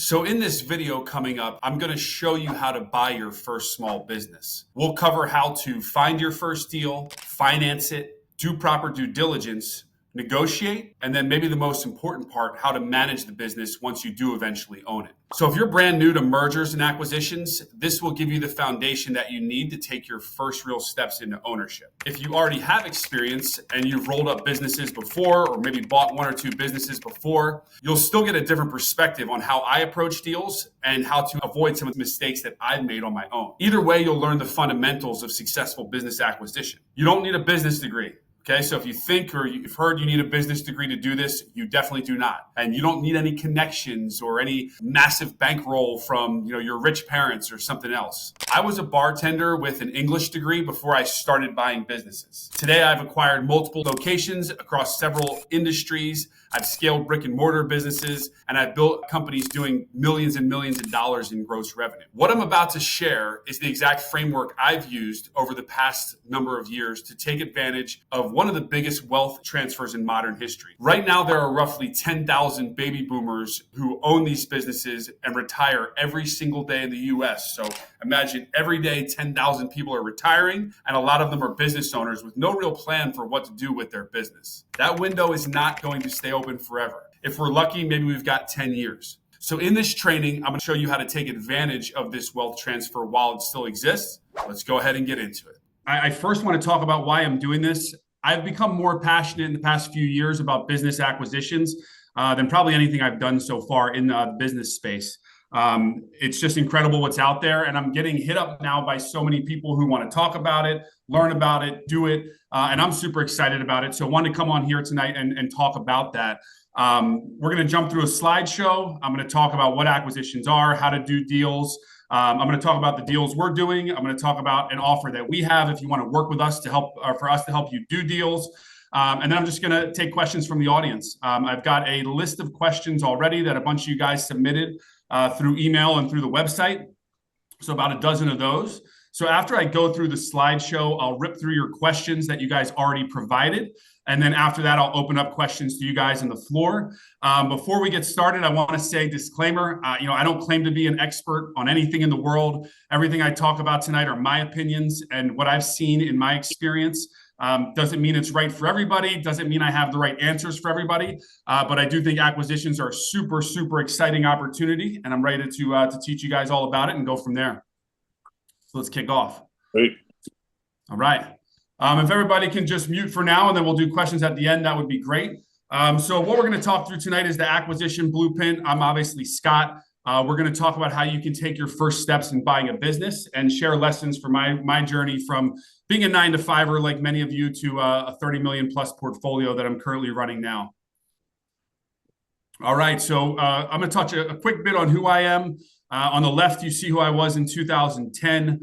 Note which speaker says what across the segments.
Speaker 1: So in this video coming up, I'm going to show you how to buy your first small business. We'll cover how to find your first deal, finance it, do proper due diligence, negotiate, and then maybe the most important part, how to manage the business once you do eventually own it. So if you're brand new to mergers and acquisitions, this will give you the foundation that you need to take your first real steps into ownership. If you already have experience and you've rolled up businesses before, or maybe bought one or two businesses before, you'll still get a different perspective on how I approach deals and how to avoid some of the mistakes that I've made on my own. Either way, you'll learn the fundamentals of successful business acquisition. You don't need a business degree. Okay, so if you think or you've heard you need a business degree to do this, you definitely do not. And you don't need any connections or any massive bankroll from your rich parents or something else. I was a bartender with an English degree before I started buying businesses. Today, I've acquired multiple locations across several industries. I've scaled brick and mortar businesses, and I've built companies doing millions and millions of dollars in gross revenue. What I'm about to share is the exact framework I've used over the past number of years to take advantage of one of the biggest wealth transfers in modern history. Right now, there are roughly 10,000 baby boomers who own these businesses and retire every single day in the US. So imagine every day 10,000 people are retiring, and a lot of them are business owners with no real plan for what to do with their business. That window is not going to stay open forever. If we're lucky, maybe we've got 10 years. So in this training, I'm going to show you how to take advantage of this wealth transfer while it still exists. Let's go ahead and get into it. I first want to talk about why I'm doing this. I've become more passionate in the past few years about business acquisitions than probably anything I've done so far in the business space. It's just incredible what's out there. And I'm getting hit up now by so many people who want to talk about it, learn about it, do it. And I'm super excited about it. So I wanted to come on here tonight and talk about that. We're going to jump through a slideshow. I'm going to talk about what acquisitions are, how to do deals. I'm going to talk about the deals we're doing. I'm going to talk about an offer that we have if you want to work with us to help, for us to help you do deals. And then I'm just going to take questions from the audience. I've got a list of questions already that a bunch of you guys submitted through email and through the website. So about a dozen of those. So after I go through the slideshow, I'll rip through your questions that you guys already provided. And then after that, I'll open up questions to you guys on the floor. Before we get started, I want to say disclaimer, I don't claim to be an expert on anything in the world. Everything I talk about tonight are my opinions and what I've seen in my experience. Doesn't mean it's right for everybody. Doesn't mean I have the right answers for everybody. But I do think acquisitions are a super, super exciting opportunity. And I'm ready to teach you guys all about it and go from there. So let's kick off.
Speaker 2: Great.
Speaker 1: All right. If everybody can just mute for now, and then we'll do questions at the end, that would be great. So what we're going to talk through tonight is the acquisition blueprint. I'm obviously Scott. We're going to talk about how you can take your first steps in buying a business and share lessons from my journey from being a 9-to-5er like many of you to a 30 million plus portfolio that I'm currently running now. All right, so I'm going to touch a quick bit on who I am. On the left, you see who I was in 2010.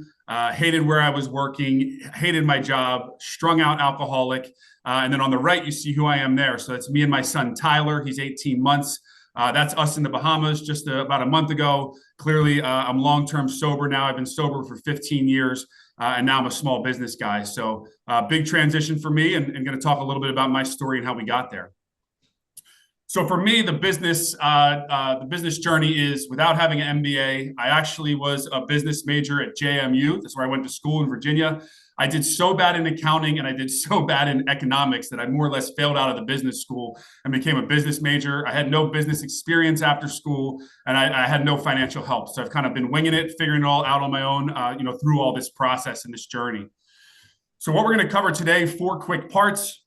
Speaker 1: Hated where I was working, hated my job, strung out alcoholic. And then on the right, you see who I am there. So that's me and my son, Tyler. He's 18 months. That's us in the Bahamas just about a month ago. Clearly, I'm long-term sober now. I've been sober for 15 years, and now I'm a small business guy. So big transition for me, and going to talk a little bit about my story and how we got there. So for me, the business journey is without having an MBA. I actually was a business major at JMU. That's where I went to school in Virginia. I did so bad in accounting and I did so bad in economics that I more or less failed out of the business school and became a business major. I had no business experience after school, and I had no financial help. So I've kind of been winging it, figuring it all out on my own, through all this process and this journey. So what we're going to cover today, 4 quick parts.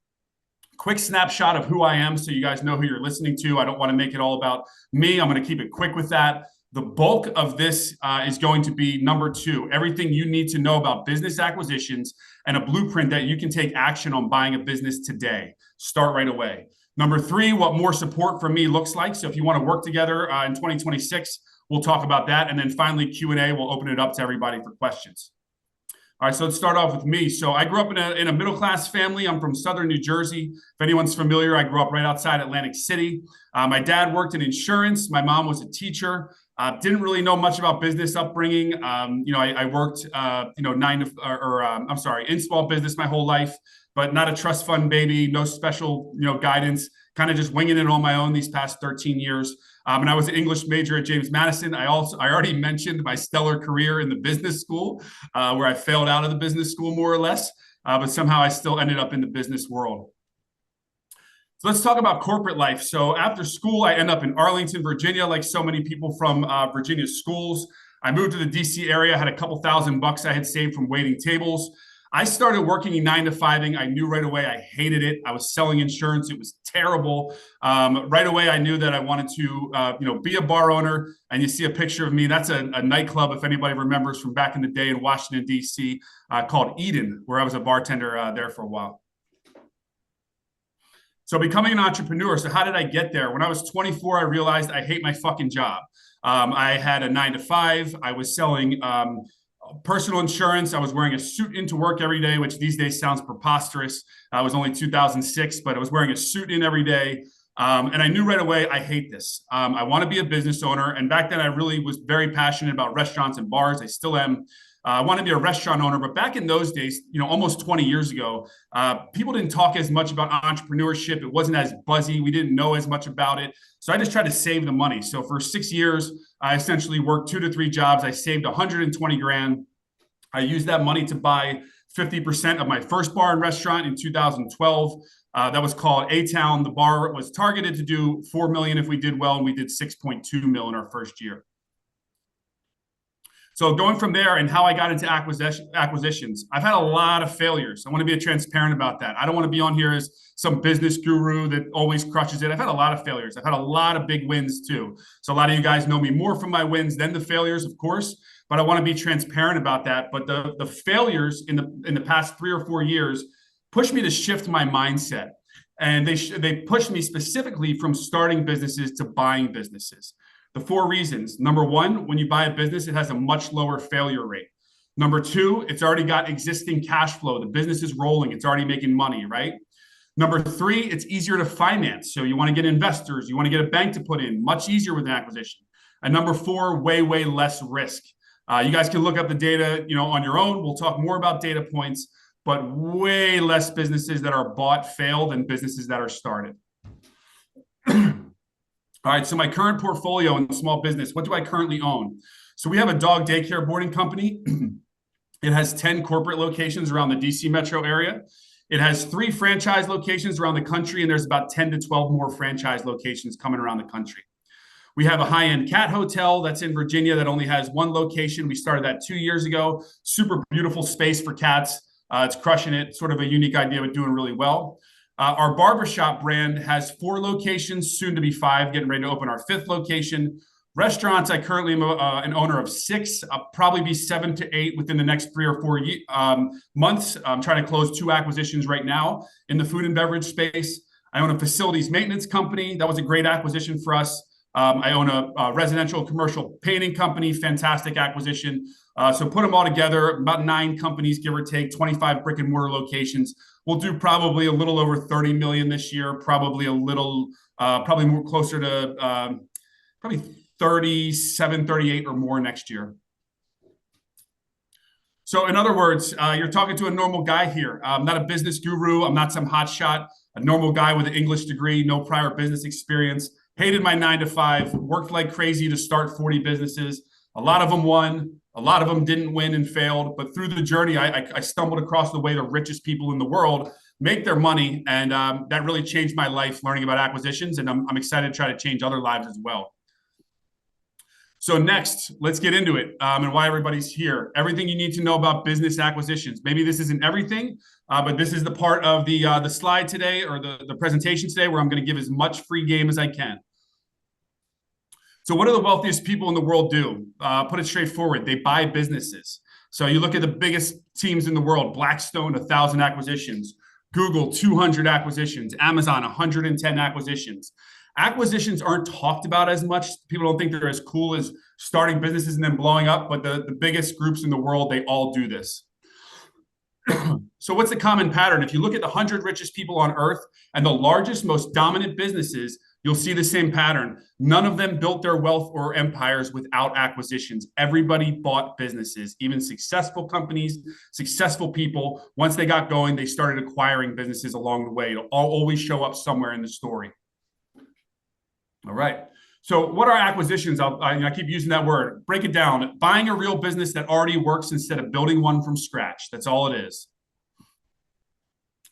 Speaker 1: Quick snapshot of who I am so you guys know who you're listening to. I don't want to make it all about me. I'm going to keep it quick with that. The bulk of this is going to be number 2, everything you need to know about business acquisitions and a blueprint that you can take action on buying a business today. Start right away. Number 3, what more support from me looks like. So if you want to work together in 2026, we'll talk about that. And then finally, Q&A, we'll open it up to everybody for questions. All right, so let's start off with me. So I grew up in a middle-class family. I'm from Southern New Jersey. If anyone's familiar, I grew up right outside Atlantic City. My dad worked in insurance. My mom was a teacher. Didn't really know much about business upbringing. I worked, in small business my whole life, but not a trust fund baby, no special, guidance, kind of just winging it on my own these past 13 years. And I was an English major at James Madison. I already mentioned my stellar career in the business school, where I failed out of the business school more or less, but somehow I still ended up in the business world. So let's talk about corporate life. So after school, I end up in Arlington, Virginia, like so many people from Virginia schools. I moved to the DC area, had a couple $1,000 I had saved from waiting tables. I started working in 9 to 5ing. I knew right away I hated it. I was selling insurance. It was terrible. Right away, I knew that I wanted to, be a bar owner. And you see a picture of me. That's a nightclub, if anybody remembers from back in the day in Washington, D.C., called Eden, where I was a bartender there for a while. So becoming an entrepreneur. So how did I get there? When I was 24, I realized I hate my fucking job. I had a 9 to 5. I was selling personal insurance. I was wearing a suit into work every day, which these days sounds preposterous. I was only 2006, but I was wearing a suit in every day. And I knew right away, I hate this. I want to be a business owner. And back then I really was very passionate about restaurants and bars. I still am. I want to be a restaurant owner, but back in those days, almost 20 years ago, people didn't talk as much about entrepreneurship. It wasn't as buzzy. We didn't know as much about it. So I just tried to save the money. So for 6 years, I essentially worked 2 to 3 jobs. I saved 120 grand. I used that money to buy 50% of my first bar and restaurant in 2012. That was called A-Town. The bar was targeted to do 4 million if we did well, and we did 6.2 million in our first year. So going from there and how I got into acquisitions, I've had a lot of failures. I want to be transparent about that. I don't want to be on here as some business guru that always crushes it. I've had a lot of failures. I've had a lot of big wins too. So a lot of you guys know me more from my wins than the failures, of course, but I want to be transparent about that. But the failures in the past 3 or 4 years pushed me to shift my mindset. And they pushed me specifically from starting businesses to buying businesses. The 4 reasons. Number 1, when you buy a business, it has a much lower failure rate. Number 2, it's already got existing cash flow. The business is rolling. It's already making money, right? Number 3, it's easier to finance. So you want to get investors. You want to get a bank to put in. Much easier with an acquisition. And number 4, way, way less risk. You guys can look up the data, on your own. We'll talk more about data points, but way less businesses that are bought fail than businesses that are started. All right, so my current portfolio in small business, what do I currently own? So we have a dog daycare boarding company. It has 10 corporate locations around the DC metro area. It has 3 franchise locations around the country, and there's about 10 to 12 more franchise locations coming around the country. We have a high-end cat hotel that's in Virginia that only has 1 location. We started that 2 years ago. Super beautiful space for cats. It's crushing it. Sort of a unique idea, but doing really well. Our barbershop brand has 4 locations, soon to be 5, getting ready to open our 5th location. Restaurants, I currently am an owner of 6. I'll probably be 7 to 8 within the next 3 or 4 months. I'm trying to close 2 acquisitions right now in the food and beverage space. I own a facilities maintenance company. That was a great acquisition for us. I own a residential commercial painting company, fantastic acquisition. So put them all together, about 9 companies, give or take, 25 brick and mortar locations. We'll do probably a little over 30 million this year, probably more closer to probably 37, 38 or more next year. So in other words, you're talking to a normal guy here. I'm not a business guru. I'm not some hotshot, a normal guy with an English degree, no prior business experience. Hated my 9 to 5, worked like crazy to start 40 businesses. A lot of them won. A lot of them didn't win and failed. But through the journey, I stumbled across the way the richest people in the world make their money. And that really changed my life, learning about acquisitions. And I'm excited to try to change other lives as well. So next, let's get into it and why everybody's here. Everything you need to know about business acquisitions. Maybe this isn't everything, but this is the part of the slide today or the presentation today where I'm going to give as much free game as I can. So what do the wealthiest people in the world do? Put it straightforward. They buy businesses. So you look at the biggest teams in the world, Blackstone, 1,000 acquisitions, Google, 200 acquisitions, Amazon, 110 acquisitions. Acquisitions aren't talked about as much. People don't think they're as cool as starting businesses and then blowing up, but the biggest groups in the world, they all do this. So what's the common pattern? If you look at the 100 richest people on earth and the largest, most dominant businesses, you'll see the same pattern. None of them built their wealth or empires without acquisitions. Everybody bought businesses, even successful companies, successful people. Once they got going, they started acquiring businesses along the way. It'll always show up somewhere in the story. All right. So what are acquisitions? I keep using that word. Break it down. Buying a real business that already works instead of building one from scratch. That's all it is.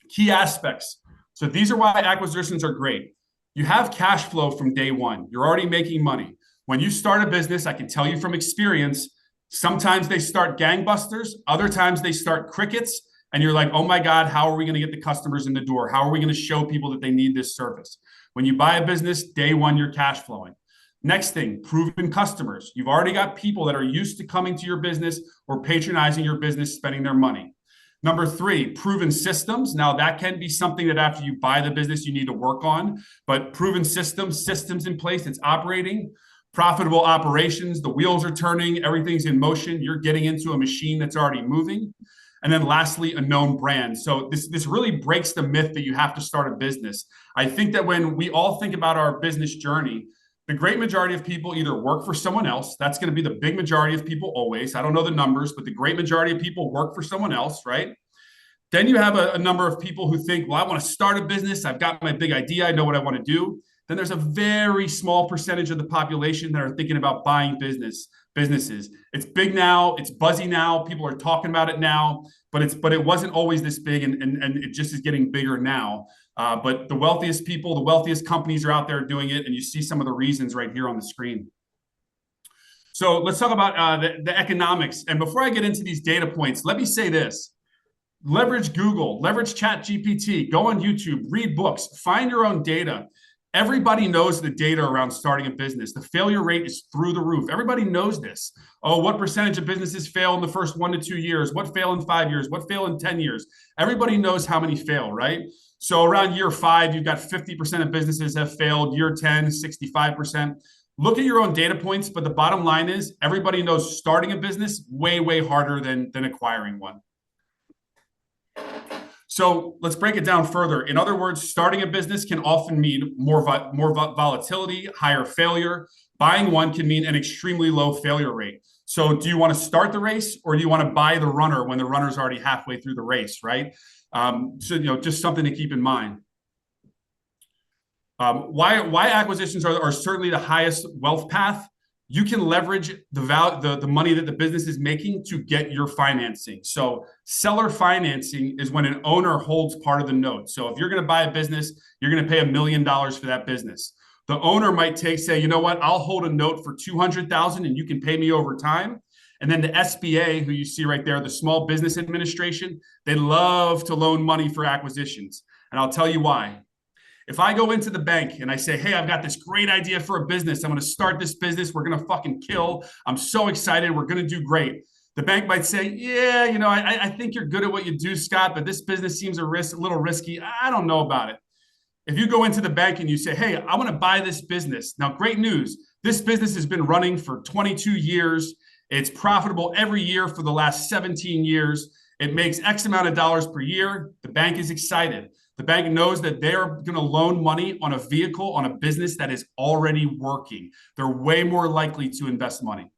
Speaker 1: Key aspects. So these are why acquisitions are great. You have cash flow from day one. You're already making money. When you start a business, I can tell you from experience, sometimes they start gangbusters, other times they start crickets, and you're like, oh my God, how are we going to get the customers in the door? How are we going to show people that they need this service? When you buy a business, day one, you're cash flowing. Next thing, proven customers. You've already got people that are used to coming to your business or patronizing your business, spending their money. Number three, proven systems. Now, that can be something that after you buy the business, you need to work on, but proven systems in place, it's operating. Profitable operations, the wheels are turning, everything's in motion. You're getting into a machine that's already moving. And then lastly, a known brand. So this really breaks the myth that you have to start a business. I think that when we all think about our business journey, the great majority of people either work for someone else. That's going to be the big majority of people always. I don't know the numbers, but the great majority of people work for someone else, right? Then you have a number of people who think, well, I want to start a business. I've got my big idea. I know what I want to do. Then there's a very small percentage of the population that are thinking about buying businesses. It's big now. It's buzzy now. People are talking about it now, but it wasn't always this big, and it just is getting bigger now. But the wealthiest people, the wealthiest companies are out there doing it, and you see some of the reasons right here on the screen. So let's talk about the economics. And before I get into these data points, let me say this. Leverage Google, leverage ChatGPT, go on YouTube, read books, find your own data. Everybody knows the data around starting a business. The failure rate is through the roof. Everybody knows this. Oh, what percentage of businesses fail in the first 1 to 2 years? What fail in 5 years? What fail in 10 years? Everybody knows how many fail, right? So around year 5, you've got 50% of businesses have failed. Year 10, 65%. Look at your own data points, but the bottom line is everybody knows starting a business way, way harder than acquiring one. So let's break it down further. In other words, starting a business can often mean more volatility, higher failure. Buying one can mean an extremely low failure rate. So do you want to start the race, or do you want to buy the runner when the runner's already halfway through the race, right? So just something to keep in mind. Why acquisitions are certainly the highest wealth path. You can leverage the money that the business is making to get your financing. So seller financing is when an owner holds part of the note. So if you're going to buy a business, you're going to pay $1 million for that business. The owner might say, you know what, I'll hold a note for $200,000 and you can pay me over time. And then the SBA, who you see right there, the Small Business Administration, they love to loan money for acquisitions. And I'll tell you why. If I go into the bank and I say, hey, I've got this great idea for a business. I'm going to start this business. We're going to fucking kill. I'm so excited. We're going to do great. The bank might say, yeah, I think you're good at what you do, Scott, but this business seems a little risky. I don't know about it. If you go into the bank and you say, hey, I want to buy this business. Now, great news. This business has been running for 22 years. It's profitable every year for the last 17 years. It makes X amount of dollars per year. The bank is excited. The bank knows that they're going to loan money on a vehicle, on a business that is already working. They're way more likely to invest money.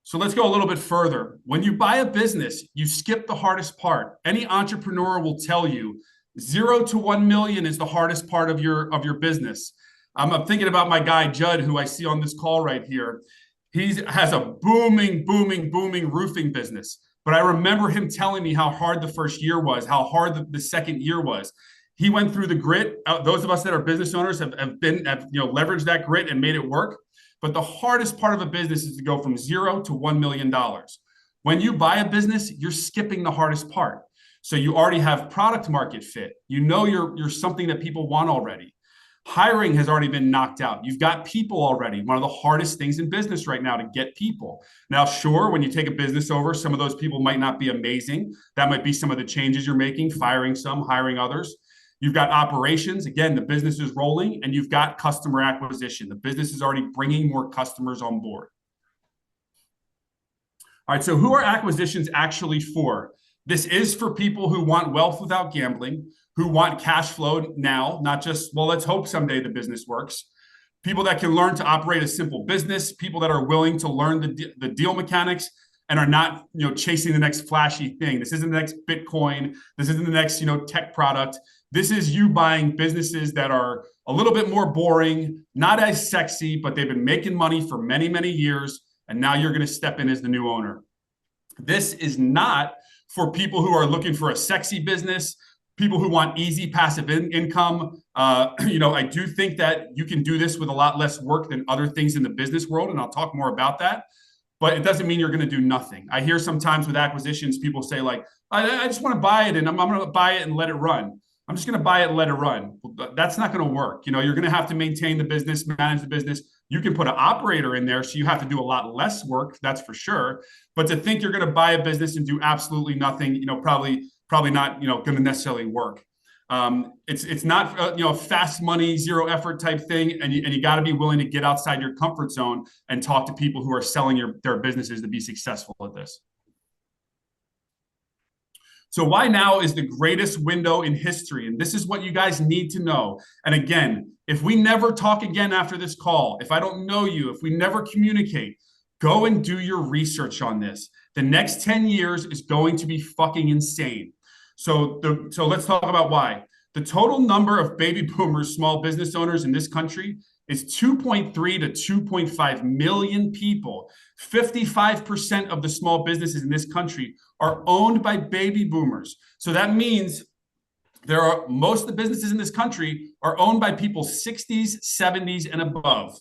Speaker 1: So let's go a little bit further. When you buy a business, you skip the hardest part. Any entrepreneur will tell you 0 to 1 million is the hardest part of your business. I'm thinking about my guy, Judd, who I see on this call right here. He has a booming roofing business. But I remember him telling me how hard the first year was, how hard the second year was. He went through the grit. Those of us that are business owners have leveraged that grit and made it work. But the hardest part of a business is to go from 0 to $1 million. When you buy a business, you're skipping the hardest part. So you already have product market fit. You know you're something that people want already. Hiring has already been knocked out. You've got people already. One of the hardest things in business right now to get people. Now, sure, when you take a business over, some of those people might not be amazing. That might be some of the changes you're making, firing some, hiring others. You've got operations. Again, the business is rolling, and you've got customer acquisition. The business is already bringing more customers on board. All right, so who are acquisitions actually for? This is for people who want wealth without gambling, who want cash flow now, not just, well, let's hope someday the business works. People that can learn to operate a simple business, people that are willing to learn the deal mechanics and are not, chasing the next flashy thing. This isn't the next Bitcoin. This isn't the next, tech product. This is you buying businesses that are a little bit more boring, not as sexy, but they've been making money for many, many years. And now you're going to step in as the new owner. This is not for people who are looking for a sexy business, people who want easy passive income. I do think that you can do this with a lot less work than other things in the business world, and I'll talk more about that. But it doesn't mean you're going to do nothing. I hear sometimes with acquisitions, people say like, I just want to buy it and I'm going to buy it and let it run. I'm just going to buy it and let it run. Well, that's not going to work. You're going to have to maintain the business, manage the business. You can put an operator in there, so you have to do a lot less work. That's for sure. But to think you're going to buy a business and do absolutely nothing, probably not, going to necessarily work. It's not fast money, zero effort type thing, and you got to be willing to get outside your comfort zone and talk to people who are selling their businesses to be successful at this. So why now is the greatest window in history? And this is what you guys need to know. And again, if we never talk again after this call, if I don't know you, if we never communicate, go and do your research on this. The next 10 years is going to be fucking insane. So let's talk about why. The total number of baby boomers, small business owners in this country is 2.3 to 2.5 million people. 55% of the small businesses in this country are owned by baby boomers. So that means most of the businesses in this country are owned by people 60s, 70s, and above.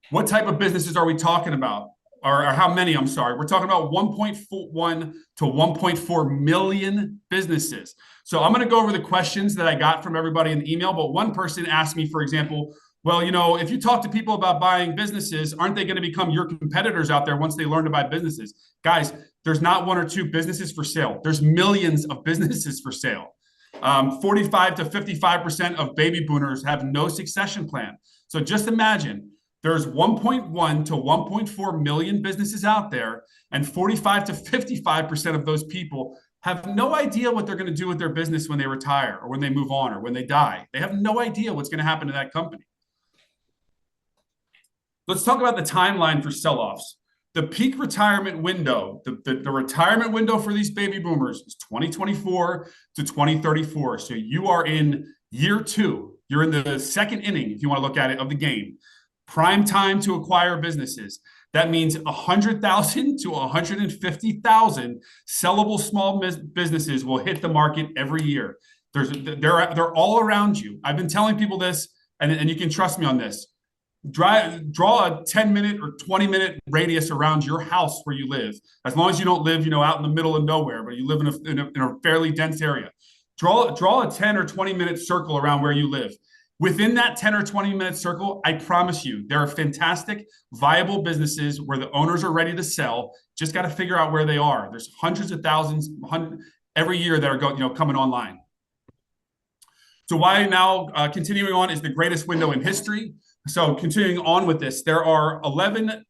Speaker 1: What type of businesses are we talking about? Or how many, I'm sorry. We're talking about 1.1 to 1.4 million businesses. So I'm going to go over the questions that I got from everybody in the email. But one person asked me, for example, well, if you talk to people about buying businesses, aren't they going to become your competitors out there once they learn to buy businesses? Guys, there's not one or two businesses for sale. There's millions of businesses for sale. 45 to 55% of baby boomers have no succession plan. So just imagine there's 1.1 to 1.4 million businesses out there, and 45 to 55% of those people have no idea what they're going to do with their business when they retire or when they move on or when they die. They have no idea what's going to happen to that company. Let's talk about the timeline for sell-offs. The peak retirement window, the retirement window for these baby boomers is 2024 to 2034. So you are in year 2. You're in the second inning, if you want to look at it, of the game. Prime time to acquire businesses. That means 100,000 to 150,000 sellable small businesses will hit the market every year. They're all around you. I've been telling people this, and you can trust me on this. Draw a 10-minute or 20-minute radius around your house where you live. As long as you don't live, out in the middle of nowhere, but you live in a fairly dense area. Draw a 10 or 20-minute circle around where you live. Within that 10 or 20-minute circle, I promise you, there are fantastic, viable businesses where the owners are ready to sell. Just got to figure out where they are. There's hundreds of thousands every year that are coming online. So why now continuing on is the greatest window in history. So continuing on with this, there are 11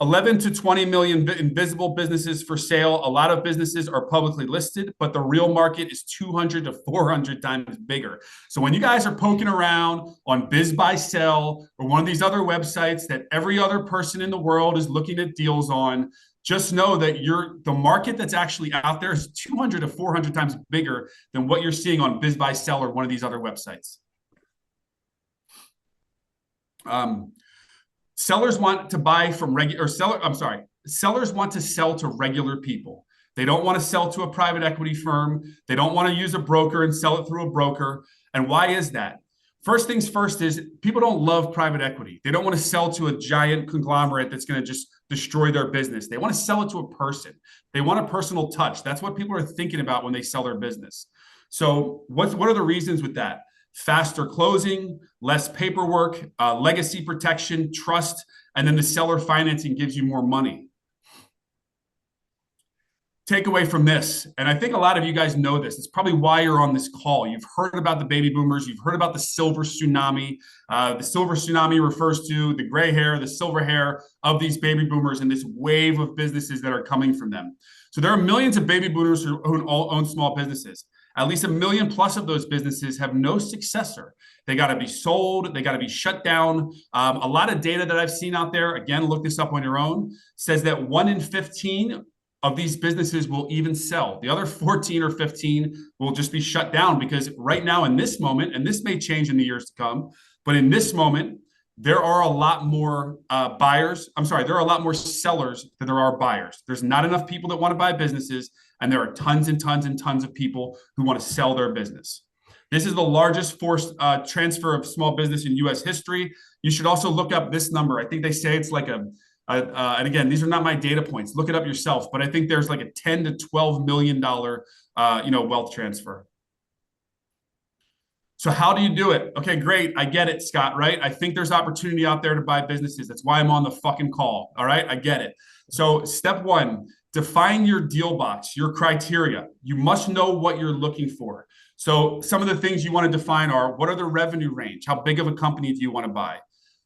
Speaker 1: to 20 million invisible businesses for sale. A lot of businesses are publicly listed, but the real market is 200 to 400 times bigger. So when you guys are poking around on Biz Buy Sell or one of these other websites that every other person in the world is looking at deals on, just know that the market that's actually out there is 200 to 400 times bigger than what you're seeing on Biz Buy Sell or one of these other websites. Sellers want to buy from sellers want to sell to regular people. They don't want to sell to a private equity firm. They don't want to use a broker and sell it through a broker. And why is that? First things first is people don't love private equity. They don't want to sell to a giant conglomerate that's going to just destroy their business. They want to sell it to a person. They want a personal touch. That's what people are thinking about when they sell their business. So what are the reasons with that? Faster closing, less paperwork, legacy protection, trust, and then the seller financing gives you more money. Takeaway from this, and I think a lot of you guys know this, it's probably why you're on this call. You've heard about the baby boomers. You've heard about the silver tsunami. The silver tsunami refers to the gray hair, the silver hair of these baby boomers and this wave of businesses that are coming from them. So there are millions of baby boomers who own small businesses. At least 1 million plus of those businesses have no successor. They got to be sold. They got to be shut down. A lot of data that I've seen out there, again, look this up on your own, says that 1 in 15 of these businesses will even sell. The other 14 or 15 will just be shut down because right now in this moment, and this may change in the years to come, but in this moment, there are a lot more buyers. I'm sorry, there are a lot more sellers than there are buyers. There's not enough people that want to buy businesses, and there are tons and tons and tons of people who want to sell their business. This is the largest forced transfer of small business in U.S. history. You should also look up this number. I think they say it's like and again, these are not my data points. Look it up yourself. But I think there's like a $10 to $12 million, wealth transfer. So how do you do it? Okay, great. I get it, Scott, right? I think there's opportunity out there to buy businesses. That's why I'm on the fucking call. All right, I get it. So step one, define your deal box, your criteria. You must know what you're looking for. So some of the things you want to define are, what are the revenue range? How big of a company do you want to buy?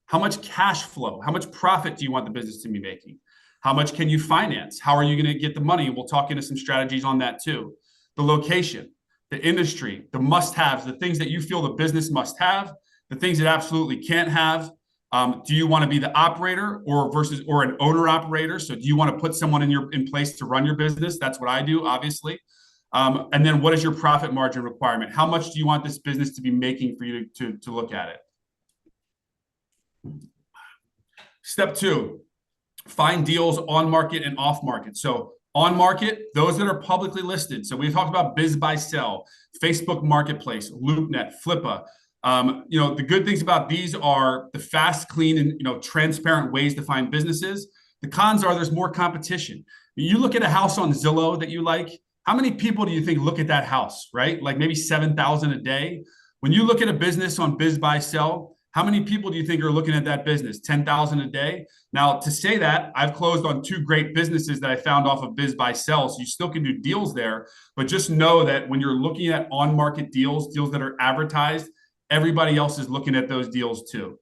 Speaker 1: How much cash flow? How much profit do you want the business to be making? How much can you finance? How are you going to get the money? We'll talk into some strategies on that too. The location, the industry, the must-haves, the things that you feel the business must have, the things it absolutely can't have. Do you want to be the operator or an owner operator? So do you want to put someone in place to run your business? That's what I do, obviously. And then what is your profit margin requirement? How much do you want this business to be making for you to look at it? Step two, find deals on market and off market. So on market, those that are publicly listed. So we talked about Biz Buy Sell, Facebook Marketplace, LoopNet, Flippa. The good things about these are the fast, clean, and transparent ways to find businesses. The cons are there's more competition. You look at a house on Zillow that you like. How many people do you think look at that house, right? Like maybe 7,000 a day. When you look at a business on Biz Buy Sell, how many people do you think are looking at that business? 10,000 a day? Now, to say that, I've closed on 2 great businesses that I found off of Biz Buy Sell, so you still can do deals there, but just know that when you're looking at on-market deals that are advertised, everybody else is looking at those deals too.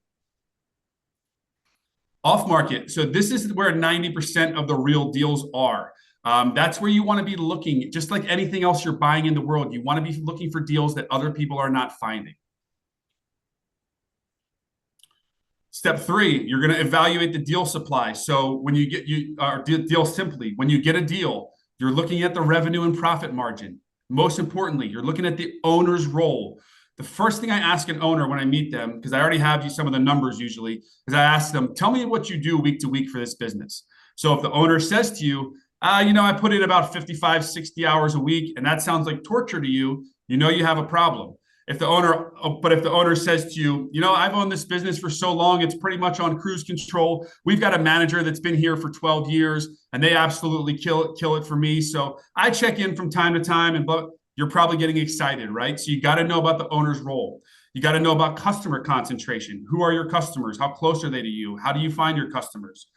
Speaker 1: Off-market, so this is where 90% of the real deals are. That's where you want to be looking, just like anything else you're buying in the world. You want to be looking for deals that other people are not finding. Step 3, you're going to evaluate the deal supply. So when you get deal simply, when you get a deal, you're looking at the revenue and profit margin. Most importantly, you're looking at the owner's role. The first thing I ask an owner when I meet them, because I already have some of the numbers usually, is I ask them, tell me what you do week to week for this business. So if the owner says to you, I put in about 55, 60 hours a week, and that sounds like torture to you, you have a problem. If the owner says to you, I've owned this business for so long, it's pretty much on cruise control. We've got a manager that's been here for 12 years, and they absolutely kill it for me. So I check in from time to time, but you're probably getting excited, right? So you got to know about the owner's role. You got to know about customer concentration. Who are your customers? How close are they to you? How do you find your customers?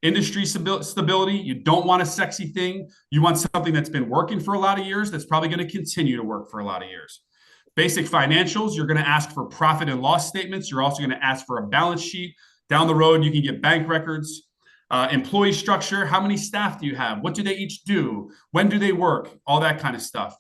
Speaker 1: Industry stability. You don't want a sexy thing. You want something that's been working for a lot of years, that's probably going to continue to work for a lot of years. Basic financials, you're going to ask for profit and loss statements. You're also going to ask for a balance sheet. Down the road, you can get bank records. Employee structure, how many staff do you have? What do they each do? When do they work? All that kind of stuff.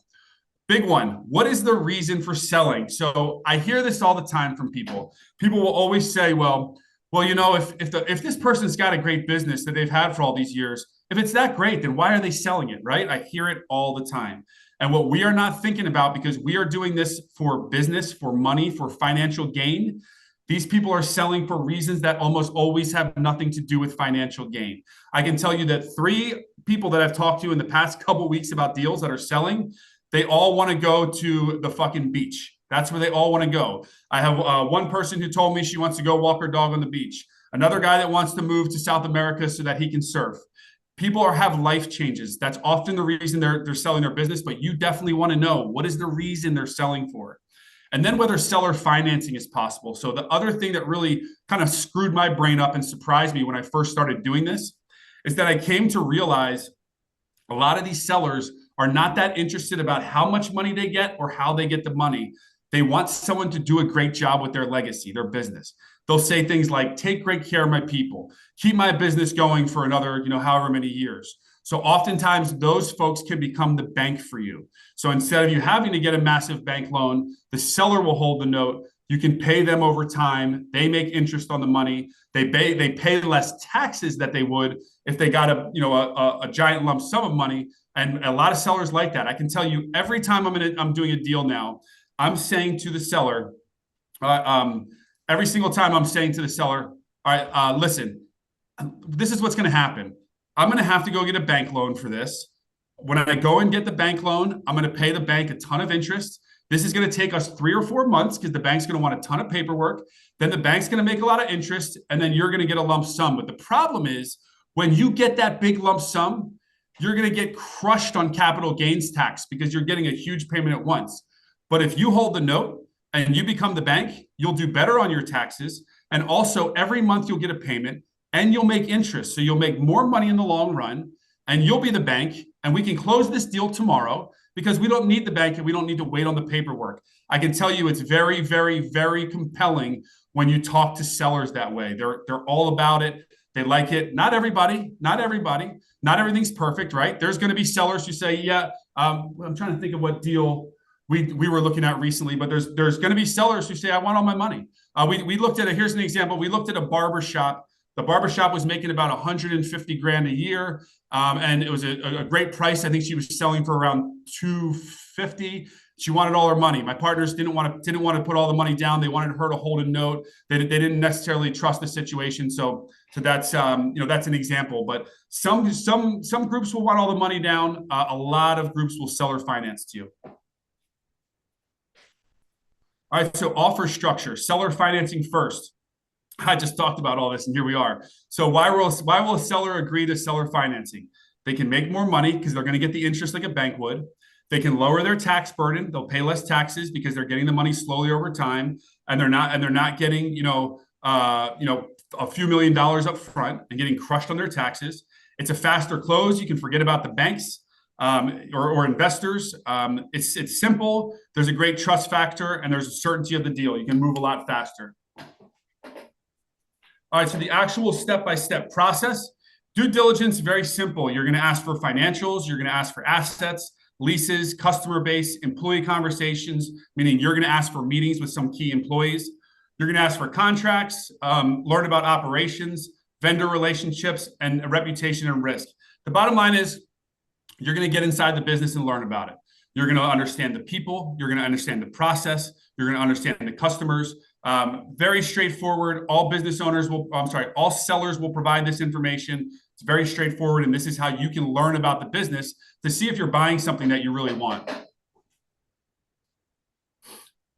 Speaker 1: Big one, what is the reason for selling? So I hear this all the time from people. People will always say, well, if this person's got a great business that they've had for all these years, if it's that great, then why are they selling it, right? I hear it all the time. And what we are not thinking about, because we are doing this for business, for money, for financial gain, these people are selling for reasons that almost always have nothing to do with financial gain. I can tell you that 3 people that I've talked to in the past couple of weeks about deals that are selling, they all want to go to the fucking beach. That's where they all want to go. I have one person who told me she wants to go walk her dog on the beach. Another guy that wants to move to South America so that he can surf. People have life changes. That's often the reason they're selling their business, but you definitely want to know what is the reason they're selling for. And then whether seller financing is possible. So the other thing that really kind of screwed my brain up and surprised me when I first started doing this is that I came to realize a lot of these sellers are not that interested about how much money they get or how they get the money. They want someone to do a great job with their legacy, their business. They'll say things like, take great care of my people, keep my business going for another, however many years. So oftentimes those folks can become the bank for you. So instead of you having to get a massive bank loan, the seller will hold the note. You can pay them over time. They make interest on the money. They pay less taxes that they would if they got a giant lump sum of money. And a lot of sellers like that. I can tell you every time I'm doing a deal now, I'm saying to the seller, uh, um, every single time I'm saying to the seller, all right, listen, this is what's going to happen. I'm going to have to go get a bank loan for this. When I go and get the bank loan, I'm going to pay the bank a ton of interest. This is going to take us 3 or 4 months because the bank's going to want a ton of paperwork. Then the bank's going to make a lot of interest, and then you're going to get a lump sum. But the problem is when you get that big lump sum, you're going to get crushed on capital gains tax because you're getting a huge payment at once. But if you hold the note and you become the bank, you'll do better on your taxes. And also every month you'll get a payment and you'll make interest. So you'll make more money in the long run and you'll be the bank. And we can close this deal tomorrow because we don't need the bank and we don't need to wait on the paperwork. I can tell you it's very, very, very compelling when you talk to sellers that way. They're all about it. They like it. Not everybody. Not everything's perfect, right? There's going to be sellers who say, yeah, I'm trying to think of what deal we were looking at recently, but there's going to be sellers who say, I want all my money. We looked at it. Here's an example. We looked at a barber shop. The barbershop was making about 150 grand a year. And it was a great price. I think she was selling for around 250. She wanted all her money. My partners didn't want to put all the money down. They wanted her to hold a note. They didn't necessarily trust the situation. So that's that's an example. But some groups will want all the money down. A lot of groups will seller finance to you. All right. So offer structure, seller financing first. I just talked about all this, and here we are. So why will a seller agree to seller financing? They can make more money because they're going to get the interest like a bank would. They can lower their tax burden. They'll pay less taxes because they're getting the money slowly over time, and they're not getting a few $1,000,000 up front and getting crushed on their taxes. It's a faster close. You can forget about the banks or investors. It's simple. There's a great trust factor, and there's a certainty of the deal. You can move a lot faster. All right, so the actual step-by-step process. Due diligence, very simple. You're going to ask for financials. You're going to ask for assets, leases, customer base, employee conversations, meaning you're going to ask for meetings with some key employees. You're going to ask for contracts, learn about operations, vendor relationships, and reputation and risk. The bottom line is you're going to get inside the business and learn about it. You're going to understand the people. You're going to understand the process. You're going to understand the customers. Very straightforward. All sellers will provide this information. It's very straightforward. And this is how you can learn about the business to see if you're buying something that you really want.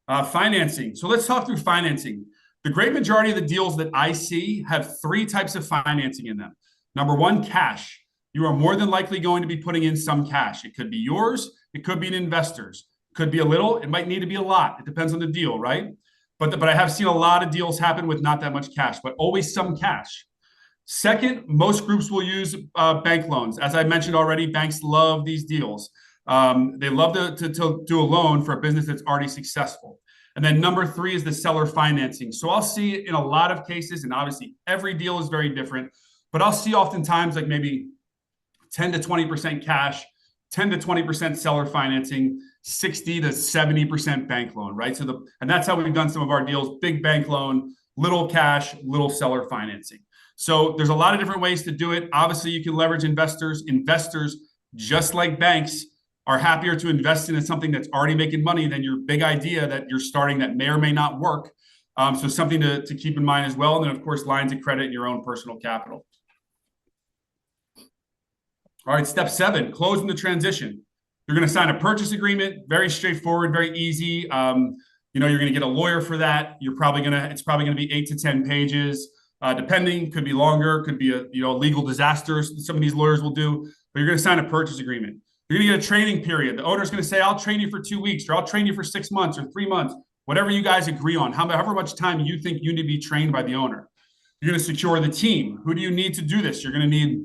Speaker 1: Financing. So let's talk through financing. The great majority of the deals that I see have 3 types of financing in them. Number 1, cash. You are more than likely going to be putting in some cash. It could be yours. It could be an investor's. It could be a little. It might need to be a lot. It depends on the deal, right? But I have seen a lot of deals happen with not that much cash, but always some cash. Second, most groups will use bank loans. As I mentioned already, banks love these deals. They love to do a loan for a business that's already successful. And then number 3 is the seller financing. So I'll see in a lot of cases, and obviously every deal is very different, but I'll see oftentimes like maybe 10 to 20% cash, 10 to 20% seller financing, 60 to 70% bank loan, right? And that's how we've done some of our deals: big bank loan, little cash, little seller financing. So there's a lot of different ways to do it. Obviously, you can leverage investors. Investors, just like banks, are happier to invest in something that's already making money than your big idea that you're starting that may or may not work. So something to keep in mind as well. And then, of course, lines of credit and your own personal capital. All right, step 7, closing the transition. You're going to sign a purchase agreement. Very straightforward, very easy. You're going to get a lawyer for that. It's probably going to be 8 to 10 pages, depending. Could be longer. Could be a legal disaster. Some of these lawyers will do. But you're going to sign a purchase agreement. You're going to get a training period. The owner's going to say, "I'll train you for 2 weeks, or I'll train you for 6 months, or 3 months." Whatever you guys agree on. However much time you think you need to be trained by the owner. You're going to secure the team. Who do you need to do this? You're going to need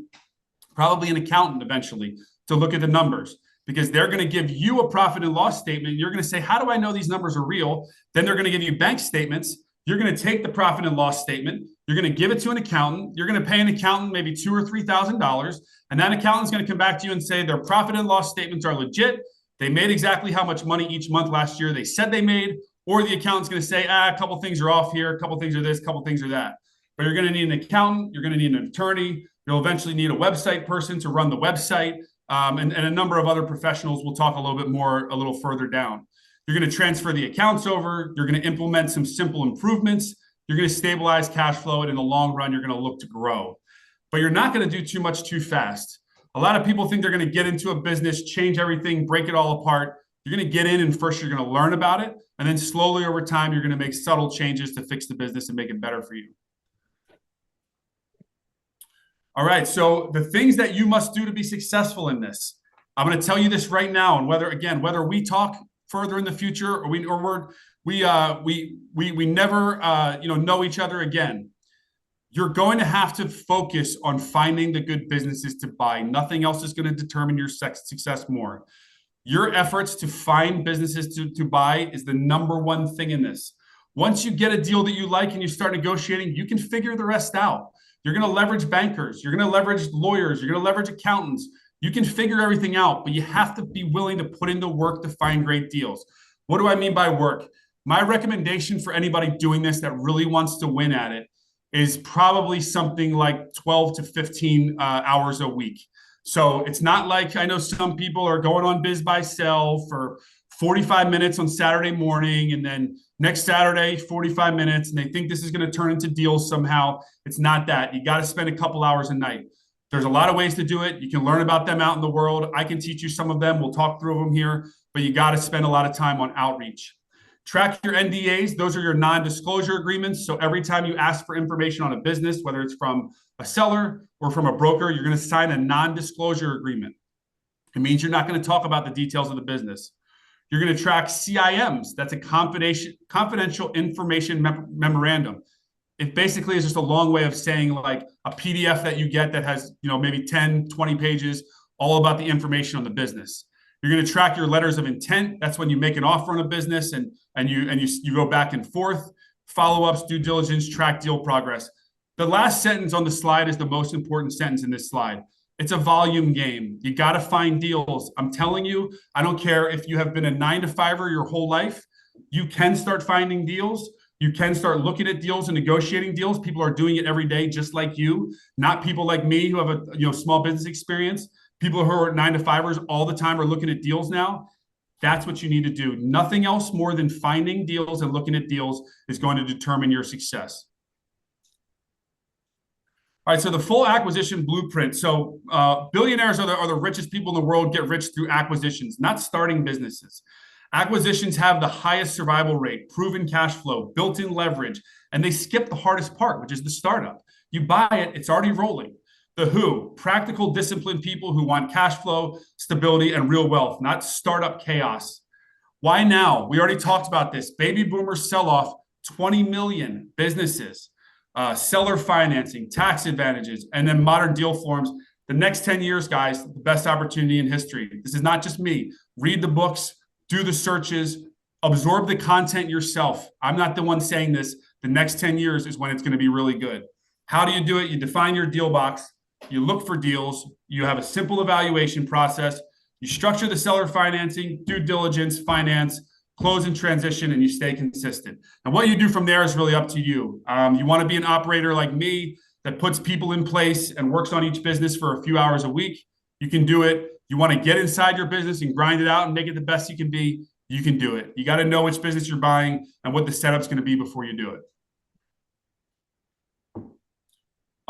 Speaker 1: probably an accountant eventually to look at the numbers, because they're going to give you a profit and loss statement. You're going to say, "How do I know these numbers are real?" Then they're going to give you bank statements. You're going to take the profit and loss statement. You're going to give it to an accountant. You're going to pay an accountant maybe $2,000 or $3,000. And that accountant's going to come back to you and say their profit and loss statements are legit. They made exactly how much money each month last year they said they made. Or the accountant's going to say, a couple things are off here, a couple things are this, a couple things are that. But you're going to need an accountant. You're going to need an attorney. You'll eventually need a website person to run the website, and a number of other professionals. We'll talk a little bit more a little further down. You're going to transfer the accounts over. You're going to implement some simple improvements. You're going to stabilize cash flow, and in the long run, you're going to look to grow. But you're not going to do too much too fast. A lot of people think they're going to get into a business, change everything, break it all apart. You're going to get in, and first you're going to learn about it. And then slowly over time, you're going to make subtle changes to fix the business and make it better for you. All right, so the things that you must do to be successful in this. I'm going to tell you this right now, and whether we talk further in the future or we never know each other again, you're going to have to focus on finding the good businesses to buy. Nothing else is going to determine your success more. Your efforts to find businesses to buy is the number one thing in this. Once you get a deal that you like and you start negotiating, you can figure the rest out. You're going to leverage bankers. You're going to leverage lawyers. You're going to leverage accountants. You can figure everything out, but you have to be willing to put in the work to find great deals. What do I mean by work? My recommendation for anybody doing this that really wants to win at it is probably something like 12 to 15 hours a week. So it's not like, I know some people are going on Biz Buy Sell for 45 minutes on Saturday morning, and then next Saturday, 45 minutes, and they think this is going to turn into deals somehow. It's not that. You got to spend a couple hours a night. There's a lot of ways to do it. You can learn about them out in the world. I can teach you some of them. We'll talk through them here, but you got to spend a lot of time on outreach. Track your NDAs. Those are your non-disclosure agreements. So every time you ask for information on a business, whether it's from a seller or from a broker, you're going to sign a non-disclosure agreement. It means you're not going to talk about the details of the business. You're going to track CIMs. That's a confidential information memorandum. It basically is just a long way of saying like a PDF that you get that has, maybe 10, 20 pages, all about the information on the business. You're going to track your letters of intent. That's when you make an offer on a business and you go back and forth, follow-ups, due diligence, track deal progress. The last sentence on the slide is the most important sentence in this slide. It's a volume game. You got to find deals. I'm telling you, I don't care if you have been a 9-to-5er your whole life, you can start finding deals. You can start looking at deals and negotiating deals. People are doing it every day, just like you, not people like me who have a small business experience. People who are 9-to-5ers all the time are looking at deals now. That's what you need to do. Nothing else more than finding deals and looking at deals is going to determine your success. All right, so the full acquisition blueprint. So billionaires are the richest people in the world, get rich through acquisitions, not starting businesses. Acquisitions have the highest survival rate, proven cash flow, built-in leverage, and they skip the hardest part, which is the startup. You buy it, it's already rolling. The who, practical, disciplined people who want cash flow, stability, and real wealth, not startup chaos. Why now? We already talked about this. Baby boomers sell off 20 million businesses, seller financing, tax advantages, and then modern deal forms. The next 10 years, guys, the best opportunity in history. This is not just me. Read the books, do the searches, absorb the content yourself. I'm not the one saying this. The next 10 years is when it's going to be really good. How do you do it? You define your deal box. You look for deals. You have a simple evaluation process. You structure the seller financing, due diligence, finance, close and transition, and you stay consistent. And what you do from there is really up to you. You want to be an operator like me that puts people in place and works on each business for a few hours a week. You can do it. You want to get inside your business and grind it out and make it the best you can be. You can do it. You got to know which business you're buying and what the setup's going to be before you do it.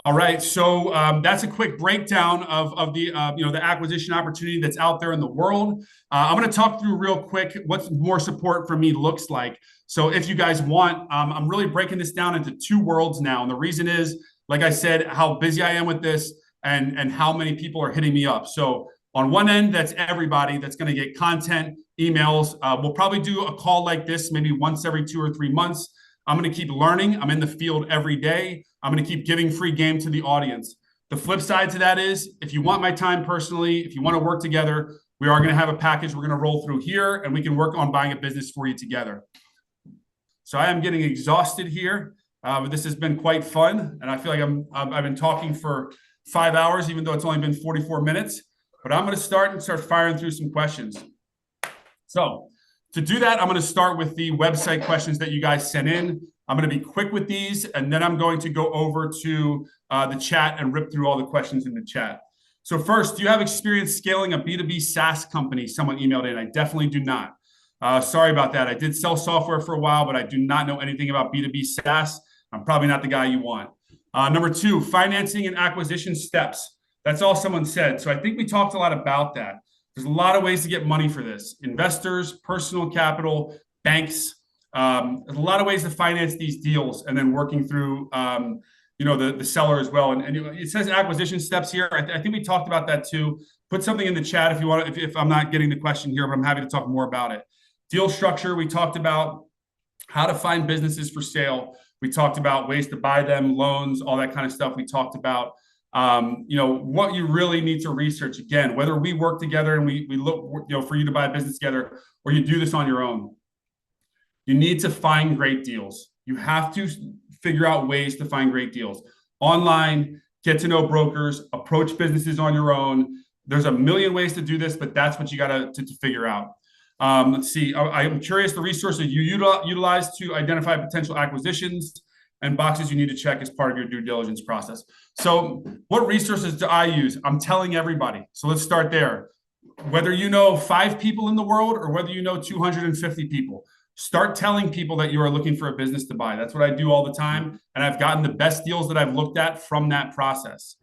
Speaker 1: All right, so that's a quick breakdown of the the acquisition opportunity that's out there in the world. I'm going to talk through real quick what more support from me looks like. So if you guys want, I'm really breaking this down into 2 worlds now, and the reason is, like I said, how busy I am with this and how many people are hitting me up. So on one end, that's everybody that's going to get content, emails. We'll probably do a call like this maybe once every 2 or 3 months. I'm going to keep learning. I'm in the field every day. I'm going to keep giving free game to the audience. The flip side to that is, if you want my time personally, if you want to work together, we are going to have a package we're going to roll through here, and we can work on buying a business for you together. So I am getting exhausted here, but this has been quite fun, and I feel like I've been talking for 5 hours, even though it's only been 44 minutes. But I'm going to start firing through some questions. So to do that, I'm going to start with the website questions that you guys sent in. I'm going to be quick with these, and then I'm going to go over to the chat and rip through all the questions in the chat. So first, do you have experience scaling a B2B SaaS company? Someone emailed in. I definitely do not. Sorry about that. I did sell software for a while, but I do not know anything about B2B SaaS. I'm probably not the guy you want. Number two, financing and acquisition steps. That's all someone said. So I think we talked a lot about that. There's a lot of ways to get money for this. Investors, personal capital, banks. There's a lot of ways to finance these deals, and then working through the seller as well. And it says acquisition steps here. I think we talked about that too. Put something in the chat if you want, if I'm not getting the question here, but I'm happy to talk more about it. Deal structure, we talked about how to find businesses for sale. We talked about ways to buy them, loans, all that kind of stuff. We talked about what you really need to research. Again, whether we work together and we look for you to buy a business together, or you do this on your own. You need to find great deals. You have to figure out ways to find great deals. Online, get to know brokers, approach businesses on your own. There's a million ways to do this, but that's what you got to figure out. Let's see. I'm curious the resources you utilize to identify potential acquisitions and boxes you need to check as part of your due diligence process. So what resources do I use? I'm telling everybody. So let's start there. Whether you know 5 people in the world or whether you know 250 people, start telling people that you are looking for a business to buy. That's what I do all the time. And I've gotten the best deals that I've looked at from that process.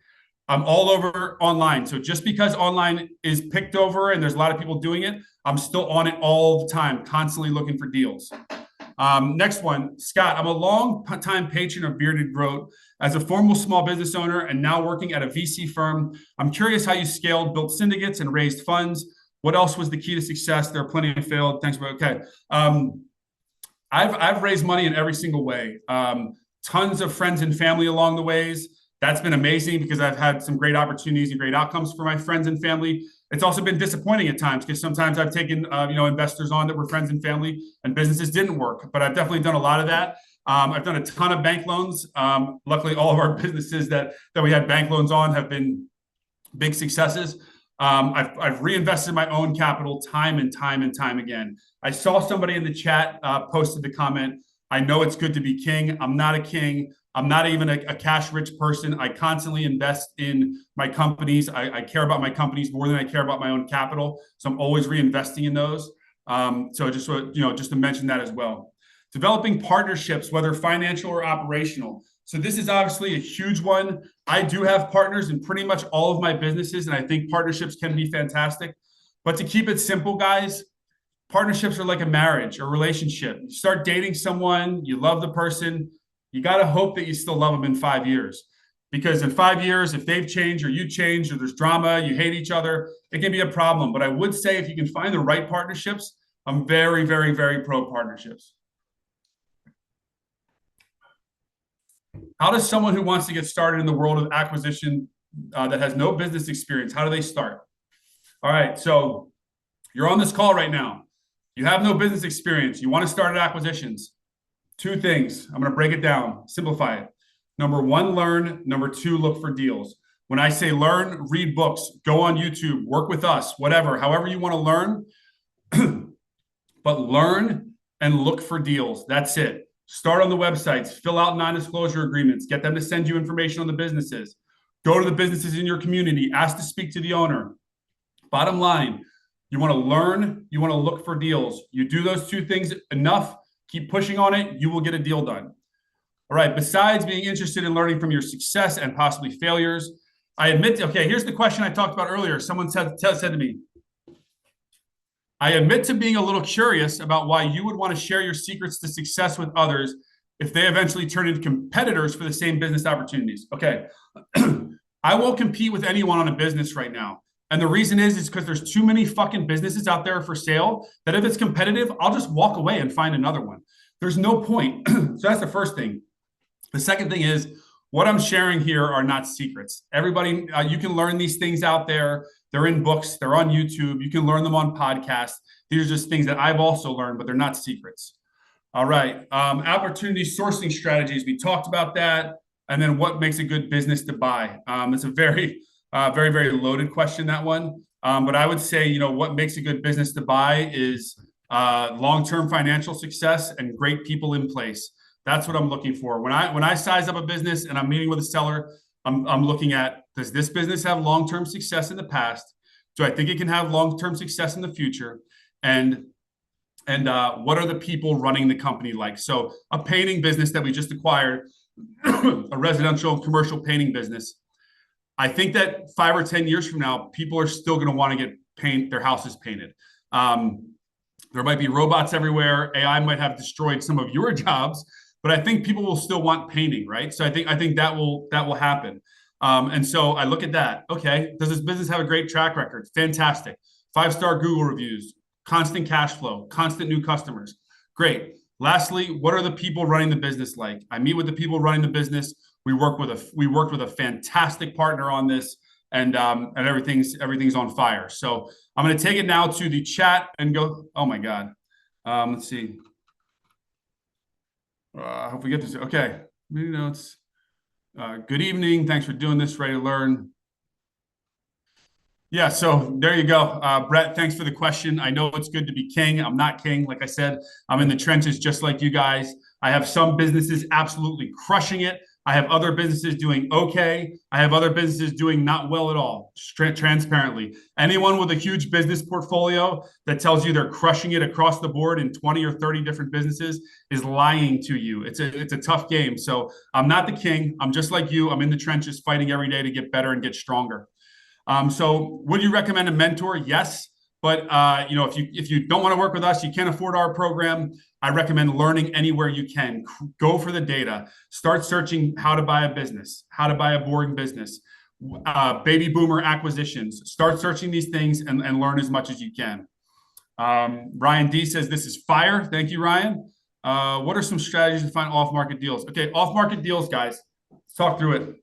Speaker 1: I'm all over online. So just because online is picked over and there's a lot of people doing it, I'm still on it all the time, constantly looking for deals. Next one, Scott, I'm a long time patron of Bearded Growth. As a former small business owner and now working at a VC firm, I'm curious how you scaled, built syndicates, and raised funds. What else was the key to success? There are plenty of failed. Thanks, but okay. I've raised money in every single way. Tons of friends and family along the ways. That's been amazing because I've had some great opportunities and great outcomes for my friends and family. It's also been disappointing at times because sometimes I've taken investors on that were friends and family and businesses didn't work. But I've definitely done a lot of that. I've done a ton of bank loans. Luckily, all of our businesses that we had bank loans on have been big successes. I've reinvested my own capital time and time again. I saw somebody in the chat posted the comment, I know it's good to be king. I'm not a king. I'm not even a cash-rich person. I constantly invest in my companies. I care about my companies more than I care about my own capital. So I'm always reinvesting in those. So just to mention that as well. Developing partnerships, whether financial or operational. So this is obviously a huge one. I do have partners in pretty much all of my businesses, and I think partnerships can be fantastic. But to keep it simple, guys, partnerships are like a marriage or relationship. You start dating someone, you love the person, you got to hope that you still love them in 5 years. Because in 5 years, if they've changed or you changed or there's drama, you hate each other, it can be a problem. But I would say if you can find the right partnerships, I'm very, very, very pro partnerships. How does someone who wants to get started in the world of acquisition that has no business experience, how do they start? All right, so you're on this call right now. You have no business experience. You want to start at acquisitions. 2 things. I'm going to break it down, simplify it. Number 1, learn. Number 2, look for deals. When I say learn, read books, go on YouTube, work with us, whatever, however you want to learn. But learn and look for deals. That's it. Start on the websites, fill out non-disclosure agreements, get them to send you information on the businesses. Go to the businesses in your community, ask to speak to the owner. Bottom line, you want to learn, you want to look for deals. You do those 2 things enough, keep pushing on it, you will get a deal done. All right, besides being interested in learning from your success and possibly failures, I admit, okay, here's the question I talked about earlier. Someone said to me, I admit to being a little curious about why you would want to share your secrets to success with others if they eventually turn into competitors for the same business opportunities. Okay, I won't compete with anyone on a business right now. And the reason is because there's too many fucking businesses out there for sale that if it's competitive, I'll just walk away and find another one. There's no point. So that's the first thing. The second thing is what I'm sharing here are not secrets. Everybody, you can learn these things out there. They're in books. They're on YouTube. You can learn them on podcasts. These are just things that I've also learned, but they're not secrets. All right. Opportunity sourcing strategies. We talked about that. And then what makes a good business to buy? It's a very, very loaded question, that one. But I would say, what makes a good business to buy is long-term financial success and great people in place. That's what I'm looking for. When I size up a business and I'm meeting with a seller, I'm looking at, does this business have long-term success in the past? Do I think it can have long-term success in the future? And what are the people running the company like? So a painting business that we just acquired, a residential commercial painting business. I think that 5 or 10 years from now, people are still going to want to get their houses painted. There might be robots everywhere. AI might have destroyed some of your jobs, but I think people will still want painting, right? So I think that will happen. And so I look at that. Okay, does this business have a great track record? Fantastic. 5-star Google reviews, constant cash flow, constant new customers. Great. Lastly, what are the people running the business like? I meet with the people running the business. We worked with a fantastic partner on this, and everything's on fire. So I'm going to take it now to the chat and go. Oh my God. Let's see. I hope we get this. Okay. Meeting notes. Good evening. Thanks for doing this. Ready to learn. Yeah, so there you go. Brett, thanks for the question. I know it's good to be king. I'm not king. Like I said, I'm in the trenches just like you guys. I have some businesses absolutely crushing it. I have other businesses doing okay. I have other businesses doing not well at all, transparently. Anyone with a huge business portfolio that tells you they're crushing it across the board in 20 or 30 different businesses is lying to you. It's a tough game. So I'm not the king. I'm just like you. I'm in the trenches fighting every day to get better and get stronger. So would you recommend a mentor? Yes. But if you don't want to work with us, you can't afford our program, I recommend learning anywhere you can. Go for the data. Start searching how to buy a business, how to buy a boring business, baby boomer acquisitions. Start searching these things and learn as much as you can. Ryan D says, this is fire. Thank you, Ryan. What are some strategies to find off-market deals? Okay, off-market deals, guys. Let's talk through it.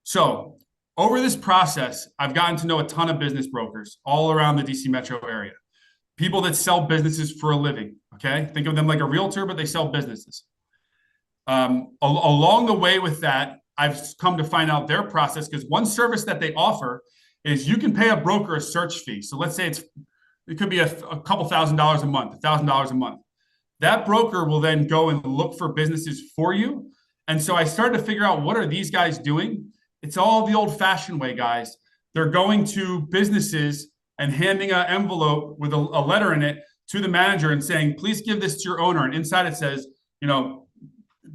Speaker 1: So over this process, I've gotten to know a ton of business brokers all around the DC metro area. People that sell businesses for a living, okay? Think of them like a realtor, but they sell businesses. Along the way with that, I've come to find out their process, because one service that they offer is you can pay a broker a search fee. So let's say it could be a couple $1,000s a month, $1,000 a month. That broker will then go and look for businesses for you. And so I started to figure out, what are these guys doing? It's all the old-fashioned way, guys. They're going to businesses and handing an envelope with a letter in it to the manager and saying, please give this to your owner. And inside it says,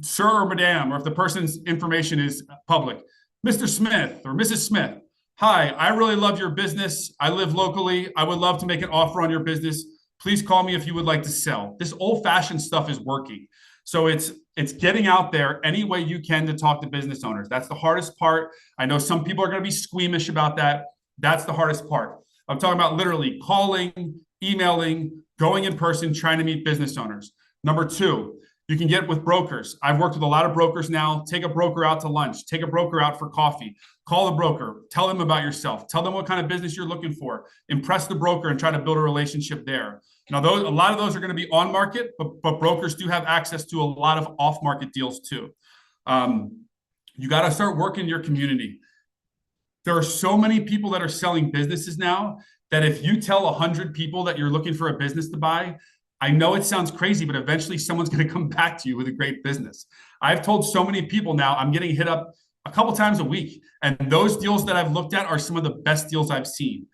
Speaker 1: sir or madam, or if the person's information is public, Mr. Smith or Mrs. Smith, hi, I really love your business. I live locally. I would love to make an offer on your business. Please call me if you would like to sell. This old-fashioned stuff is working. So it's getting out there any way you can to talk to business owners. That's the hardest part. I know some people are going to be squeamish about that. That's the hardest part. I'm talking about literally calling, emailing, going in person, trying to meet business owners. Number two, you can get with brokers. I've worked with a lot of brokers now. Take a broker out to lunch. Take a broker out for coffee. Call the broker. Tell them about yourself. Tell them what kind of business you're looking for. Impress the broker and try to build a relationship there. Now, a lot of those are going to be on market, but brokers do have access to a lot of off market deals too. You got to start working your community. There are so many people that are selling businesses now that if you tell 100 people that you're looking for a business to buy, I know it sounds crazy, but eventually someone's going to come back to you with a great business. I've told so many people now, I'm getting hit up a couple times a week. And those deals that I've looked at are some of the best deals I've seen.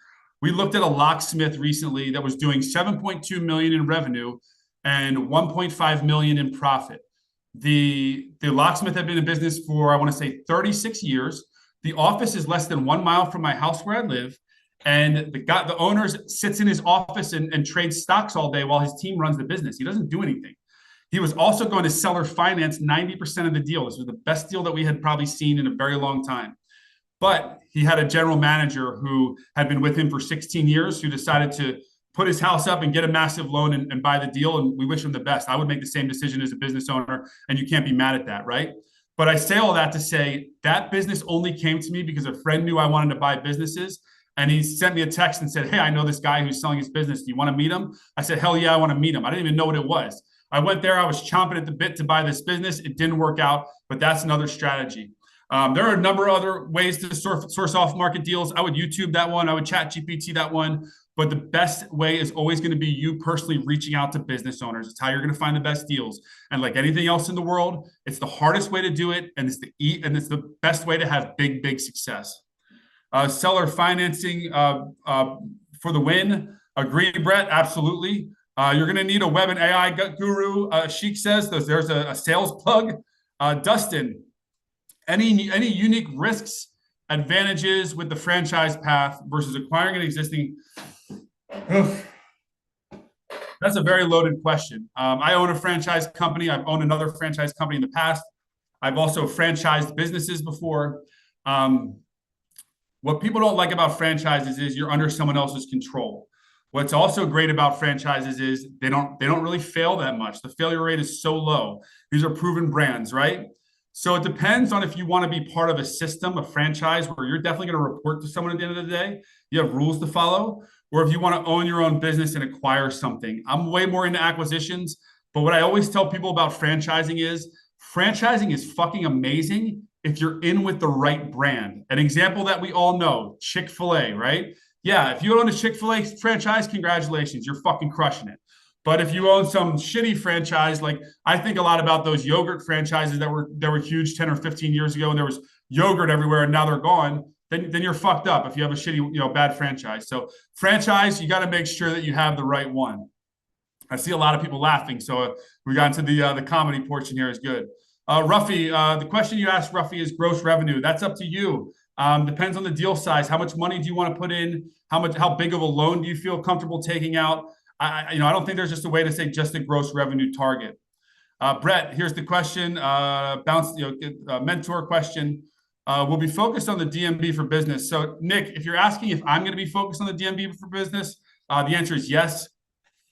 Speaker 1: We looked at a locksmith recently that was doing 7.2 million in revenue and 1.5 million in profit. The locksmith had been in business for, I want to say, 36 years. The office is less than 1 mile from my house where I live. And the owner sits in his office and trades stocks all day while his team runs the business. He doesn't do anything. He was also going to seller finance 90% of the deal. This was the best deal that we had probably seen in a very long time. But he had a general manager who had been with him for 16 years who decided to put his house up and get a massive loan and buy the deal. And we wish him the best. I would make the same decision as a business owner, and you can't be mad at that, right? But I say all that to say that business only came to me because a friend knew I wanted to buy businesses. And he sent me a text and said, hey, I know this guy who's selling his business. Do you want to meet him? I said, hell yeah, I want to meet him. I didn't even know what it was. I went there. I was chomping at the bit to buy this business. It didn't work out, but that's another strategy. There are a number of other ways to source off market deals. I would YouTube that one. I would chat GPT that one. But the best way is always going to be you personally reaching out to business owners. It's how you're going to find the best deals. And like anything else in the world, it's the hardest way to do it, and it's the best way to have big success. Seller financing for the win. Agree, Brett? Absolutely. You're going to need a web and AI guru. Sheik says there's a sales plug. Dustin, any unique risks, advantages with the franchise path versus acquiring an existing? That's a very loaded question. I own a franchise company. I've owned another franchise company in the past. I've also franchised businesses before. What people don't like about franchises is you're under someone else's control. What's also great about franchises is they don't really fail that much. The failure rate is so low. These are proven brands, right? So it depends on if you want to be part of a system, a franchise, where you're definitely going to report to someone at the end of the day. You have rules to follow, or if you want to own your own business and acquire something. I'm way more into acquisitions, but what I always tell people about franchising is fucking amazing if you're in with the right brand. An example that we all know, Chick-fil-A, right? Yeah, if you own a Chick-fil-A franchise, congratulations, you're fucking crushing it. But if you own some shitty franchise, like I think a lot about those yogurt franchises that were huge 10 or 15 years ago, and there was yogurt everywhere, and now they're gone, then you're fucked up if you have a shitty, bad franchise. So franchise, you got to make sure that you have the right one. I see a lot of people laughing, so we got into the comedy portion here is good. Ruffy, the question you asked, Ruffy, is gross revenue. That's up to you. Depends on the deal size. How much money do you want to put in? How big of a loan do you feel comfortable taking out? I don't think there's just a way to say just a gross revenue target. Brett, here's the question. Mentor question. We'll be focused on the DMB for business. So Nick, if you're asking if I'm going to be focused on the DMB for business, the answer is yes.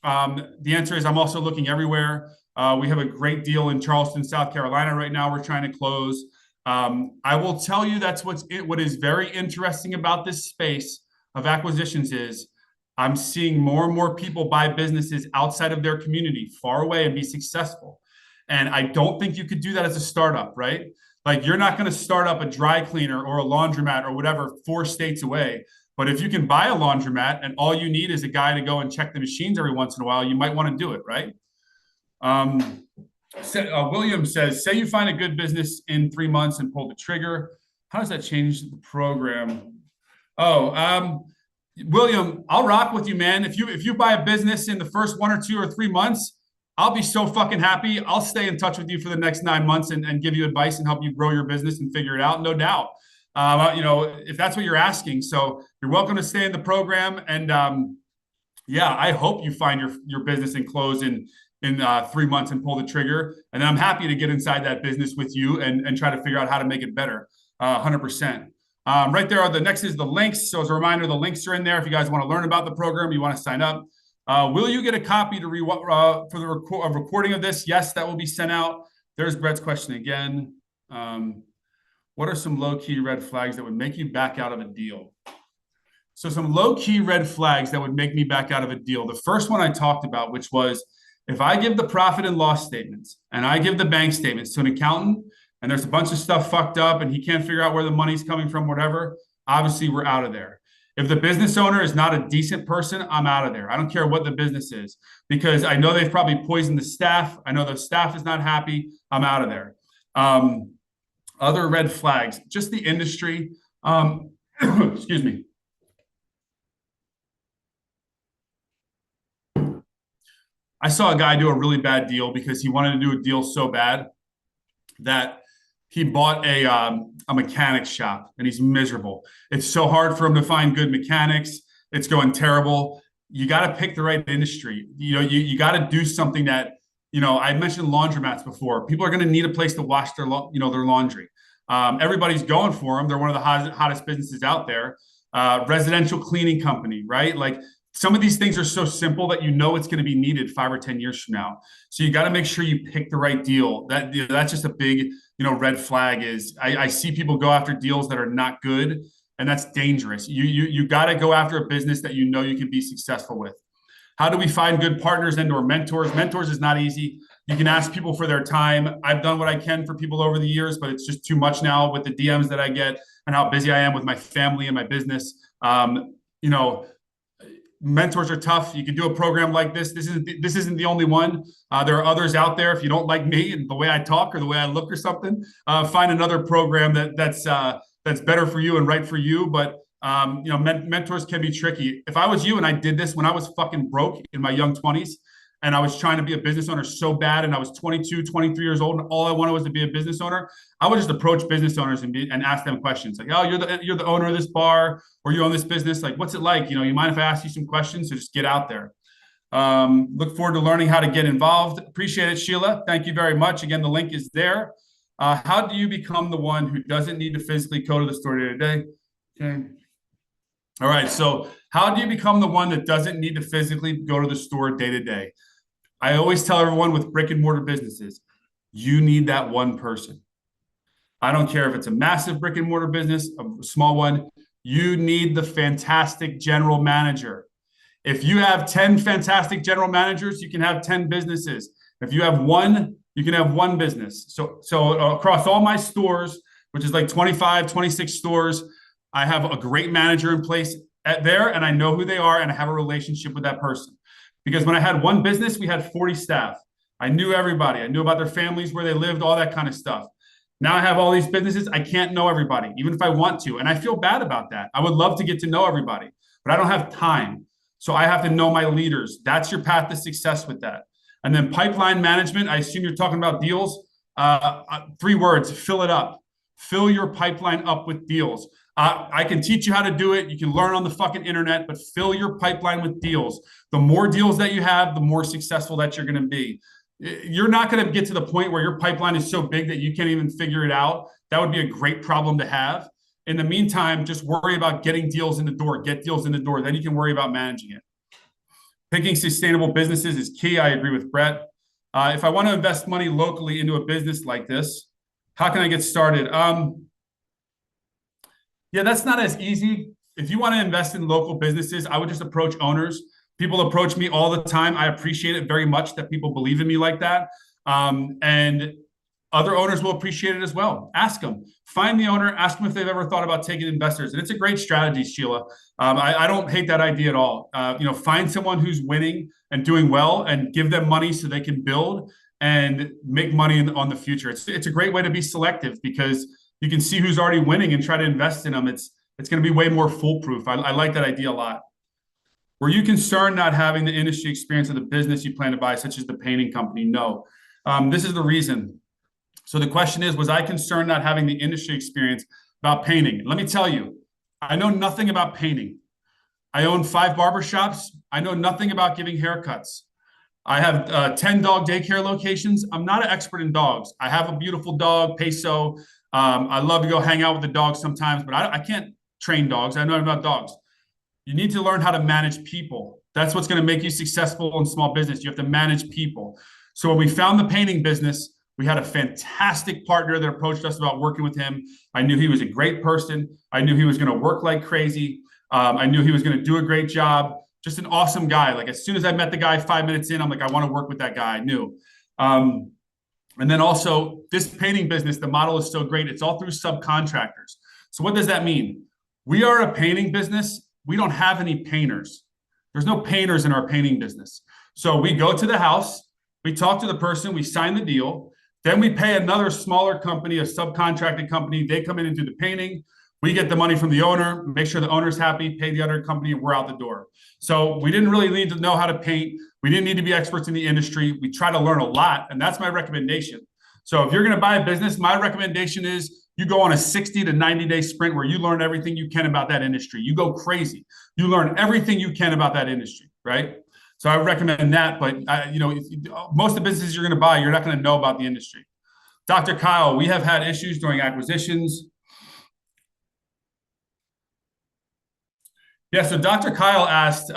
Speaker 1: The answer is I'm also looking everywhere. We have a great deal in Charleston, South Carolina right now we're trying to close. I will tell you what is very interesting about this space of acquisitions is I'm seeing more and more people buy businesses outside of their community, far away, and be successful. And I don't think you could do that as a startup, right? Like you're not going to start up a dry cleaner or a laundromat or whatever 4 states away. But if you can buy a laundromat and all you need is a guy to go and check the machines every once in a while, you might want to do it, right? William says, say you find a good business in 3 months and pull the trigger. How does that change the program? William, I'll rock with you, man. If you buy a business in the first 1 or 2 or 3 months, I'll be so fucking happy. I'll stay in touch with you for the next 9 months and give you advice and help you grow your business and figure it out. No doubt. If that's what you're asking. So you're welcome to stay in the program. And I hope you find your business and close in 3 months and pull the trigger. And then I'm happy to get inside that business with you and try to figure out how to make it better. 100%. Right there, the next is the links. So as a reminder, the links are in there. If you guys want to learn about the program, you want to sign up. Will you get a copy for the recording of this? Yes, that will be sent out. There's Brett's question again. What are some low-key red flags that would make you back out of a deal? So some low-key red flags that would make me back out of a deal. The first one I talked about, which was if I give the profit and loss statements and I give the bank statements to an accountant and there's a bunch of stuff fucked up and he can't figure out where the money's coming from, whatever, obviously we're out of there. If the business owner is not a decent person, I'm out of there. I don't care what the business is because I know they've probably poisoned the staff. I know the staff is not happy. I'm out of there. Other red flags, just the industry. Excuse me. I saw a guy do a really bad deal because he wanted to do a deal so bad that he bought a mechanic shop and he's miserable. It's so hard for him to find good mechanics. It's going terrible. You got to pick the right industry. You got to do something that, I mentioned laundromats before. People are going to need a place to wash their laundry. Everybody's going for them. They're one of the hottest businesses out there. Residential cleaning company, right? Like some of these things are so simple that it's going to be needed 5 or 10 years from now. So you got to make sure you pick the right deal. That's just a big, red flag is I see people go after deals that are not good, and that's dangerous. You got to go after a business that you can be successful with. How do we find good partners and/or mentors? Mentors is not easy. You can ask people for their time. I've done what I can for people over the years, but it's just too much now with the DMs that I get and how busy I am with my family and my business. mentors are tough. You can do a program like this. This isn't the only one. There are others out there. If you don't like me and the way I talk or the way I look or something, find another program that's better for you and right for you. But mentors can be tricky. If I was you and I did this when I was fucking broke in my young 20s, and I was trying to be a business owner so bad, and I was 22, 23 years old, and all I wanted was to be a business owner, I would just approach business owners and ask them questions like, "Oh, you're the owner of this bar, or you own this business. Like, what's it like? You mind if I ask you some questions?" So just get out there. Look forward to learning how to get involved. Appreciate it, Sheila. Thank you very much. Again, the link is there. How do you become the one who doesn't need to physically go to the store day to day? Okay. All right. So how do you become the one that doesn't need to physically go to the store day to day? I always tell everyone with brick and mortar businesses, you need that one person. I don't care if it's a massive brick and mortar business, a small one, you need the fantastic general manager. If you have 10 fantastic general managers, you can have 10 businesses. If you have one, you can have one business. So across all my stores, which is like 25, 26 stores, I have a great manager in place there, and I know who they are, and I have a relationship with that person. Because when I had one business, we had 40 staff. I knew everybody. I knew about their families, where they lived, all that kind of stuff. Now I have all these businesses. I can't know everybody, even if I want to. And I feel bad about that. I would love to get to know everybody, but I don't have time. So I have to know my leaders. That's your path to success with that. And then pipeline management, I assume you're talking about deals. 3 words, fill it up. Fill your pipeline up with deals. I can teach you how to do it. You can learn on the fucking internet, but fill your pipeline with deals. The more deals that you have, the more successful that you're going to be. You're not going to get to the point where your pipeline is so big that you can't even figure it out. That would be a great problem to have. In the meantime, just worry about getting deals in the door. Get deals in the door. Then you can worry about managing it. Picking sustainable businesses is key. I agree with Brett. If I want to invest money locally into a business like this, how can I get started? Yeah, that's not as easy. If you want to invest in local businesses, I would just approach owners. People approach me all the time. I appreciate it very much that people believe in me like that. And other owners will appreciate it as well. Ask them. Find the owner. Ask them if they've ever thought about taking investors. And it's a great strategy, Sheila. I don't hate that idea at all. Find someone who's winning and doing well and give them money so they can build and make money on the future. It's a great way to be selective because you can see who's already winning and try to invest in them. It's going to be way more foolproof. I like that idea a lot. Were you concerned not having the industry experience of the business you plan to buy, such as the painting company? No. This is the reason. So the question is, was I concerned not having the industry experience about painting? Let me tell you, I know nothing about painting. I own 5 barbershops. I know nothing about giving haircuts. I have 10 dog daycare locations. I'm not an expert in dogs. I have a beautiful dog, Peso. I love to go hang out with the dogs sometimes, but I can't train dogs. I know about dogs. You need to learn how to manage people. That's what's going to make you successful in small business. You have to manage people. So when we found the painting business, we had a fantastic partner that approached us about working with him. I knew he was a great person. I knew he was going to work like crazy. I knew he was going to do a great job. Just an awesome guy. Like as soon as I met the guy 5 minutes in, I'm like, I want to work with that guy. I knew. And then also this painting business, the model is so great. It's all through subcontractors. So what does that mean? We are a painting business. We don't have any painters. There's no painters in our painting business. So we go to the house, we talk to the person, we sign the deal. Then we pay another smaller company, a subcontracted company. They come in and do the painting. We get the money from the owner, make sure the owner's happy, pay the other company, and we're out the door. So we didn't really need to know how to paint. We didn't need to be experts in the industry. We try to learn a lot, and that's my recommendation. So if you're going to buy a business, my recommendation is you go on a 60 to 90-day sprint where you learn everything you can about that industry. You go crazy. You learn everything you can about that industry, right? So I recommend that, but most of the businesses you're going to buy, you're not going to know about the industry. Dr. Kyle, we have had issues during acquisitions. Yeah, so Dr. Kyle asked,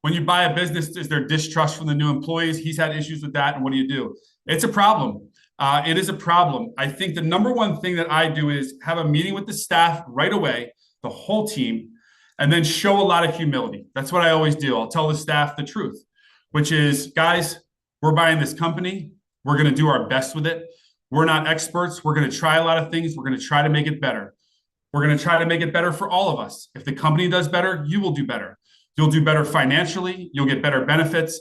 Speaker 1: when you buy a business, is there distrust from the new employees? He's had issues with that, and what do you do? It's a problem. It is a problem. I think the number one thing that I do is have a meeting with the staff right away, the whole team, and then show a lot of humility. That's what I always do. I'll tell the staff the truth, which is, guys, we're buying this company. We're going to do our best with it. We're not experts. We're going to try a lot of things. We're going to try to make it better. We're going to try to make it better for all of us. If the company does better, you will do better. You'll do better financially. You'll get better benefits.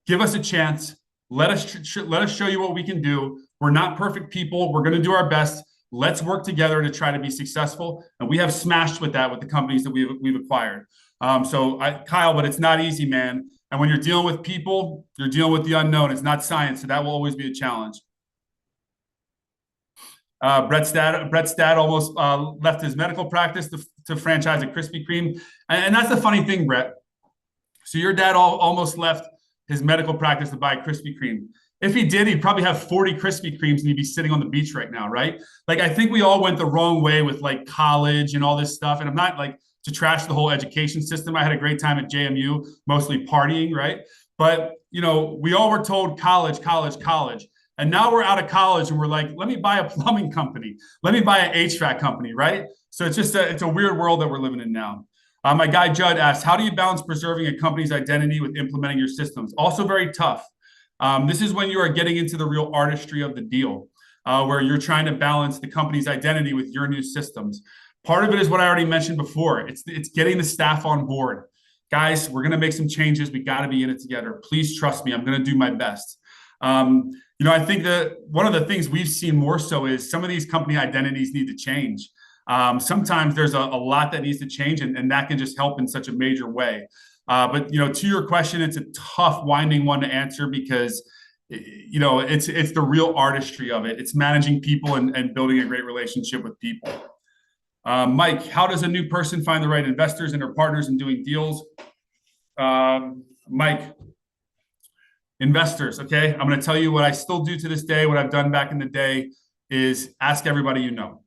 Speaker 1: Give us a chance. Let us show you what we can do. We're not perfect people. We're going to do our best. Let's work together to try to be successful. And we have smashed with that with the companies that we've acquired. Kyle, but it's not easy, man. And when you're dealing with people, you're dealing with the unknown. It's not science, so that will always be a challenge. Brett's dad almost left his medical practice to franchise a Krispy Kreme, and that's the funny thing, Brett. So your dad almost left his medical practice to buy Krispy Kreme. If he did, he'd probably have 40 Krispy Kremes and he'd be sitting on the beach right now, right? Like, I think we all went the wrong way with like college and all this stuff. And I'm not like to trash the whole education system. I had a great time at JMU, mostly partying, right? But, we all were told college, college, college. And now we're out of college and we're like, let me buy a plumbing company. Let me buy an HVAC company, right? So it's a weird world that we're living in now. My guy Judd asked, how do you balance preserving a company's identity with implementing your systems? Also very tough. This is when you are getting into the real artistry of the deal, where you're trying to balance the company's identity with your new systems. Part of it is what I already mentioned before. It's getting the staff on board. Guys, we're going to make some changes. We got to be in it together. Please trust me. I'm going to do my best. I think that one of the things we've seen more so is some of these company identities need to change. Sometimes there's a lot that needs to change, and that can just help in such a major way. But to your question, it's a tough, winding one to answer because it's the real artistry of it. It's managing people and building a great relationship with people. Mike, how does a new person find the right investors and their partners in doing deals? Mike, investors, okay? I'm going to tell you what I still do to this day, what I've done back in the day is ask everybody you know.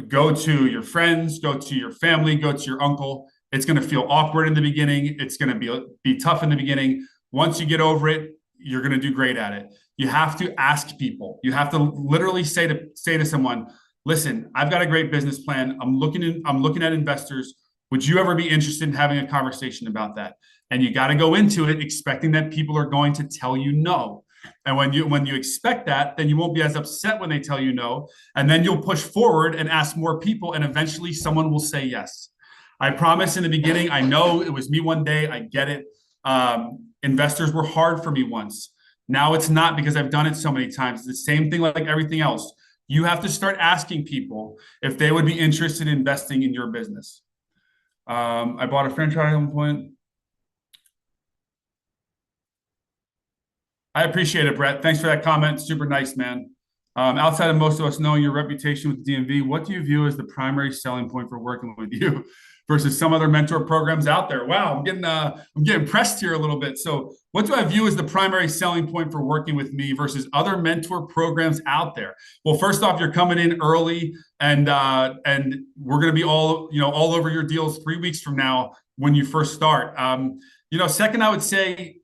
Speaker 1: Go to your friends, go to your family, go to your uncle. It's going to feel awkward in the beginning. It's going to be tough in the beginning. Once you get over it, you're going to do great at it. You have to ask people. You have to literally say to someone, listen, I've got a great business plan. I'm looking at investors. Would you ever be interested in having a conversation about that? And you got to go into it expecting that people are going to tell you no. And when you expect that, then you won't be as upset when they tell you no. And then you'll push forward and ask more people, and eventually someone will say yes. I promise in the beginning, I know it was me one day. I get it. Investors were hard for me once. Now it's not because I've done it so many times. It's the same thing like everything else. You have to start asking people if they would be interested in investing in your business. I bought a franchise at one point. I appreciate it, Brett. Thanks for that comment. Super nice, man. Outside of most of us knowing your reputation with DMV, what do you view as the primary selling point for working with you versus some other mentor programs out there? Wow, I'm getting pressed here a little bit. So, what do I view as the primary selling point for working with me versus other mentor programs out there? Well, first off, you're coming in early, and we're going to be all over your deals 3 weeks from now when you first start. Second, I would say,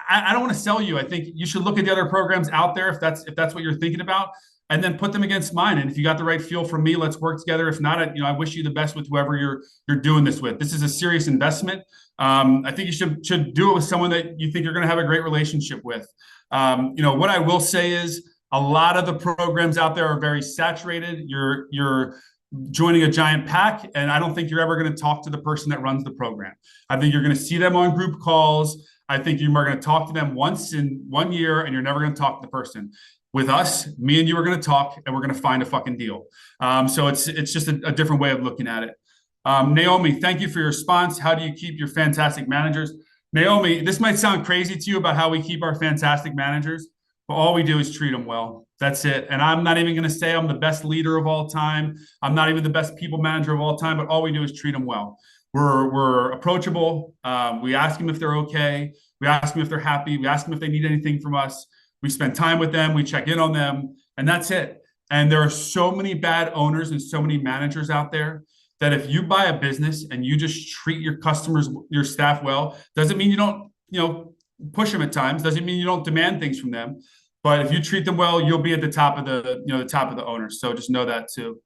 Speaker 1: I don't want to sell you. I think you should look at the other programs out there if that's what you're thinking about, and then put them against mine. And if you got the right feel from me, let's work together. If not, I wish you the best with whoever you're doing this with. This is a serious investment. I think you should do it with someone that you think you're going to have a great relationship with. What I will say is a lot of the programs out there are very saturated. You're joining a giant pack, and I don't think you're ever going to talk to the person that runs the program. I think you're going to see them on group calls. I think you are going to talk to them once in 1 year, and you're never going to talk to the person. With us, me and you are going to talk, and we're going to find a fucking deal. So it's just a different way of looking at it. Naomi, thank you for your response. How do you keep your fantastic managers? Naomi, this might sound crazy to you about how we keep our fantastic managers, but all we do is treat them well. That's it. And I'm not even going to say I'm the best leader of all time. I'm not even the best people manager of all time, but all we do is treat them well. We're approachable. We ask them if they're okay. We ask them if they're happy. We ask them if they need anything from us. We spend time with them. We check in on them, and that's it. And there are so many bad owners and so many managers out there that if you buy a business and you just treat your customers, your staff well, doesn't mean you don't, push them at times. Doesn't mean you don't demand things from them. But if you treat them well, you'll be at the top of the top of the owners. So just know that too.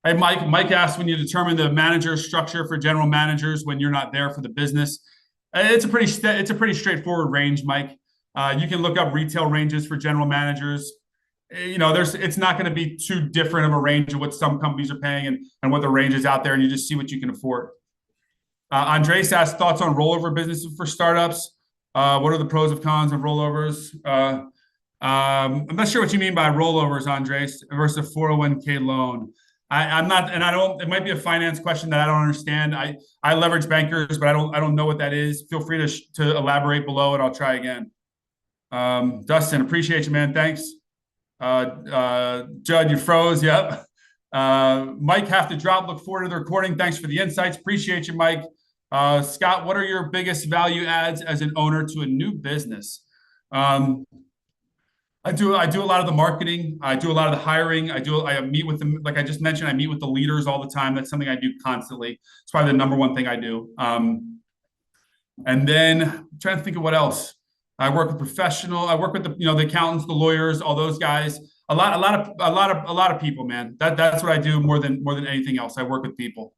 Speaker 1: Hey, Mike asked, when you determine the manager structure for general managers when you're not there for the business, it's a pretty straightforward range, Mike. You can look up retail ranges for general managers. it's not going to be too different of a range of what some companies are paying and what the range is out there, and you just see what you can afford. Andres asked thoughts on rollover businesses for startups. What are the pros and cons of rollovers? I'm not sure what you mean by rollovers, Andres, versus a 401k loan. I'm not, and I don't. It might be a finance question that I don't understand. I leverage bankers, but I don't know what that is. Feel free to elaborate below, and I'll try again. Dustin, appreciate you, man. Thanks. Judd, you froze. Yep. Mike, have to drop. Look forward to the recording. Thanks for the insights. Appreciate you, Mike. Scott, what are your biggest value adds as an owner to a new business? I do a lot of the marketing. I do a lot of the hiring. I meet with them, like I just mentioned, I meet with the leaders all the time. That's something I do constantly. It's probably the number one thing I do. And then I'm trying to think of what else. I work with I work with the accountants, the lawyers, all those guys. A lot of people, man. That's what I do more than anything else. I work with people.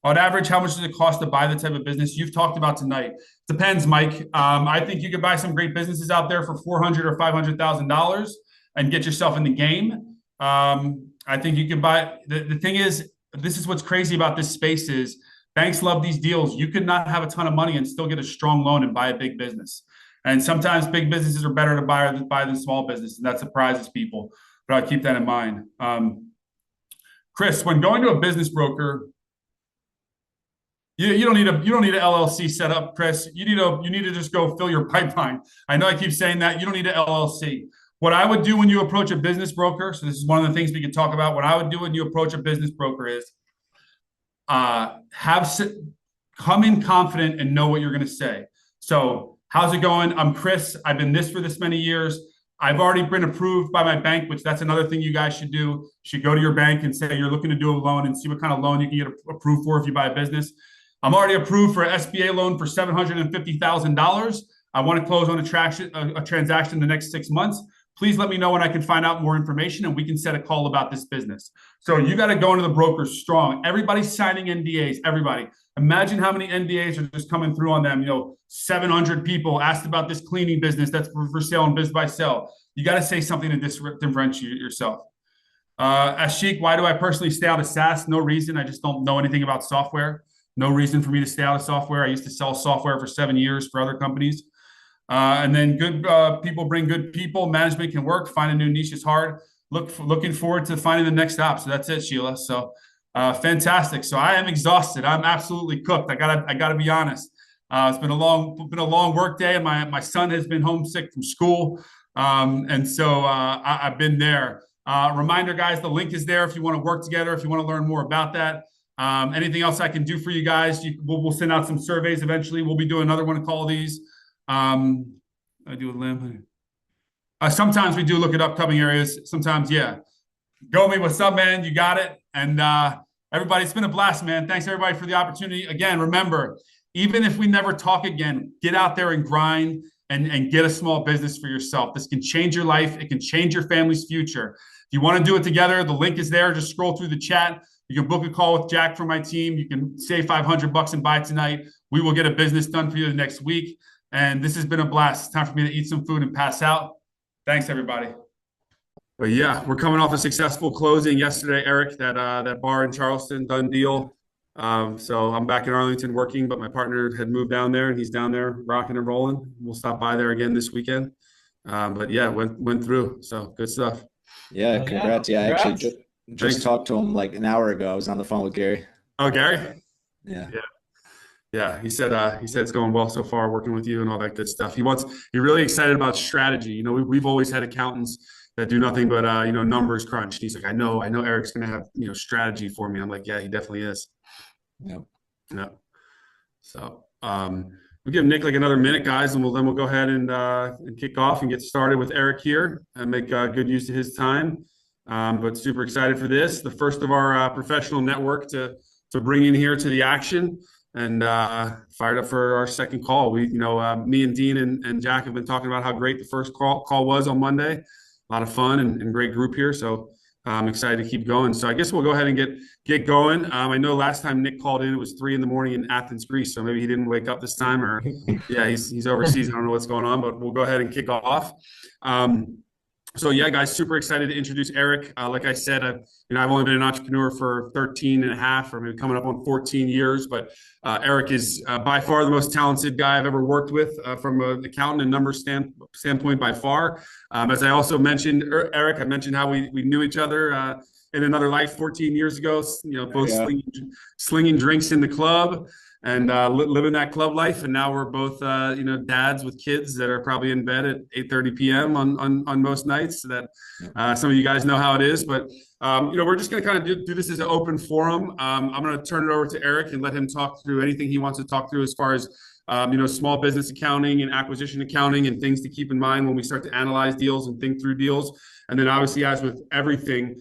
Speaker 1: On average, how much does it cost to buy the type of business you've talked about tonight? Depends, Mike. I think you could buy some great businesses out there for $400,000 or $500,000 and get yourself in the game. I think you can buy. The thing is, this is what's crazy about this space is banks love these deals. You could not have a ton of money and still get a strong loan and buy a big business. And sometimes big businesses are better to buy than small business, and that surprises people. But I'll keep that in mind. Chris, when going to a business broker, you don't need an LLC set up, Chris. You need to just go fill your pipeline. I know I keep saying that. You don't need an LLC. What I would do when you approach a business broker, so this is one of the things we can talk about. What I would do when you approach a business broker is come in confident and know what you're going to say. So, how's it going? I'm Chris. I've been this for this many years. I've already been approved by my bank, which that's another thing you guys should do. You should go to your bank and say you're looking to do a loan and see what kind of loan you can get approved for if you buy a business. I'm already approved for an SBA loan for $750,000. I want to close on a transaction in the next 6 months. Please let me know when I can find out more information and we can set a call about this business. So you got to go into the brokers strong. Everybody's signing NDAs. Everybody. Imagine how many NDAs are just coming through on them. 700 people asked about this cleaning business that's for sale and biz by sell. You got to say something to differentiate yourself. Ashik, why do I personally stay out of SaaS? No reason. I just don't know anything about software. No reason for me to stay out of software. I used to sell software for 7 years for other companies. And then good people bring good people. Management can work. Find a new niche is hard. Looking forward to finding the next stop. So that's it, Sheila. So fantastic. So I am exhausted. I'm absolutely cooked. I gotta be honest. It's been a long work day, and my son has been homesick from school, and so I've been there. Reminder, guys, the link is there if you want to work together. If you want to learn more about that. Anything else I can do for you guys? We'll send out some surveys eventually. We'll be doing another one of all these. I do a limb. Sometimes we do look at upcoming areas. Sometimes, yeah. Gomi, what's up, man? You got it. And everybody, it's been a blast, man. Thanks, everybody, for the opportunity. Again, remember, even if we never talk again, get out there and grind and get a small business for yourself. This can change your life. It can change your family's future. If you want to do it together, the link is there. Just scroll through the chat. You can book a call with Jack from my team. You can save $500 and buy tonight. We will get a business done for you the next week. And this has been a blast. It's time for me to eat some food and pass out. Thanks, everybody. But yeah, we're coming off a successful closing yesterday, Eric, that bar in Charleston, done deal. So I'm back in Arlington working, but my partner had moved down there and he's down there rocking and rolling. We'll stop by there again this weekend. But yeah, went through. So good stuff.
Speaker 2: Yeah, congrats. Yeah, congrats. I actually just talked to him like an hour ago. I was on the phone with Gary.
Speaker 1: Oh, Gary?
Speaker 2: Yeah.
Speaker 1: Yeah, he said it's going well so far working with you and all that good stuff. He's really excited about strategy. We've always had accountants that do nothing but numbers crunch. He's like, I know Eric's gonna have strategy for me. I'm like, yeah, he definitely is.
Speaker 2: Yep.
Speaker 1: Yeah. So we'll give Nick like another minute, guys, and we'll go ahead and kick off and get started with Eric here and make good use of his time. But super excited for this, the first of our professional network to bring in here to the action. And fired up for our second call. Me and Dean and Jack have been talking about how great the first call was on Monday. A lot of fun and great group here. So I'm excited to keep going. So I guess we'll go ahead and get going. I know last time Nick called in, it was 3 a.m. in Athens, Greece. So maybe he didn't wake up this time, or yeah, he's overseas. I don't know what's going on, but we'll go ahead and kick off. So yeah, guys, super excited to introduce Eric. Like I said, I've only been an entrepreneur for 13 and a half, or maybe coming up on 14 years, but Eric is by far the most talented guy I've ever worked with from an accountant and numbers standpoint by far. As I also mentioned, Eric, I mentioned how we knew each other in another life 14 years ago, both
Speaker 2: Yeah.
Speaker 1: slinging drinks in the club and living that club life. And now we're both, dads with kids that are probably in bed at 8:30 p.m. on most nights. So that some of you guys know how it is. But we're just going to kind of do this as an open forum. I'm going to turn it over to Eric and let him talk through anything he wants to talk through as far as small business accounting and acquisition accounting and things to keep in mind when we start to analyze deals and think through deals. And then obviously, as with everything,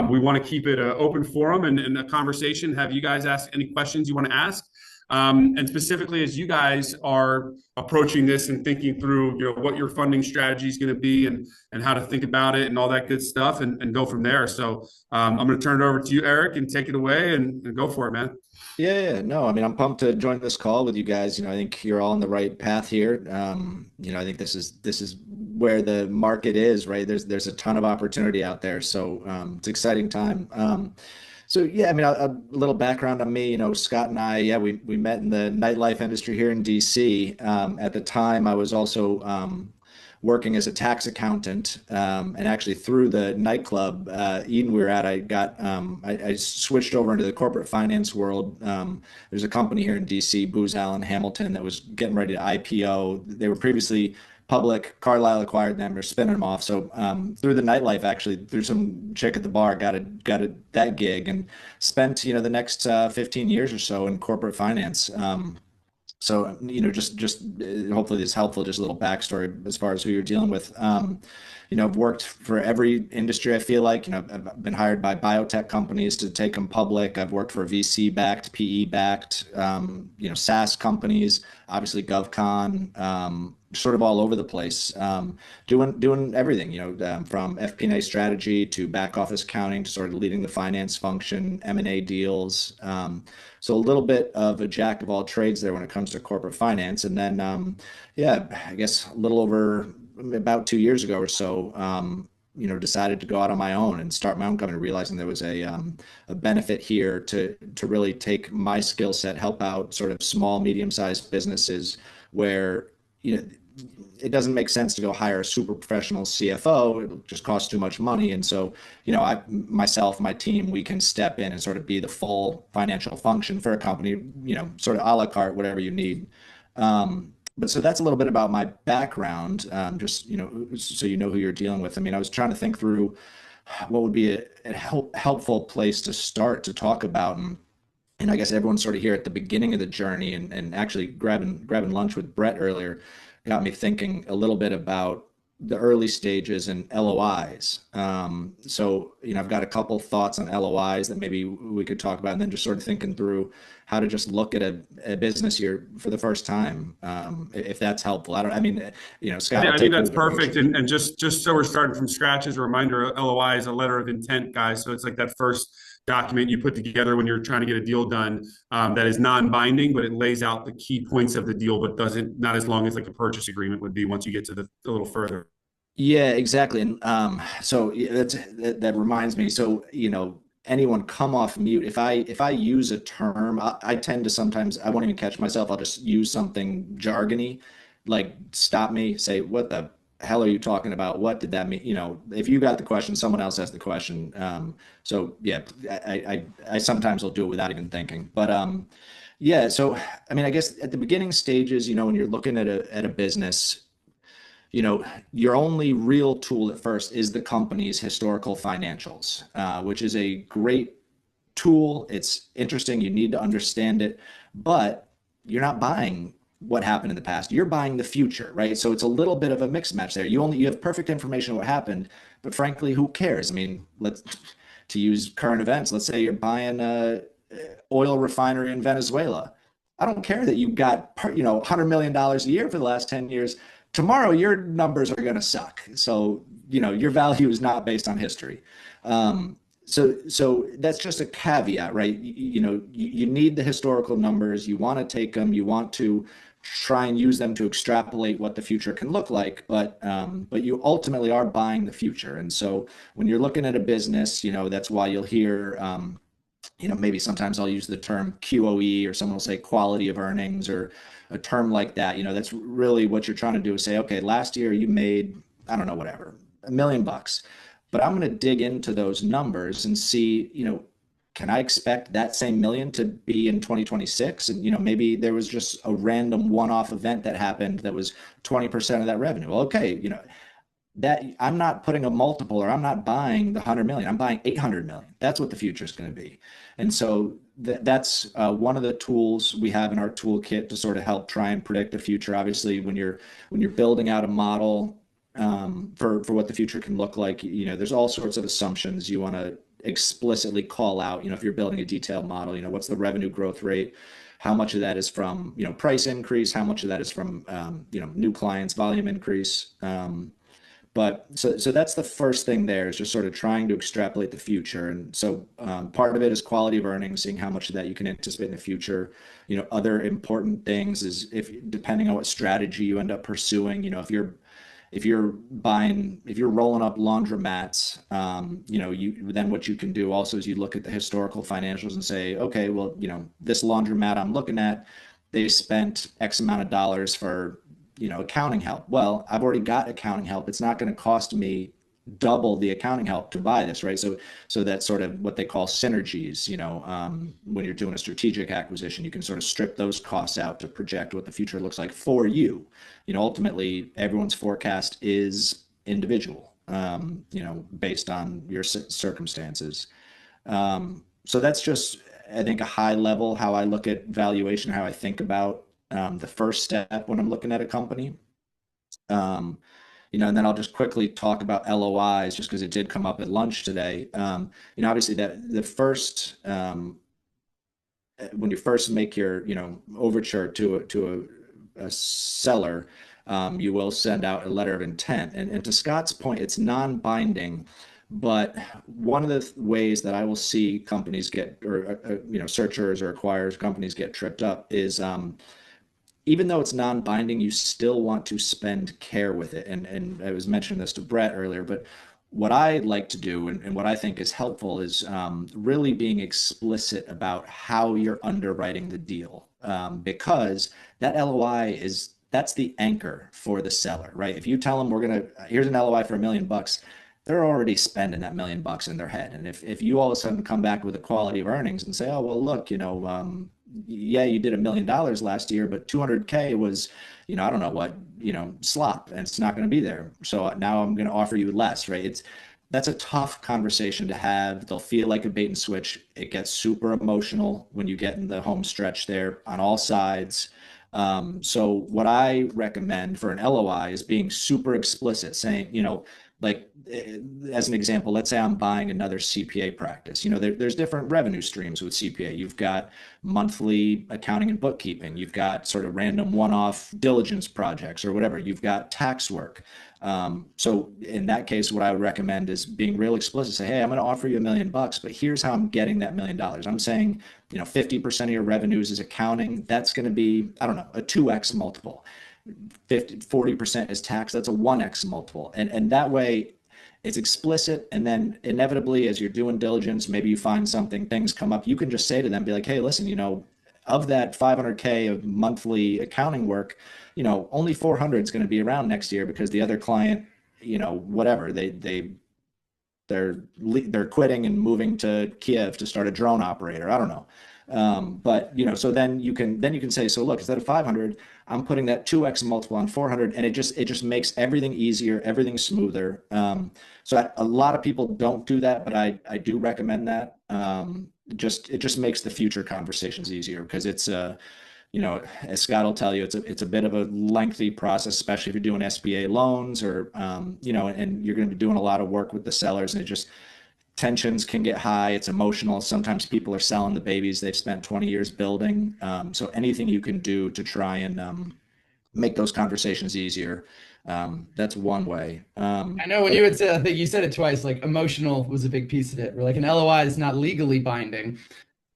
Speaker 1: we want to keep it an open forum and a conversation. Have you guys ask any questions you want to ask? And specifically, as you guys are approaching this and thinking through, what your funding strategy is going to be and how to think about it and all that good stuff and go from there. So I'm going to turn it over to you, Eric, and take it away and go for it, man.
Speaker 2: Yeah, no, I mean, I'm pumped to join this call with you guys. I think you're all on the right path here. I think this is where the market is, right? There's a ton of opportunity out there, so it's an exciting time. So yeah, I mean, a little background on me. Scott and I, yeah, we met in the nightlife industry here in DC. At the time, I was also working as a tax accountant, and actually through the nightclub Eden we were at, I switched over into the corporate finance world. There's a company here in DC, Booz Allen Hamilton, that was getting ready to IPO. They were previously public. Carlisle acquired them. They're spinning them off. So through the nightlife, actually, through some chick at the bar, got that gig and spent the next 15 years or so in corporate finance. So, just hopefully it's helpful, just a little backstory as far as who you're dealing with. I've worked for every industry, I feel like. I've been hired by biotech companies to take them public. I've worked for VC-backed, PE-backed, SaaS companies, obviously GovCon, sort of all over the place, doing everything, from FP&A strategy to back office accounting to sort of leading the finance function, M&A deals. So a little bit of a jack of all trades there when it comes to corporate finance. And then, I guess a little over about 2 years ago or so, decided to go out on my own and start my own company, realizing there was a benefit here to really take my skill set, help out sort of small, medium-sized businesses where, it doesn't make sense to go hire a super professional CFO. It'll just cost too much money. And so, my team, we can step in and sort of be the full financial function for a company, sort of a la carte, whatever you need. But so that's a little bit about my background, just, so you know who you're dealing with. I mean, I was trying to think through what would be a helpful place to start to talk about. And I guess everyone's sort of here at the beginning of the journey, and actually grabbing lunch with Brett earlier got me thinking a little bit about the early stages and LOIs. So, I've got a couple thoughts on LOIs that maybe we could talk about, and then just sort of thinking through how to just look at a business here for the first time, if that's helpful. Scott,
Speaker 1: I think that's perfect. And just so we're starting from scratch, as a reminder, LOI is a letter of intent, guys. So it's like that first document you put together when you're trying to get a deal done, that is non-binding, but it lays out the key points of the deal, but not as long as like a purchase agreement would be once you get to a little further.
Speaker 2: Yeah, exactly. And so that reminds me. So, anyone come off mute. If I use a term, I tend to sometimes, I won't even catch myself. I'll just use something jargony, like stop me, say, what the hell are you talking about? What did that mean? If you got the question, someone else has the question. So yeah, I sometimes will do it without even thinking. But yeah, so I mean, I guess at the beginning stages, when you're looking at a business, your only real tool at first is the company's historical financials, which is a great tool. It's interesting. You need to understand it, but you're not buying what happened in the past. You're buying the future, right? So it's a little bit of a mixed match there. You have perfect information on what happened, but frankly, who cares? I mean, to use current events, let's say you're buying a oil refinery in Venezuela. I don't care that you got $100 million a year for the last 10 years. Tomorrow, your numbers are going to suck. So, your value is not based on history. So that's just a caveat, right? You need the historical numbers. You want to take them. You want to try and use them to extrapolate what the future can look like, but you ultimately are buying the future. And so when you're looking at a business, that's why you'll hear, maybe sometimes I'll use the term QOE, or someone will say quality of earnings, or a term like that. That's really what you're trying to do is say, okay, last year you made, I don't know, whatever, $1 million, but I'm going to dig into those numbers and see, can I expect that same million to be in 2026? And, maybe there was just a random one-off event that happened that was 20% of that revenue. Well, okay, that I'm not putting a multiple, or I'm not buying the 100 million. I'm buying 800 million. That's what the future is going to be. And so that's one of the tools we have in our toolkit to sort of help try and predict the future. Obviously, when you're building out a model for what the future can look like, there's all sorts of assumptions you want to explicitly call out. If you're building a detailed model, what's the revenue growth rate? How much of that is from price increase? How much of that is from new clients, volume increase? But so that's the first thing there, is just sort of trying to extrapolate the future. And so part of it is quality of earnings, seeing how much of that you can anticipate in the future. Other important things is, if depending on what strategy you end up pursuing, if you're rolling up laundromats, then what you can do also is you look at the historical financials and say, okay, well, this laundromat I'm looking at, they spent X amount of dollars for accounting help. Well, I've already got accounting help. It's not going to cost me double the accounting help to buy this, right? So that's sort of what they call synergies. When you're doing a strategic acquisition, you can sort of strip those costs out to project what the future looks like for you. Ultimately, everyone's forecast is individual, based on your circumstances. So that's just, I think, a high level how I look at valuation, how I think about the first step when I'm looking at a company. Um, and then I'll just quickly talk about LOIs, just because it did come up at lunch today. Obviously that the first, when you first make your, overture to a seller, you will send out a letter of intent. And to Scott's point, it's non-binding. But one of the ways that I will see companies get, or searchers or acquirers, companies get tripped up is, even though it's non-binding, you still want to spend care with it. And I was mentioning this to Brett earlier, but what I like to do, and what I think is helpful, is really being explicit about how you're underwriting the deal, because that LOI that's the anchor for the seller, right? If you tell them, here's an LOI for $1 million, they're already spending that $1 million in their head. And if you all of a sudden come back with a quality of earnings and say, oh, well, look, yeah, you did $1 million last year, but 200K was, I don't know what, slop, and it's not going to be there. So now I'm going to offer you less, right? That's a tough conversation to have. They'll feel like a bait and switch. It gets super emotional when you get in the home stretch there on all sides. So what I recommend for an LOI is being super explicit, saying, like, as an example, let's say I'm buying another CPA practice. There's different revenue streams with CPA. You've got monthly accounting and bookkeeping. You've got sort of random one-off diligence projects or whatever. You've got tax work. So in that case, what I would recommend is being real explicit. Say, hey, I'm going to offer you $1 million, but here's how I'm getting that $1 million. I'm saying, 50% of your revenues is accounting. That's going to be, I don't know, a 2x multiple. 40% is tax. That's a 1x multiple. And that way it's explicit. And then inevitably, as you're doing diligence, maybe you find something, things come up, you can just say to them, be like, hey, listen, of that 500K of monthly accounting work, only 400 is going to be around next year because the other client, whatever, they're quitting and moving to Kiev to start a drone operator. I don't know. But so then you can say, so look, instead of 500, I'm putting that 2x multiple on 400, and it just makes everything easier, everything smoother. So a lot of people don't do that, but I do recommend that. It just makes the future conversations easier, because it's as Scott will tell you, it's a bit of a lengthy process, especially if you're doing SBA loans, or and you're going to be doing a lot of work with the sellers, and tensions can get high. It's emotional. Sometimes people are selling the babies they've spent 20 years building. So anything you can do to try and make those conversations easier, that's one way.
Speaker 3: I know when you would say, I think you said it twice, like emotional was a big piece of it. We're like, an LOI is not legally binding,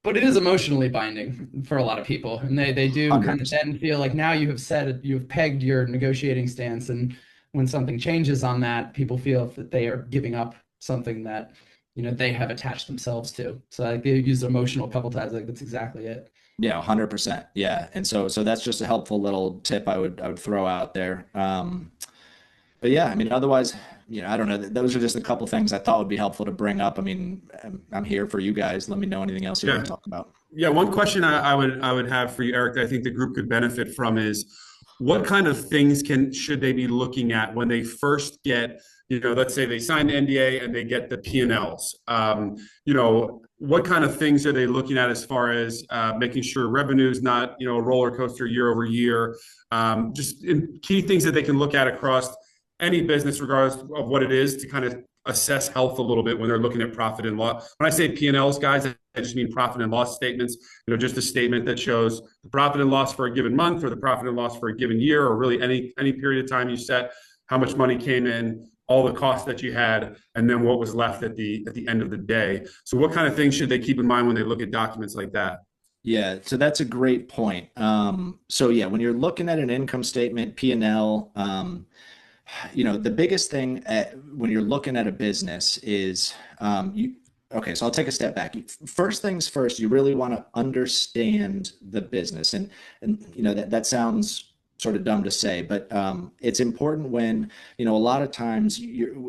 Speaker 3: But it is emotionally binding for a lot of people, and they do kind of
Speaker 2: 100%.
Speaker 3: then feel like now you have said you have pegged your negotiating stance, and when something changes on that, people feel that they are giving up something that they have attached themselves to. So like they use emotional a couple times. Like that's exactly it.
Speaker 2: Yeah, 100%. Yeah. And so that's just a helpful little tip I would throw out there. But yeah, I mean, otherwise, I don't know. Those are just a couple things I thought would be helpful to bring up. I mean, I'm here for you guys. Let me know anything else you want
Speaker 1: Yeah.
Speaker 2: to talk about.
Speaker 1: Yeah, one question I would have for you, Eric, that I think the group could benefit from is what kind of things should they be looking at when they first get, let's say they sign the NDA and they get the P&Ls. What kind of things are they looking at as far as making sure revenue is not, a roller coaster year over year? Just key things that they can look at across any business, regardless of what it is, to kind of assess health a little bit when they're looking at profit and loss. When I say P&Ls, guys, I just mean profit and loss statements. Just a statement that shows the profit and loss for a given month, or the profit and loss for a given year, or really any period of time you set, how much money came in, all the costs that you had, and then what was left at the end of the day. So what kind of things should they keep in mind when they look at documents like that?
Speaker 2: Yeah, so that's a great point. So yeah, when you're looking at an income statement, P&L, the biggest thing when you're looking at a business is okay, so I'll take a step back. First things first, you really want to understand the business. And that sounds sort of dumb to say, but it's important when, a lot of times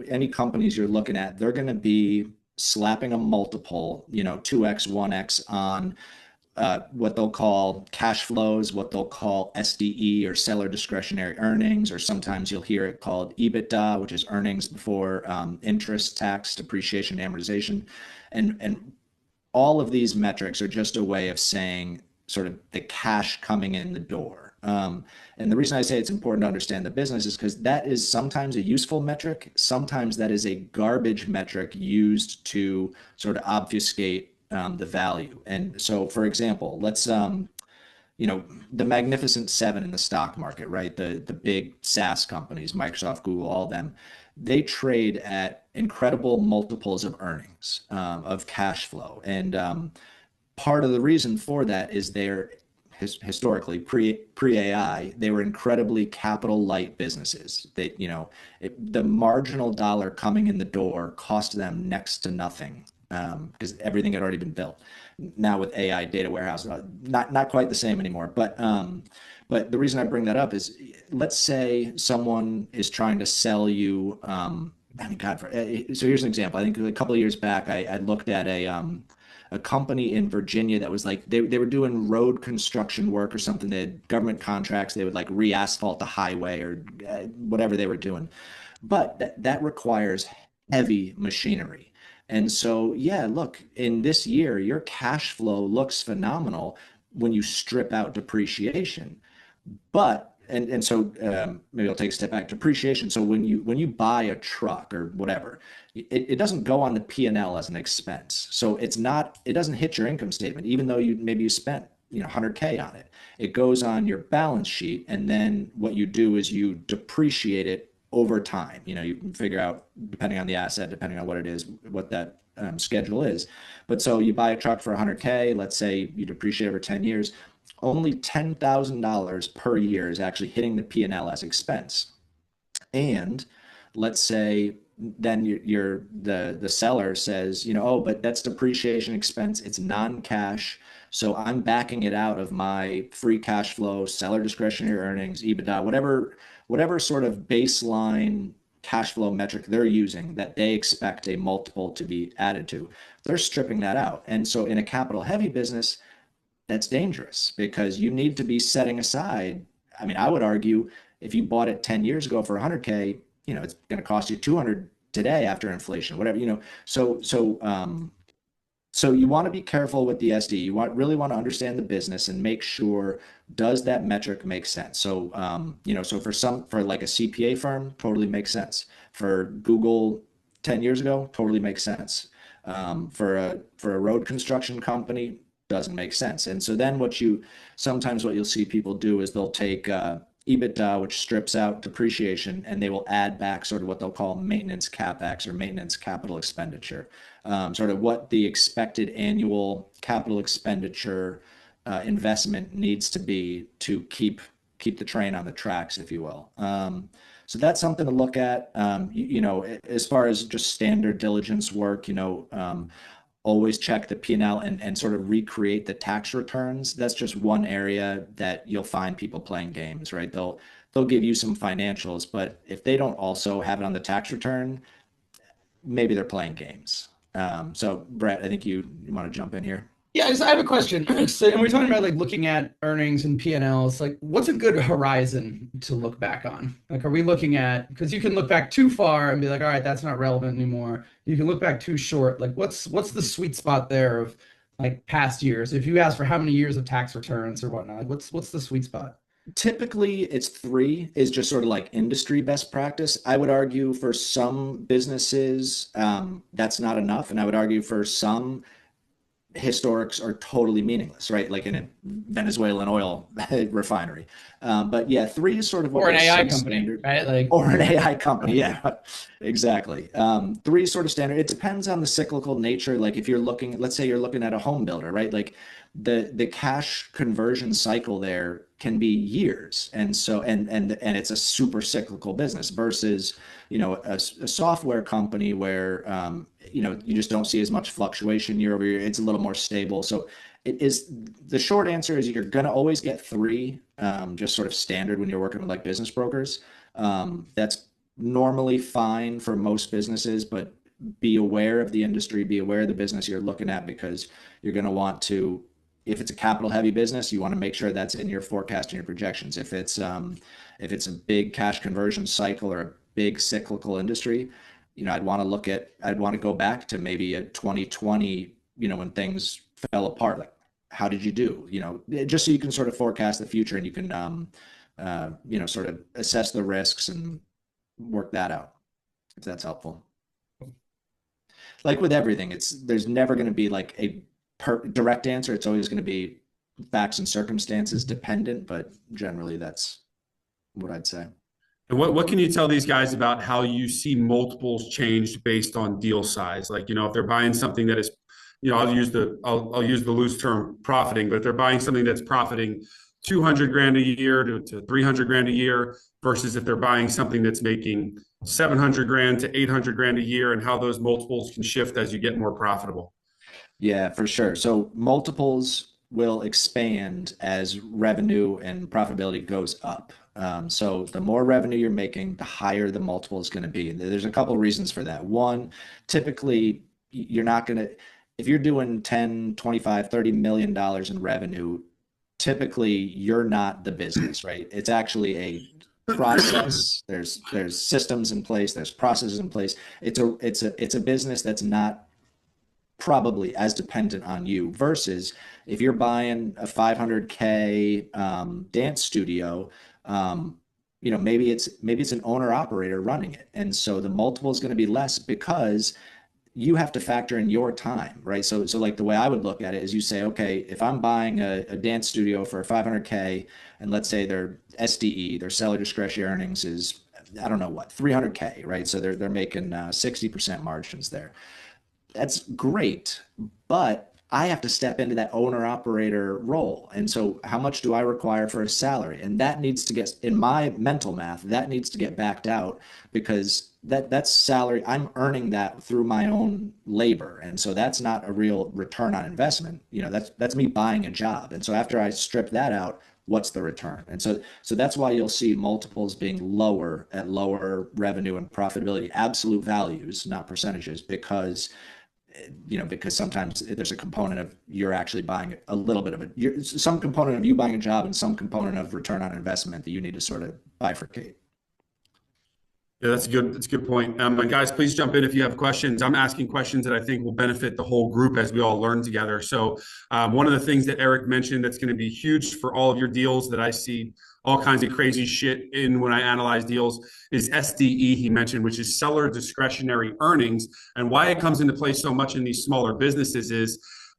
Speaker 2: any companies you're looking at, they're going to be slapping a multiple, 2x, 1x on what they'll call cash flows, what they'll call SDE or seller discretionary earnings, or sometimes you'll hear it called EBITDA, which is earnings before interest, tax, depreciation, amortization. And all of these metrics are just a way of saying sort of the cash coming in the door. And the reason I say it's important to understand the business is because that is sometimes a useful metric. Sometimes that is a garbage metric used to sort of obfuscate the value. And so, for example, let's the magnificent seven in the stock market, right? The big SaaS companies, Microsoft, Google, all of them, they trade at incredible multiples of earnings, of cash flow. And part of the reason for that is they're historically pre AI, they were incredibly capital light businesses. The marginal dollar coming in the door cost them next to nothing because everything had already been built. Now with AI data warehouse, not quite the same anymore. But the reason I bring that up is, let's say someone is trying to sell you. I mean, God, so here's an example. I think a couple of years back, I looked at a company in Virginia that was like they were doing road construction work or something. They had government contracts. They would like re-asphalt the highway or whatever they were doing. But that requires heavy machinery. And so, yeah, look, in this year, your cash flow looks phenomenal when you strip out depreciation. But and so maybe I'll take a step back. Depreciation. So when you buy a truck or whatever, it doesn't go on the P&L as an expense. So it doesn't hit your income statement, even though you spent 100K on it. It goes on your balance sheet, and then what you do is you depreciate it over time. You can figure out, depending on the asset, depending on what it is, what that schedule is. But so you buy a truck for 100K. Let's say you depreciate over 10 years. Only $10,000 per year is actually hitting the P&L as expense. And let's say then the seller says, oh, but that's depreciation expense. It's non-cash. So I'm backing it out of my free cash flow, seller discretionary earnings, EBITDA, whatever sort of baseline cash flow metric they're using that they expect a multiple to be added to. They're stripping that out. And so in a capital heavy business, that's dangerous because you need to be setting aside. I mean, I would argue if you bought it 10 years ago for 100K, it's going to cost you 200 today after inflation, whatever. So you want to be careful with the SD. Really want to understand the business and make sure, does that metric make sense? So, so for like a CPA firm, totally makes sense. For Google 10 years ago, totally makes sense. For a road construction company, doesn't make sense. And so then sometimes what you'll see people do is they'll take, EBITDA, which strips out depreciation, and they will add back sort of what they'll call maintenance CapEx or maintenance capital expenditure, sort of what the expected annual capital expenditure investment needs to be to keep the train on the tracks, if you will. So that's something to look at. As far as just standard diligence work, always check the P&L and sort of recreate the tax returns. That's just one area that you'll find people playing games, right? They'll give you some financials, but if they don't also have it on the tax return, maybe they're playing games. So Brett, I think you want to jump in here.
Speaker 3: Yeah, I have a question. So, and we're talking about like looking at earnings and P&Ls. Like, what's a good horizon to look back on? Like, are we looking at, because you can look back too far and be like, all right, that's not relevant anymore. You can look back too short. Like, what's the sweet spot there of like past years? If you ask for how many years of tax returns or whatnot, like what's the sweet spot?
Speaker 2: Typically, it's 3 is just sort of like industry best practice. I would argue for some businesses, that's not enough. And I would argue for some historics are totally meaningless, right? Like in a Venezuelan oil refinery. But yeah, 3 is sort of what
Speaker 3: Or an
Speaker 2: we'll
Speaker 3: AI
Speaker 2: say
Speaker 3: company,
Speaker 2: standard.
Speaker 3: right? Like,
Speaker 2: Or an AI company, yeah, exactly. 3 is sort of standard. It depends on the cyclical nature. Like if you're looking, let's say you're looking at a home builder, right? Like the cash conversion cycle there can be years, and so and it's a super cyclical business versus a software company where you just don't see as much fluctuation year over year. It's a little more stable. So it is, the short answer is you're going to always get 3, just sort of standard when you're working with like business brokers. That's normally fine for most businesses, but be aware of the industry, be aware of the business you're looking at, because you're going to want to, if it's a capital heavy business, you want to make sure that's in your forecast and your projections. If it's a big cash conversion cycle or a big cyclical industry, I'd want to go back to maybe a 2020, when things fell apart. Like, how did you do? Just so you can sort of forecast the future, and you can, sort of assess the risks and work that out, if that's helpful. Like with everything, there's never going to be like a direct answer. It's always going to be facts and circumstances dependent, but generally that's what I'd say.
Speaker 1: And what can you tell these guys about how you see multiples changed based on deal size? Like, if they're buying something that is, I'll use the loose term profiting, but if they're buying something that's profiting 200 grand a year to 300 grand a year versus if they're buying something that's making 700 grand to 800 grand a year, and how those multiples can shift as you get more profitable.
Speaker 2: Yeah, for sure. So multiples will expand as revenue and profitability goes up. So the more revenue you're making, the higher the multiple is going to be. And there's a couple of reasons for that. One, typically you're not going to, if you're doing 10, 25, $30 million in revenue, typically you're not the business, right? It's actually a process. There's systems in place, there's processes in place. It's a business that's not probably as dependent on you, versus if you're buying a 500K dance studio, maybe it's an owner operator running it, and so the multiple is going to be less because you have to factor in your time, right? So like the way I would look at it is, you say, okay, if I'm buying a dance studio for 500K, and let's say their SDE, their seller discretionary earnings is, I don't know what, 300K, right? So they're making 60% margins there. That's great, but I have to step into that owner operator role. And so how much do I require for a salary? And that needs to get, in my mental math, that needs to get backed out, because that's salary. I'm earning that through my own labor. And so that's not a real return on investment. That's me buying a job. And so after I strip that out, what's the return? And so that's why you'll see multiples being lower at lower revenue and profitability, absolute values, not percentages, because sometimes there's a component of you're actually buying a little bit of some component of you buying a job and some component of return on investment that you need to sort of bifurcate.
Speaker 1: Yeah, that's a good point. And guys, please jump in if you have questions. I'm asking questions that I think will benefit the whole group as we all learn together. So one of the things that Eric mentioned that's going to be huge for all of your deals, that I see all kinds of crazy shit in when I analyze deals, is SDE, he mentioned, which is seller discretionary earnings. And why it comes into play so much in these smaller businesses is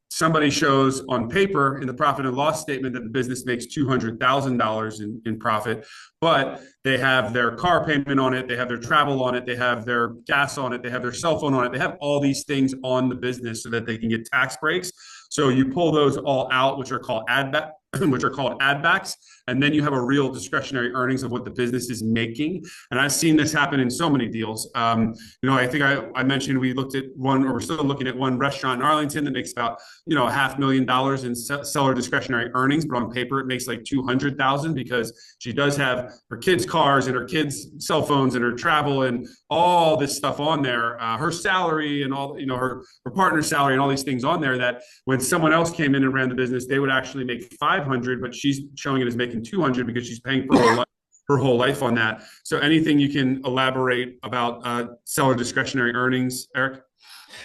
Speaker 1: somebody shows on paper in the profit and loss statement that the business makes $200,000 in profit, but they have their car payment on it, they have their travel on it, they have their gas on it, they have their cell phone on it, they have all these things on the business so that they can get tax breaks. So you pull those all out, which are called add backs, and then you have a real discretionary earnings of what the business is making. And I've seen this happen in so many deals. I think I mentioned we looked at one, or we're still looking at one restaurant in Arlington that makes about $500,000 in seller discretionary earnings, but on paper it makes like 200,000 because she does have her kids' cars and her kids' cell phones and her travel and all this stuff on there, her salary and all, her partner's salary and all these things on there that when someone else came in and ran the business, they would actually make 500, but she's showing it as making 200 because she's paying for her whole life on that. So anything you can elaborate about seller discretionary earnings, Eric?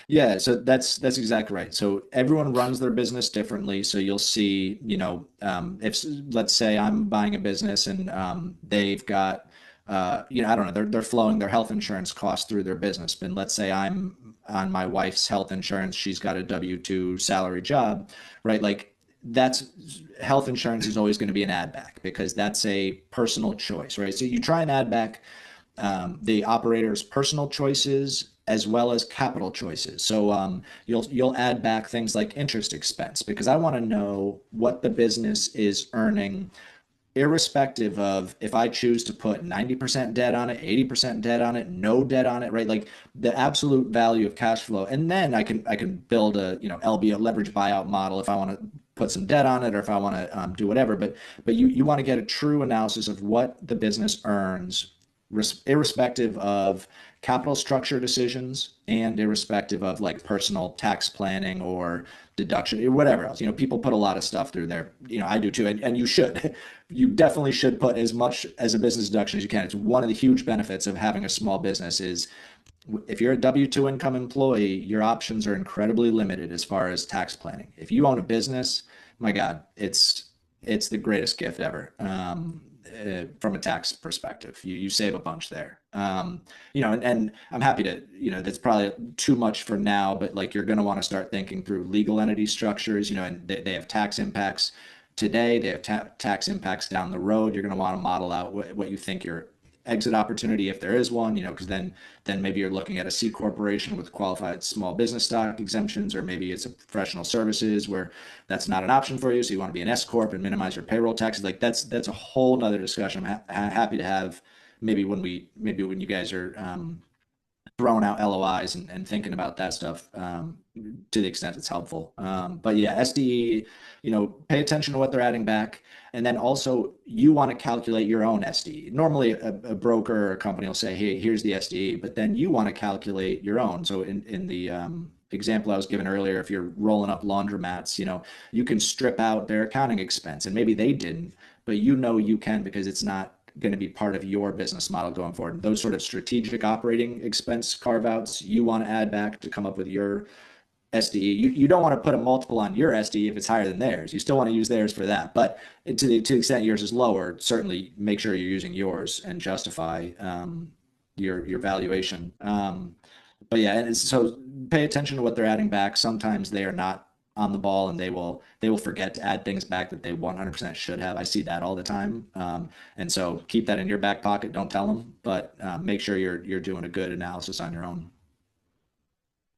Speaker 2: Yeah, so that's exactly right. So everyone runs their business differently. So you'll see, if let's say I'm buying a business and they've got, I don't know, they're flowing their health insurance costs through their business. And let's say I'm on my wife's health insurance, she's got a W-2 salary job, right? Like that's health insurance is always going to be an add back because that's a personal choice, right? So you try and add back the operator's personal choices as well as capital choices. So you'll add back things like interest expense because I want to know what the business is earning, irrespective of if I choose to put 90% debt on it, 80% debt on it, no debt on it, right? Like the absolute value of cash flow. And then I can build a LBO leverage buyout model if I want to put some debt on it or if I want to do whatever. But you want to get a true analysis of what the business earns, irrespective of capital structure decisions and irrespective of like personal tax planning or deduction or whatever else. People put a lot of stuff through there. I do too, and you should. You definitely should put as much as a business deduction as you can. It's one of the huge benefits of having a small business is if you're a W-2 income employee, your options are incredibly limited as far as tax planning. If you own a business, my God, it's the greatest gift ever. From a tax perspective, you save a bunch there. And I'm happy to, that's probably too much for now, but like you're going to want to start thinking through legal entity structures, and they have tax impacts today, they have tax impacts down the road. You're going to want to model out what you think your exit opportunity, if there is one, because then maybe you're looking at a C corporation with qualified small business stock exemptions, or maybe it's a professional services where that's not an option for you. So you want to be an S corp and minimize your payroll taxes. Like that's a whole nother discussion. I'm happy to have maybe when you guys are throwing out LOIs and thinking about that stuff to the extent it's helpful. But yeah, SDE, pay attention to what they're adding back. And then also you want to calculate your own SDE. Normally a broker or a company will say, hey, here's the SDE, but then you want to calculate your own. So in the example I was given earlier, if you're rolling up laundromats, you can strip out their accounting expense and maybe they didn't, but you can because it's not going to be part of your business model going forward. Those sort of strategic operating expense carve outs you want to add back to come up with your SDE. You don't want to put a multiple on your SDE if it's higher than theirs. You still want to use theirs for that. But to the extent yours is lower, certainly make sure you're using yours and justify your valuation. But yeah, and so pay attention to what they're adding back. Sometimes they are not on the ball and they will forget to add things back that they 100% should have. I see that all the time. And so keep that in your back pocket. Don't tell them, but make sure you're doing a good analysis on your own.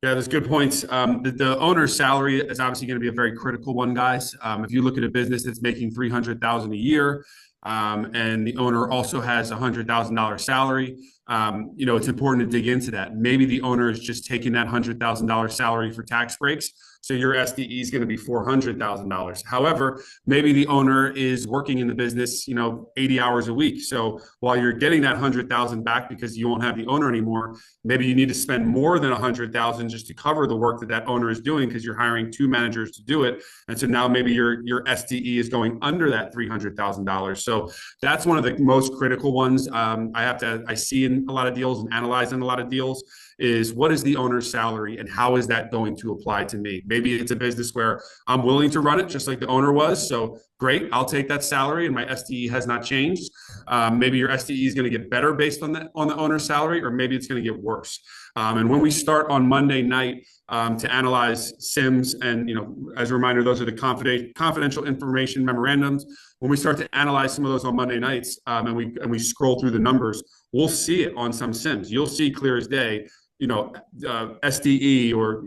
Speaker 1: Yeah, that's good points. The owner's salary is obviously going to be a very critical one, guys. If you look at a business that's making $300,000 a year, and the owner also has $100,000 salary, it's important to dig into that. Maybe the owner is just taking that $100,000 salary for tax breaks. So your SDE is going to be $400,000. However, maybe the owner is working in the business, 80 hours a week. So while you're getting that 100,000 back because you won't have the owner anymore, maybe you need to spend more than 100,000 just to cover the work that owner is doing because you're hiring 2 managers to do it. And so now maybe your SDE is going under that $300,000. So that's one of the most critical ones. I see in a lot of deals and analyze in a lot of deals is what is the owner's salary and how is that going to apply to me? Maybe it's a business where I'm willing to run it just like the owner was. So great, I'll take that salary and my STE has not changed. Maybe your STE is going to get better based on the owner's salary, or maybe it's going to get worse. And when we start on Monday night to analyze SIMs, and as a reminder, those are the confidential information memorandums. When we start to analyze some of those on Monday nights, and we scroll through the numbers, we'll see it on some SIMs. You'll see clear as day, SDE or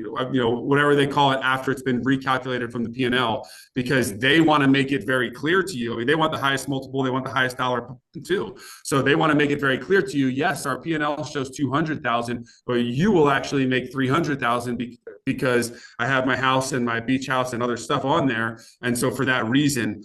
Speaker 1: whatever they call it after it's been recalculated from the P&L, because they want to make it very clear to you. I mean, they want the highest multiple, they want the highest dollar too. So they want to make it very clear to you. Yes, our P&L shows 200,000, but you will actually make 300,000 because I have my house and my beach house and other stuff on there. And so for that reason,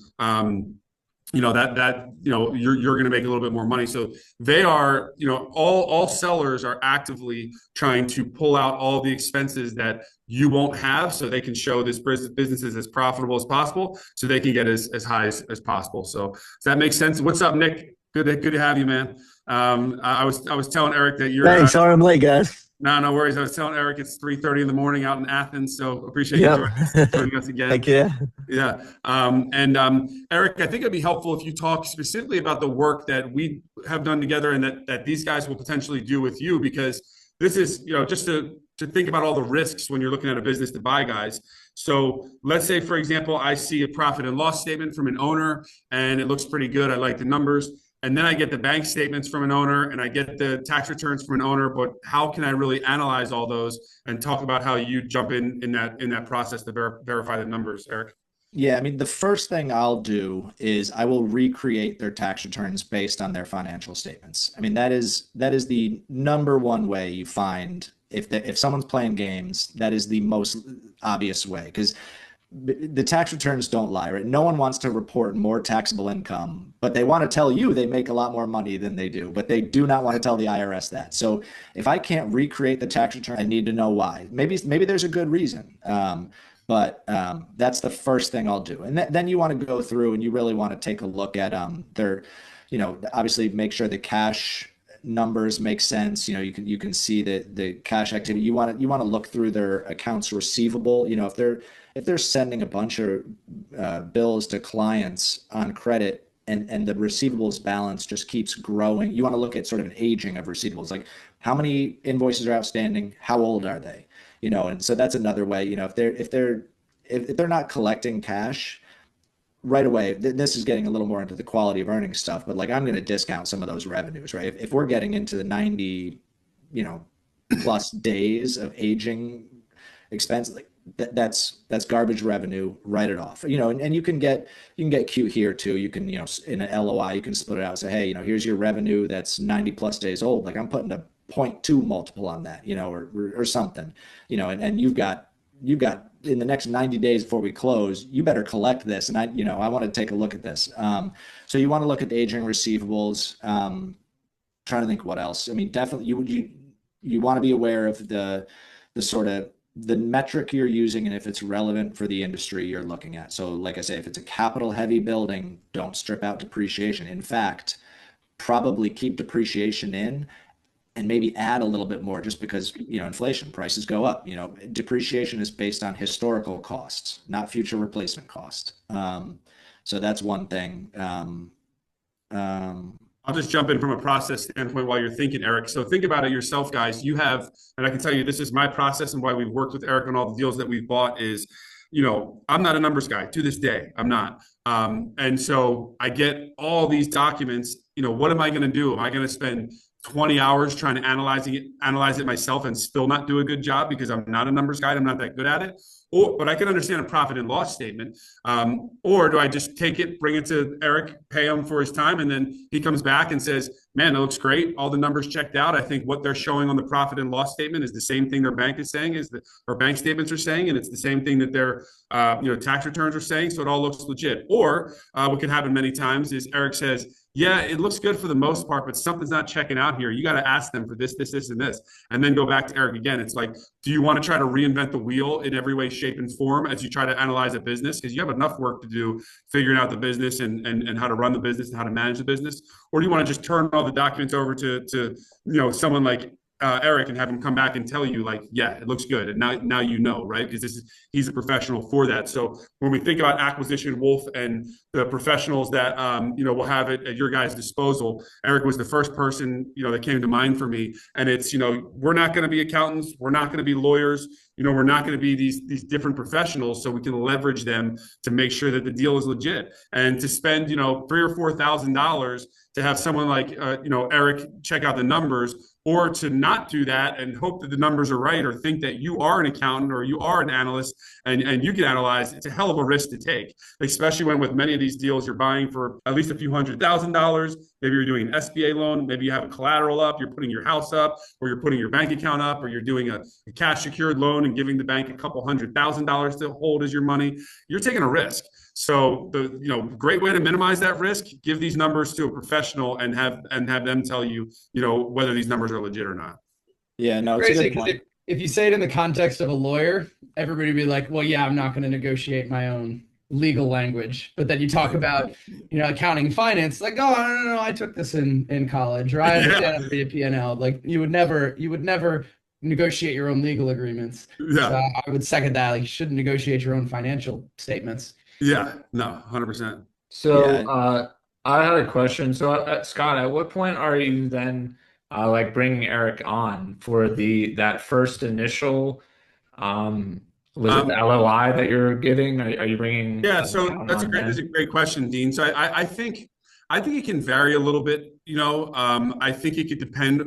Speaker 1: you're going to make a little bit more money. So they are, all sellers are actively trying to pull out all the expenses that you won't have, so they can show this business is as profitable as possible, so they can get as high as possible. So does that make sense? What's up, Nick? Good to have you, man. I was telling Eric that you're.
Speaker 4: Thanks. Sorry I'm late, guys.
Speaker 1: No worries. I was telling Eric it's 3:30 in the morning out in Athens, so appreciate you joining us again.
Speaker 4: Thank you.
Speaker 1: Yeah. Eric, I think it'd be helpful if you talk specifically about the work that we have done together and that these guys will potentially do with you, because this is, just to think about all the risks when you're looking at a business to buy, guys. So let's say, for example, I see a profit and loss statement from an owner and it looks pretty good. I like the numbers. And then I get the bank statements from an owner and I get the tax returns from an owner, but how can I really analyze all those and talk about how you jump in that process to verify the numbers, Eric?
Speaker 2: Yeah, I mean, the first thing I'll do is I will recreate their tax returns based on their financial statements. I mean, that is the number one way you find if someone's playing games, that is the most obvious way, because the tax returns don't lie, right? No one wants to report more taxable income, but they want to tell you they make a lot more money than they do, but they do not want to tell the IRS that. So if I can't recreate the tax return, I need to know why. Maybe there's a good reason. But that's the first thing I'll do. And then you want to go through and you really want to take a look at their, obviously make sure the cash numbers make sense. You can see the cash activity. You want to look through their accounts receivable. If they're sending a bunch of bills to clients on credit and the receivables balance just keeps growing, you want to look at sort of an aging of receivables, like how many invoices are outstanding, how old are they? And so that's another way. If they're not collecting cash right away, this is getting a little more into the quality of earnings stuff, but like I'm going to discount some of those revenues, right? If we're getting into the 90, plus days of aging expense, like that's garbage revenue, write it off. And you can get cute here too. You can, in an LOI, you can split it out and say, hey, here's your revenue that's 90 plus days old. Like I'm putting a 0.2 multiple on that, or something, and you've got in the next 90 days before we close, you better collect this. And I want to take a look at this. So you want to look at the aging receivables. Trying to think what else. I mean, definitely you want to be aware of the sort of the metric you're using and if it's relevant for the industry you're looking at. So like I say, if it's a capital heavy building, don't strip out depreciation. In fact, probably keep depreciation in and maybe add a little bit more, just because, inflation, prices go up. Depreciation is based on historical costs, not future replacement cost. So that's one thing.
Speaker 1: I'll just jump in from a process standpoint while you're thinking, Eric. So think about it yourself, guys. You have, and I can tell you, this is my process and why we've worked with Eric on all the deals that we've bought is, I'm not a numbers guy to this day. I'm not. And so I get all these documents. What am I going to do? Am I going to spend 20 hours trying to analyze it myself and still not do a good job because I'm not a numbers guy? I'm not that good at it. But I can understand a profit and loss statement. Or do I just take it, bring it to Eric, pay him for his time, and then he comes back and says, man, it looks great. All the numbers checked out. I think what they're showing on the profit and loss statement is the same thing their bank is saying, or bank statements are saying, and it's the same thing that their tax returns are saying. So it all looks legit. Or what can happen many times is Eric says, yeah, it looks good for the most part, but something's not checking out here. You got to ask them for this, and this, and then go back to Eric again. It's like, do you want to try to reinvent the wheel in every way, shape, and form as you try to analyze a business? Because you have enough work to do figuring out the business and how to run the business and how to manage the business. Or do you want to just turn all the documents over to someone like Eric and have him come back and tell you like, yeah, it looks good. And now you know, right? Because he's a professional for that. So when we think about acquisition, Wolf, and the professionals that will have it at your guys' disposal, Eric was the first person that came to mind for me. And it's we're not going to be accountants, we're not going to be lawyers, we're not going to be these different professionals, so we can leverage them to make sure that the deal is legit. And to spend $3,000 or $4,000 to have someone like Eric check out the numbers, or to not do that and hope that the numbers are right, or think that you are an accountant or you are an analyst and you can analyze, it's a hell of a risk to take, especially when with many of these deals you're buying for at least a few $100,000. Maybe you're doing an SBA loan, maybe you have a collateral up, you're putting your house up, or you're putting your bank account up, or you're doing a cash secured loan and giving the bank a couple $100,000 to hold as your money. You're taking a risk. So the great way to minimize that risk, give these numbers to a professional and have them tell you whether these numbers are legit or not.
Speaker 2: Yeah, no, it's
Speaker 3: Crazy,
Speaker 2: a good point.
Speaker 3: if you say it in the context of a lawyer, everybody would be like, well, yeah, I'm not going to negotiate my own legal language. But then you talk about, accounting and finance, like, oh, no, I took this in college, or I understand how to read a P&L. Like you would never negotiate your own legal agreements.
Speaker 1: Yeah.
Speaker 3: So I would second that. Like you shouldn't negotiate your own financial statements.
Speaker 1: Yeah, no, 100%.
Speaker 4: So I had a question. So Scott, at what point are you then like bringing Eric on for that first initial was it the LOI that you're getting? Are you bringing?
Speaker 1: Yeah, so that's a great question, Dean. So I think it can vary a little bit. I think it could depend.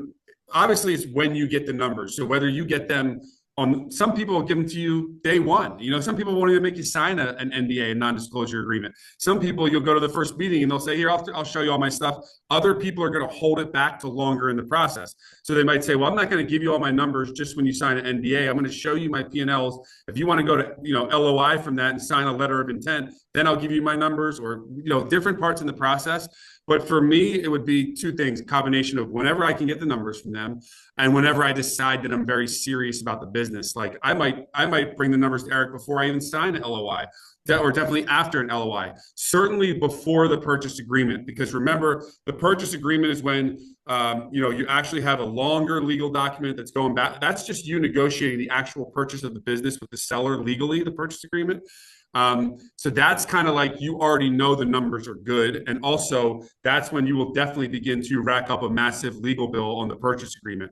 Speaker 1: Obviously, it's when you get the numbers. So whether you get them on, some people will give them to you day one. Some people won't even make you sign an NDA, a non-disclosure agreement. Some people, you'll go to the first meeting and they'll say, here, I'll show you all my stuff. Other people are going to hold it back to longer in the process. So they might say, well, I'm not going to give you all my numbers just when you sign an NDA. I'm going to show you my P&Ls. If you want to go to, LOI from that and sign a letter of intent, then I'll give you my numbers, or, different parts in the process. But for me, it would be two things: a combination of whenever I can get the numbers from them, and whenever I decide that I'm very serious about the business. Like I might bring the numbers to Eric before I even sign an LOI, or definitely after an LOI. Certainly before the purchase agreement, because remember, the purchase agreement is when you actually have a longer legal document that's going back. That's just you negotiating the actual purchase of the business with the seller legally, the purchase agreement. So that's kind of like you already know the numbers are good. And also that's when you will definitely begin to rack up a massive legal bill on the purchase agreement.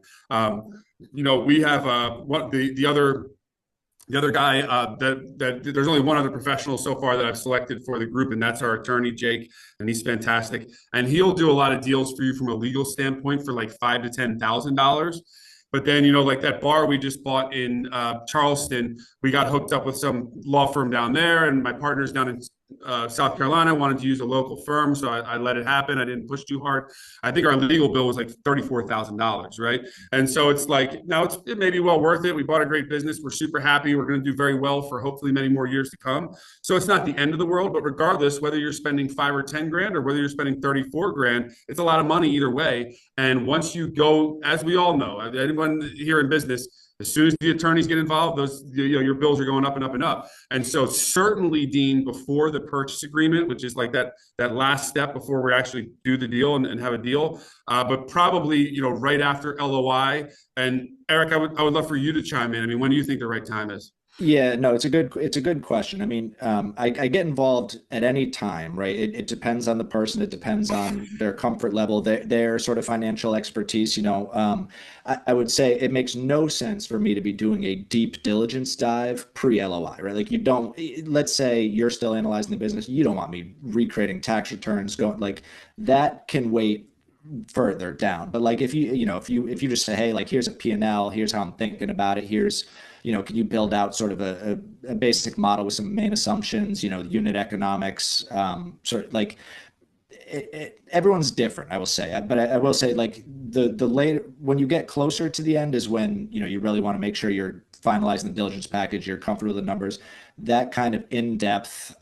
Speaker 1: We have the other guy that there's only one other professional so far that I've selected for the group, and that's our attorney, Jake, and he's fantastic. And he'll do a lot of deals for you from a legal standpoint for like $5,000 to $10,000. But then, like that bar we just bought in Charleston, we got hooked up with some law firm down there, and my partners down in South Carolina wanted to use a local firm, so I let it happen. I didn't push too hard. I think our legal bill was like $34,000, right? And so it's like, now it may be well worth it. We bought a great business. We're super happy. We're going to do very well for hopefully many more years to come. So it's not the end of the world, but regardless, whether you're spending $5 or $10,000 or whether you're spending $34,000, it's a lot of money either way. And once you go, as we all know, anyone here in business, as soon as the attorneys get involved, your bills are going up and up and up. And so certainly, Dean, before the purchase agreement, which is like that last step before we actually do the deal and have a deal, but probably, right after LOI. And Eric, I would love for you to chime in. I mean, when do you think the right time is?
Speaker 2: Yeah, no, it's a good question. I mean, I get involved at any time, right? It depends on the person. It depends on their comfort level, their sort of financial expertise. I would say it makes no sense for me to be doing a deep diligence dive pre-LOI, right? Like let's say you're still analyzing the business. You don't want me recreating tax returns going like that can wait further down. But like if you just say, hey, like here's a P&L, here's how I'm thinking about it, here's can you build out sort of a basic model with some main assumptions, unit economics, sort of like everyone's different, I will say. But I will say like the later, when you get closer to the end is when, you really want to make sure you're finalizing the diligence package, you're comfortable with the numbers. That kind of in-depth,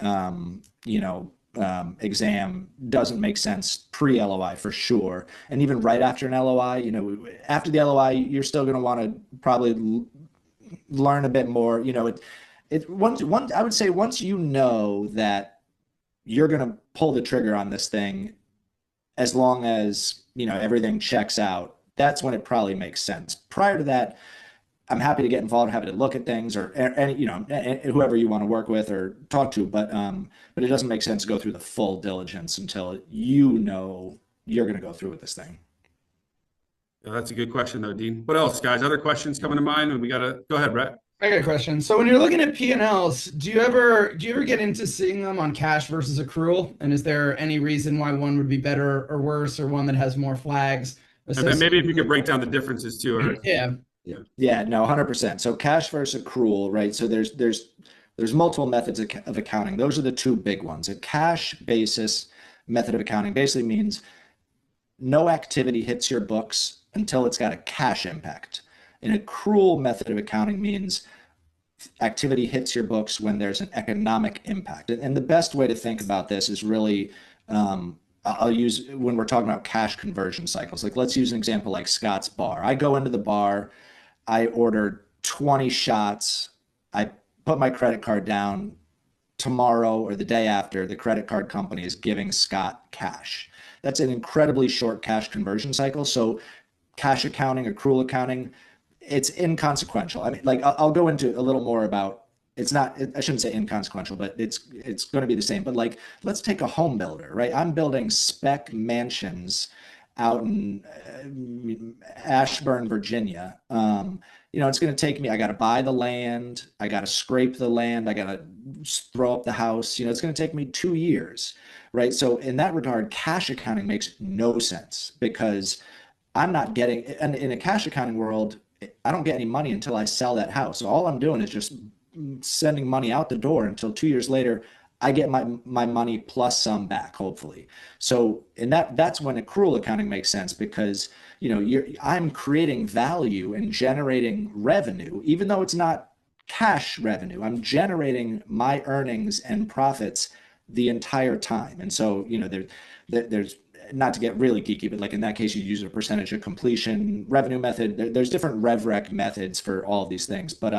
Speaker 2: exam doesn't make sense pre-LOI for sure. And even right after an LOI, after the LOI, you're still going to want to probably learn a bit more. I would say once you know that you're going to pull the trigger on this thing, as long as everything checks out, that's when it probably makes sense. Prior to that, I'm happy to get involved, happy to look at things, or any, whoever you want to work with or talk to, but it doesn't make sense to go through the full diligence until you know you're going to go through with this thing.
Speaker 1: Yeah, that's a good question though, Dean. What else, guys? Other questions coming to mind? And we gotta go ahead, Brett.
Speaker 3: I got a question. So when you're looking at P&Ls, do you ever get into seeing them on cash versus accrual? And is there any reason why one would be better or worse, or one that has more flags
Speaker 1: And then maybe if you
Speaker 3: associated
Speaker 1: could break down the differences too, Eric.
Speaker 3: Yeah.
Speaker 2: Yeah, no, 100%. So cash versus accrual, right? So there's multiple methods of accounting. Those are the two big ones. A cash basis method of accounting basically means no activity hits your books until it's got a cash impact. An accrual method of accounting means activity hits your books when there's an economic impact. And the best way to think about this is really, I'll use when we're talking about cash conversion cycles. Like, let's use an example like Scott's Bar. I go into the bar, I order 20 shots, I put my credit card down. Tomorrow or the day after, the credit card company is giving Scott cash. That's an incredibly short cash conversion cycle. So cash accounting, accrual accounting, it's inconsequential. I mean, like, I'll go into a little more about, it's not, I shouldn't say inconsequential, but it's going to be the same. But like, let's take a home builder, right? I'm building spec mansions out in Ashburn, Virginia. It's going to take me, I got to buy the land, I got to scrape the land, I got to throw up the house. It's going to take me 2 years, right? So in that regard, cash accounting makes no sense, because I'm not getting, and in a cash accounting world, I don't get any money until I sell that house. So all I'm doing is just sending money out the door until 2 years later, I get my money plus some back, hopefully. So that's when accrual accounting makes sense, because I'm creating value and generating revenue, even though it's not cash revenue. I'm generating my earnings and profits the entire time. And so there's, not to get really geeky, but like in that case, you use a percentage of completion revenue method. There's different rev rec methods for all of these things, but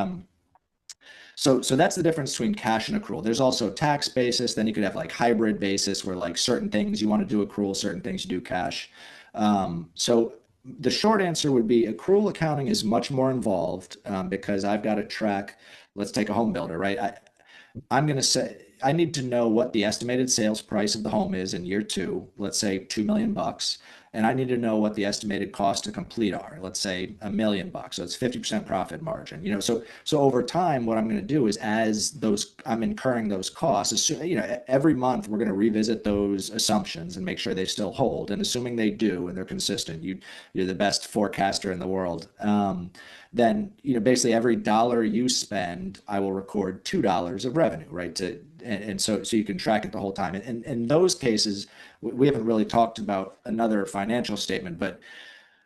Speaker 2: so that's the difference between cash and accrual. There's also tax basis. Then you could have like hybrid basis, where like certain things you want to do accrual, certain things you do cash. So the short answer would be accrual accounting is much more involved, because I've got to track. Let's take a home builder, right? I'm going to say I need to know what the estimated sales price of the home is in year 2, let's say $2 million, and I need to know what the estimated cost to complete are, let's say $1 million. So it's 50% profit margin. So over time, what I'm going to do is, as I'm incurring those costs, every month we're going to revisit those assumptions and make sure they still hold. And assuming they do and they're consistent, you're the best forecaster in the world. Then basically every dollar you spend, I will record $2 of revenue, right? And so you can track it the whole time. And in those cases, we haven't really talked about another financial statement, but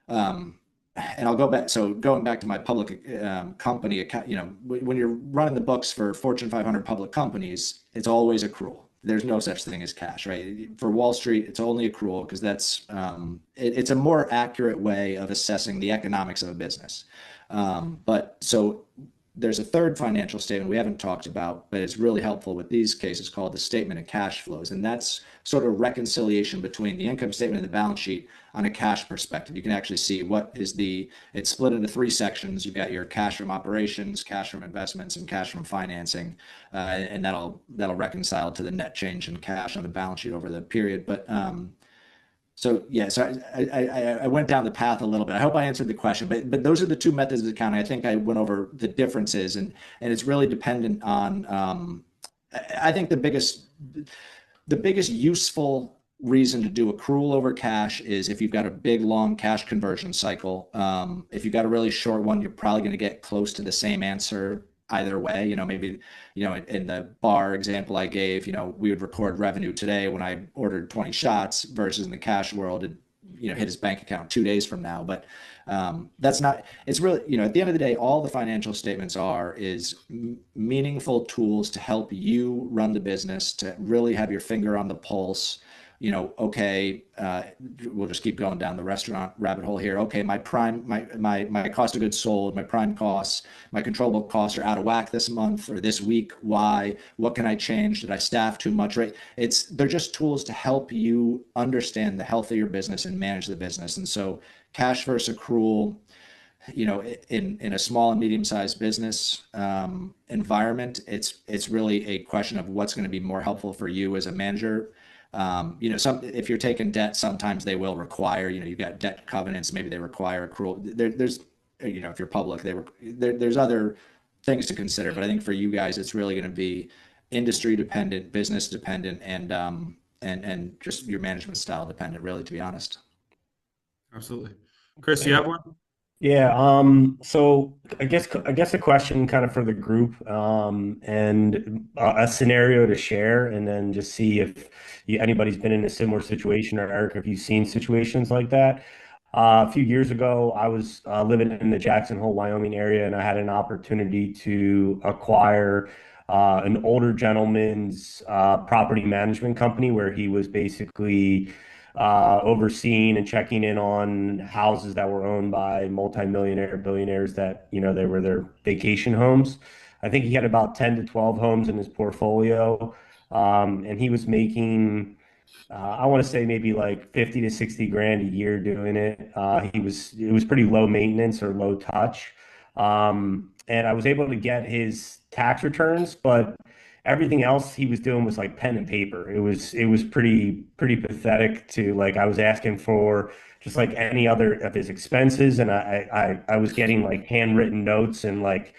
Speaker 2: and I'll go back. So going back to my public company account, when you're running the books for Fortune 500 public companies, it's always accrual. There's no such thing as cash, right? For Wall Street, it's only accrual, because that's it's a more accurate way of assessing the economics of a business. But so there's a third financial statement we haven't talked about, but it's really helpful with these cases, called the statement of cash flows. And that's sort of reconciliation between the income statement and the balance sheet on a cash perspective. You can actually see it's split into 3 sections. You've got your cash from operations, cash from investments, and cash from financing. And that'll reconcile to the net change in cash on the balance sheet over the period. But so I went down the path a little bit. I hope I answered the question, but those are the 2 methods of accounting. I think I went over the differences, and it's really dependent on. I think the biggest useful reason to do accrual over cash is if you've got a big long cash conversion cycle. If you've got a really short one, you're probably going to get close to the same answer either way. Maybe in the bar example I gave, we would record revenue today when I ordered 20 shots, versus in the cash world, it hit his bank account 2 days from now. But that's not, it's really, at the end of the day, all the financial statements is meaningful tools to help you run the business, to really have your finger on the pulse okay, we'll just keep going down the restaurant rabbit hole here. Okay, my cost of goods sold, my prime costs, my controllable costs are out of whack this month or this week. Why? What can I change? Did I staff too much? Right? They're just tools to help you understand the health of your business and manage the business. And so cash versus accrual, in a small and medium-sized business environment, it's really a question of what's going to be more helpful for you as a manager. If you're taking debt, sometimes they will require, you've got debt covenants, maybe they require accrual. There's, if you're public, there's other things to consider. But I think for you guys, it's really going to be industry dependent, business dependent, and just your management style dependent, really, to be honest.
Speaker 1: Absolutely. Chris, you have one?
Speaker 5: Yeah, so I guess a question kind of for the group, and a scenario to share, and then just see if anybody's been in a similar situation, or Eric, if you've seen situations like that. A few years ago, I was living in the Jackson Hole, Wyoming area, and I had an opportunity to acquire an older gentleman's property management company where he was basically overseeing and checking in on houses that were owned by multimillionaire billionaires that, they were their vacation homes. I think he had about 10 to 12 homes in his portfolio. And he was making, I want to say maybe like 50 to 60 grand a year doing it. It was pretty low maintenance or low touch. And I was able to get his tax returns, but everything else he was doing was like pen and paper. It was pretty pathetic. To like, I was asking for just like any other of his expenses, and I was getting like handwritten notes and like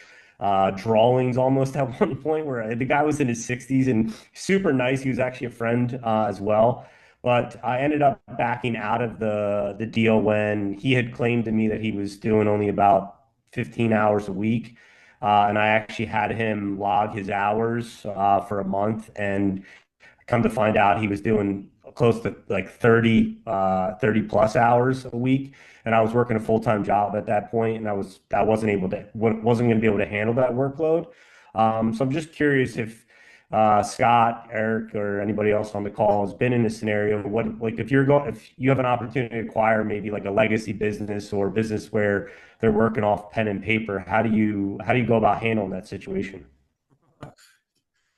Speaker 5: drawings almost at one point, where the guy was in his 60s and super nice. He was actually a friend as well. But I ended up backing out of the deal when he had claimed to me that he was doing only about 15 hours a week. And I actually had him log his hours for a month, and come to find out he was doing close to like 30 plus hours a week. And I was working a full-time job at that point, and I wasn't going to be able to handle that workload. So I'm just curious if Scott, Eric, or anybody else on the call has been in a scenario. If you have an opportunity to acquire maybe like a legacy business or business where they're working off pen and paper, how do you go about handling that situation?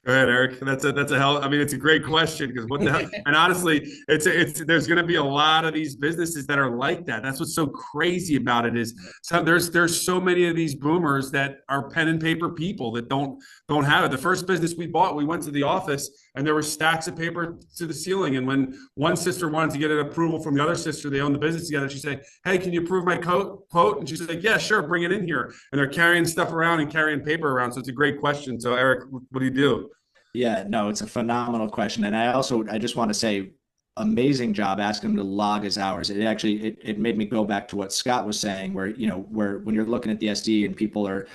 Speaker 1: Go ahead, Eric. That's a hell. I mean, it's a great question, because what the hell? And honestly, there's going to be a lot of these businesses that are like that. That's what's so crazy about it is there's so many of these boomers that are pen and paper people that don't have it. The first business we bought, we went to the office and there were stacks of paper to the ceiling. And when one sister wanted to get an approval from the other sister, they own the business together. She said, "Hey, can you approve my quote?" And she said, "Yeah, sure, bring it in here." And they're carrying stuff around and carrying paper around. So it's a great question. So Eric, what do you do?
Speaker 2: Yeah, no, it's a phenomenal question. And I just want to say, amazing job asking him to log his hours. It made me go back to what Scott was saying, where, where when you're looking at the SD and people are,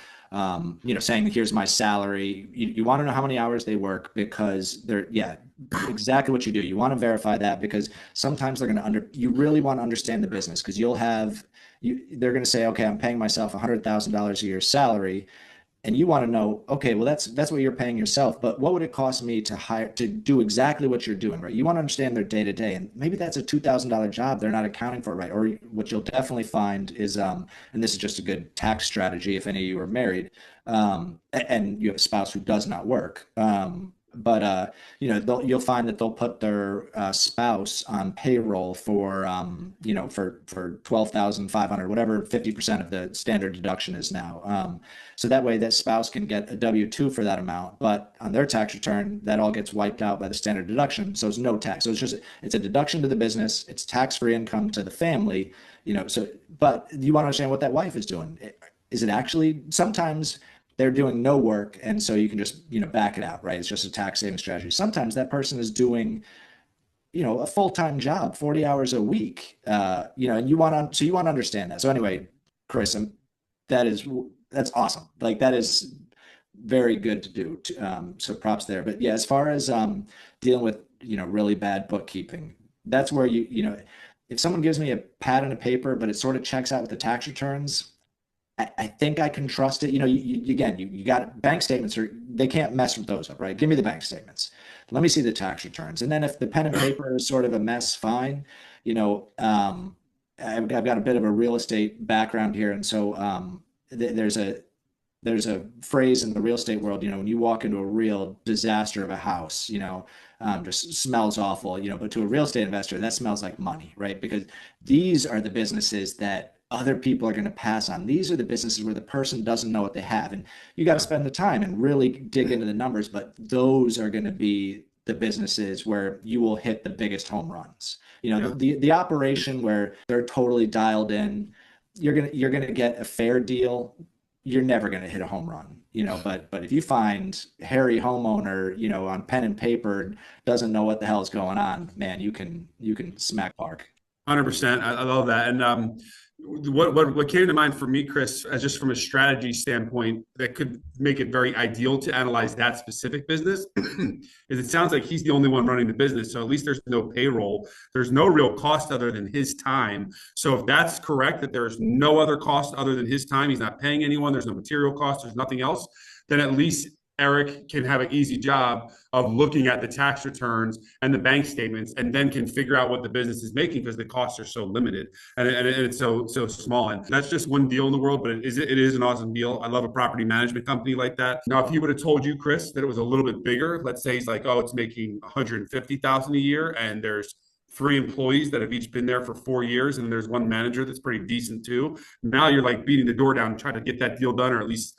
Speaker 2: saying, "Here's my salary." You want to know how many hours they work, because exactly what you do. You want to verify that, because sometimes you really want to understand the business, because they're going to say, "Okay, I'm paying myself $100,000 a year salary." And you want to know, okay, well, that's what you're paying yourself, but what would it cost me to do exactly what you're doing, right? You want to understand their day to day, and maybe that's a $2,000 job. They're not accounting for it, right? Or what you'll definitely find is, and this is just a good tax strategy if any of you are married, and you have a spouse who does not work. But you'll find that they'll put their spouse on payroll for for 12,500, whatever 50% of the standard deduction is now. So that way that spouse can get a W-2 for that amount, but on their tax return, that all gets wiped out by the standard deduction. So it's no tax. So it's a deduction to the business. It's tax-free income to the family. But you want to understand what that wife is doing. Is it actually, sometimes they're doing no work, and so you can just back it out, right? It's just a tax saving strategy. Sometimes that person is doing a full-time job, 40 hours a week, and you want to understand that. So anyway, Chris, that's awesome. Like, that is very good to do. So props there. But yeah, as far as dealing with really bad bookkeeping, that's where if someone gives me a pad and a paper, but it sort of checks out with the tax returns, I think I can trust it. Again, you got bank statements, or they can't mess with those up, right? Give me the bank statements. Let me see the tax returns. And then if the pen and paper is sort of a mess, fine. You know, I've got a bit of a real estate background here. And so there's a phrase in the real estate world, when you walk into a real disaster of a house, just smells awful, but to a real estate investor, that smells like money, right? Because these are the businesses that other people are going to pass on. These are the businesses where the person doesn't know what they have. And you got to spend the time and really dig into the numbers, but those are going to be the businesses where you will hit the biggest home runs. The operation where they're totally dialed in, you're gonna get a fair deal. You're never going to hit a home run, but if you find Harry homeowner, on pen and paper, doesn't know what the hell is going on, man, you can smack Park.
Speaker 1: 100%. I love that. And what came to mind for me, Chris, as just from a strategy standpoint, that could make it very ideal to analyze that specific business, is it sounds like he's the only one running the business. So at least there's no payroll. There's no real cost other than his time. So if that's correct, that there's no other cost other than his time, he's not paying anyone, there's no material cost, there's nothing else, then at least Eric can have an easy job of looking at the tax returns and the bank statements, and then can figure out what the business is making because the costs are so limited and it's so small. And that's just one deal in the world, but it is an awesome deal. I love a property management company like that. Now, if he would have told you, Chris, that it was a little bit bigger, let's say he's like, oh, it's making 150,000 a year, and there's 3 employees that have each been there for 4 years, and there's one manager that's pretty decent too. Now you're like beating the door down and trying to get that deal done, or at least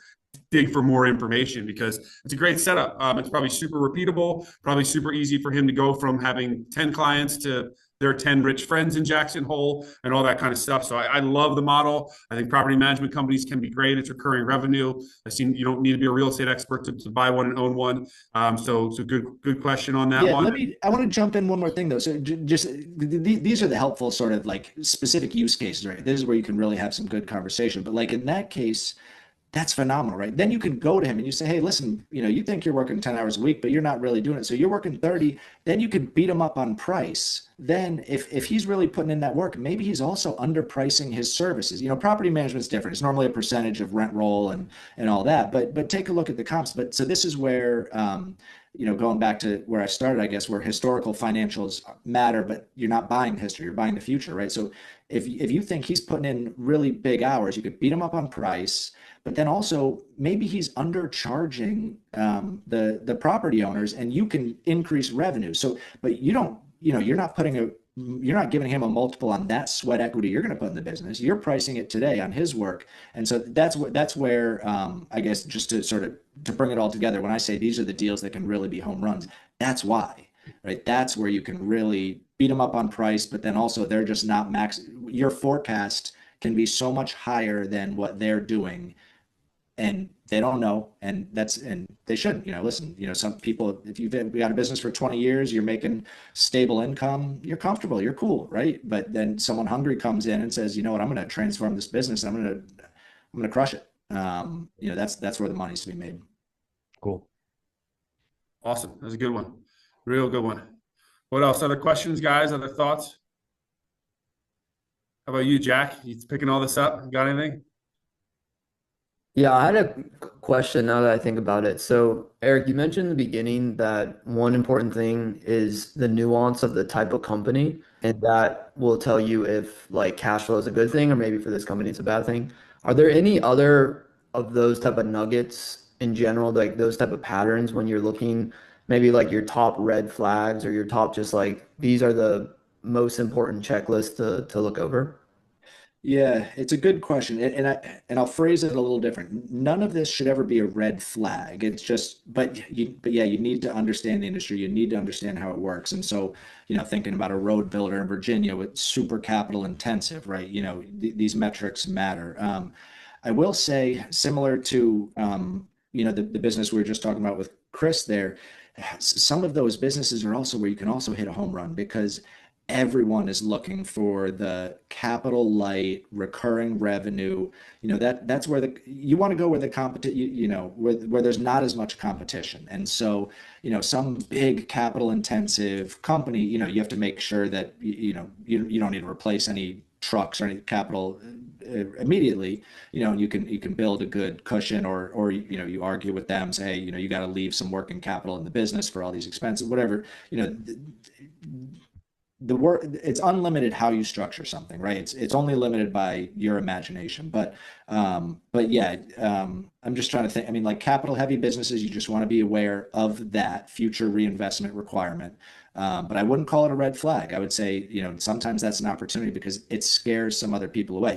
Speaker 1: dig for more information, because it's a great setup. It's probably super repeatable, probably super easy for him to go from having 10 clients to their 10 rich friends in Jackson Hole and all that kind of stuff. So I love the model. I think property management companies can be great. It's recurring revenue. I've seen you don't need to be a real estate expert to buy one and own one. So good question on that one.
Speaker 2: I want to jump in one more thing though. So just these are the helpful sort of like specific use cases, right? This is where you can really have some good conversation. But like in that case, that's phenomenal, right? Then you can go to him and you say, hey, listen, you think you're working 10 hours a week, but you're not really doing it. So you're working 30, then you can beat him up on price. Then if he's really putting in that work, maybe he's also underpricing his services. Property management is different. It's normally a percentage of rent roll and all that, but take a look at the comps. But so this is where, going back to where I started, I guess, where historical financials matter, but you're not buying history, you're buying the future, right? So if you think he's putting in really big hours, you could beat him up on price. But then also maybe he's undercharging the property owners, and you can increase revenue. So, but you're not giving him a multiple on that sweat equity you're going to put in the business. You're pricing it today on his work, and so that's where I guess just to bring it all together. When I say these are the deals that can really be home runs, that's why, right? That's where you can really beat them up on price, but then also they're just not max. Your forecast can be so much higher than what they're doing, and they don't know, and they shouldn't. Listen, some people, if you've got a business for 20 years, you're making stable income, you're comfortable, you're cool, right? But then someone hungry comes in and says, you know what, I'm going to transform this business, I'm going to crush it. That's where the money's to be made.
Speaker 5: Cool.
Speaker 1: Awesome. That was a good one. Real good one. What else? Other questions, guys? Other thoughts? How about you, Jack? You picking all this up? Got anything?
Speaker 6: Yeah, I had a question now that I think about it. So, Eric, you mentioned in the beginning that one important thing is the nuance of the type of company, and that will tell you if like cash flow is a good thing or maybe for this company it's a bad thing. Are there any other of those type of nuggets in general, like those type of patterns when you're looking, maybe like your top red flags or your top just like these are the most important checklists to look over?
Speaker 2: Yeah, it's a good question, and I'll phrase it a little different. None of this should ever be a red flag. It's just, but yeah, you need to understand the industry. You need to understand how it works. And so, thinking about a road builder in Virginia with super capital intensive, right? These metrics matter. I will say, similar to the business we were just talking about with Chris there, some of those businesses are also where you can also hit a home run, because everyone is looking for the capital light recurring revenue. That's where you want to go, where the competition, where there's not as much competition. And so, some big capital intensive company, you have to make sure that you don't need to replace any trucks or any capital immediately, and you can build a good cushion, or you argue with them, say, hey, you got to leave some working capital in the business for all these expenses, whatever, the work, it's unlimited how you structure something, right? It's only limited by your imagination. But yeah, I'm just trying to think. I mean, like capital heavy businesses, you just want to be aware of that future reinvestment requirement. But I wouldn't call it a red flag. I would say, sometimes that's an opportunity because it scares some other people away.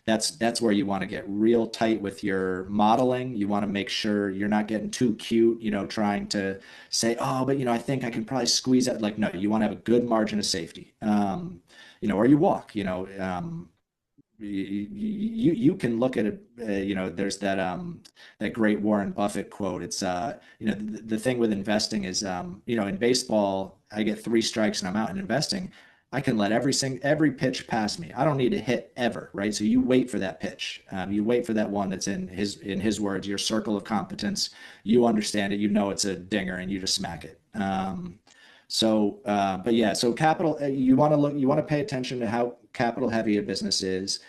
Speaker 2: That's where you want to get real tight with your modeling. You want to make sure you're not getting too cute, trying to say, oh, but I think I can probably squeeze it. Like, no, you want to have a good margin of safety. Or you walk, you can look at it, there's that great Warren Buffett quote. It's the thing with investing is, in baseball, I get 3 strikes and I'm out. In investing, I can let every pitch pass me. I don't need to hit ever, right? So you wait for that pitch. You wait for that one that's in his words, your circle of competence. You understand it, it's a dinger, and you just smack it. But yeah, so capital, you want to pay attention to how capital heavy a business is.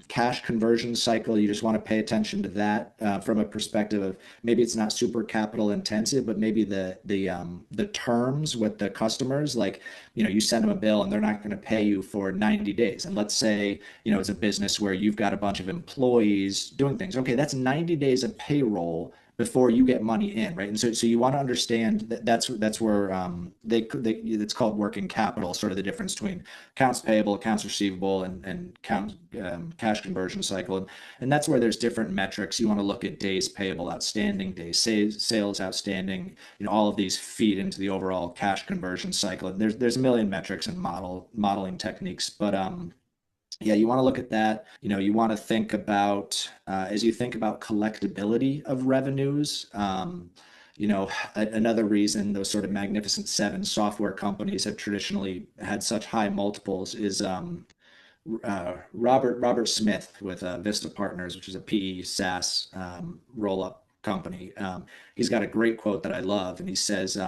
Speaker 2: Cash conversion cycle, you just want to pay attention to that from a perspective of maybe it's not super capital intensive, but maybe the terms with the customers, like, you send them a bill and they're not going to pay you for 90 days. And let's say, it's a business where you've got a bunch of employees doing things. Okay, that's 90 days of payroll before you get money in, right? And so you want to understand that's where it's called working capital, sort of the difference between accounts payable, accounts receivable, and cash conversion cycle, and that's where there's different metrics. You want to look at days payable outstanding, days sales outstanding. All of these feed into the overall cash conversion cycle. And there's a million metrics and modeling techniques, but yeah, you want to look at that. You want to think about, as you think about collectability of revenues, another reason those sort of Magnificent Seven software companies have traditionally had such high multiples is Robert Smith with Vista Partners, which is a PE SaaS roll-up company. He's got a great quote that I love, and he says,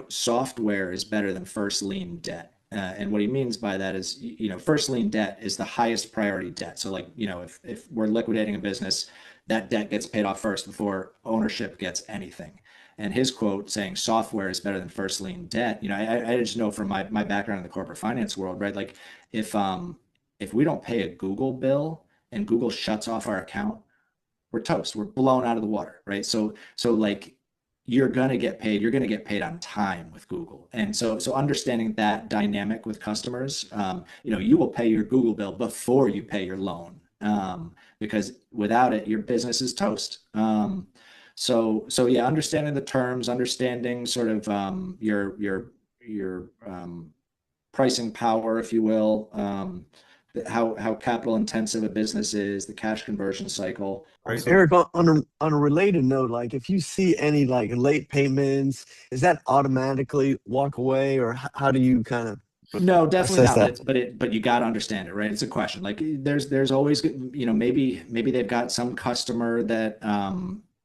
Speaker 2: software is better than first lien debt. And what he means by that is, first lien debt is the highest priority debt. So like, if we're liquidating a business, that debt gets paid off first before ownership gets anything. And his quote saying software is better than first lien debt, I just know from my background in the corporate finance world, right? Like if we don't pay a Google bill and Google shuts off our account, we're toast. We're blown out of the water, right? So like you're going to get paid on time with Google. And so understanding that dynamic with customers, you will pay your Google bill before you pay your loan, because without it, your business is toast. So yeah, understanding the terms, understanding sort of your pricing power, if you will, how capital intensive a business is, the cash conversion cycle.
Speaker 1: Right.
Speaker 7: Eric, on a related note, like if you see any like late payments, is that automatically walk away, or how do you kind of
Speaker 2: No, definitely
Speaker 7: assess
Speaker 2: not.
Speaker 7: that?
Speaker 2: But you got to understand it, right? It's a question. Like there's always, maybe they've got some customer that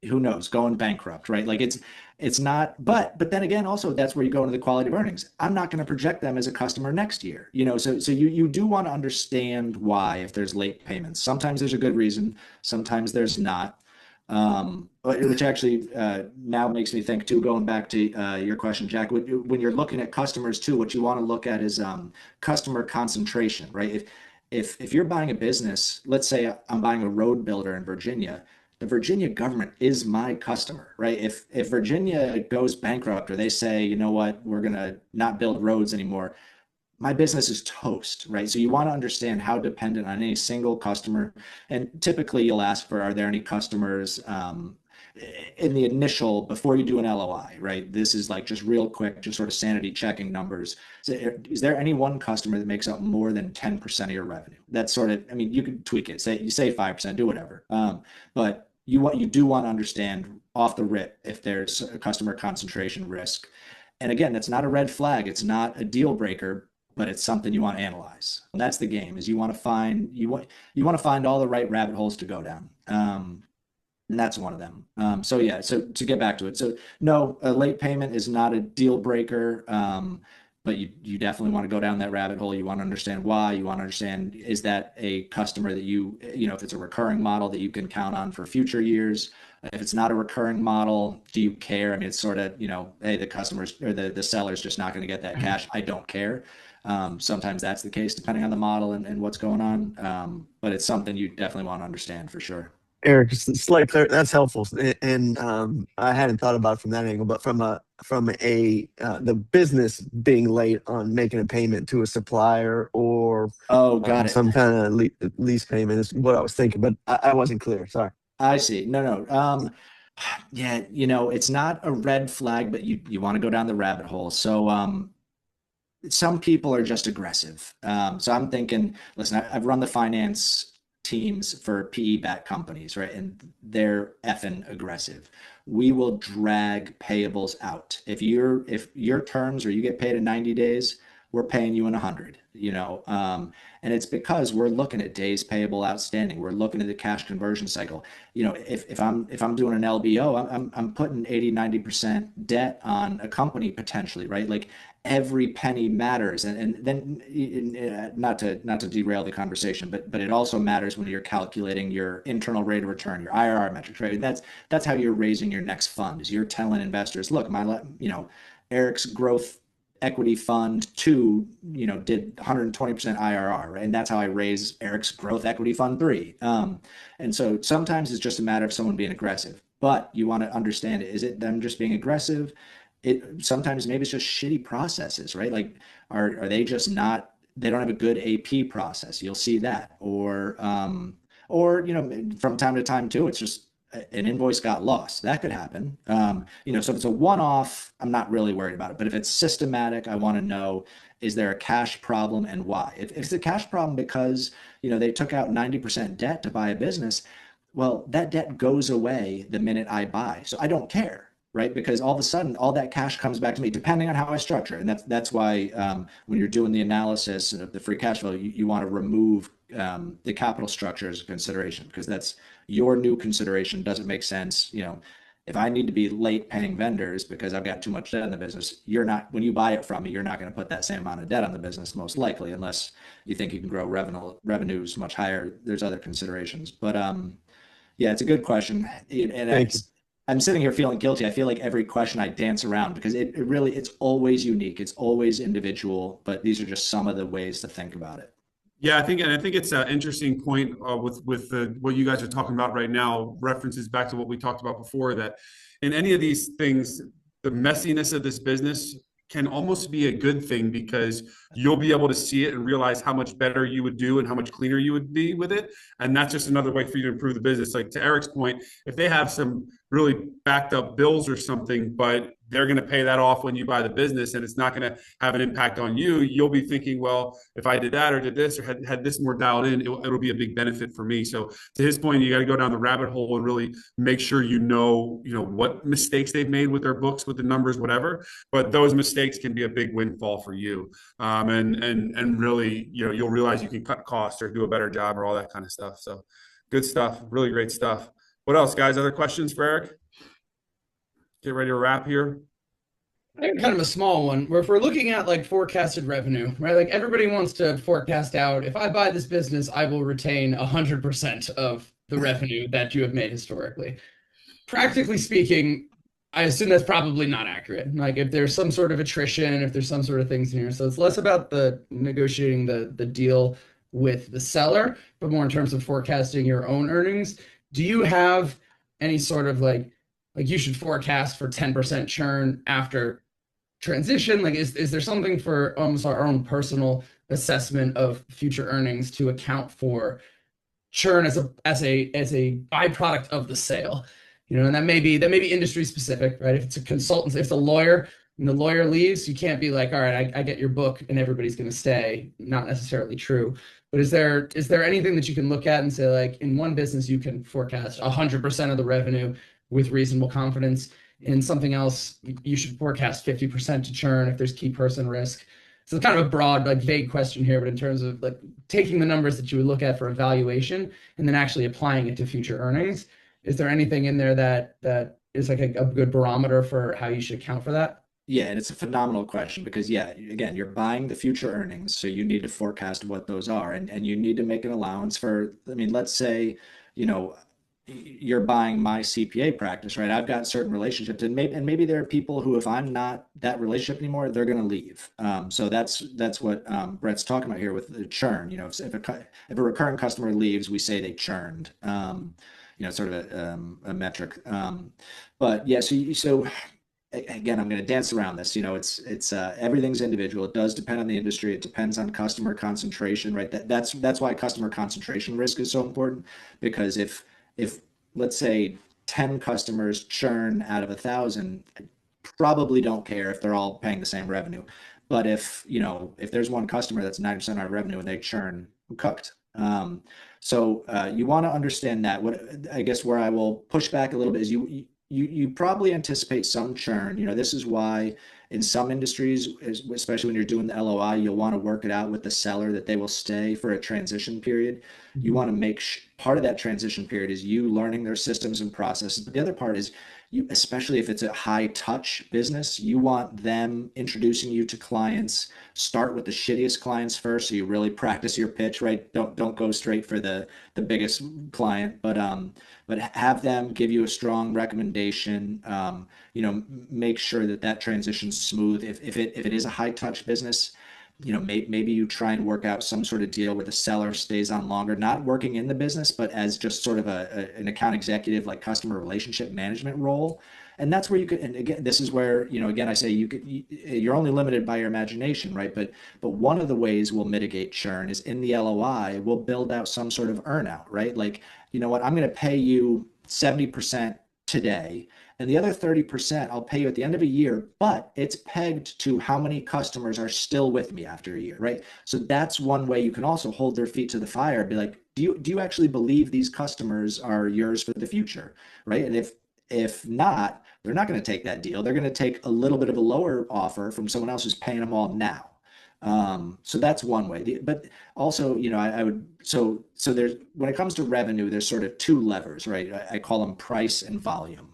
Speaker 2: who knows, going bankrupt, right? Like it's not, but then again, also that's where you go into the quality of earnings. I'm not going to project them as a customer next year, so you do want to understand why, if there's late payments. Sometimes there's a good reason, sometimes there's not. Which actually now makes me think too, going back to your question, Jack, when you're looking at customers too, what you want to look at is customer concentration, right? If you're buying a business, let's say I'm buying a road builder in Virginia, the Virginia government is my customer, right? If Virginia goes bankrupt, or they say, you know what, we're gonna not build roads anymore, my business is toast, right? So you want to understand how dependent on any single customer. And typically you'll ask for, are there any customers in the initial, before you do an LOI, right? This is like just real quick, just sort of sanity checking numbers. So is there any one customer that makes up more than 10% of your revenue? That's sort of, I mean, you can tweak it. Say 5%, do whatever. But you do want to understand off the rip if there's a customer concentration risk. And again, that's not a red flag. It's not a deal breaker, but it's something you want to analyze. And that's the game, is you want to find all the right rabbit holes to go down. And that's one of them. So yeah, so to get back to it. So no, a late payment is not a deal breaker. but you definitely want to go down that rabbit hole. You want to understand why. You want to understand, is that a customer that if it's a recurring model that you can count on for future years? If it's not a recurring model, do you care? I mean, it's sort of, hey, the customers or the seller's just not going to get that cash. I don't care. Sometimes that's the case depending on the model and what's going on. But it's something you definitely want to understand for sure.
Speaker 7: Eric, that's helpful. And I hadn't thought about it from that angle, but from the business being late on making a payment to a supplier or
Speaker 2: Oh, got it.
Speaker 7: some kind of lease payment is what I was thinking, but I wasn't clear. Sorry.
Speaker 2: I see. No. Yeah, it's not a red flag, but you want to go down the rabbit hole. So, some people are just aggressive. So I'm thinking, listen, I've run the finance teams for PE-backed companies, right? And they're effing aggressive. We will drag payables out. If your terms or you get paid in 90 days, we're paying you in 100, and it's because we're looking at days payable outstanding. We're looking at the cash conversion cycle. If I'm doing an LBO, I'm putting 80-90% debt on a company potentially, right? Like every penny matters. And then not to derail the conversation, but it also matters when you're calculating your internal rate of return, your IRR metrics, right? That's how you're raising your next fund. Is you're telling investors, look, Eric's growth equity fund 2, did 120% IRR, right? And that's how I raise Eric's growth equity fund 3. And so sometimes it's just a matter of someone being aggressive, but you want to understand, is it them just being aggressive? Sometimes maybe it's just shitty processes, right? Like, are they just not, they don't have a good AP process. You'll see that. Or from time to time too, it's just an invoice got lost. That could happen. So if it's a one-off, I'm not really worried about it. But if it's systematic, I want to know, is there a cash problem and why? If it's a cash problem because, they took out 90% debt to buy a business, well, that debt goes away the minute I buy. So I don't care. Right, because all of a sudden, all that cash comes back to me, depending on how I structure it. And that's why when you're doing the analysis of the free cash flow, you want to remove the capital structure as a consideration, because that's your new consideration. Doesn't make sense. If I need to be late paying vendors because I've got too much debt in the business, when you buy it from me, you're not going to put that same amount of debt on the business, most likely, unless you think you can grow revenues much higher. There's other considerations, but yeah, it's a good question, and I'm sitting here feeling guilty. I feel like every question I dance around, because it's always unique. It's always individual, but these are just some of the ways to think about it.
Speaker 1: Yeah, I think it's an interesting point with what you guys are talking about right now, references back to what we talked about before, that in any of these things, the messiness of this business can almost be a good thing, because you'll be able to see it and realize how much better you would do and how much cleaner you would be with it. And that's just another way for you to improve the business. Like, to Eric's point, if they have some really backed up bills or something, but they're going to pay that off when you buy the business, and it's not going to have an impact on you, you'll be thinking, well, if I did that or did this or had this more dialed in, it'll be a big benefit for me. So to his point, you got to go down the rabbit hole and really make sure you know what mistakes they've made with their books, with the numbers, whatever. But those mistakes can be a big windfall for you, and really, you'll realize you can cut costs or do a better job or all that kind of stuff. So good stuff, really great stuff. What else, guys? Other questions for Eric? Get ready to wrap here.
Speaker 3: I got kind of a small one, where if we're looking at like forecasted revenue, right? Like, everybody wants to forecast out, if I buy this business, I will retain 100% of the revenue that you have made historically. Practically speaking, I assume that's probably not accurate. Like, if there's some sort of attrition, if there's some sort of things in here. So it's less about the negotiating the deal with the seller, but more in terms of forecasting your own earnings. Do you have any sort of like you should forecast for 10% churn after transition? Like, is there something for almost our own personal assessment of future earnings to account for churn as a byproduct of the sale? And that may be industry specific, right? If it's a consultant, if it's a lawyer and the lawyer leaves, you can't be like, all right, I get your book and everybody's going to stay. Not necessarily true. But is there anything that you can look at and say, like, in one business you can forecast 100% of the revenue with reasonable confidence? In something else, you should forecast 50% to churn if there's key person risk. So it's kind of a broad, like, vague question here, but in terms of like taking the numbers that you would look at for evaluation and then actually applying it to future earnings, is there anything in there that is like a good barometer for how you should account for that?
Speaker 2: Yeah, and it's a phenomenal question because yeah, again, you're buying the future earnings, so you need to forecast what those are, and you need to make an allowance for, I mean, let's say, you know, you're buying my CPA practice, right? I've got certain relationships, and maybe there are people who, if I'm not that relationship anymore, they're going to leave. So that's what Brett's talking about here with the churn. You know, if a recurring customer leaves, we say they churned. You know, sort of a metric. But yeah, so again, I'm going to dance around this. You know, it's everything's individual. It does depend on the industry. It depends on customer concentration, right? That's why customer concentration risk is so important, because if let's say 10 customers churn out of 1,000, I probably don't care if they're all paying the same revenue. But if, you know, if there's one customer that's 90% of our revenue and they churn, I'm cooked. So you want to understand that. What I guess where I will push back a little bit is you probably anticipate some churn. You know, this is why in some industries, especially when you're doing the LOI, you'll want to work it out with the seller that they will stay for a transition period. You want to make part of that transition period is you learning their systems and processes. But the other part is you, especially if it's a high touch business, you want them introducing you to clients. Start with the shittiest clients first, so you really practice your pitch, right? Don't go straight for the biggest client, but have them give you a strong recommendation. You know, make sure that that transition's smooth. If it is a high touch business, you know, maybe you try and work out some sort of deal where the seller stays on longer, not working in the business, but as just sort of an account executive, like customer relationship management role. And that's where you could, and again, this is where, you know, again, I say you're only limited by your imagination, right? But one of the ways we'll mitigate churn is in the LOI, we'll build out some sort of earnout, right? Like, you know what, I'm going to pay you 70% today, and the other 30% I'll pay you at the end of a year, but it's pegged to how many customers are still with me after a year, right? So that's one way you can also hold their feet to the fire, be like, do you actually believe these customers are yours for the future, right? And if not, they're not going to take that deal. They're going to take a little bit of a lower offer from someone else who's paying them all now. So that's one way. But also, you know, I would, so there's, when it comes to revenue, there's sort of two levers, right? I call them price and volume.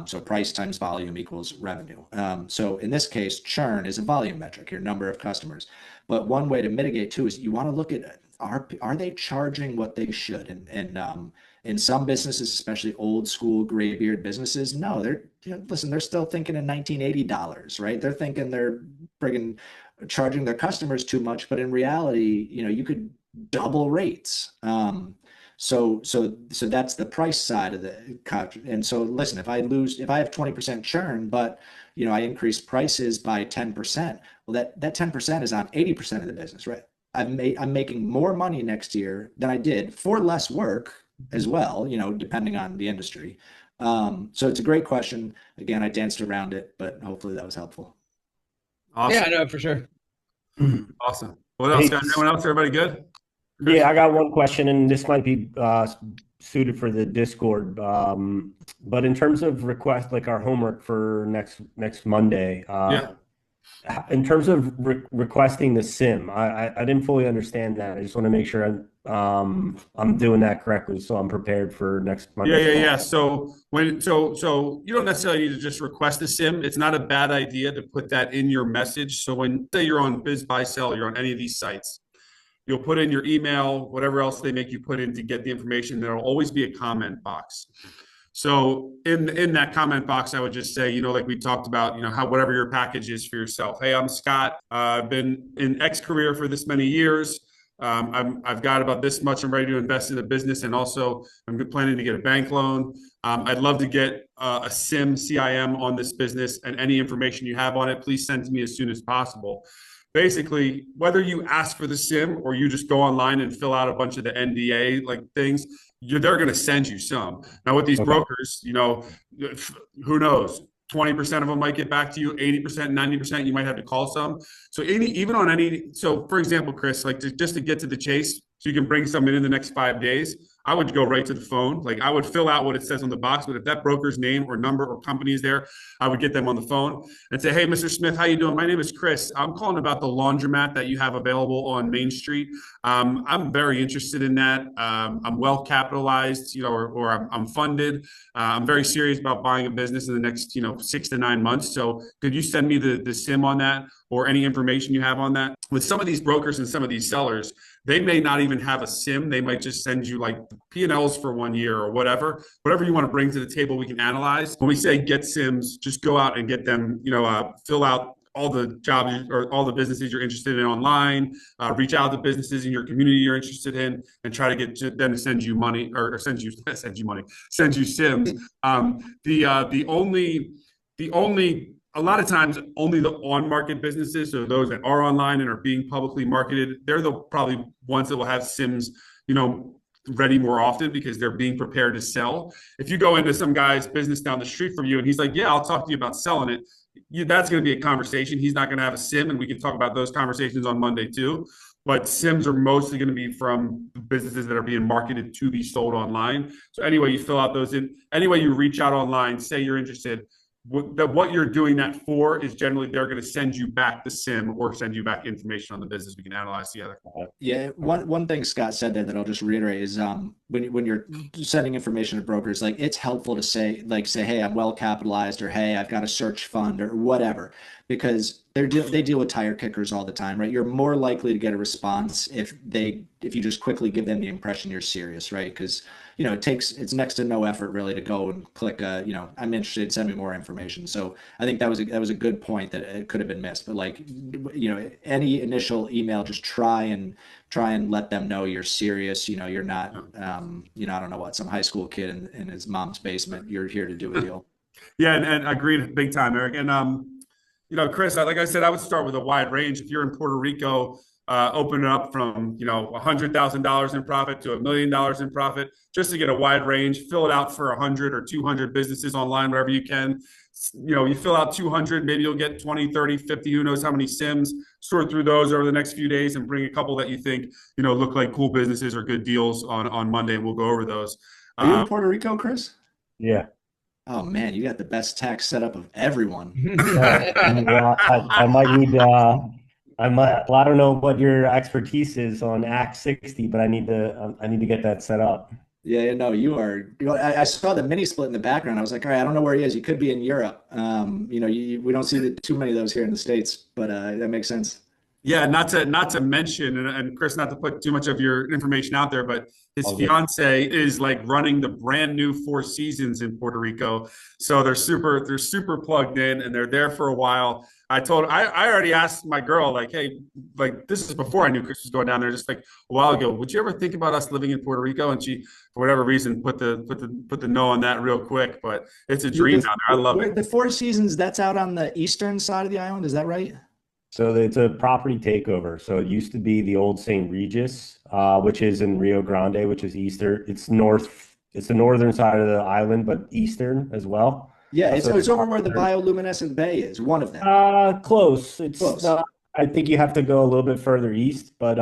Speaker 2: So price times volume equals revenue. So in this case, churn is a volume metric, your number of customers. But one way to mitigate too is you want to look at, are they charging what they should? And in some businesses, especially old school graybeard businesses, no, they're, you know, listen, they're still thinking in $1980, right? They're thinking they're friggin' charging their customers too much, but in reality, you know, you could double rates. So that's the price side of the contract. And so listen, if I have 20% churn, but you know, I increase prices by 10%, well, that 10% is on 80% of the business, right? I'm making more money next year than I did for less work as well, you know, depending on the industry. So it's a great question. Again, I danced around it, but hopefully that was helpful.
Speaker 1: Awesome.
Speaker 3: Yeah, no, for sure.
Speaker 1: Awesome. What else, guys? Anyone else? Everybody good? Chris?
Speaker 5: Yeah, I got one question, and this might be suited for the Discord. But in terms of request, like our homework for next Monday,
Speaker 1: Yeah.
Speaker 5: in terms of requesting the SIM, I didn't fully understand that. I just want to make sure I'm doing that correctly, so I'm prepared for next Monday.
Speaker 1: Yeah. So so you don't necessarily need to just request a SIM. It's not a bad idea to put that in your message. So when, say you're on Biz Buy Sell, you're on any of these sites, you'll put in your email, whatever else they make you put in to get the information. There'll always be a comment box. So in that comment box, I would just say, you know, like we talked about, you know, how whatever your package is for yourself. Hey, I'm Scott. I've been in X career for this many years. I've got about this much. I'm ready to invest in a business, and also I'm planning to get a bank loan. I'd love to get a CIM on this business, and any information you have on it, please send to me as soon as possible. Basically, whether you ask for the SIM or you just go online and fill out a bunch of the NDA like things, they're going to send you some. Now with these brokers, you know, who knows? 20% of them might get back to you, 80%, 90%, you might have to call some. So so for example, Chris, like just to get to the chase, so you can bring some in the next 5 days, I would go right to the phone. Like I would fill out what it says on the box, but if that broker's name or number or company is there, I would get them on the phone and say, "Hey, Mr. Smith, how you doing? My name is Chris. I'm calling about the laundromat that you have available on Main Street. I'm very interested in that. I'm well capitalized, or I'm funded. I'm very serious about buying a business in the next, 6 to 9 months. So could you send me the SIM on that or any information you have on that?" With some of these brokers and some of these sellers, they may not even have a SIM. They might just send you like P&Ls for 1 year or whatever you want to bring to the table, we can analyze. When we say get SIMs, just go out and get them, fill out all the jobs or all the businesses you're interested in online, reach out to businesses in your community you're interested in, and try to get them to send you money or send you SIMs. The only a lot of times only the on-market businesses, so those that are online and are being publicly marketed, they're the probably ones that will have SIMs, ready more often because they're being prepared to sell. If you go into some guy's business down the street from you and he's like, "Yeah, I'll talk to you about selling it," that's going to be a conversation. He's not going to have a SIM, and we can talk about those conversations on Monday too. But SIMs are mostly going to be from businesses that are being marketed to be sold online. So anyway, you fill out those in. Anyway, you reach out online, say you're interested. What you're doing that for is generally they're going to send you back the SIM or send you back information on the business we can analyze together.
Speaker 2: Yeah, one thing Scott said there that I'll just reiterate is when you're sending information to brokers, like it's helpful to say, "Hey, I'm well capitalized," or "Hey, I've got a search fund," or whatever, because they deal with tire kickers all the time, right? You're more likely to get a response if you just quickly give them the impression you're serious, right? Because it's next to no effort really to go and click, "I'm interested, send me more information." So I think that was a good point that it could have been missed. But any initial email, just try and let them know you're serious. You're not, I don't know what, some high school kid in his mom's basement. You're here to do a deal.
Speaker 1: Yeah, and agreed big time, Eric. And Chris, like I said, I would start with a wide range. If you're in Puerto Rico, open it up from $100,000 in profit to $1 million in profit, just to get a wide range. Fill it out for 100 or 200 businesses online, wherever you can. You fill out 200, maybe you'll get 20, 30, 50, who knows how many SIMs. Sort through those over the next few days and bring a couple that you think look like cool businesses or good deals on Monday, and we'll go over those.
Speaker 2: Are you in Puerto Rico, Chris?
Speaker 5: Yeah.
Speaker 2: Oh man, you got the best tax setup of everyone.
Speaker 5: Well, I might need. Well, I don't know what your expertise is on Act 60, but I need to get that set up.
Speaker 2: Yeah, no, you are. I saw the mini split in the background. I was like, all right, I don't know where he is. He could be in Europe. We don't see too many of those here in the States, but that makes sense.
Speaker 1: Yeah, not to mention, and Chris, not to put too much of your information out there, but his fiance is like running the brand new Four Seasons in Puerto Rico. So they're super plugged in, and they're there for a while. I already asked my girl, like, "Hey, like this is before I knew Chris was going down there, just like a while ago. Would you ever think about us living in Puerto Rico?" And she, for whatever reason, put the no on that real quick. But it's a dream down there. I love it.
Speaker 2: The Four Seasons, that's out on the eastern side of the island. Is that right?
Speaker 5: So it's a property takeover. So it used to be the old St. Regis, which is in Rio Grande, which is eastern. It's north. It's the northern side of the island, but eastern as well.
Speaker 2: Yeah, it's over where the bioluminescent bay is. One of them.
Speaker 5: Close. It's
Speaker 2: Close.
Speaker 5: I think you have to go a little bit further east, but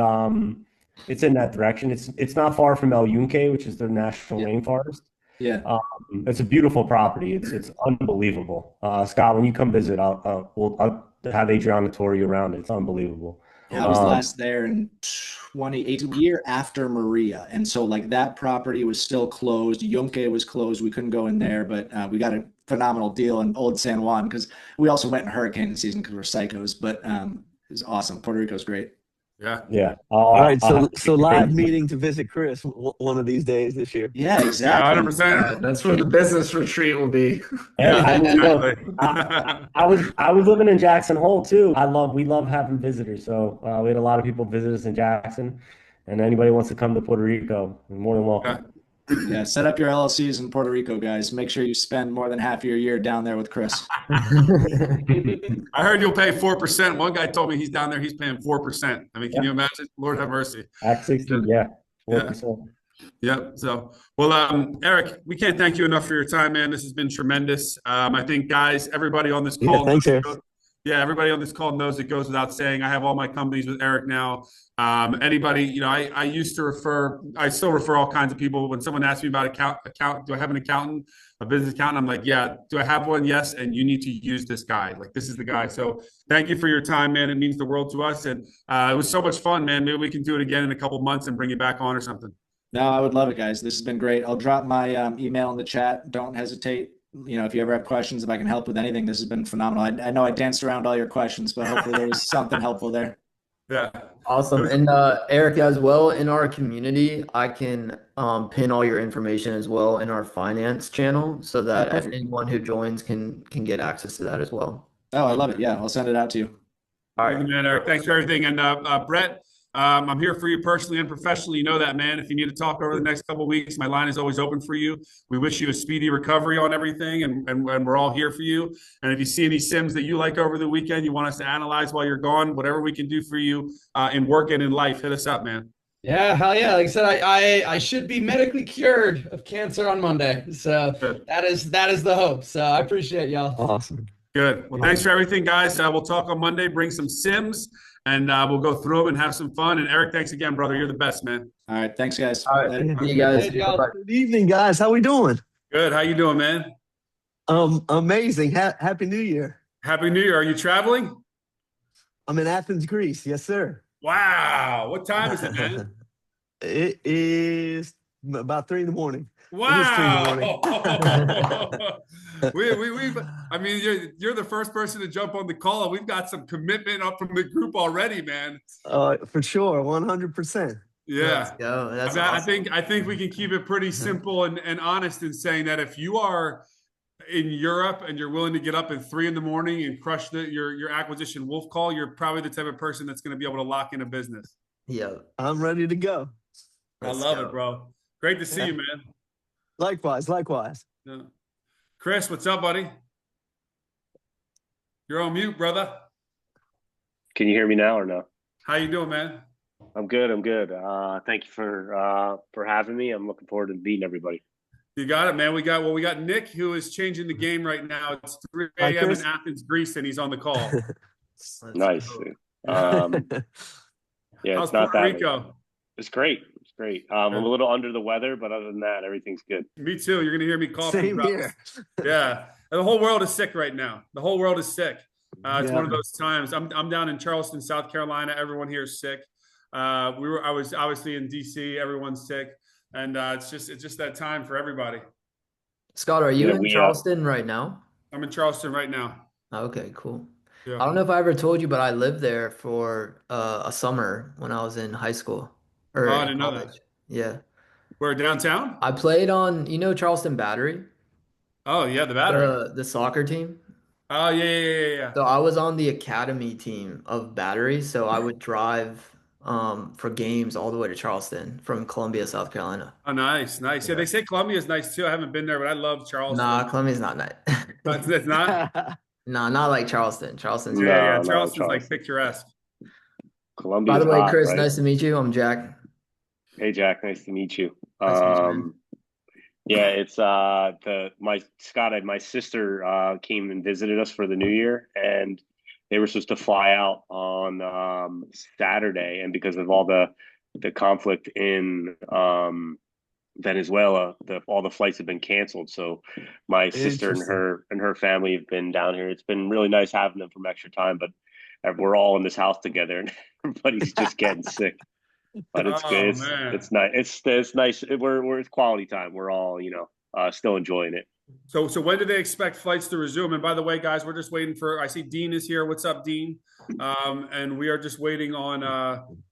Speaker 5: it's in that direction. It's not far from El Yunque, which is the national rainforest.
Speaker 2: Yeah.
Speaker 5: It's a beautiful property. It's unbelievable. Scott, when you come visit, I'll have Adriana tour you around. It's unbelievable.
Speaker 2: Yeah, I was last there in 2018, year after Maria. And so that property was still closed. Yunque was closed. We couldn't go in there, but we got a phenomenal deal in Old San Juan because we also went in hurricane season because we're psychos, but it was awesome. Puerto Rico's great.
Speaker 5: Yeah.
Speaker 7: All right. So live meeting to visit Chris one of these days this year.
Speaker 2: Yeah, exactly.
Speaker 1: 100%.
Speaker 4: That's where the business retreat will be.
Speaker 5: I was living in Jackson Hole too. We love having visitors. So we had a lot of people visit us in Jackson, and anybody wants to come to Puerto Rico, you're more than welcome.
Speaker 2: Yeah, set up your LLCs in Puerto Rico, guys. Make sure you spend more than half your year down there with Chris.
Speaker 1: I heard you'll pay 4%. One guy told me he's down there, he's paying 4%. I mean, can you imagine? Lord have mercy.
Speaker 5: Act 60, yeah. 4%.
Speaker 1: Yep. So, well, Eric, we can't thank you enough for your time, man. This has been tremendous. I think, guys, everybody on this call,
Speaker 7: thanks, Eric.
Speaker 1: Yeah, everybody on this call knows it goes without saying. I have all my companies with Eric now. Anybody, I used to refer, I still refer all kinds of people. When someone asks me about do I have an accountant, a business accountant? I'm like, yeah. Do I have one? Yes. And you need to use this guy. Like, this is the guy. So thank you for your time, man. It means the world to us. And it was so much fun, man. Maybe we can do it again in a couple months and bring you back on or something.
Speaker 2: No, I would love it, guys. This has been great. I'll drop my email in the chat. Don't hesitate. If you ever have questions, if I can help with anything, this has been phenomenal. I know I danced around all your questions, but hopefully there was something helpful there.
Speaker 1: Yeah.
Speaker 6: Awesome. And Eric, as well, in our community, I can pin all your information as well in our finance channel so that
Speaker 2: perfect.
Speaker 6: anyone who joins can get access to that as well.
Speaker 2: Oh, I love it. Yeah, I'll send it out to you.
Speaker 6: All
Speaker 1: Thank you, man, Eric. Thanks for everything. And Brett, I'm here for you personally and professionally. You know that, man. If you need to talk over the next couple of weeks, my line is always open for you. We wish you a speedy recovery on everything, and we're all here for you. And if you see any sims that you like over the weekend, you want us to analyze while you're gone, whatever we can do for you in work and in life, hit us up, man.
Speaker 3: Yeah, hell yeah. Like I said, I should be medically cured of cancer on Monday. So that is the hope. So I appreciate y'all.
Speaker 7: Awesome.
Speaker 1: Good. Well, thanks for everything, guys. We'll talk on Monday. Bring some sims, and we'll go through them and have some fun. And Eric, thanks again, brother. You're the best, man.
Speaker 2: All right. Thanks, guys.
Speaker 6: All right.
Speaker 2: Later.
Speaker 6: See you guys.
Speaker 3: Hey, y'all.
Speaker 6: Bye-bye.
Speaker 7: Good evening, guys. How we doing?
Speaker 1: Good. How you doing, man?
Speaker 7: Amazing. Happy New Year.
Speaker 1: Happy New Year. Are you traveling?
Speaker 7: I'm in Athens, Greece. Yes, sir.
Speaker 1: Wow. What time is it, man?
Speaker 7: It is about 3 a.m.
Speaker 1: Wow. I mean, you're the first person to jump on the call, and we've got some commitment up from the group already, man.
Speaker 7: For sure, 100%.
Speaker 1: Yeah.
Speaker 6: Let's go. That's awesome.
Speaker 1: I think we can keep it pretty simple and honest in saying that if you are in Europe and you're willing to get up at 3 a.m. and crush your acquisition wolf call, you're probably the type of person that's going to be able to lock in a business.
Speaker 6: Yeah.
Speaker 7: I'm ready to go.
Speaker 1: I love it, bro. Great to see you, man.
Speaker 7: Likewise.
Speaker 1: Yeah. Chris, what's up, buddy? You're on mute, brother.
Speaker 8: Can you hear me now or no?
Speaker 1: How you doing, man?
Speaker 8: I'm good. Thank you for having me. I'm looking forward to meeting everybody.
Speaker 1: You got it, man. We got Nick, who is changing the game right now. It's 3
Speaker 7: Hi,
Speaker 1: a.m.
Speaker 7: Chris.
Speaker 1: in Athens, Greece, and he's on the call.
Speaker 8: Nice. Yeah,
Speaker 1: How's
Speaker 8: it's not
Speaker 1: Puerto
Speaker 8: that.
Speaker 1: Rico?
Speaker 8: It's great. I'm a little under the weather, but other than that, everything's good.
Speaker 1: Me too. You're gonna hear me coughing.
Speaker 7: Same here.
Speaker 1: Yeah, the whole world is sick right now. The whole world is sick. It's one of those times. I'm down in Charleston, South Carolina. Everyone here is sick. I was obviously in DC. Everyone's sick, and it's just that time for everybody.
Speaker 6: Scott, are you in Charleston right now?
Speaker 1: I'm in Charleston right now.
Speaker 6: Okay, cool.
Speaker 1: Yeah.
Speaker 6: I don't know if I ever told you, but I lived there for a summer when I was in high school or
Speaker 1: I
Speaker 6: in
Speaker 1: didn't know
Speaker 6: college.
Speaker 1: that.
Speaker 6: Yeah.
Speaker 1: We're downtown?
Speaker 6: I played on, Charleston Battery,
Speaker 1: Oh, yeah, the battery.
Speaker 6: the soccer team.
Speaker 1: Oh, yeah.
Speaker 6: So I was on the academy team of Battery, so I would drive for games all the way to Charleston from Columbia, South Carolina.
Speaker 1: Oh, nice. Yeah, they say Columbia is nice too. I haven't been there, but I love Charleston.
Speaker 6: Nah, Columbia's not nice.
Speaker 1: It's not?
Speaker 6: Nah, not like Charleston. Charleston's
Speaker 8: No,
Speaker 1: Yeah,
Speaker 8: no,
Speaker 1: Charleston's like
Speaker 8: Charleston.
Speaker 1: picturesque.
Speaker 8: Columbia's
Speaker 6: By the way,
Speaker 8: hot,
Speaker 6: Chris,
Speaker 8: right?
Speaker 6: nice to meet you. I'm Jack.
Speaker 8: Hey, Jack. Nice to meet you.
Speaker 6: Nice to meet you, man.
Speaker 8: Yeah, it's my sister came and visited us for the New Year, and they were supposed to fly out on Saturday, and because of all the conflict in Venezuela, all the flights have been canceled. So my sister and her family have been down here. It's been really nice having them from extra time, but we're all in this house together, and everybody's just getting sick. But it's good.
Speaker 1: Man.
Speaker 8: It's nice. It's nice. It's quality time. We're all still enjoying it.
Speaker 1: So when do they expect flights to resume? And by the way, guys, we're just waiting for. I see Dean is here. What's up, Dean? And we are just waiting on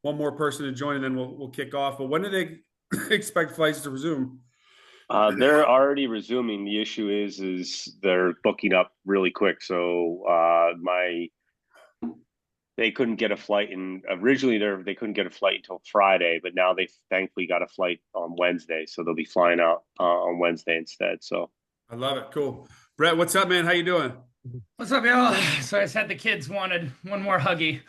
Speaker 1: one more person to join, and then we'll kick off. But when do they expect flights to resume?
Speaker 8: They're already resuming. The issue is they're booking up really quick. So they couldn't get a flight, and originally they couldn't get a flight until Friday, but now they thankfully got a flight on Wednesday, so they'll be flying out on Wednesday instead. So
Speaker 1: I love it. Cool. Brett, what's up, man? How you doing?
Speaker 9: What's up, y'all? So I just had the kids wanted one more huggy.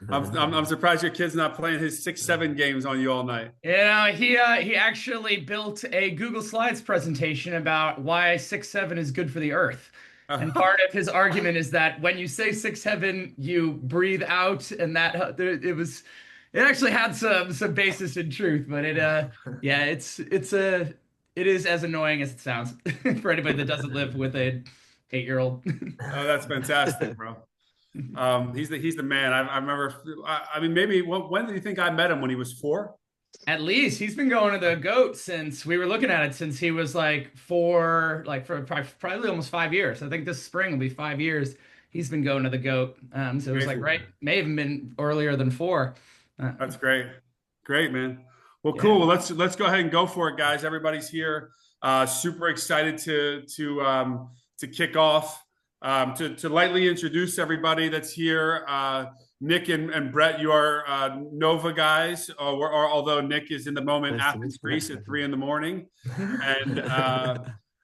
Speaker 1: I'm surprised your kid's not playing his 6-7 games on you all night.
Speaker 9: He actually built a Google Slides presentation about why 6-7 is good for the Earth. And part of his argument is that when you say sixth heaven, you breathe out, and that it actually had some basis in truth, but yeah, it is as annoying as it sounds for anybody that doesn't live with a 8-year-old.
Speaker 1: Oh, that's fantastic, bro. He's the man. I remember. I mean, maybe when do you think I met him? When he was 4?
Speaker 9: At least he's been going to the goat since we were looking at it since he was like 4, like for probably almost 5 years. I think this spring will be 5 years. He's been going to the goat. So it was like may have been earlier than 4.
Speaker 1: That's great. Great, man. Well,
Speaker 9: Yeah.
Speaker 1: cool. Well, let's go ahead and go for it, guys. Everybody's here. Super excited to kick off. To lightly introduce everybody that's here. Nick and Brett, you are Nova guys, or although Nick is in the moment Athens, Greece at 3 a.m.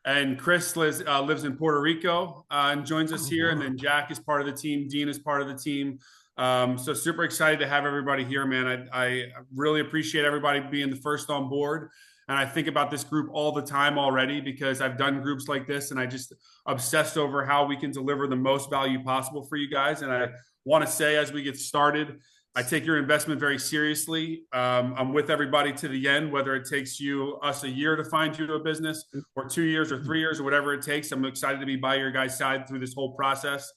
Speaker 1: And Chris lives in Puerto Rico and joins us here. And then Jack is part of the team. Dean is part of the team. So super excited to have everybody here, man. I really appreciate everybody being the first on board. And I think about this group all the time already because I've done groups like this and I just obsessed over how we can deliver the most value possible for you guys. And I want to say as we get started, I take your investment very seriously. I'm with everybody to the end, whether it takes us a year to find you a business or 2 years or 3 years or whatever it takes. I'm excited to be by your guys' side through this whole process.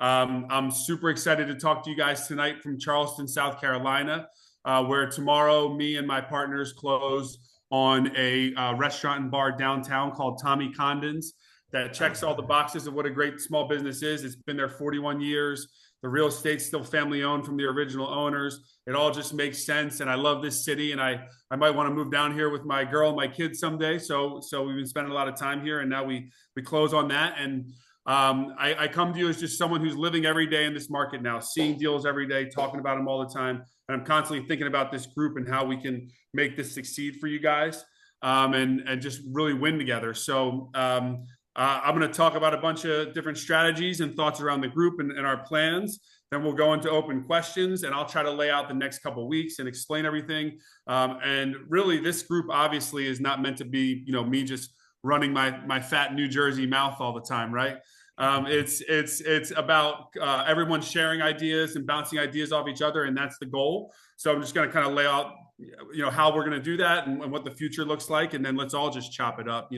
Speaker 1: I'm super excited to talk to you guys tonight from Charleston, South Carolina, where tomorrow me and my partners close on a restaurant and bar downtown called Tommy Condon's that checks all the boxes of what a great small business is. It's been there 41 years. The real estate's still family owned from the original owners. It all just makes sense. And I love this city. And I might want to move down here with my girl and my kids someday. So we've been spending a lot of time here and now we close on that. And I come to you as just someone who's living every day in this market now, seeing deals every day, talking about them all the time. And I'm constantly thinking about this group and how we can make this succeed for you guys and just really win together. So I'm going to talk about a bunch of different strategies and thoughts around the group and our plans. Then we'll go into open questions and I'll try to lay out the next couple of weeks and explain everything. And really this group obviously is not meant to be, me just running my fat New Jersey mouth all the time, right? It's about everyone sharing ideas and bouncing ideas off each other, and that's the goal. So I'm just going to kind of lay out, how we're going to do that and what the future looks like, and then let's all just chop it up,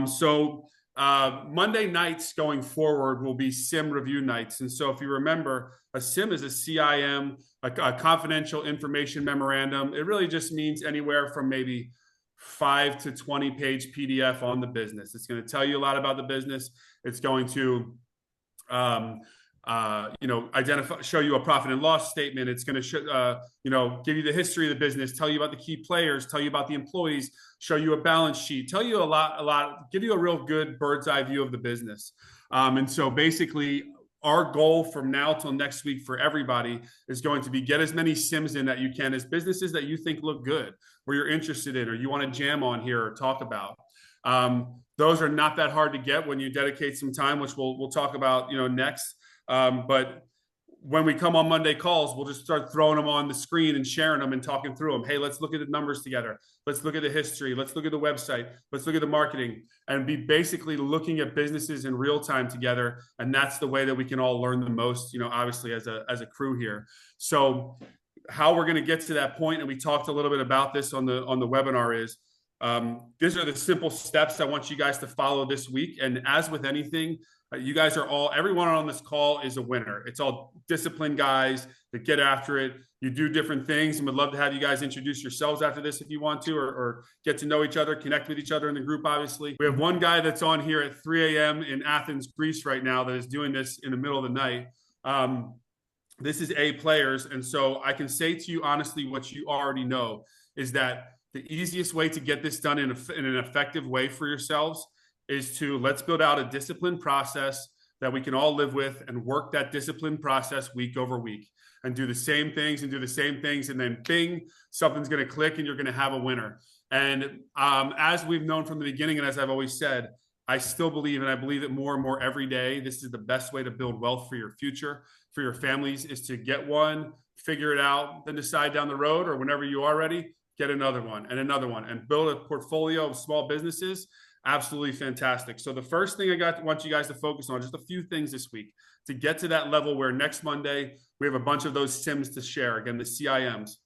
Speaker 1: So Monday nights going forward will be SIM review nights, and so if you remember, a SIM is a CIM, a confidential information memorandum. It really just means anywhere from maybe 5 to 20 page PDF on the business. It's going to tell you a lot about the business. It's going to, show you a profit and loss statement. It's going to, give you the history of the business, tell you about the key players, tell you about the employees, show you a balance sheet, tell you a lot, give you a real good bird's eye view of the business. And so basically, our goal from now till next week for everybody is going to be get as many SIMs in that you can as businesses that you think look good, or you're interested in, or you want to jam on here or talk about. Those are not that hard to get when you dedicate some time, which we'll talk about, next. But when we come on Monday calls, we'll just start throwing them on the screen and sharing them and talking through them. Hey, let's look at the numbers together. Let's look at the history. Let's look at the website. Let's look at the marketing and be basically looking at businesses in real time together. And that's the way that we can all learn the most, obviously as a crew here. So how we're going to get to that point, and we talked a little bit about this on the webinar, is these are the simple steps I want you guys to follow this week. And as with anything, you guys are everyone on this call is a winner. It's all disciplined guys that get after it. You do different things, and would love to have you guys introduce yourselves after this if you want to, or get to know each other, connect with each other in the group, obviously. We have one guy that's on here at 3 a.m. in Athens, Greece right now that is doing this in the middle of the night. This is A players. And so I can say to you honestly, what you already know is that the easiest way to get this done in an effective way for yourselves is to let's build out a disciplined process that we can all live with and work that disciplined process week over week and do the same things and then bing, something's going to click and you're going to have a winner. And as we've known from the beginning, and as I've always said, I still believe, and I believe it more and more every day, this is the best way to build wealth for your future, for your families, is to get one, figure it out, then decide down the road or whenever you are ready, get another one, and build a portfolio of small businesses Absolutely fantastic. So the first thing want you guys to focus on, just a few things this week to get to that level where next Monday we have a bunch of those sims to share. Again, the CIMs.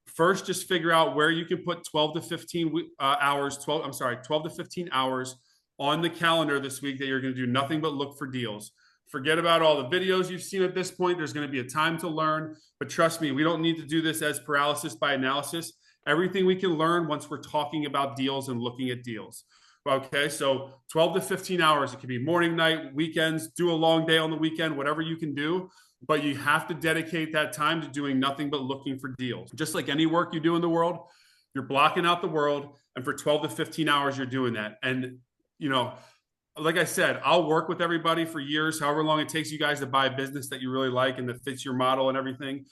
Speaker 1: First, just figure out where you can put 12 to 15 hours, 12 to 15 hours on the calendar this week that you're going to do nothing but look for deals. Forget about all the videos you've seen at this point. There's going to be a time to learn, but trust me, we don't need to do this as paralysis by analysis. Everything we can learn once we're talking about deals and looking at deals. Okay, so 12 to 15 hours. It could be morning, night, weekends, do a long day on the weekend, whatever you can do. But you have to dedicate that time to doing nothing but looking for deals. Just like any work you do in the world, you're blocking out the world. And for 12 to 15 hours, you're doing that. And, you know, like I said, I'll work with everybody for years, however long it takes you guys to buy a business that you really like and that fits your model and everything.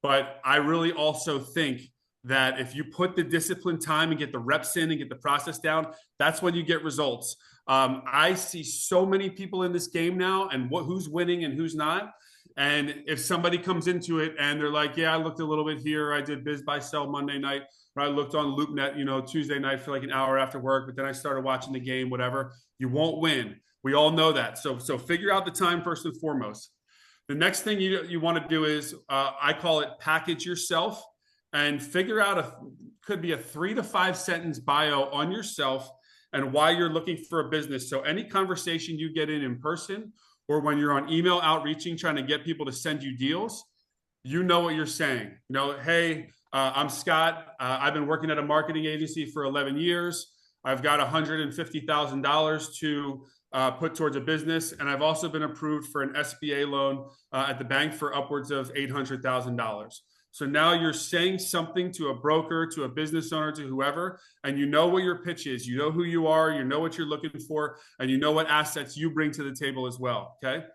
Speaker 1: But I really also think that if you put the disciplined time and get the reps in and get the process down, that's when you get results. I see so many people in this game now and who's winning and who's not. And if somebody comes into it and they're like, yeah, I looked a little bit here. I did biz buy sell Monday night, or I looked on LoopNet, Tuesday night for like an hour after work, but then I started watching the game, whatever. You won't win. We all know that. So figure out the time first and foremost. The next thing you want to do is, I call it package yourself. And figure out could be a 3 to 5 sentence bio on yourself and why you're looking for a business. So any conversation you get in person or when you're on email outreaching, trying to get people to send you deals, you know what you're saying. Hey, I'm Scott. I've been working at a marketing agency for 11 years. I've got $150,000 to put towards a business. And I've also been approved for an SBA loan at the bank for upwards of $800,000. So now you're saying something to a broker, to a business owner, to whoever, and you know what your pitch is. You know who you are, you know what you're looking for, and you know what assets you bring to the table as well, okay?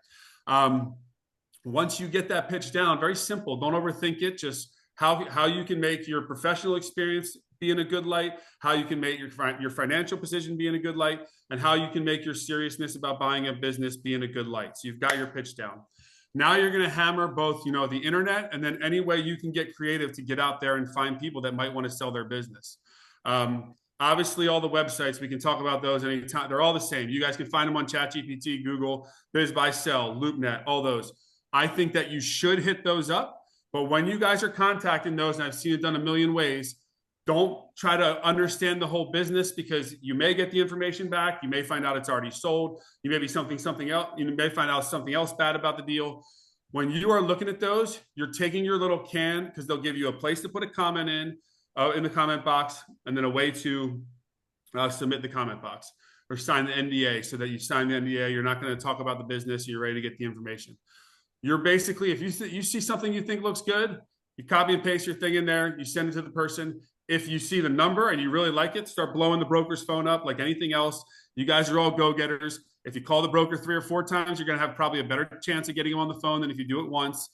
Speaker 1: Once you get that pitch down, very simple. Don't overthink it. Just how you can make your professional experience be in a good light, how you can make your financial position be in a good light, and how you can make your seriousness about buying a business be in a good light. So you've got your pitch down. Now you're going to hammer both, the internet and then any way you can get creative to get out there and find people that might want to sell their business. Obviously, all the websites, we can talk about those anytime. They're all the same. You guys can find them on ChatGPT, Google, Biz Buy Sell, LoopNet, all those. I think that you should hit those up. But when you guys are contacting those, and I've seen it done a million ways, don't try to understand the whole business because you may get the information back. You may find out it's already sold. You may be something else. You may find out something else bad about the deal. When you are looking at those, you're taking your little can because they'll give you a place to put a comment in the comment box and then a way to submit the comment box or sign the NDA so that you sign the NDA. You're not going to talk about the business. You're ready to get the information. You're basically, if you see something you think looks good, you copy and paste your thing in there. You send it to the person. If you see the number and you really like it, start blowing the broker's phone up like anything else. You guys are all go-getters. If you call the broker 3 or 4 times, you're going to have probably a better chance of getting him on the phone than if you do it once.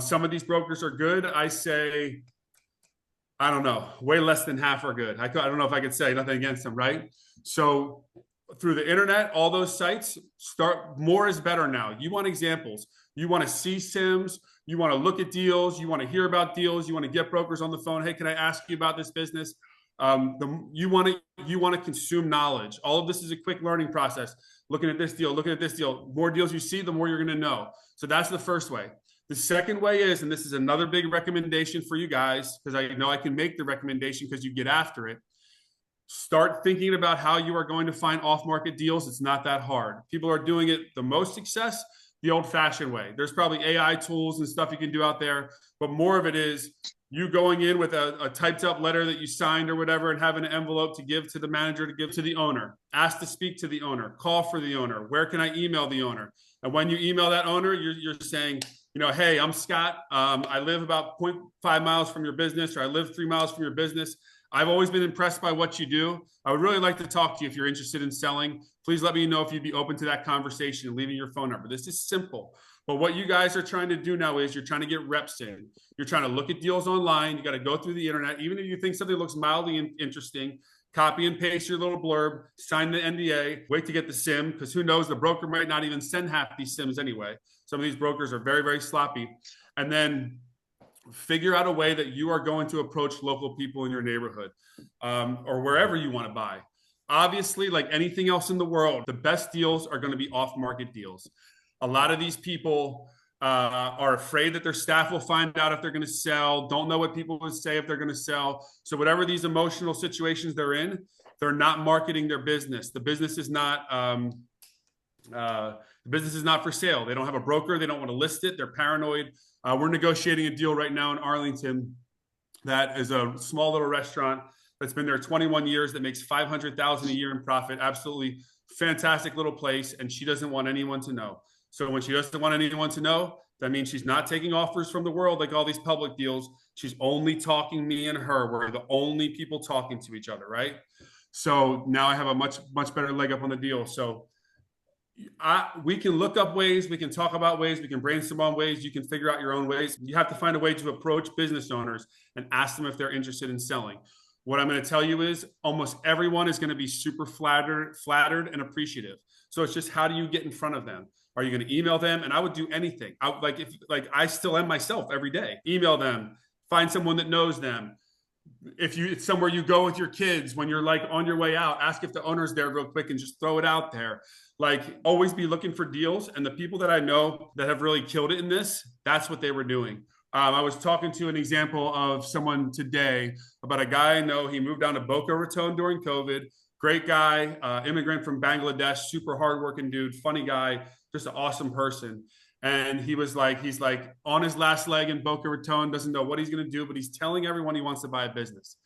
Speaker 1: Some of these brokers are good. I say, I don't know, way less than half are good. I don't know if I could say nothing against them, right? So through the internet, all those sites, more is better now. You want examples. You want to see sims. You want to look at deals. You want to hear about deals. You want to get brokers on the phone. Hey, can I ask you about this business? You want to consume knowledge. All of this is a quick learning process. Looking at this deal. More deals you see, the more you're going to know. So that's the first way. The second way is, and this is another big recommendation for you guys, because I know I can make the recommendation because you get after it. Start thinking about how you are going to find off-market deals. It's not that hard. People are doing it the most success the old-fashioned way. There's probably AI tools and stuff you can do out there, but more of it is you going in with a typed up letter that you signed or whatever and having an envelope to give to the manager, to give to the owner, ask to speak to the owner, call for the owner, where can I email the owner? And when you email that owner, you're saying, hey, I'm Scott. I live about 0.5 miles from your business, or I live 3 miles from your business. I've always been impressed by what you do. I would really like to talk to you if you're interested in selling. Please let me know if you'd be open to that conversation and leaving your phone number. This is simple. But what you guys are trying to do now is you're trying to get reps in. You're trying to look at deals online. You got to go through the internet. Even if you think something looks mildly interesting, copy and paste your little blurb, sign the NDA, wait to get the SIM, because who knows, the broker might not even send half these SIMs anyway. Some of these brokers are very, very sloppy. And then figure out a way that you are going to approach local people in your neighborhood or wherever you want to buy. Obviously, like anything else in the world, the best deals are going to be off-market deals. A lot of these people are afraid that their staff will find out if they're going to sell, don't know what people would say if they're going to sell. So whatever these emotional situations they're in, they're not marketing their business. The business is not for sale. They don't have a broker. They don't want to list it. They're paranoid. We're negotiating a deal right now in Arlington that is a small little restaurant that's been there 21 years that makes $500,000 a year in profit. Absolutely fantastic little place, and she doesn't want anyone to know. So when she doesn't want anyone to know, that means she's not taking offers from the world like all these public deals. She's only talking me and her. We're the only people talking to each other, right? So now I have a much better leg up on the deal. So we can look up ways, we can talk about ways, we can brainstorm on ways, you can figure out your own ways. You have to find a way to approach business owners and ask them if they're interested in selling. What I'm going to tell you is almost everyone is going to be super flattered and appreciative. So it's just, how do you get in front of them? Are you going to email them? And I would do anything. I still am myself every day. Email them, find someone that knows them. If it's somewhere you go with your kids, when you're like on your way out, ask if the owner's there real quick and just throw it out there. Like, always be looking for deals. And the people that I know that have really killed it in this, that's what they were doing. I was talking to an example of someone today about a guy I know. He moved down to Boca Raton during COVID. Great guy, immigrant from Bangladesh, super hardworking dude, funny guy, just an awesome person. And he's like on his last leg in Boca Raton, doesn't know what he's going to do, but he's telling everyone he wants to buy a business.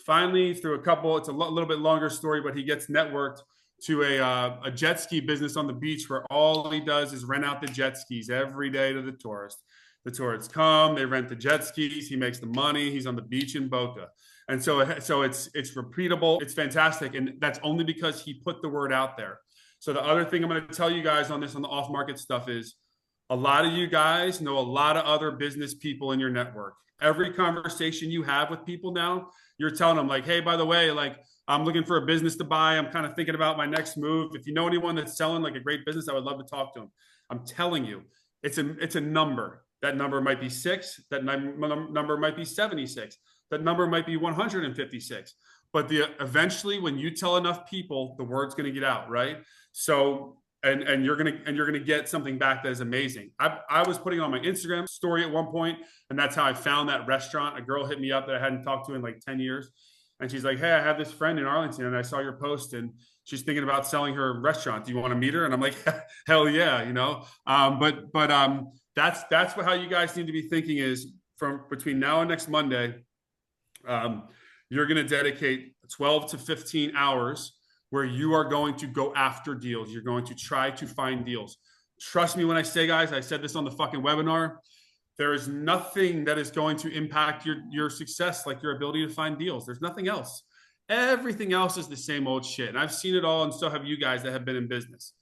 Speaker 1: Finally, through a couple, it's a little bit longer story, but he gets networked to a jet ski business on the beach where all he does is rent out the jet skis every day to the tourists. The tourists come, they rent the jet skis, he makes the money, he's on the beach in Boca. And so it's repeatable, it's fantastic. And that's only because he put the word out there. So the other thing I'm going to tell you guys on the off-market stuff is, a lot of you guys know a lot of other business people in your network. Every conversation you have with people now, you're telling them like, hey, by the way, like, I'm looking for a business to buy. I'm kind of thinking about my next move. If you know anyone that's selling like a great business, I would love to talk to them. I'm telling you, it's a number. That number might be 6. That number might be 76. That number might be 156. But eventually, when you tell enough people, the word's going to get out, right? So and you're gonna get something back that is amazing. I was putting on my Instagram story at one point, and that's how I found that restaurant. A girl hit me up that I hadn't talked to in like 10 years. And she's like, hey, I have this friend in Arlington and I saw your post and she's thinking about selling her restaurant. Do you want to meet her? And I'm like, hell yeah, you know? That's how you guys need to be thinking is, from between now and next Monday, you're going to dedicate 12 to 15 hours where you are going to go after deals. You're going to try to find deals. Trust me when I say, guys, I said this on the fucking webinar, there is nothing that is going to impact your success like your ability to find deals. There's nothing else. Everything else is the same old shit. And I've seen it all, and so have you guys that have been in business.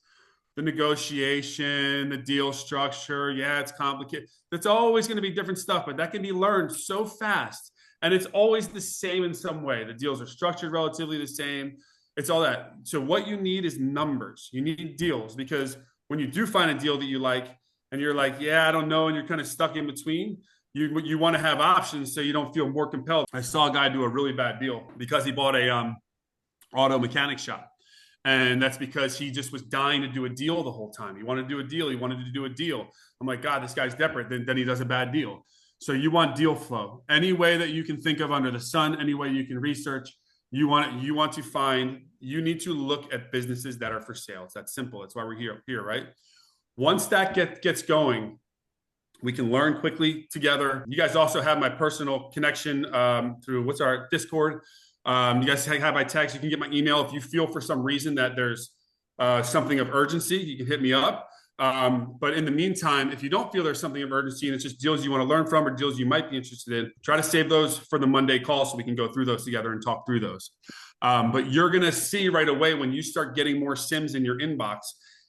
Speaker 1: The negotiation, the deal structure, yeah, it's complicated. That's always going to be different stuff, but that can be learned so fast. And it's always the same in some way. The deals are structured relatively the same. It's all that. So what you need is numbers. You need deals, because when you do find a deal that you like and you're like, yeah, I don't know, and you're kind of stuck in between, you want to have options so you don't feel more compelled. I saw a guy do a really bad deal because he bought a auto mechanic shop. And that's because he just was dying to do a deal the whole time. He wanted to do a deal. He wanted to do a deal. I'm like, God, this guy's desperate. Then he does a bad deal. So you want deal flow. Any way that you can think of under the sun, any way you can research, you need to look at businesses that are for sale. It's that simple. That's why we're here, right? Once that gets going, we can learn quickly together. You guys also have my personal connection through what's our Discord. You guys have my text. You can get my email. If you feel for some reason that there's something of urgency, you can hit me up. But in the meantime, if you don't feel there's something of urgency and it's just deals you want to learn from or deals you might be interested in, try to save those for the Monday call so we can go through those together and talk through those. But you're going to see right away when you start getting more sims in your inbox,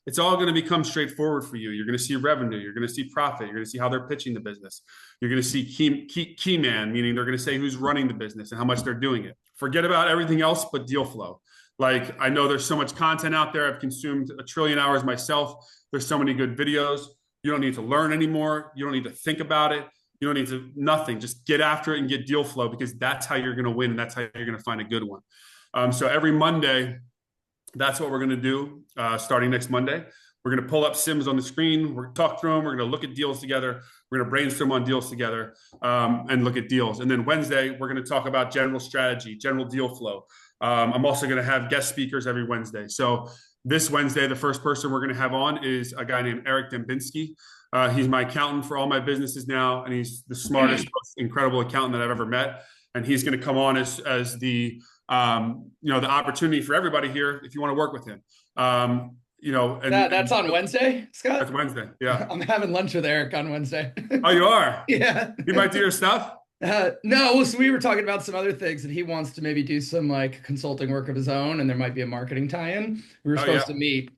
Speaker 1: it's all going to become straightforward for you. You're going to see revenue. You're going to see profit. You're going to see how they're pitching the business. You're going to see key man, meaning they're going to say who's running the business and how much they're doing it. Forget about everything else but deal flow. Like, I know there's so much content out there. I've consumed 1 trillion hours myself. There's so many good videos. You don't need to learn anymore. You don't need to think about it. You don't need to nothing. Just get after it and get deal flow, because that's how you're going to win. And that's how you're going to find a good one. So every Monday, That's what we're going to do starting next Monday. We're going to pull up Sims on the screen. We're going to talk through them. We're going to look at deals together. We're going to brainstorm on deals together and look at deals. And then Wednesday, we're going to talk about general strategy, general deal flow. I'm also going to have guest speakers every Wednesday. So this Wednesday, the first person we're going to have on is a guy named Eric Dembinski. He's my accountant for all my businesses now, and he's the smartest, most incredible accountant that I've ever met. And he's going to come on as the the opportunity for everybody here if you want to work with him. And
Speaker 9: that's on Wednesday, Scott?
Speaker 1: That's Wednesday. Yeah.
Speaker 9: I'm having lunch with Eric on Wednesday.
Speaker 1: Oh, you are?
Speaker 9: Yeah.
Speaker 1: You might do your stuff?
Speaker 9: No, so we were talking about some other things and he wants to maybe do some like consulting work of his own and there might be a marketing tie-in. We were supposed to meet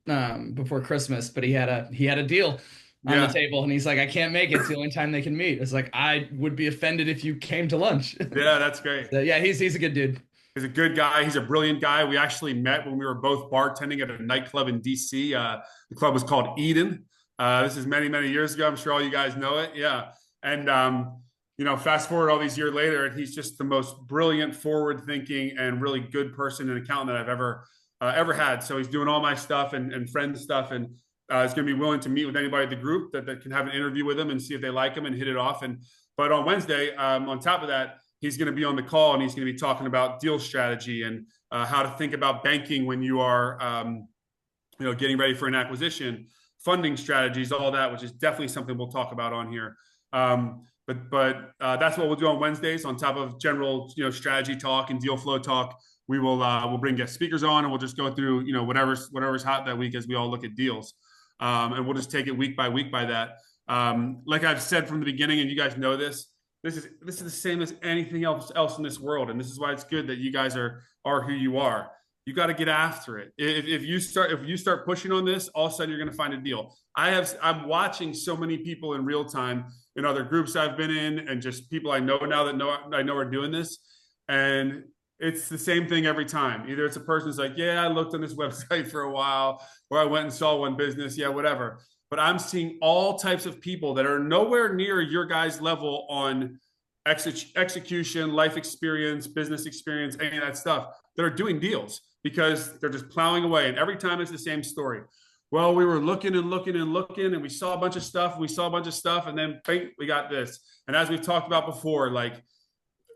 Speaker 9: before Christmas, but he had a deal on the table and he's like, I can't make it. It's the only time they can meet. It's like, I would be offended if you came to lunch.
Speaker 1: Yeah, that's great.
Speaker 9: So, yeah, he's a good dude.
Speaker 1: He's a good guy. He's a brilliant guy. We actually met when we were both bartending at a nightclub in DC. The club was called Eden. This is many, many years ago. I'm sure all you guys know it. Yeah. And, fast forward all these years later, and he's just the most brilliant, forward-thinking, and really good person and accountant that I've ever had. So he's doing all my stuff and friend stuff, and he's going to be willing to meet with anybody at the group that can have an interview with him and see if they like him and hit it off. But on Wednesday, on top of that, he's going to be on the call and he's going to be talking about deal strategy and how to think about banking when you are, getting ready for an acquisition, funding strategies, all that, which is definitely something we'll talk about on here. But that's what we'll do on Wednesdays. On top of general, strategy talk and deal flow talk, we'll bring guest speakers on and we'll just go through, whatever's hot that week as we all look at deals. And we'll just take it week by week by that. Like I've said from the beginning, and you guys know this, this is the same as anything else in this world, and this is why it's good that you guys are who you are. You got to get after it. If you start pushing on this, all of a sudden you're going to find a deal. I'm watching so many people in real time in other groups I've been in, and just people I know now I know are doing this, and it's the same thing every time. Either it's a person who's like, yeah, I looked on this website for a while, or I went and saw one business, yeah, whatever. But I'm seeing all types of people that are nowhere near your guys' level on execution, life experience, business experience, any of that stuff, that are doing deals because they're just plowing away. And every time it's the same story. Well, we were looking and looking and looking, and we saw a bunch of stuff. And then bang, we got this. And as we've talked about before, like,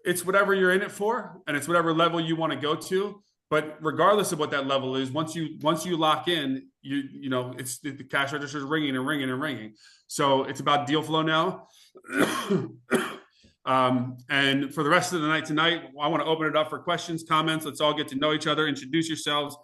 Speaker 1: it's whatever you're in it for, and it's whatever level you want to go to. But regardless of what that level is, once you lock in, it's the cash register is ringing and ringing and ringing. So it's about deal flow now. And for the rest of the night tonight, I want to open it up for questions, comments. Let's all get to know each other, introduce yourselves.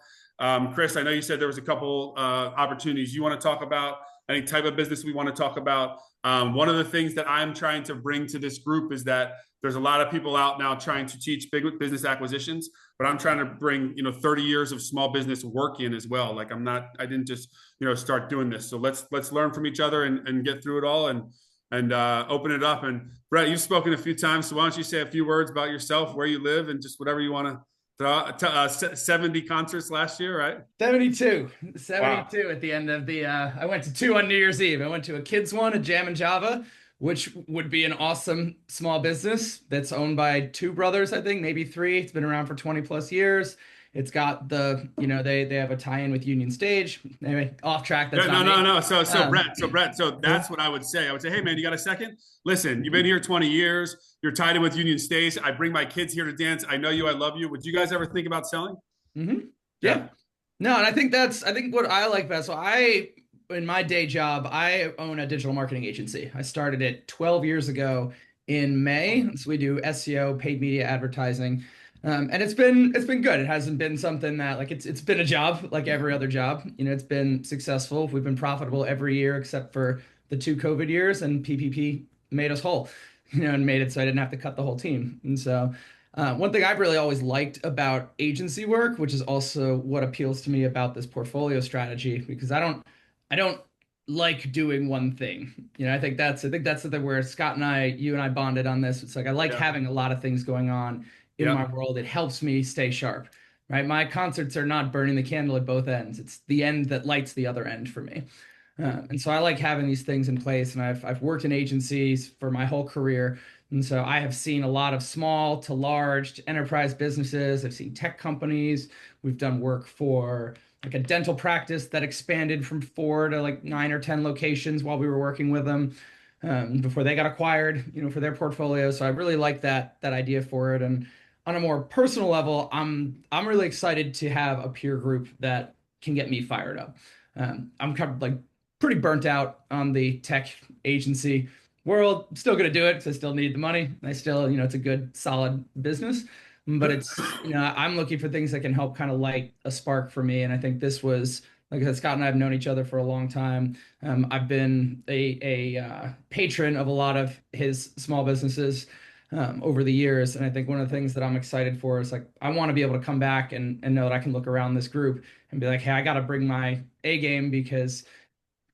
Speaker 1: Chris, I know you said there was a couple opportunities you want to talk about, any type of business we want to talk about. One of the things that I'm trying to bring to this group is that there's a lot of people out now trying to teach big business acquisitions, but I'm trying to bring, 30 years of small business work in as well. Like I didn't just, start doing this. So let's learn from each other and get through it all and open it up. And Brett, you've spoken a few times, so why don't you say a few words about yourself, where you live, and just whatever you want to throw. 70 concerts last year, right?
Speaker 9: 72 wow.
Speaker 1: Wow.
Speaker 9: At the end of the, I went to 2 on New Year's Eve. I went to a kids one, a Jam and Java, which would be an awesome small business that's owned by 2 brothers, I think, maybe 3. It's been around for 20 plus years. It's got the, they have a tie-in with Union Stage. Anyway, off track. That's
Speaker 1: no. So Brett, that's what I would say. I would say, hey man, you got a second? Listen, you've been here 20 years. You're tied in with Union Stage. I bring my kids here to dance. I know you. I love you. Would you guys ever think about selling?
Speaker 9: Mm-hmm. Yeah. No, and I think what I like best. So in my day job, I own a digital marketing agency. I started it 12 years ago in May. So we do SEO, paid media advertising. And it's been good. It hasn't been something that it's been a job like every other job. It's been successful. We've been profitable every year except for the 2 COVID years, and PPP made us whole, and made it so I didn't have to cut the whole team. And so one thing I've really always liked about agency work, which is also what appeals to me about this portfolio strategy, because I don't like doing one thing. I think that's the thing where Scott and you and I bonded on this. It's like I like having a lot of things going on in my world. It helps me stay sharp, right? My concerts are not burning the candle at both ends. It's the end that lights the other end for me. And so I like having these things in place. And I've worked in agencies for my whole career. And so I have seen a lot of small to large to enterprise businesses. I've seen tech companies. We've done work for like a dental practice that expanded from 4 to like 9 or 10 locations while we were working with them, before they got acquired, for their portfolio. So I really like that idea for it. And on a more personal level, I'm really excited to have a peer group that can get me fired up. I'm kind of like pretty burnt out on the tech agency world. I'm still going to do it because I still need the money. I still, it's a good, solid business. But it's, I'm looking for things that can help kind of light a spark for me. And I think this was, like I said, Scott and I have known each other for a long time. I've been a patron of a lot of his small businesses over the years. And I think one of the things that I'm excited for is like, I want to be able to come back and know that I can look around this group and be like, hey, I got to bring my A game because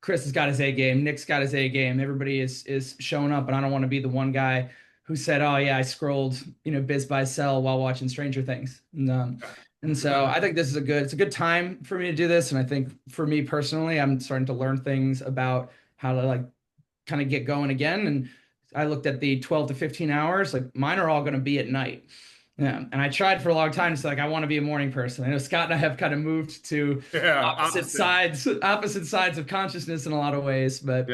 Speaker 9: Chris has got his A game, Nick's got his A game. Everybody is showing up, and I don't want to be the one guy who said, "Oh yeah, I scrolled, Biz by Sell while watching Stranger Things." And so I think this is it's a good time for me to do this. And I think for me personally, I'm starting to learn things about how to like kind of get going again. And I looked at the 12 to 15 hours, like mine are all going to be at night. Yeah, and I tried for a long time to say like I want to be a morning person. I know Scott and I have kind of moved to opposite sides of consciousness in a lot of ways, but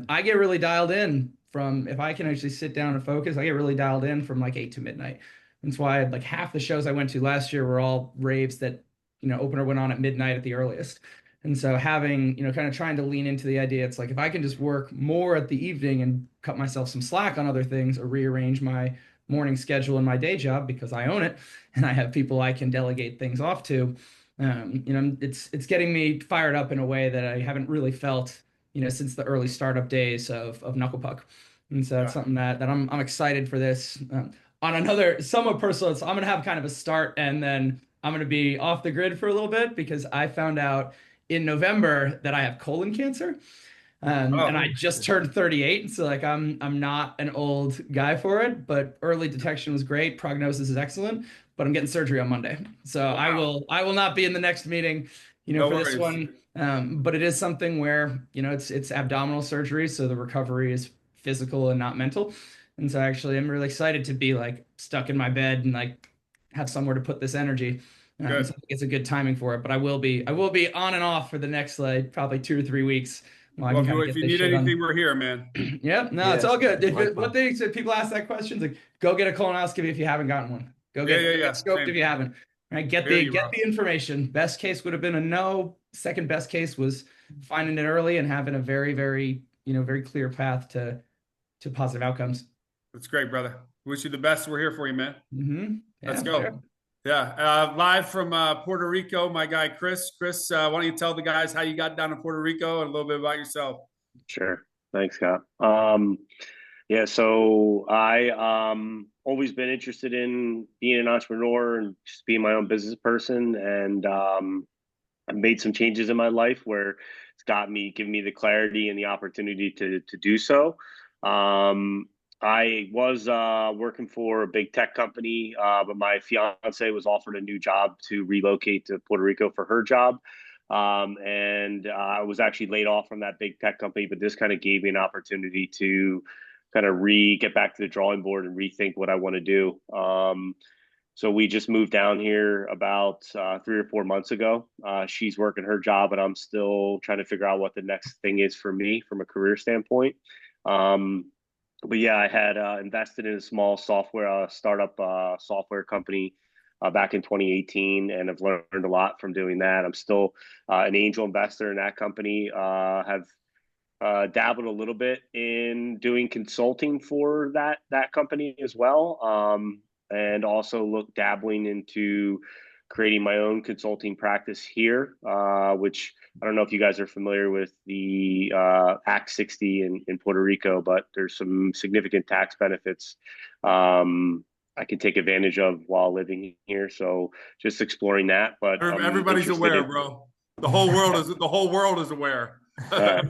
Speaker 9: I get really dialed in from if I can actually sit down and focus. I get really dialed in from like 8 to midnight. That's why like half the shows I went to last year were all raves that opener went on at midnight at the earliest. And so having, kind of trying to lean into the idea, it's like if I can just work more at the evening and cut myself some slack on other things or rearrange my morning schedule in my day job because I own it and I have people I can delegate things off to. It's getting me fired up in a way that I haven't really felt, since the early startup days of Knuckle Puck. And so it's something that I'm excited for this. On another somewhat personal, so I'm gonna have kind of a start and then I'm gonna be off the grid for a little bit because I found out in November that I have colon cancer. And I just turned 38, so like I'm not an old guy for it, but early detection was great. Prognosis is excellent, but I'm getting surgery on Monday, so I will not be in the next meeting,
Speaker 1: No
Speaker 9: for this
Speaker 1: worries.
Speaker 9: one. But it is something where it's abdominal surgery, so the recovery is physical and not mental. And so actually, I'm really excited to be like stuck in my bed and like have somewhere to put this energy. So I think it's a good timing for it, but I will be on and off for the next like probably 2 or 3 weeks. Well, I
Speaker 1: Well,
Speaker 9: can kind of
Speaker 1: if
Speaker 9: get
Speaker 1: you
Speaker 9: this
Speaker 1: need
Speaker 9: shit
Speaker 1: anything,
Speaker 9: on.
Speaker 1: we're here, man.
Speaker 9: Yeah, no, it's
Speaker 2: Yes,
Speaker 9: all good. One
Speaker 2: likewise.
Speaker 9: thing that people ask that question is like, go get a colonoscopy if you haven't gotten one. Go get scoped
Speaker 1: Same.
Speaker 9: if you haven't. Right? Get
Speaker 1: Hear you,
Speaker 9: the
Speaker 1: bro.
Speaker 9: information. Best case would have been a no. Second best case was finding it early and having a very, very, very clear path to positive outcomes.
Speaker 1: That's great, brother. Wish you the best. We're here for you, man.
Speaker 9: Yeah,
Speaker 1: Let's go.
Speaker 9: sure.
Speaker 1: Yeah, live from Puerto Rico, my guy Chris. Chris, why don't you tell the guys how you got down to Puerto Rico and a little bit about yourself?
Speaker 8: Sure. Thanks, Scott. Yeah, so I always been interested in being an entrepreneur and just being my own business person. And I've made some changes in my life where it's given me the clarity and the opportunity to do so. I was working for a big tech company, but my fiance was offered a new job to relocate to Puerto Rico for her job. And I was actually laid off from that big tech company, but this kind of gave me an opportunity to kind of get back to the drawing board and rethink what I want to do. So we just moved down here about 3 or 4 months ago. She's working her job, and I'm still trying to figure out what the next thing is for me from a career standpoint. But yeah, I had invested in a small startup software company back in 2018, and I've learned a lot from doing that. I'm still an angel investor in that company. Have dabbled a little bit in doing consulting for that company as well, and also dabbling into creating my own consulting practice here, which I don't know if you guys are familiar with the Act 60 in Puerto Rico, but there's some significant tax benefits I can take advantage of while living here. So just exploring that. But
Speaker 1: Everybody's aware, bro. The whole world is aware.
Speaker 8: Right.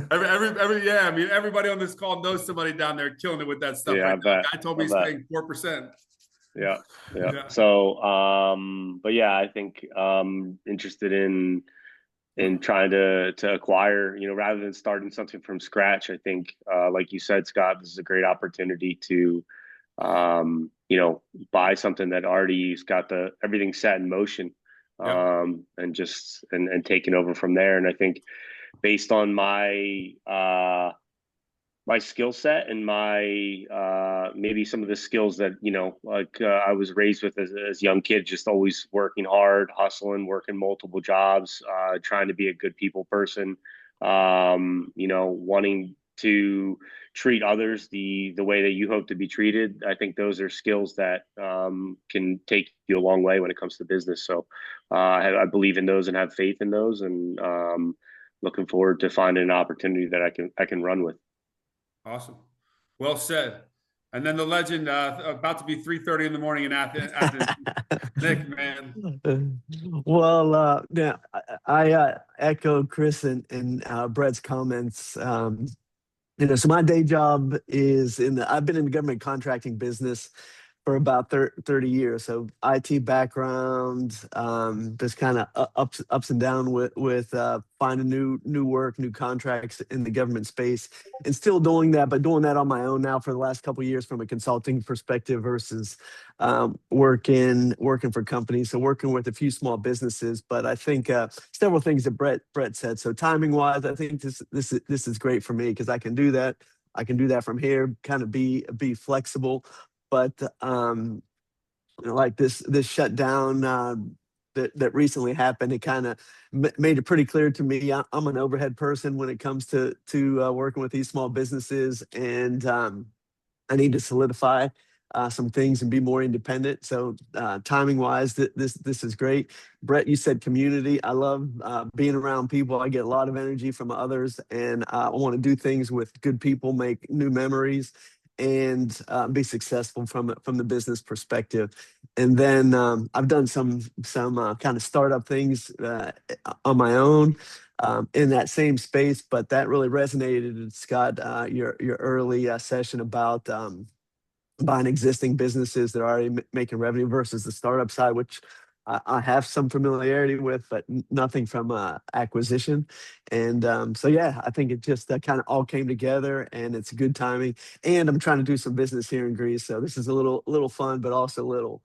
Speaker 1: I mean, everybody on this call knows somebody down there killing it with that stuff.
Speaker 8: Yeah,
Speaker 1: right
Speaker 8: I
Speaker 1: now.
Speaker 8: bet.
Speaker 1: Guy told me he's paying 4%.
Speaker 8: Yeah. So, but yeah, I think interested in in trying to acquire, rather than starting something from scratch. I think, like you said, Scott, this is a great opportunity to, buy something that already's got everything set in motion, and just and taking over from there. And I think based on my skill set and my maybe some of the skills that I was raised with as a young kid, just always working hard, hustling, working multiple jobs, trying to be a good people person, wanting to treat others the way that you hope to be treated. I think those are skills that can take you a long way when it comes to business. So I believe in those and have faith in those, and looking forward to finding an opportunity that I can run with.
Speaker 1: Awesome. Well said. And then the legend, about to be 3:30 in the morning in Athens. Nick, man.
Speaker 7: Well, yeah, I echo Chris and Brett's comments. So my day job is I've been in the government contracting business for about 30 years. So IT background, just kind of ups and down with finding new work, new contracts in the government space, and still doing that, but doing that on my own now for the last couple of years from a consulting perspective versus working for companies. So working with a few small businesses, but I think several things that Brett said. So timing wise, I think this is great for me because I can do that. I can do that from here, kind of be flexible. But like this shutdown that recently happened, it kind of made it pretty clear to me I'm an overhead person when it comes to working with these small businesses, and I need to solidify some things and be more independent. So timing wise, this is great. Brett, you said community. I love being around people. I get a lot of energy from others, and I want to do things with good people, make new memories, and be successful from the business perspective. And then I've done some kind of startup things on my own in that same space, but that really resonated, Scott, your early session about buying existing businesses that are already making revenue versus the startup side, which I have some familiarity with, but nothing from acquisition. And so, yeah, I think it just kind of all came together, and it's good timing. And I'm trying to do some business here in Greece, so this is a little fun, but also a little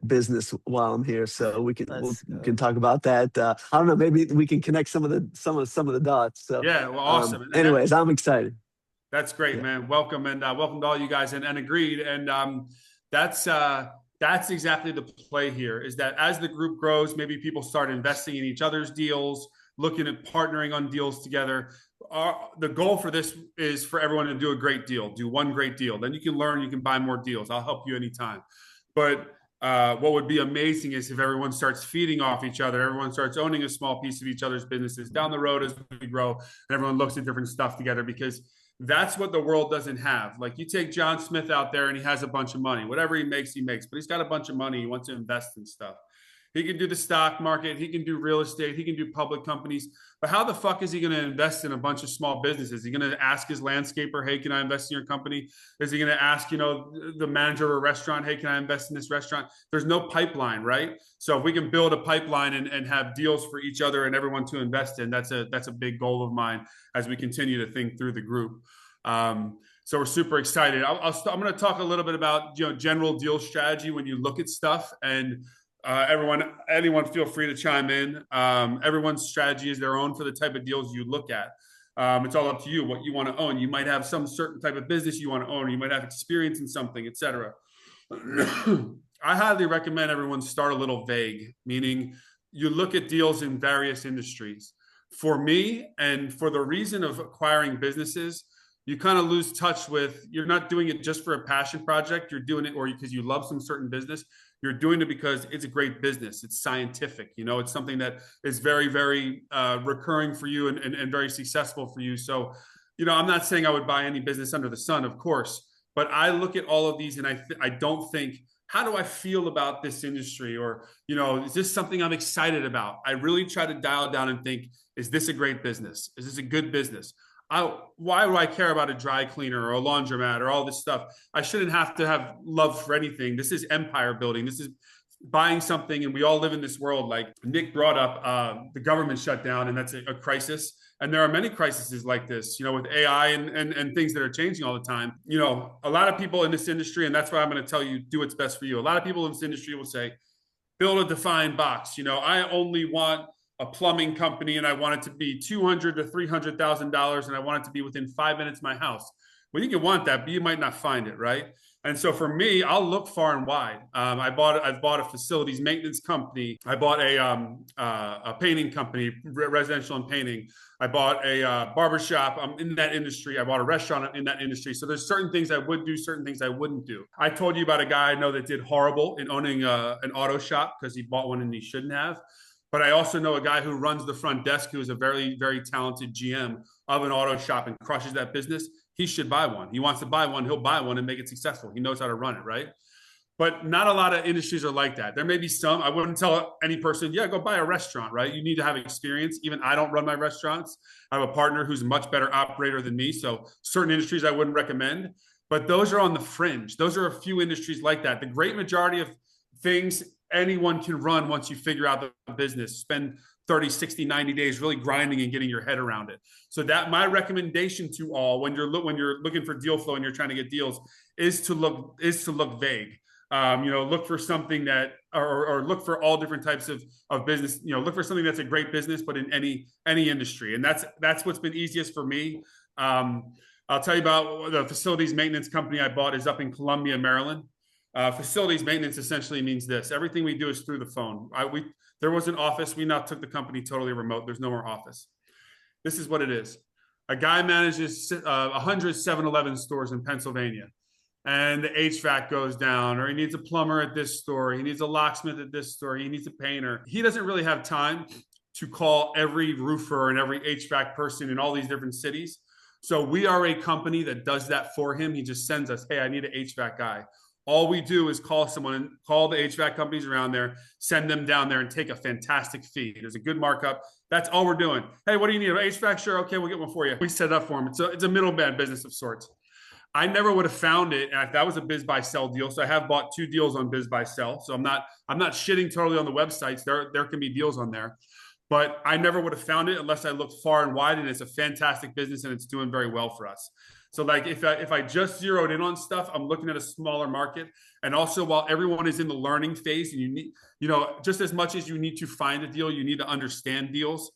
Speaker 7: business while I'm here. So we can talk about that. I don't know, maybe we can connect some of the dots. So
Speaker 1: Yeah, well, awesome.
Speaker 7: Anyways, I'm excited.
Speaker 1: That's great,
Speaker 7: Yeah.
Speaker 1: man. Welcome, and welcome to all you guys, and agreed. And that's exactly the play here, is that as the group grows, maybe people start investing in each other's deals, looking at partnering on deals together. The goal for this is for everyone to do a great deal, do one great deal. Then you can learn, you can buy more deals. I'll help you anytime. But what would be amazing is if everyone starts feeding off each other, everyone starts owning a small piece of each other's businesses down the road as we grow, and everyone looks at different stuff together, because that's what the world doesn't have. Like, you take John Smith out there and he has a bunch of money. Whatever he makes, but he's got a bunch of money. He wants to invest in stuff. He can do the stock market. He can do real estate. He can do public companies. But how the fuck is he going to invest in a bunch of small businesses? Is he going to ask his landscaper, hey, can I invest in your company? Is he going to ask, the manager of a restaurant, hey, can I invest in this restaurant? There's no pipeline, right? So if we can build a pipeline and have deals for each other and everyone to invest in, that's a big goal of mine as we continue to think through the group. So we're super excited. I'm going to talk a little bit about general deal strategy when you look at stuff, and anyone feel free to chime in. Everyone's strategy is their own for the type of deals you look at. It's all up to you what you want to own. You might have some certain type of business you want to own, or you might have experience in something, etc. I highly recommend everyone start a little vague, meaning you look at deals in various industries. For me, and for the reason of acquiring businesses, you kind of lose touch with, you're not doing it just for a passion project. You're doing it or because you love some certain business. You're doing it because it's a great business. It's scientific. It's something that is very, very recurring for you and very successful for you. So, I'm not saying I would buy any business under the sun, of course, but I look at all of these and I don't think, how do I feel about this industry? Or, is this something I'm excited about? I really try to dial down and think, is this a great business? Is this a good business? Why do I care about a dry cleaner or a laundromat or all this stuff? I shouldn't have to have love for anything. This is empire building. This is buying something, and we all live in this world. Like Nick brought up, the government shutdown, and that's a crisis. And there are many crises like this, with AI and things that are changing all the time. A lot of people in this industry, and that's why I'm going to tell you, do what's best for you. A lot of people in this industry will say, build a defined box. I only want a plumbing company, and I want it to be $200,000 to $300,000, and I want it to be within 5 minutes of my house. Well, you can want that, but you might not find it, right? And so for me, I'll look far and wide. I've bought a facilities maintenance company. I bought a painting company, residential and painting. I bought a barbershop. I'm in that industry. I bought a restaurant in that industry. So there's certain things I would do, certain things I wouldn't do. I told you about a guy I know that did horrible in owning an auto shop because he bought one and he shouldn't have. But I also know a guy who runs the front desk who is a very, very talented GM of an auto shop and crushes that business. He should buy one. He wants to buy one. He'll buy one and make it successful. He knows how to run it, right? But not a lot of industries are like that. There may be some. I wouldn't tell any person, yeah, go buy a restaurant, right? You need to have experience. Even I don't run my restaurants. I have a partner who's a much better operator than me. So certain industries I wouldn't recommend. But those are on the fringe. Those are a few industries like that. The great majority of things anyone can run once you figure out the business. Spend 30, 60, 90 days really grinding and getting your head around it. So that my recommendation to all when you're looking for deal flow and you're trying to get deals is to look vague. Look for something that or look for all different types of business. Look for something that's a great business, but in any industry. And that's what's been easiest for me. I'll tell you about the facilities maintenance company I bought is up in Columbia, Maryland. Facilities maintenance essentially means this. Everything we do is through the phone. There was an office. We now took the company totally remote. There's no more office. This is what it is. A guy manages 100 7-Eleven stores in Pennsylvania, and the HVAC goes down, or he needs a plumber at this store. He needs a locksmith at this store. He needs a painter. He doesn't really have time to call every roofer and every HVAC person in all these different cities. So we are a company that does that for him. He just sends us, hey, I need an HVAC guy. All we do is call the HVAC companies around there, send them down there and take a fantastic fee. There's a good markup. That's all we're doing. Hey, what do you need? An HVAC? Sure. Okay, we'll get one for you. We set it up for them. It's a middleman business of sorts. I never would have found it. And that was a biz buy sell deal. So I have bought 2 deals on biz buy sell. So I'm not shitting totally on the websites. There can be deals on there. But I never would have found it unless I looked far and wide, and it's a fantastic business and it's doing very well for us. So like if I just zeroed in on stuff, I'm looking at a smaller market. And also while everyone is in the learning phase, and you need, just as much as you need to find a deal, you need to understand deals,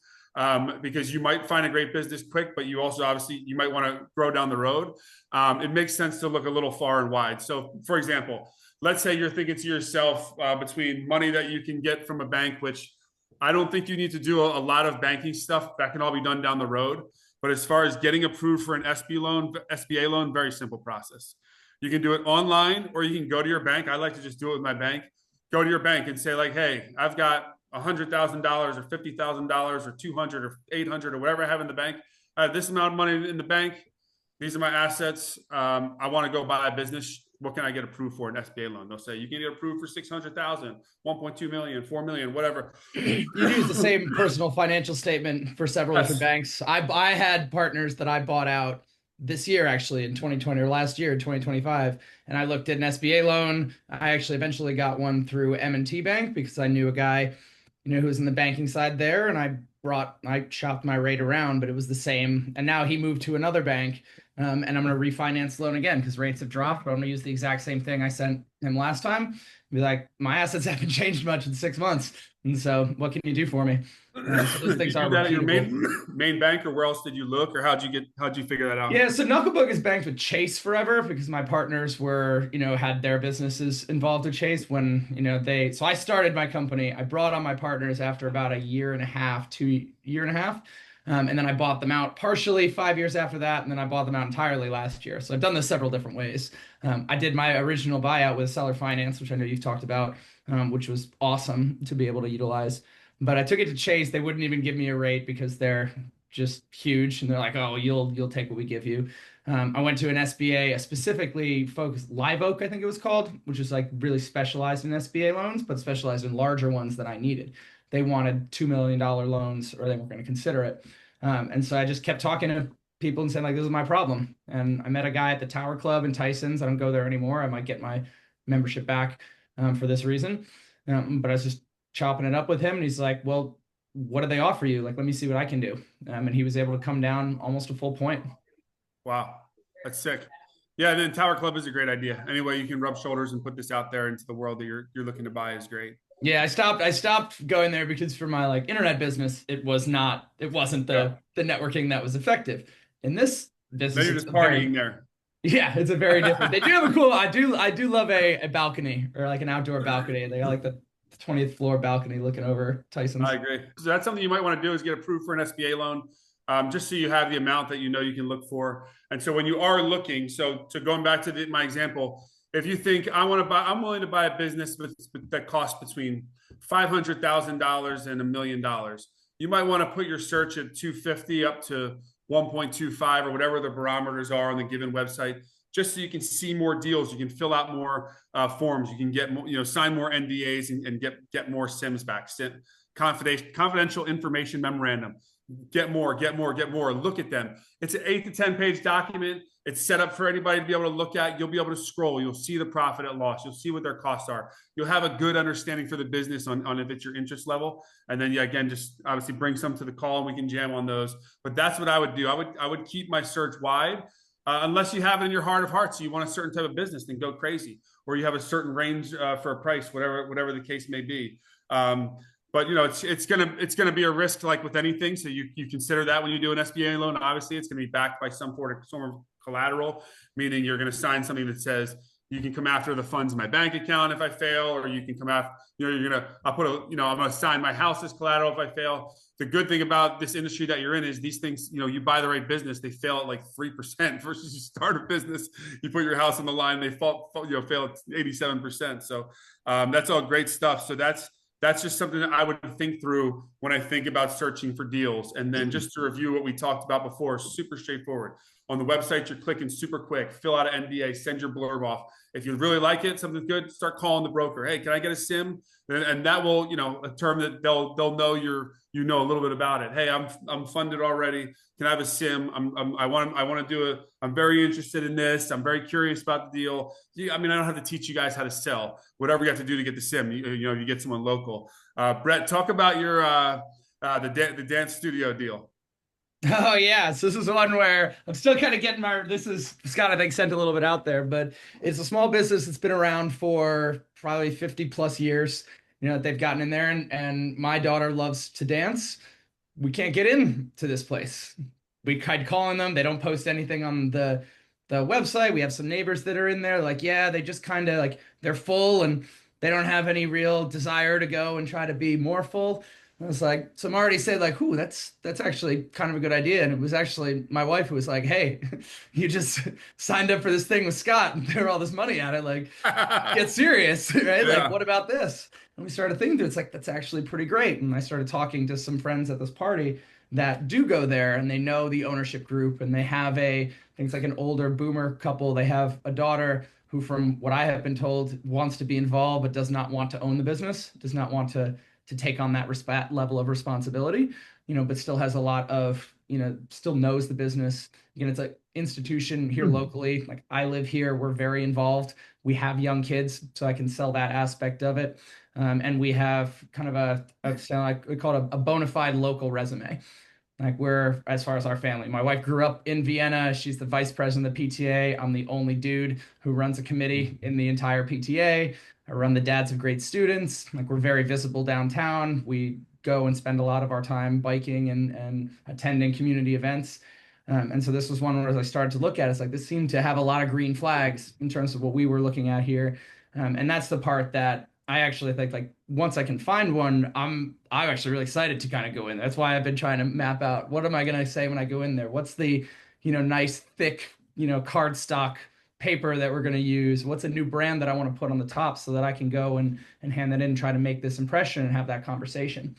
Speaker 1: because you might find a great business quick, but you also obviously you might want to grow down the road. It makes sense to look a little far and wide. So for example, let's say you're thinking to yourself between money that you can get from a bank, which I don't think you need to do a lot of banking stuff. That can all be done down the road. But as far as getting approved for an SBA loan, very simple process. You can do it online, or you can go to your bank. I like to just do it with my bank. Go to your bank and say like, hey, I've got $100,000 or $50,000 or 200 or 800 or whatever I have in the bank. I have this amount of money in the bank. These are my assets. I want to go buy a business. What can I get approved for an SBA loan? They'll say you can get approved for 600,000, 1.2 million, 4 million, whatever.
Speaker 3: You use the same personal financial statement for several different banks. I had partners that I bought out this year, actually in 2020, or last year in 2025, and I looked at an SBA loan. I actually eventually got one through M&T Bank because I knew a guy, who was in the banking side there, and I shopped my rate around, but it was the same. And now he moved to another bank. And I'm going to refinance the loan again because rates have dropped, but I'm going to use the exact same thing I sent him last time. Be like, my assets haven't changed much in 6 months. And so what can you do for me? So those things are
Speaker 1: that at your main bank, or where else did you look, or how'd you figure that out?
Speaker 3: Yeah, so Knucklebook is banked with Chase forever because my partners were, had their businesses involved with Chase when, so I started my company. I brought on my partners after about a year and a half. And then I bought them out partially 5 years after that. And then I bought them out entirely last year. So I've done this several different ways. I did my original buyout with seller finance, which I know you've talked about, which was awesome to be able to utilize. But I took it to Chase. They wouldn't even give me a rate because they're just huge. And they're like, oh, you'll take what we give you. I went to an SBA, a specifically focused Live Oak, I think it was called, which is like really specialized in SBA loans, but specialized in larger ones that I needed. They wanted $2 million loans, or they weren't going to consider it. And so I just kept talking to people and saying, like, this is my problem. And I met a guy at the Tower Club in Tyson's. I don't go there anymore. I might get my membership back for this reason. But I was just chopping it up with him, and he's like, "Well, what do they offer you? Like, let me see what I can do." And he was able to come down almost a full point.
Speaker 1: Wow, that's sick. Yeah, and then Tower Club is a great idea. Anyway, you can rub shoulders and put this out there into the world that you're looking to buy is great.
Speaker 3: Yeah, I stopped going there because for my like internet business, it wasn't
Speaker 1: Yeah.
Speaker 3: the networking that was effective. In this
Speaker 1: Then
Speaker 3: business,
Speaker 1: you're
Speaker 3: it's
Speaker 1: just
Speaker 3: a
Speaker 1: partying
Speaker 3: very
Speaker 1: there.
Speaker 3: yeah, it's a very different. They do have a cool. I do love a balcony or like an outdoor balcony. They got like the 20th floor balcony looking over Tyson's.
Speaker 1: I agree. So that's something you might want to do is get approved for an SBA loan, just so you have the amount that you know you can look for. And so when you are looking, so to going back to my example, if you think I'm willing to buy a business that costs between $500,000 and $1 million, you might want to put your search at 250 up to 1.25 or whatever the barometers are on the given website, just so you can see more deals. You can fill out more forms. You can get more, sign more NDAs and get more SIMs back. Confidential information memorandum. Get more. Look at them. It's an 8 to 10 page document. It's set up for anybody to be able to look at. You'll be able to scroll. You'll see the profit and loss. You'll see what their costs are. You'll have a good understanding for the business on if it's your interest level. And then, yeah, again, just obviously bring some to the call and we can jam on those. But that's what I would do. I would keep my search wide. Unless you have it in your heart of hearts, you want a certain type of business, then go crazy, or you have a certain range for a price, whatever the case may be. But it's gonna be a risk like with anything. So you consider that when you do an SBA loan. Obviously, it's gonna be backed by some form of collateral, meaning you're gonna sign something that says you can come after the funds in my bank account if I fail, or you can come after, I'm gonna sign my house as collateral if I fail. The good thing about this industry that you're in is these things, you buy the right business, they fail at like 3% versus you start a business, you put your house on the line, they fail at 87%. So that's all great stuff. So that's just something that I would think through when I think about searching for deals. And then just to review what we talked about before, super straightforward. On the website, you're clicking super quick, fill out an NDA, send your blurb off. If you really like it, something's good, start calling the broker. Hey, can I get a SIM? And that will, a term that they'll know a little bit about it. Hey, I'm funded already. Can I have a SIM? I want to do it. I'm very interested in this. I'm very curious about the deal. I mean, I don't have to teach you guys how to sell. Whatever you have to do to get the SIM, you get someone local. Brett, talk about your the dance studio deal.
Speaker 3: Oh yeah, so this is one where I'm still kind of getting this is Scott, I think, sent a little bit out there, but it's a small business that's been around for probably 50 plus years. They've gotten in there and my daughter loves to dance. We can't get into this place. We tried calling them. They don't post anything on the website. We have some neighbors that are in there, like, yeah, they just kind of like they're full and they don't have any real desire to go and try to be more full. I was like, so I'm already saying like, ooh, that's actually kind of a good idea. And it was actually my wife who was like, hey, you just signed up for this thing with Scott and threw all this money at it. Like, get serious, right?
Speaker 1: Yeah.
Speaker 3: Like, what about this? And we started thinking through, it's like, that's actually pretty great. And I started talking to some friends at this party that do go there and they know the ownership group and they have I think it's like an older boomer couple. They have a daughter who, from what I have been told, wants to be involved, but does not want to own the business, does not want to take on that level of responsibility, but still has a lot of, still knows the business. Again, it's an institution here locally. Like I live here, we're very involved. We have young kids, so I can sell that aspect of it. And we have kind of we call it a bona fide local resume. Like we're, as far as our family, my wife grew up in Vienna. She's the vice president of the PTA. I'm the only dude who runs a committee in the entire PTA. I run the Dads of Great Students. Like we're very visible downtown. We go and spend a lot of our time biking and attending community events. And so this was one where as I started to look at it, it's like this seemed to have a lot of green flags in terms of what we were looking at here. And that's the part that I actually think like once I can find one, I'm actually really excited to kind of go in there. That's why I've been trying to map out what am I going to say when I go in there? What's the, nice thick, cardstock paper that we're going to use? What's a new brand that I want to put on the top so that I can go and hand that in and try to make this impression and have that conversation.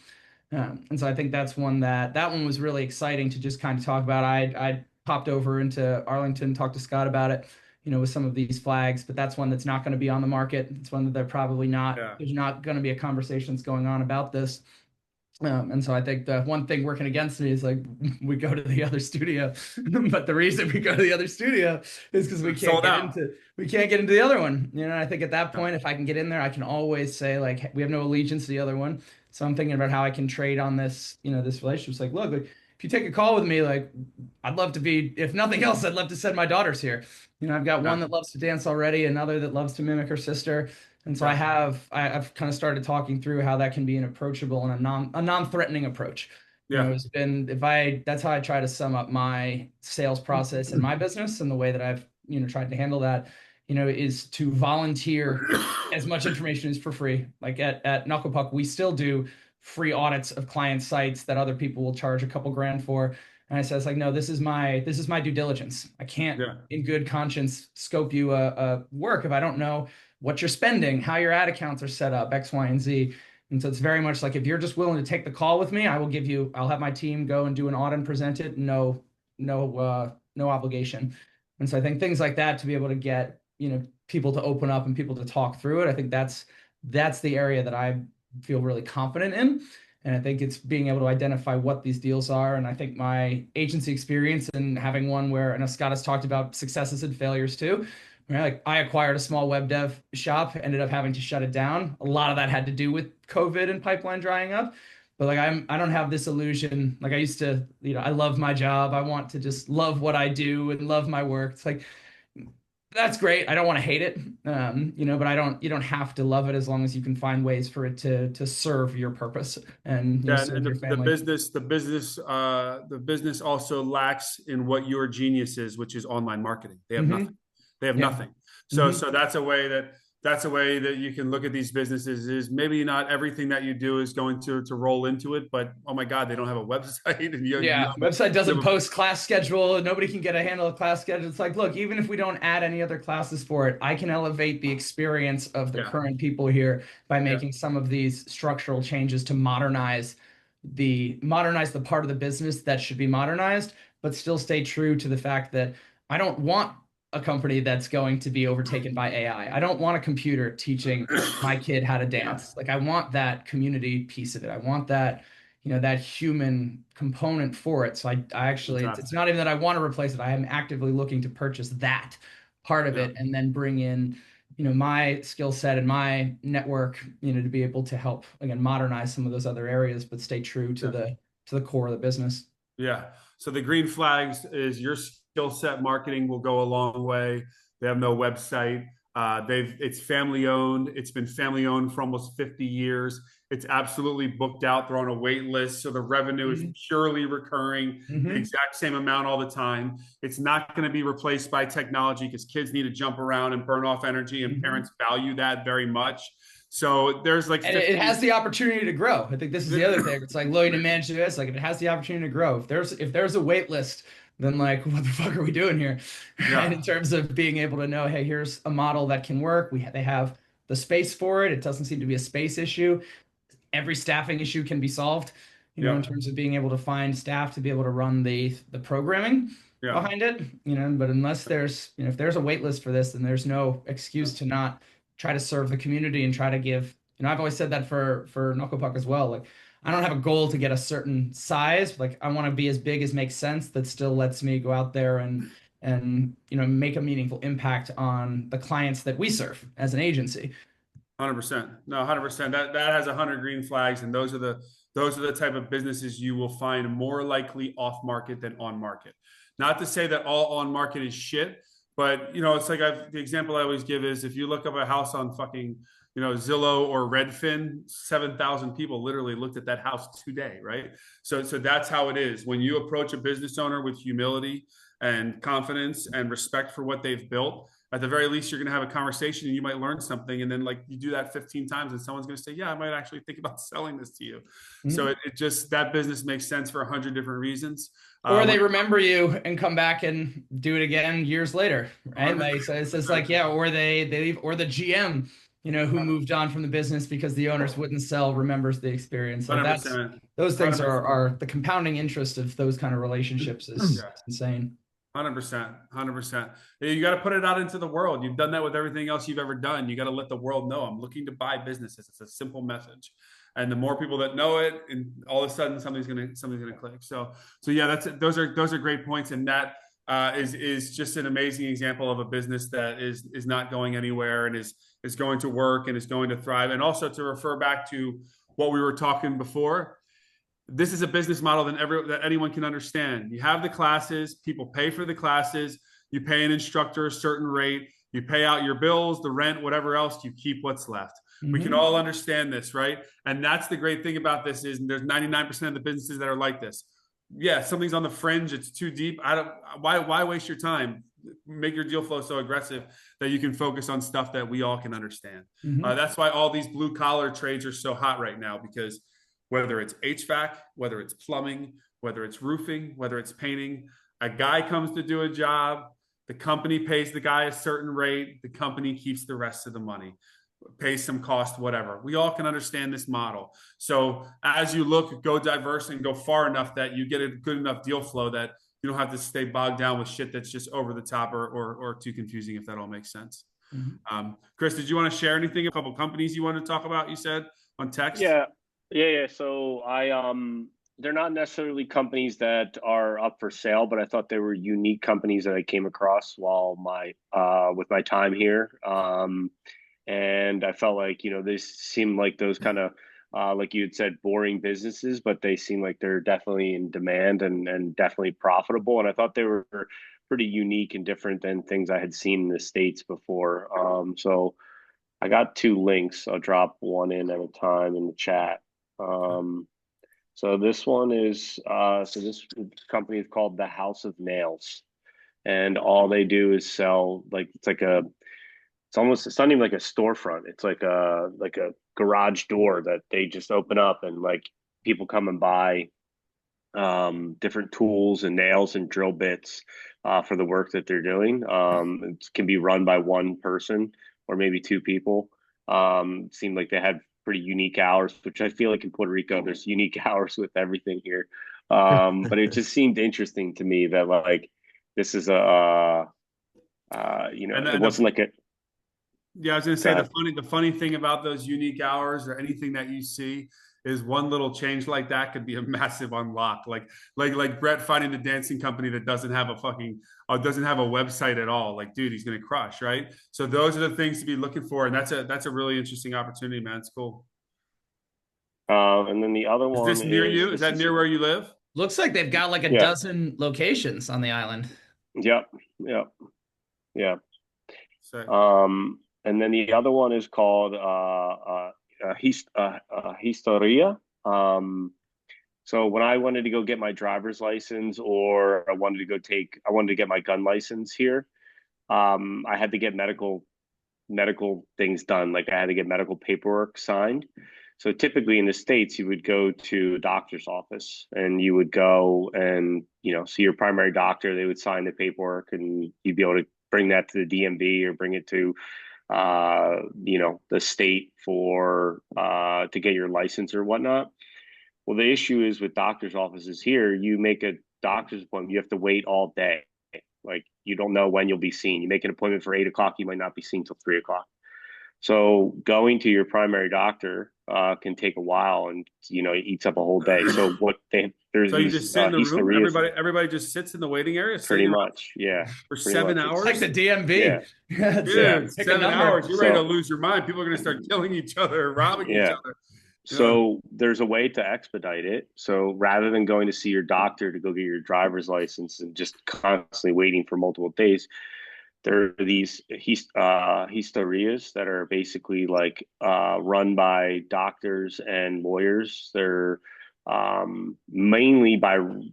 Speaker 3: And so I think that's one that one was really exciting to just kind of talk about. I popped over into Arlington, talked to Scott about it, with some of these flags, but that's one that's not going to be on the market. It's one that they're probably not, There's not going to be a conversation that's going on about this. And so I think the one thing working against me is like we go to the other studio, but the reason we go to the other studio is because
Speaker 1: Sold out.
Speaker 3: we can't get into the other one. You know, and I think at that point, if I can get in there, I can always say like we have no allegiance to the other one. So I'm thinking about how I can trade on this, you know, this relationship. It's like, look, like, if you take a call with me, like I'd love to be, if nothing else, I'd love to send my daughters here. You know, I've got one that loves to dance already, another that loves to mimic her sister. And so I've kind of started talking through how that can be an approachable and a non-threatening approach. You know, it's been that's how I try to sum up my sales process in my business, and the way that I've, you know, tried to handle that, you know, is to volunteer as much information as for free. Like at Knuckle Puck, we still do free audits of client sites that other people will charge a couple grand for. And I said, it's like, no, this is my due diligence. I can't in good conscience scope you a work if I don't know what you're spending, how your ad accounts are set up, X, Y, and Z. And so it's very much like, if you're just willing to take the call with me, I'll have my team go and do an audit and present it. No obligation. And so I think things like that, to be able to get, you know, people to open up and people to talk through it, I think that's the area that I feel really confident in. And I think it's being able to identify what these deals are. And I think my agency experience and having one where, and Scott has talked about successes and failures too. Right? Like I acquired a small web dev shop, ended up having to shut it down. A lot of that had to do with COVID and pipeline drying up. But like I don't have this illusion. Like I used to, you know, I love my job. I want to just love what I do and love my work. It's like, that's great. I don't want to hate it, you know, but you don't have to love it, as long as you can find ways for it to serve your purpose and, you know, serve
Speaker 1: And
Speaker 3: your family.
Speaker 1: the business also lacks in what your genius is, which is online marketing. They have nothing. They have nothing. So that's a way that you can look at these businesses. Is maybe not everything that you do is going to roll into it, but oh my God, they don't have a website. And
Speaker 3: website doesn't post class schedule. Nobody can get a handle of class schedule. It's like, look, even if we don't add any other classes for it, I can elevate the experience of the current people here by making some of these structural changes to modernize the part of the business that should be modernized, but still stay true to the fact that I don't want a company that's going to be overtaken by AI. I don't want a computer teaching my kid how to dance. Like I want that community piece of it. I want that, you know, that human component for it. So I actually, it's not even that I want to replace it. I am actively looking to purchase that part of it, and then bring in, you know, my skill set and my network, you know, to be able to help, again, modernize some of those other areas, but stay true to the core of the business.
Speaker 1: Yeah. So the green flags is your skill set. Marketing will go a long way. They have no website. It's family owned. It's been family owned for almost 50 years. It's absolutely booked out. They're on a wait list. So the revenue is purely recurring, the exact same amount all the time. It's not going to be replaced by technology, because kids need to jump around and burn off energy, and parents value that very much. So there's like,
Speaker 3: and it has the opportunity to grow. I think this is the other thing. It's like looking to manage this. Like if it has the opportunity to grow, if there's a wait list, then like, what the fuck are we doing here? And in terms of being able to know, hey, here's a model that can work. They have the space for it. It doesn't seem to be a space issue. Every staffing issue can be solved, you know, in terms of being able to find staff to be able to run the programming behind it, you know. But unless there's, you know, if there's a wait list for this, then there's no excuse to not try to serve the community and try to give, you know, I've always said that for Knuckle Puck as well. Like I don't have a goal to get a certain size. Like I want to be as big as makes sense, that still lets me go out there and you know, make a meaningful impact on the clients that we serve as an agency.
Speaker 1: 100%. No, 100%. That has 100 green flags, and those are the type of businesses you will find more likely off market than on market. Not to say that all on market is shit, but you know, it's like the example I always give is, if you look up a house on fucking, you know, Zillow or Redfin, 7,000 people literally looked at that house today, right? So that's how it is. When you approach a business owner with humility and confidence and respect for what they've built, at the very least, you're going to have a conversation and you might learn something. And then like you do that 15 times and someone's going to say, yeah, I might actually think about selling this to you. So it just, that business makes sense for 100 different reasons.
Speaker 3: Or they remember you and come back and do it again years later, right? Like, so it's just like, yeah, or they leave, or the GM, you know, who moved on from the business because the owners wouldn't sell, remembers the experience. So those things are the compounding interest of those kind of relationships is insane.
Speaker 1: 100%, 100%. You got to put it out into the world. You've done that with everything else you've ever done. You got to let the world know, I'm looking to buy businesses. It's a simple message. And the more people that know it, and all of a sudden something's gonna click. So yeah, those are great points, and that is just an amazing example of a business that is not going anywhere and is going to work and is going to thrive. And also to refer back to what we were talking before, this is a business model that anyone can understand. You have the classes, people pay for the classes, you pay an instructor a certain rate, you pay out your bills, the rent, whatever else, you keep what's left. We can all understand this, right? And that's the great thing about this is there's 99% of the businesses that are like this. Yeah, something's on the fringe, it's too deep. Why waste your time? Make your deal flow so aggressive that you can focus on stuff that we all can understand. That's why all these blue collar trades are so hot right now, because whether it's HVAC, whether it's plumbing, whether it's roofing, whether it's painting, a guy comes to do a job, the company pays the guy a certain rate, the company keeps the rest of the money, pays some cost, whatever. We all can understand this model. So as you look, go diverse and go far enough that you get a good enough deal flow that you don't have to stay bogged down with shit that's just over the top or too confusing, if that all makes sense. Chris, did you want to share anything? A couple companies you want to talk about, you said, on text?
Speaker 8: Yeah. So they're not necessarily companies that are up for sale, but I thought they were unique companies that I came across while with my time here. And I felt like, they seemed like those kind of, like you had said, boring businesses, but they seem like they're definitely in demand and definitely profitable. And I thought they were pretty unique and different than things I had seen in the States before. So I got 2 links. I'll drop one in at a time in the chat. So this one is, this company is called The House of Nails, and all they do is sell, like, it's not even like a storefront. It's like a garage door that they just open up, and like people come and buy different tools and nails and drill bits for the work that they're doing. It can be run by one person or maybe 2 people. Seemed like they had pretty unique hours, which I feel like in Puerto Rico, there's unique hours with everything here. But it just seemed interesting to me that like this is it wasn't like a.
Speaker 1: Yeah, I was going to say the funny thing about those unique hours or anything that you see is one little change like that could be a massive unlock. Like Brett finding the dancing company that doesn't have a website at all. Like, dude, he's going to crush, right? So those are the things to be looking for, and that's a really interesting opportunity, man. It's cool.
Speaker 8: And then the other one
Speaker 1: is this near you? Is that near where you live?
Speaker 9: Looks like they've got like a dozen locations on the island.
Speaker 8: Yep.
Speaker 1: So,
Speaker 8: and then the other one is called Historia. So when I wanted to go get my driver's license, or I wanted to get my gun license here, I had to get medical things done. Like I had to get medical paperwork signed. So typically in the States, you would go to a doctor's office and you would go and, see your primary doctor. They would sign the paperwork and you'd be able to bring that to the DMV or bring it to the state for to get your license or whatnot. Well, the issue is with doctor's offices here, you make a doctor's appointment, you have to wait all day. Like you don't know when you'll be seen. You make an appointment for 8 o'clock, you might not be seen till 3 o'clock. So going to your primary doctor can take a while, and it eats up a whole day. So
Speaker 1: you just sit in the room. Everybody just sits in the waiting area.
Speaker 8: Pretty much, yeah.
Speaker 1: For 7 hours,
Speaker 9: like the DMV.
Speaker 8: Yeah,
Speaker 1: dude, 7 hours. You're ready to lose your mind. People are going to start killing each other, robbing each other.
Speaker 8: So there's a way to expedite it. So rather than going to see your doctor to go get your driver's license and just constantly waiting for multiple days, there are these historias that are basically like run by doctors and lawyers. They're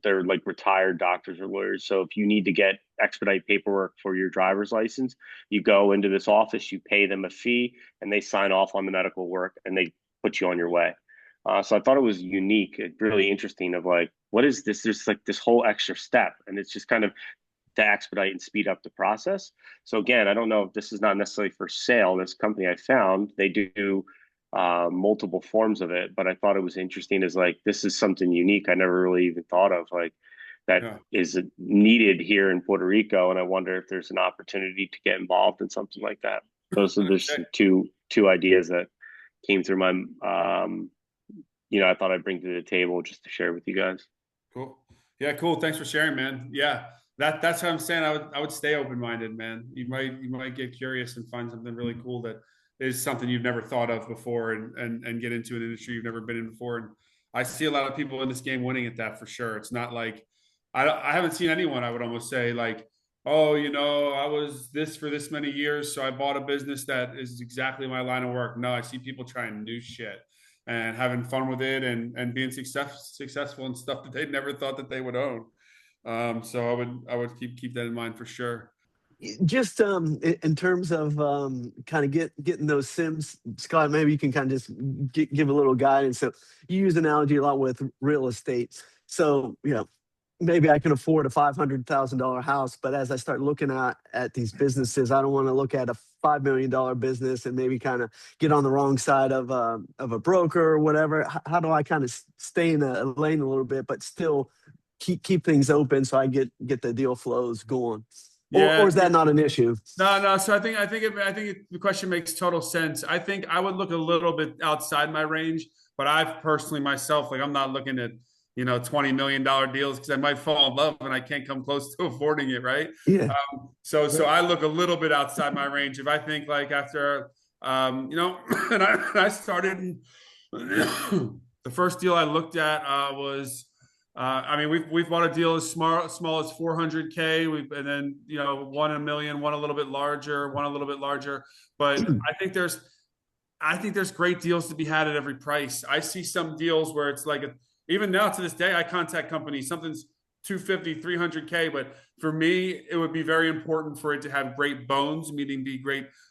Speaker 8: they're like retired doctors or lawyers. So if you need to get expedite paperwork for your driver's license, you go into this office, you pay them a fee, and they sign off on the medical work and they put you on your way. So I thought it was unique, really interesting of like, what is this? There's like this whole extra step, and it's just kind of to expedite and speed up the process. So again, I don't know if this is not necessarily for sale. This company I found, they do multiple forms of it, but I thought it was interesting as like, this is something unique I never really even thought of, like that is needed here in Puerto Rico. And I wonder if there's an opportunity to get involved in something like that. Those are just two ideas that came through I thought I'd bring to the table just to share with you guys.
Speaker 1: Cool. Yeah, cool. Thanks for sharing, man. Yeah. That's what I'm saying. I would stay open-minded, man. You might get curious and find something really cool that is something you've never thought of before, and get into an industry you've never been in before. And I see a lot of people in this game winning at that for sure. It's not like I haven't seen anyone, I would almost say, like, oh, I was this for this many years, so I bought a business that is exactly my line of work. No, I see people trying new shit and having fun with it, and being successful in stuff that they never thought that they would own. So I would keep that in mind for sure.
Speaker 7: Just in terms of kind of getting those sims, Scott, maybe you can kind of just give a little guidance. So you use analogy a lot with real estate. So maybe I can afford a $500,000 house, but as I start looking at these businesses, I don't want to look at a $5 million business and maybe kind of get on the wrong side of a broker or whatever. How do I kind of stay in a lane a little bit, but still keep things open so I get the deal flows going?
Speaker 1: Yeah.
Speaker 7: Or is that not an issue?
Speaker 1: No. So I think the question makes total sense. I think I would look a little bit outside my range, but I've personally myself, like, I'm not looking at $20 million deals, because I might fall in love and I can't come close to affording it, right?
Speaker 7: Yeah.
Speaker 1: So I look a little bit outside my range. If I think, like, after and I started the first deal I looked at was. We've bought a deal as small as 400K. And then one $1 million, one a little bit larger, one a little bit larger. But I think there's great deals to be had at every price. I see some deals where it's like, even now to this day, I contact companies, something's 250, 300K. But for me, it would be very important for it to have great bones, meaning be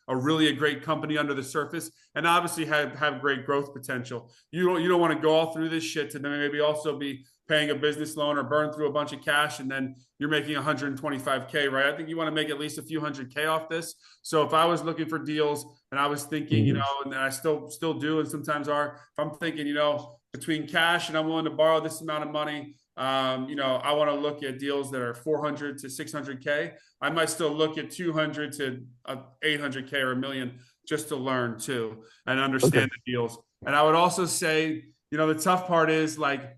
Speaker 1: a great company under the surface, and obviously have great growth potential. You don't want to go all through this shit to then maybe also be paying a business loan or burn through a bunch of cash and then you're making 125K, right? I think you want to make at least a few 100K off this. So if I was looking for deals and I was thinking, and I still do, and sometimes if I'm thinking, between cash and I'm willing to borrow this amount of money, I want to look at deals that are 400 to 600K. I might still look at 200 to 800K or $1 million just to learn too and understand the deals. And I would also say, the tough part is, like,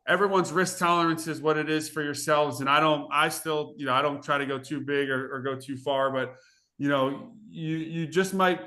Speaker 1: everyone's risk tolerance is what it is for yourselves. And I don't try to go too big or go too far, but you just might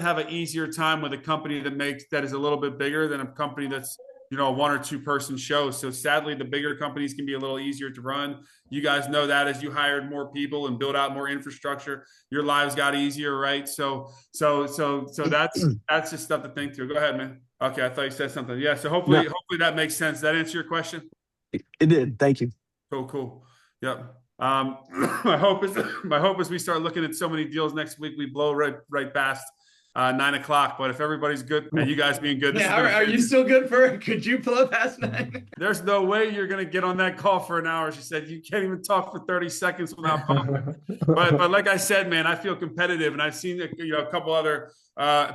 Speaker 1: have an easier time with a company that is a little bit bigger than a company that's, a 1 or 2 person show. So sadly, the bigger companies can be a little easier to run. You guys know that as you hired more people and build out more infrastructure, your lives got easier, right? So that's just stuff to think through. Go ahead, man. Okay, I thought you said something. Yeah, so hopefully that makes sense. Does that answer your question?
Speaker 7: It did. Thank you.
Speaker 1: Cool. Yep. My hope is we start looking at so many deals next week we blow right past 9 o'clock. But if everybody's good and you guys being good,
Speaker 9: are you still good for? Could you blow past 9?
Speaker 1: There's no way you're gonna get on that call for an hour. She said you can't even talk for 30 seconds without pumping. but like I said, man, I feel competitive, and I've seen a couple other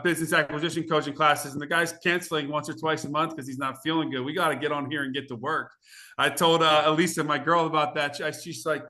Speaker 1: business acquisition coaching classes, and the guy's canceling once or twice a month because he's not feeling good. We got to get on here and get to work. I told Elisa, my girl, about that. She's like,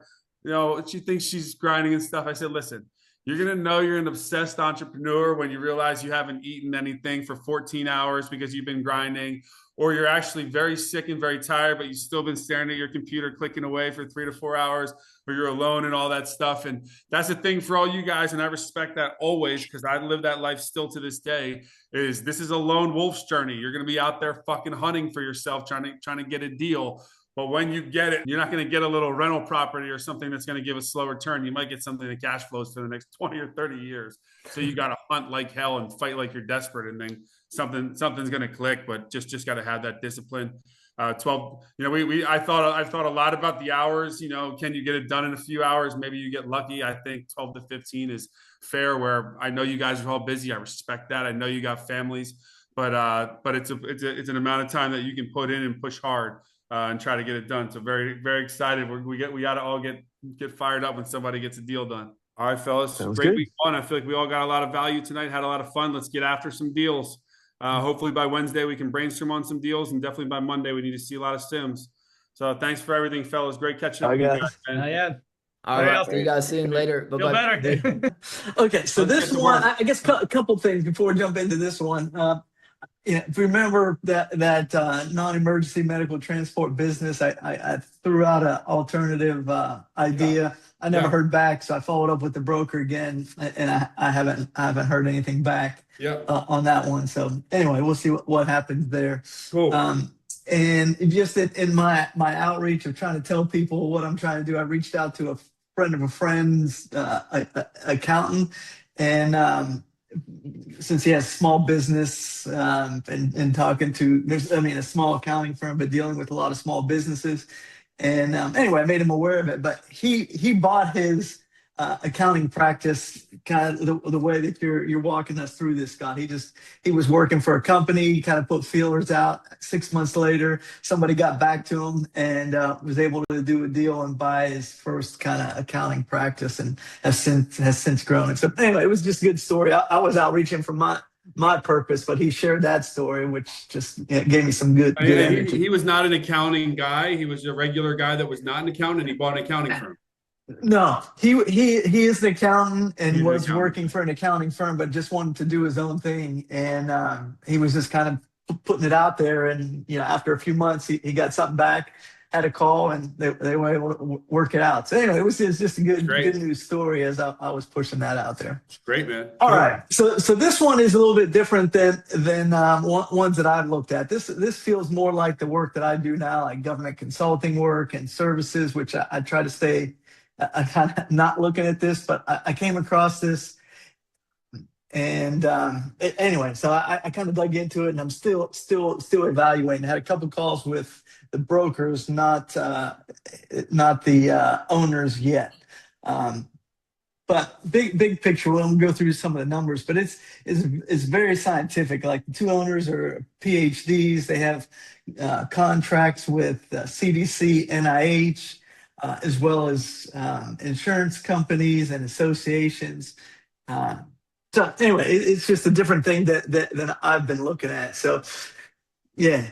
Speaker 1: she thinks she's grinding and stuff. I said, listen, you're going to know you're an obsessed entrepreneur when you realize you haven't eaten anything for 14 hours because you've been grinding, or you're actually very sick and very tired, but you've still been staring at your computer, clicking away for 3 to 4 hours, or you're alone and all that stuff. And that's the thing for all you guys. And I respect that always, because I live that life still to this day. This is a lone wolf's journey. You're going to be out there fucking hunting for yourself, trying to get a deal. But when you get it, you're not going to get a little rental property or something that's going to give a slow return. You might get something that cash flows for the next 20 or 30 years. So you got to hunt like hell and fight like you're desperate, and then something's going to click. But just got to have that discipline. 12. I thought a lot about the hours. Can you get it done in a few hours? Maybe you get lucky. I think 12 to 15 is fair. Where I know you guys are all busy. I respect that. I know you got families, but it's an amount of time that you can put in and push hard. And try to get it done. So very, very excited. We got to all get fired up when somebody gets a deal done. All right, fellas.
Speaker 7: Sounds
Speaker 1: Great
Speaker 7: good.
Speaker 1: week one. I feel like we all got a lot of value tonight. Had a lot of fun. Let's get after some deals. Hopefully by Wednesday we can brainstorm on some deals, and definitely by Monday we need to see a lot of sims. So thanks for everything, fellas. Great catching up with you guys, man.
Speaker 9: Yeah.
Speaker 6: All right. See you guys soon later.
Speaker 9: Feel
Speaker 6: Bye-bye.
Speaker 9: better.
Speaker 7: Okay, so
Speaker 1: Let's
Speaker 7: this
Speaker 1: get to
Speaker 7: one,
Speaker 1: work.
Speaker 7: I guess a couple things before we jump into this one. Yeah, if you remember that non-emergency medical transport business, I threw out an alternative idea. I never
Speaker 1: Yeah.
Speaker 7: heard back, so I followed up with the broker again, and I haven't heard anything back
Speaker 1: Yeah.
Speaker 7: on that one. So anyway, we'll see what happens there.
Speaker 1: Cool.
Speaker 7: And just in my outreach of trying to tell people what I'm trying to do, I reached out to a friend of a friend's accountant, and since he has small business and talking to a small accounting firm, but dealing with a lot of small businesses. And anyway, I made him aware of it, but he bought his accounting practice kind of the way that you're walking us through this, Scott. He was working for a company, kind of put feelers out. 6 months later, somebody got back to him and was able to do a deal and buy his first kind of accounting practice, and has since grown. And so anyway, it was just a good story. I was outreaching for my purpose, but he shared that story, which just gave me some good energy.
Speaker 1: He was not an accounting guy. He was a regular guy that was not an accountant, and he bought an accounting firm.
Speaker 7: No, he is an accountant and was working for an accounting firm, but just wanted to do his own thing. And he was just kind of putting it out there. And after a few months, he got something back, had a call, and they were able to work it out. So anyway, it was just a good news story as I was pushing that out there.
Speaker 1: Great, man.
Speaker 7: All right, so this one is a little bit different than ones that I've looked at. This feels more like the work that I do now, like government consulting work and services, which I try to stay. I kind of not looking at this, but I came across this, and anyway, so I kind of dug into it, and I'm still evaluating. I had a couple calls with the brokers, not the owners yet. But big picture, we'll go through some of the numbers, but it's very scientific. Like the two owners are PhDs. They have contracts with CDC, NIH. As well as insurance companies and associations. So anyway, it's just a different thing that I've been looking at. So yeah,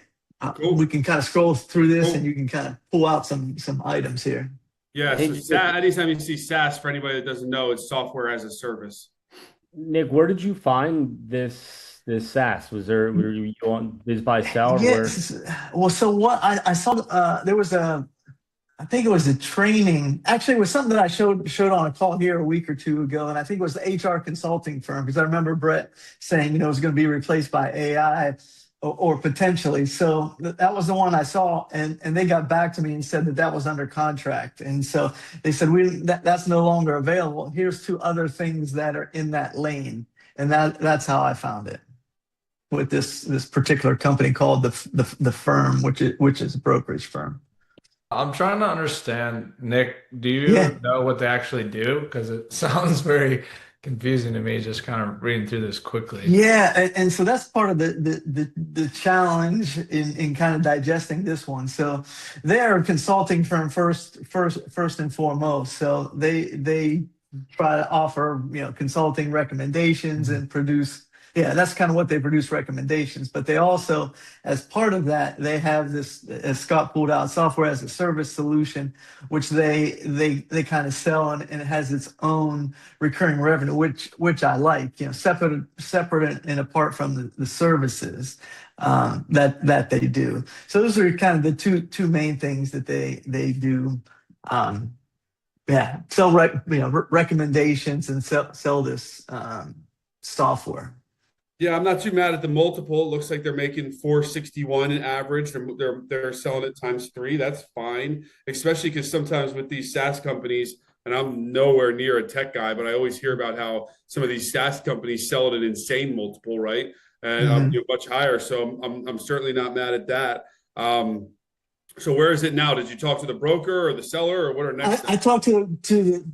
Speaker 1: Cool.
Speaker 7: We can kind of scroll through this, and you can kind of pull out some items here.
Speaker 1: Yeah, so anytime you see SaaS, for anybody that doesn't know, it's software as a service.
Speaker 5: Nick, where did you find this SaaS? Were you on this buy sell?
Speaker 7: Yes. Well, so what I saw, there was I think it was a training. Actually, it was something that I showed on a call here a week or two ago, and I think it was the HR consulting firm, because I remember Brett saying, it was going to be replaced by AI or potentially. So that was the one I saw, and they got back to me and said that was under contract, and so they said that's no longer available. Here's two other things that are in that lane, and that's how I found it with this particular company called the firm, which is a brokerage firm.
Speaker 4: I'm trying to understand, Nick, do you know what they actually do? Because it sounds very confusing to me, just kind of reading through this quickly.
Speaker 7: Yeah, and so that's part of the challenge in kind of digesting this one. So they're a consulting firm first and foremost. So they try to offer consulting recommendations and produce. Yeah, that's kind of what they produce, recommendations. But they also, as part of that, they have this, as Scott pulled out, software as a service solution, which they kind of sell, and it has its own recurring revenue, which I like, separate and apart from the services that they do. So those are kind of the two main things that they do. Sell recommendations and sell this software.
Speaker 1: Yeah, I'm not too mad at the multiple. It looks like they're making 461 in average. They're selling it times 3. That's fine, especially because sometimes with these SaaS companies, and I'm nowhere near a tech guy, but I always hear about how some of these SaaS companies sell at an insane multiple, right? And much higher. So I'm certainly not mad at that. So where is it now? Did you talk to the broker or the seller, or what are next steps?
Speaker 7: I talked to the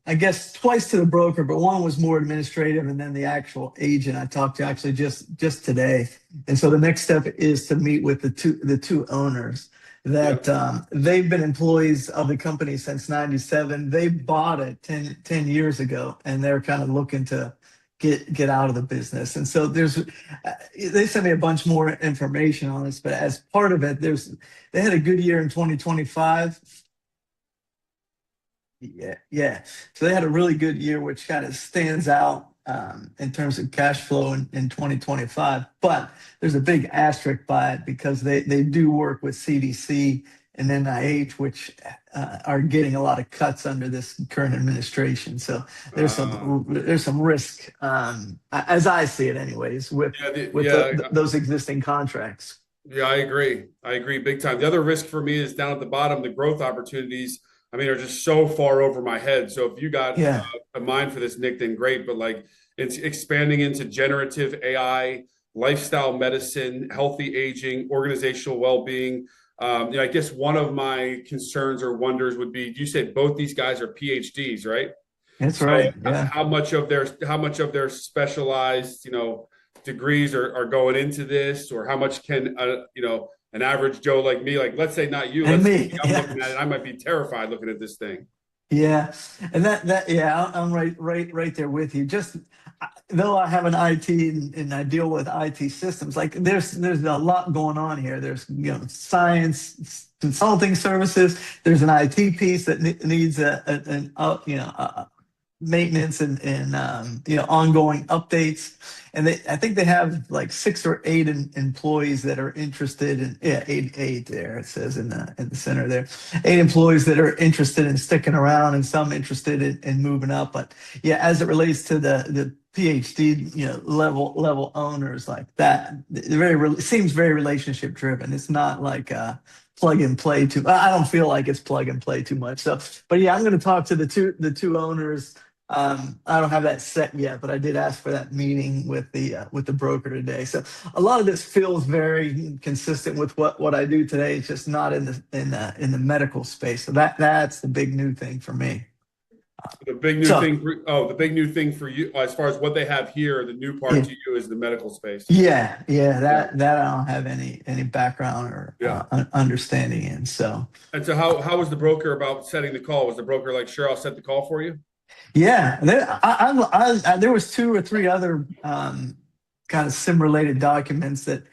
Speaker 7: I guess twice to the broker, but one was more administrative, and then the actual agent I talked to actually just today. And so the next step is to meet with the two owners that they've been employees of the company since '97. They bought it 10 years ago, and they're kind of looking to get out of the business. And so they sent me a bunch more information on this, but as part of it, they had a good year in 2025. Yeah. So they had a really good year, which kind of stands out in terms of cash flow in 2025. But there's a big asterisk by it because they do work with CDC and NIH, which are getting a lot of cuts under this current administration. So there's some risk, as I see it, anyways, with those existing contracts.
Speaker 1: Yeah, I agree. I agree big time. The other risk for me is down at the bottom. The growth opportunities, I mean, are just so far over my head. So if you got a mind for this, Nick, then great. But like it's expanding into generative AI, lifestyle medicine, healthy aging, organizational well-being. I guess one of my concerns or wonders would be, you said both these guys are PhDs, right?
Speaker 7: That's right. Yeah.
Speaker 1: How much of their specialized, degrees are going into this, or how much can an average Joe like me, like let's say not you,
Speaker 7: And
Speaker 1: let's
Speaker 7: me,
Speaker 1: say I'm looking at it, I might be terrified looking at this thing.
Speaker 7: Yeah, and I'm right there with you. Just though I have an IT and I deal with IT systems, like there's a lot going on here. There's science consulting services. There's an IT piece that needs maintenance and ongoing updates. And I think they have like 6 or 8 employees that are interested in eight there, it says in the center there, 8 employees that are interested in sticking around and some interested in moving up. But yeah, as it relates to the PhD level owners like that, it seems very relationship driven. It's not like plug and play I don't feel like it's plug and play too much. So, but yeah, I'm going to talk to the two owners. I don't have that set yet, but I did ask for that meeting with the broker today. So a lot of this feels very consistent with what I do today. It's just not in the medical space. So that's the big new thing for me.
Speaker 1: The big new thing for you, as far as what they have here, the new part to you is the medical space.
Speaker 7: Yeah, that I don't have any background or understanding in. So.
Speaker 1: And so how was the broker about setting the call? Was the broker like, sure, I'll set the call for you?
Speaker 7: Yeah, there was 2 or 3 other kind of sim-related documents that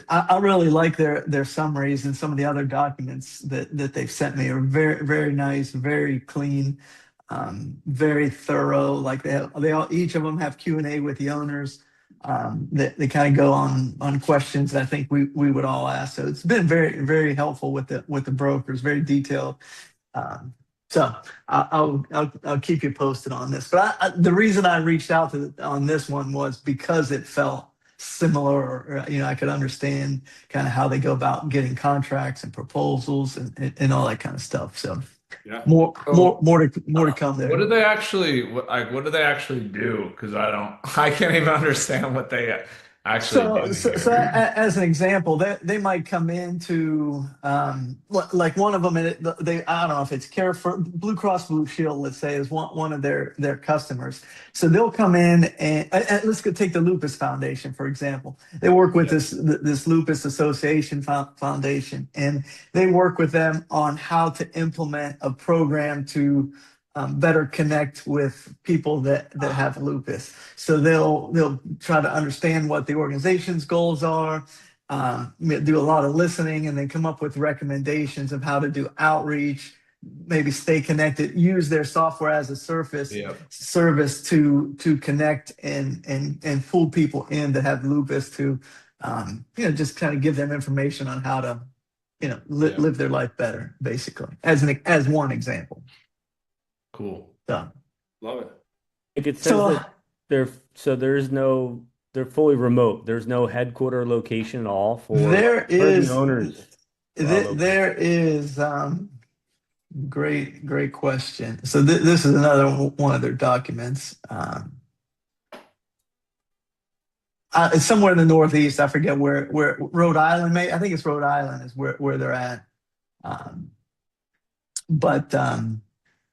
Speaker 7: I really like their summaries, and some of the other documents that they've sent me are very, very nice, very clean, very thorough. Like each of them have Q&A with the owners. They kind of go on questions that I think we would all ask. So it's been very, very helpful with the brokers, very detailed. So I'll keep you posted on this. But the reason I reached out on this one was because it felt similar, or I could understand kind of how they go about getting contracts and proposals and all that kind of stuff. So more to come there.
Speaker 4: What do they actually do? Because I can't even understand what they actually do.
Speaker 7: So as an example, they might come into like one of them. I don't know if it's Care for Blue Cross Blue Shield, let's say, is one of their customers. So they'll come in and let's take the Lupus Foundation, for example. They work with this Lupus Association Foundation, and they work with them on how to implement a program to better connect with people that have lupus. So they'll try to understand what the organization's goals are, do a lot of listening, and then come up with recommendations of how to do outreach, maybe stay connected, use their software as a service to connect and pull people in that have lupus to just kind of give them information on how to live their life better, basically, as one example.
Speaker 4: Cool.
Speaker 7: So,
Speaker 1: love it.
Speaker 5: Like it says that they're fully remote. There's no headquarter location at all for the owners.
Speaker 7: There is great question. So this is another one of their documents. It's somewhere in the Northeast. I forget where Rhode Island. I think it's Rhode Island is where they're at.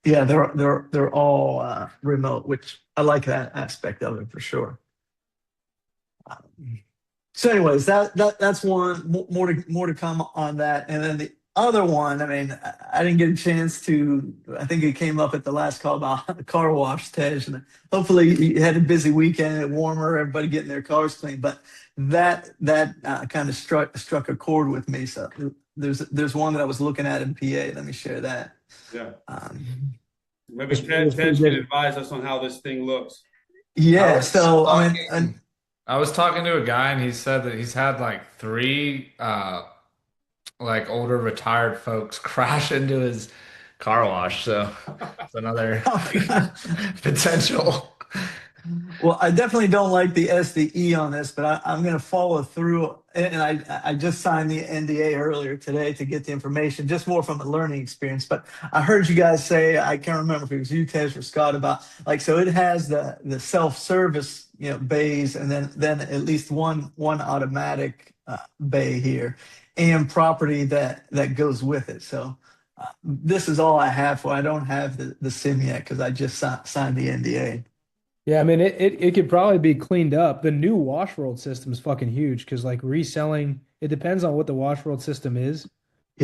Speaker 7: Yeah, they're all remote, which I like that aspect of it for sure. So, anyways, that's one. More to come on that, and then the other one. I mean, I didn't get a chance to. I think it came up at the last call about the car wash, Tej, and hopefully you had a busy weekend, warmer, everybody getting their cars clean. But that kind of struck a chord with me. So there's one that I was looking at in PA. Let me share that.
Speaker 1: Yeah. Maybe Ted can advise us on how this thing looks.
Speaker 7: Yeah.
Speaker 4: was
Speaker 7: So I mean,
Speaker 4: I was talking to a guy and he said that he's had like three like older retired folks crash into his car wash. So it's another potential.
Speaker 7: well, I definitely don't like the SDE on this, but I'm going to follow through. And I just signed the NDA earlier today to get the information, just more from a learning experience. But I heard you guys say, I can't remember if it was you, Tej, or Scott, about like, so it has the self-service, bays, and then at least one automatic bay here, and property that goes with it. So this is all I have for. I don't have the sim yet because I just signed the NDA.
Speaker 10: Yeah, I mean it could probably be cleaned up. The new Washworld system is fucking huge because like reselling, it depends on what the Washworld system is and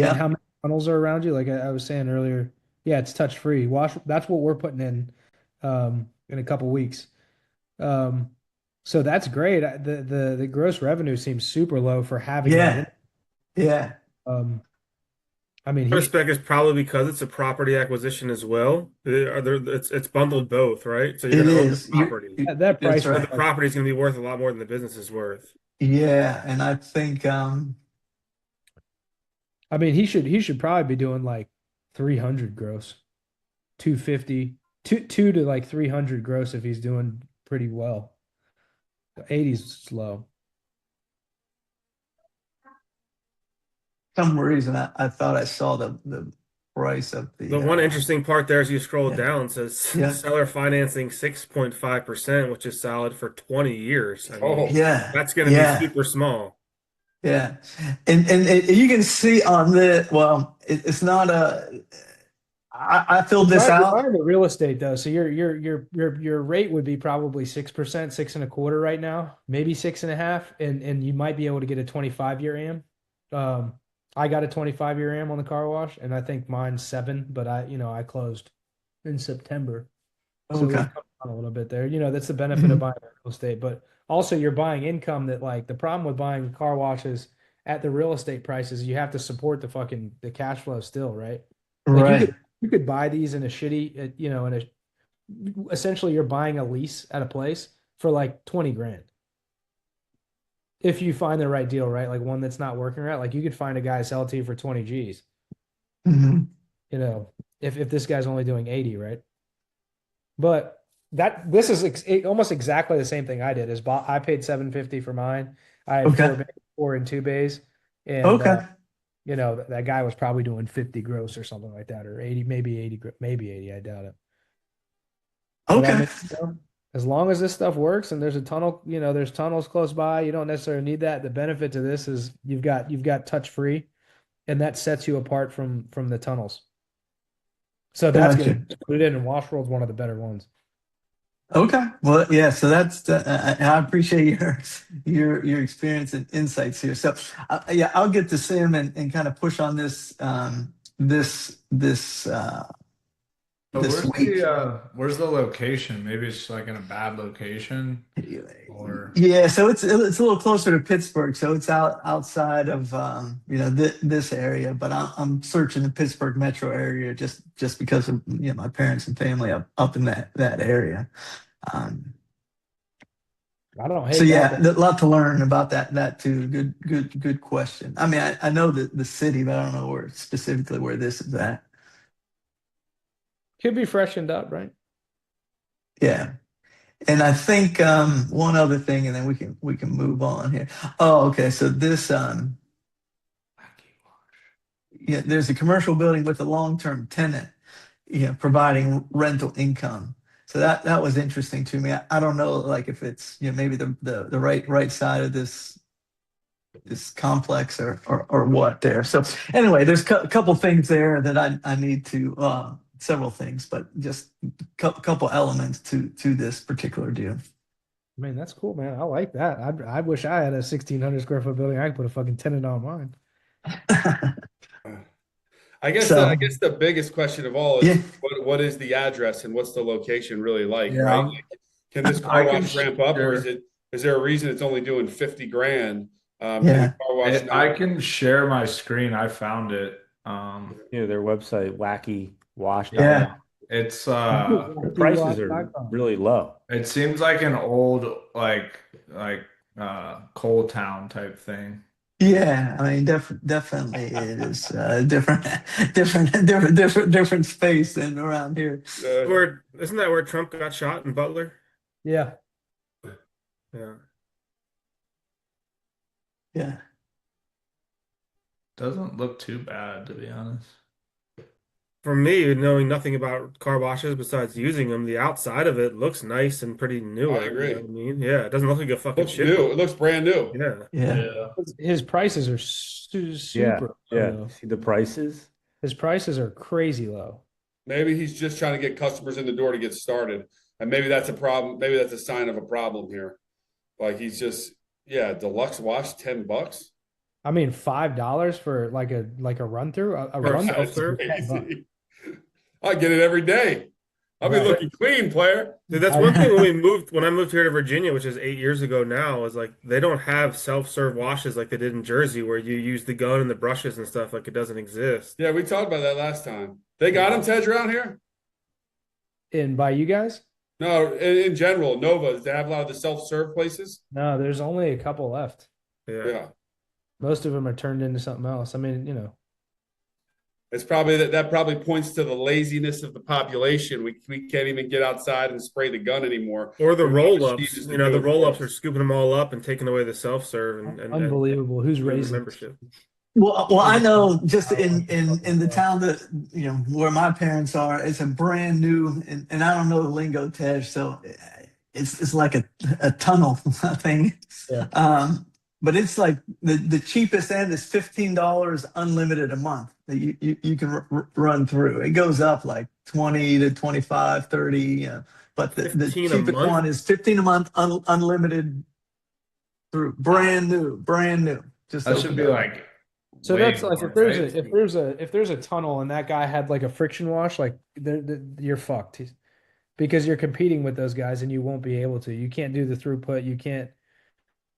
Speaker 7: Yeah.
Speaker 10: how many tunnels are around you. Like I was saying earlier, yeah, it's touch free. That's what we're putting in a couple weeks. Um, so that's great. The gross revenue seems super low for having that in.
Speaker 7: Yeah. Yeah.
Speaker 10: Um, I mean
Speaker 11: I respect is probably because it's a property acquisition as well. It's bundled both, right? So you're
Speaker 7: It
Speaker 11: going to own the
Speaker 7: is.
Speaker 11: property,
Speaker 10: that
Speaker 7: That's
Speaker 10: price
Speaker 11: but
Speaker 10: was
Speaker 11: the
Speaker 7: right.
Speaker 10: like,
Speaker 11: property is going to be worth a lot more than the business is worth.
Speaker 7: Yeah, and I think
Speaker 10: I mean he should probably be doing like 300 gross, 250, two to like 300 gross if he's doing pretty well. 80's slow.
Speaker 7: some reason I thought I saw the price of
Speaker 11: The
Speaker 7: the
Speaker 11: one interesting part there as you scroll
Speaker 7: yeah.
Speaker 11: down says
Speaker 7: Yeah.
Speaker 11: seller financing 6.5%, which is solid for 20 years. I mean,
Speaker 4: Oh,
Speaker 7: Yeah.
Speaker 11: that's going to be
Speaker 7: Yeah.
Speaker 11: super small.
Speaker 7: Yeah. And you can see on the well, it's not a I filled this
Speaker 10: You're
Speaker 7: out.
Speaker 10: buying the real estate though, so your rate would be probably 6%, 6.25 right now, maybe 6.5, and you might be able to get a 25-year AM. I got a 25-year AM on the car wash, and I think mine's 7, but I closed in September, so
Speaker 7: Okay.
Speaker 10: we've come down a little bit there. That's the benefit of
Speaker 7: Mhm.
Speaker 10: buying real estate, but also you're buying income that like the problem with buying car washes at the real estate prices, you have to support the cash flow still, right? Like
Speaker 7: Right.
Speaker 10: you could buy these in a shitty, essentially you're buying a lease at a place for like 20 grand. If you find the right deal, right? Like one that's not working right, like you could find a guy sell to you for 20 G's,
Speaker 7: Mhm.
Speaker 10: if this guy's only doing 80, right? But this is almost exactly the same thing I did. I paid 750 for mine. I had
Speaker 7: Okay.
Speaker 10: four and two bays, and
Speaker 7: Okay.
Speaker 10: that guy was probably doing 50 gross or something like that, or 80, maybe 80, maybe 80. I doubt it. But I
Speaker 7: Okay.
Speaker 10: mean, as long as this stuff works and there's a tunnel, there's tunnels close by, you don't necessarily need that. The benefit to this is you've got touch free, and that sets you apart from the tunnels. So that's
Speaker 7: Gotcha.
Speaker 10: good. Put it in, and Washworld's one of the better ones.
Speaker 7: Okay. Well, yeah. So that's I appreciate your experience and insights here. So yeah, I'll get to Sim and kind of push on this this
Speaker 4: but
Speaker 7: this week.
Speaker 4: where's the location? Maybe it's like in a bad location or
Speaker 7: Yeah, so it's a little closer to Pittsburgh, so it's outside of this area. But I'm searching the Pittsburgh metro area just because of my parents and family up in that area. Um,
Speaker 10: I don't hate
Speaker 7: so yeah,
Speaker 10: that.
Speaker 7: a lot to learn about that too. Good question. I mean, I know the city, but I don't know specifically where this is at.
Speaker 10: Could be freshened up, right?
Speaker 7: Yeah. And I think one other thing, and then we can move on here. Oh, okay. So this yeah, there's a commercial building with a long-term tenant, providing rental income. So that was interesting to me. I don't know, like if it's maybe the right side of this complex or what there. So anyway, there's a couple things there that I need to several things, but just a couple elements to this particular deal.
Speaker 10: I mean, that's cool, man. I like that. I wish I had a 1,600 square foot building. I could put a fucking tenant on mine.
Speaker 1: I guess
Speaker 7: So
Speaker 1: the biggest question of all
Speaker 7: yeah,
Speaker 1: is what is the address and what's the location really like,
Speaker 7: Yeah.
Speaker 1: right? Like, can this
Speaker 4: I
Speaker 1: car
Speaker 4: can
Speaker 1: wash ramp up, or
Speaker 4: share.
Speaker 1: is there a reason it's only doing 50 grand? Can the
Speaker 7: yeah.
Speaker 1: car wash
Speaker 4: I
Speaker 1: not?
Speaker 4: can share my screen. I found it.
Speaker 5: Yeah, their website,
Speaker 7: Yeah.
Speaker 4: It's
Speaker 5: The prices are really low.
Speaker 4: it seems like an old coal town type thing.
Speaker 7: Yeah, I mean, definitely it is different, different space than around here.
Speaker 11: Where isn't that where Trump got shot in Butler?
Speaker 10: Yeah.
Speaker 11: Yeah.
Speaker 7: Yeah.
Speaker 4: Doesn't look too bad, to be honest.
Speaker 11: For me, knowing nothing about car washes besides using them, the outside of it looks nice and pretty newer.
Speaker 1: I agree.
Speaker 11: You know what I mean? Yeah, it doesn't look like a fucking
Speaker 1: Looks
Speaker 11: shit.
Speaker 1: new. It looks brand new.
Speaker 11: Yeah.
Speaker 7: Yeah.
Speaker 10: His prices are super low,
Speaker 5: Yeah.
Speaker 10: though.
Speaker 5: See the prices?
Speaker 10: His prices are crazy low.
Speaker 1: Maybe he's just trying to get customers in the door to get started. And maybe that's a problem. Maybe that's a sign of a problem here. Like he's just, yeah, deluxe wash, $10.
Speaker 10: I mean, $5 for like a run through, a
Speaker 11: For
Speaker 10: run
Speaker 1: That's
Speaker 11: self-serve?
Speaker 1: crazy. I get it every day. I'll be
Speaker 10: Right.
Speaker 1: looking clean, player.
Speaker 11: Dude, that's one thing when I moved here to Virginia, which is 8 years ago now, is like they don't have self-serve washes like they did in Jersey where you use the gun and the brushes and stuff like it doesn't exist.
Speaker 1: Yeah, we talked about that last time. They got him, Tej, around here?
Speaker 10: And by you guys?
Speaker 1: No, in general, Nova, they have a lot of the self-serve places.
Speaker 10: No, there's only a couple left.
Speaker 11: Yeah.
Speaker 1: Yeah.
Speaker 10: Most of them are turned into something else. I mean,
Speaker 1: It's probably that probably points to the laziness of the population. We can't even get outside and spray the gun anymore.
Speaker 11: Or the
Speaker 1: We want
Speaker 11: roll-ups.
Speaker 1: machines to
Speaker 11: You know,
Speaker 1: do
Speaker 11: the
Speaker 1: it for
Speaker 11: roll-ups
Speaker 1: us.
Speaker 11: are scooping them all up and taking away the self-serve and
Speaker 10: unbelievable. Who's
Speaker 11: doing the
Speaker 10: raising
Speaker 11: membership.
Speaker 7: Well, I know just in the town that where my parents are, it's a brand new, and I don't know the lingo, Tej, so it's like a tunnel thing.
Speaker 10: Yeah.
Speaker 7: But it's like the cheapest end is $15 unlimited a month that you can run through. It goes up like 20 to 25, 30, but the
Speaker 11: 15 a
Speaker 7: cheapest
Speaker 11: month?
Speaker 7: one is 15 a month unlimited through brand new. Just
Speaker 4: That should
Speaker 7: opened
Speaker 4: be
Speaker 7: up.
Speaker 4: like
Speaker 10: So
Speaker 4: way
Speaker 10: that's like
Speaker 4: more,
Speaker 10: if there's
Speaker 4: right?
Speaker 10: if there's a tunnel and that guy had like a friction wash, like you're fucked. Because you're competing with those guys and you won't be able to. You can't do the throughput. You can't,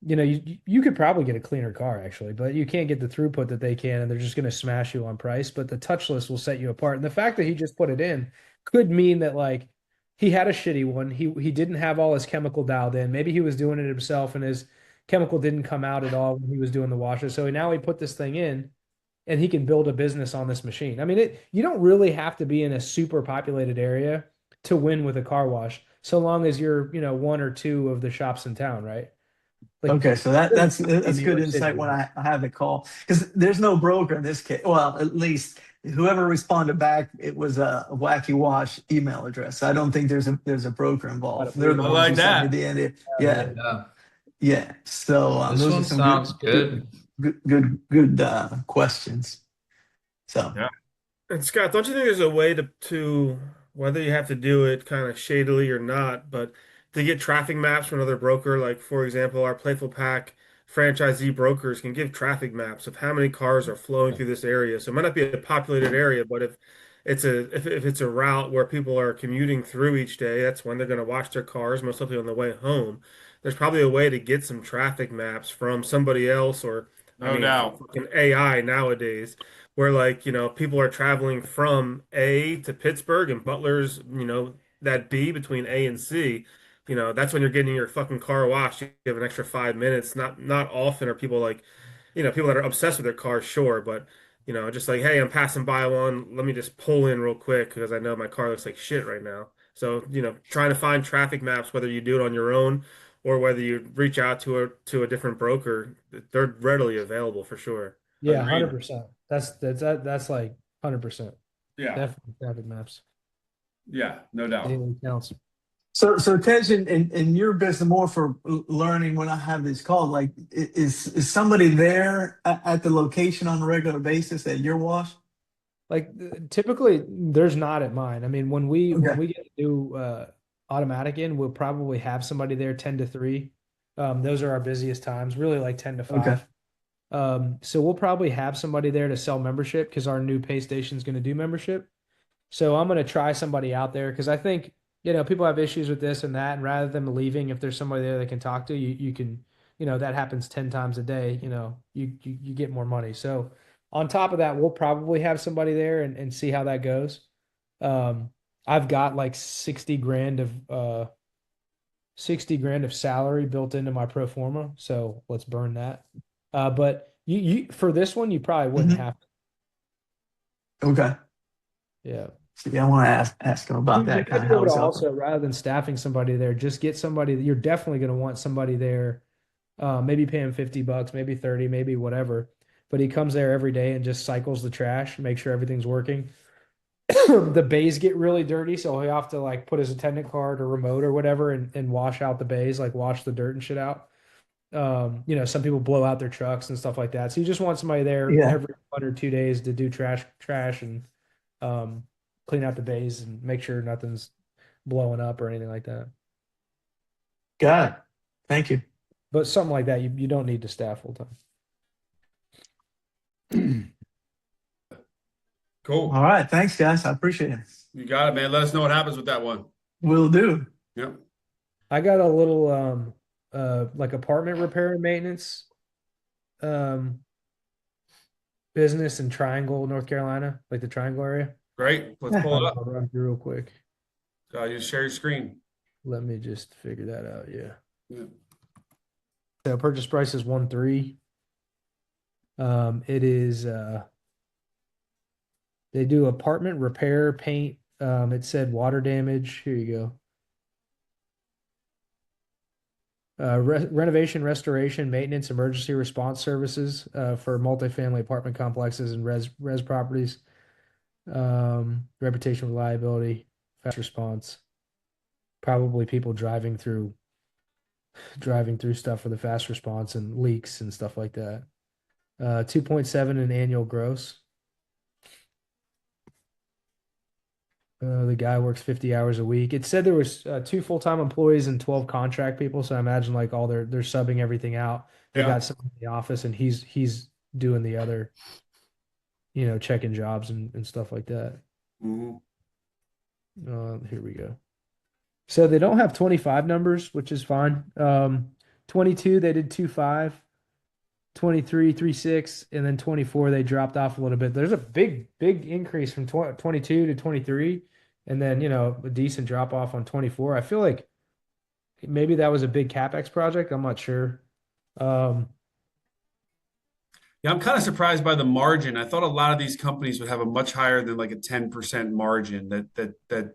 Speaker 10: you could probably get a cleaner car actually, but you can't get the throughput that they can, and they're just going to smash you on price. But the touchless will set you apart. And the fact that he just put it in could mean that like he had a shitty one. He didn't have all his chemical dialed in. Maybe he was doing it himself and his chemical didn't come out at all when he was doing the washer. So now he put this thing in and he can build a business on this machine. I mean, you don't really have to be in a super populated area to win with a car wash, so long as you're, one or two of the shops in town, right? Like,
Speaker 7: Okay, so that's
Speaker 10: in
Speaker 7: good
Speaker 10: New York
Speaker 7: insight
Speaker 10: City.
Speaker 7: when I have the call, because there's no broker in this case. Well, at least whoever responded back, it was a wacky wash email address. So I don't think there's a broker involved. They're the
Speaker 1: I
Speaker 7: ones
Speaker 1: like
Speaker 7: who sent me
Speaker 1: that.
Speaker 7: the idea. Yeah,
Speaker 4: Yeah.
Speaker 7: yeah. So
Speaker 4: This
Speaker 7: those
Speaker 4: one
Speaker 7: are some
Speaker 4: sounds good.
Speaker 7: good questions. So
Speaker 1: Yeah.
Speaker 11: And Scott, don't you think there's a way to whether you have to do it kind of shadily or not, but to get traffic maps from another broker, like for example, our Playful Pack franchisee brokers can give traffic maps of how many cars are flowing through this area. So it might not be a populated area, but if it's a route where people are commuting through each day, that's when they're going to watch their cars, most likely on the way home. There's probably a way to get some traffic maps from somebody else, or
Speaker 1: No doubt.
Speaker 11: fucking AI nowadays where like people are traveling from A to Pittsburgh and Butler's that B between A and C. That's when you're getting your fucking car washed. You have an extra 5 minutes. Not often are people like people that are obsessed with their cars, sure, but just like, hey, I'm passing by one, let me just pull in real quick because I know my car looks like shit right now. So trying to find traffic maps, whether you do it on your own or whether you reach out to a different broker, they're readily available for sure.
Speaker 10: Yeah,
Speaker 1: Agreed.
Speaker 10: 100%. That's like 100%.
Speaker 1: Yeah.
Speaker 10: Definitely traffic maps.
Speaker 1: Yeah, no doubt.
Speaker 10: Daily counts.
Speaker 7: So Tej, in your business, more for learning when I have these calls, like is somebody there at the location on a regular basis at your wash?
Speaker 10: Like typically there's not at mine. I mean, when we
Speaker 7: Okay.
Speaker 10: get to do automatic in, we'll probably have somebody there 10 to 3. Those are our busiest times, really like 10 to 5.
Speaker 7: Okay.
Speaker 10: So we'll probably have somebody there to sell membership because our new pay station is going to do membership. So I'm going to try somebody out there because I think, people have issues with this and that. And rather than leaving, if there's somebody there they can talk to, you can, that happens 10 times a day, you get more money. So on top of that, we'll probably have somebody there and see how that goes. I've got like 60 grand of salary built into my pro forma, so let's burn that. But you for this one, you probably wouldn't
Speaker 7: Mhm.
Speaker 10: have to.
Speaker 7: Okay.
Speaker 10: Yeah.
Speaker 7: See, I want to ask him about
Speaker 10: You
Speaker 7: that
Speaker 10: might
Speaker 7: kind of
Speaker 10: be
Speaker 7: how
Speaker 10: able to
Speaker 7: he's operating.
Speaker 10: also, rather than staffing somebody there, just get somebody that you're definitely going to want somebody there. Maybe pay him 50 bucks, maybe 30, maybe whatever. But he comes there every day and just cycles the trash, make sure everything's working. The bays get really dirty, so he'll have to like put his attendant card or remote or whatever and wash out the bays, like wash the dirt and shit out. Some people blow out their trucks and stuff like that. So you just want somebody there
Speaker 7: Yeah.
Speaker 10: every 1 or 2 days to do trash and um, clean out the bays and make sure nothing's blowing up or anything like that.
Speaker 7: Got it. Thank you.
Speaker 10: But something like that, you don't need to staff full time.
Speaker 1: Cool.
Speaker 7: All right. Thanks, guys. I appreciate it.
Speaker 1: You got it, man. Let us know what happens with that one.
Speaker 7: Will do.
Speaker 1: Yep.
Speaker 10: I got a little like apartment repair and maintenance um business in Triangle, North Carolina, like the Triangle area.
Speaker 1: Great. Let's
Speaker 7: Yeah.
Speaker 1: pull it
Speaker 10: I'll
Speaker 1: up.
Speaker 10: run through real quick.
Speaker 1: You share your screen.
Speaker 10: Let me just figure that out. Yeah.
Speaker 1: Yeah.
Speaker 10: So purchase price is 1.3. It is they do apartment repair, paint. It said water damage. Here you go. Renovation, restoration, maintenance, emergency response services for multifamily apartment complexes and res properties. Reputation, reliability, fast response. Probably people driving through stuff for the fast response and leaks and stuff like that. 2.7 in annual gross. The guy works 50 hours a week. It said there was 2 full-time employees and 12 contract people. So I imagine like all they're subbing everything out. They
Speaker 1: Yeah.
Speaker 10: got someone in the office and he's doing the other, checking jobs and stuff like that.
Speaker 1: Mhm.
Speaker 10: Here we go. So they don't have 25 numbers, which is fine. 22, they did 2.5, 23, 3.6, and then 24, they dropped off a little bit. There's a big increase from 22 to 23, and then, a decent drop off on 24. I feel like maybe that was a big CapEx project. I'm not sure.
Speaker 1: Yeah, I'm kind of surprised by the margin. I thought a lot of these companies would have a much higher than like a 10% margin that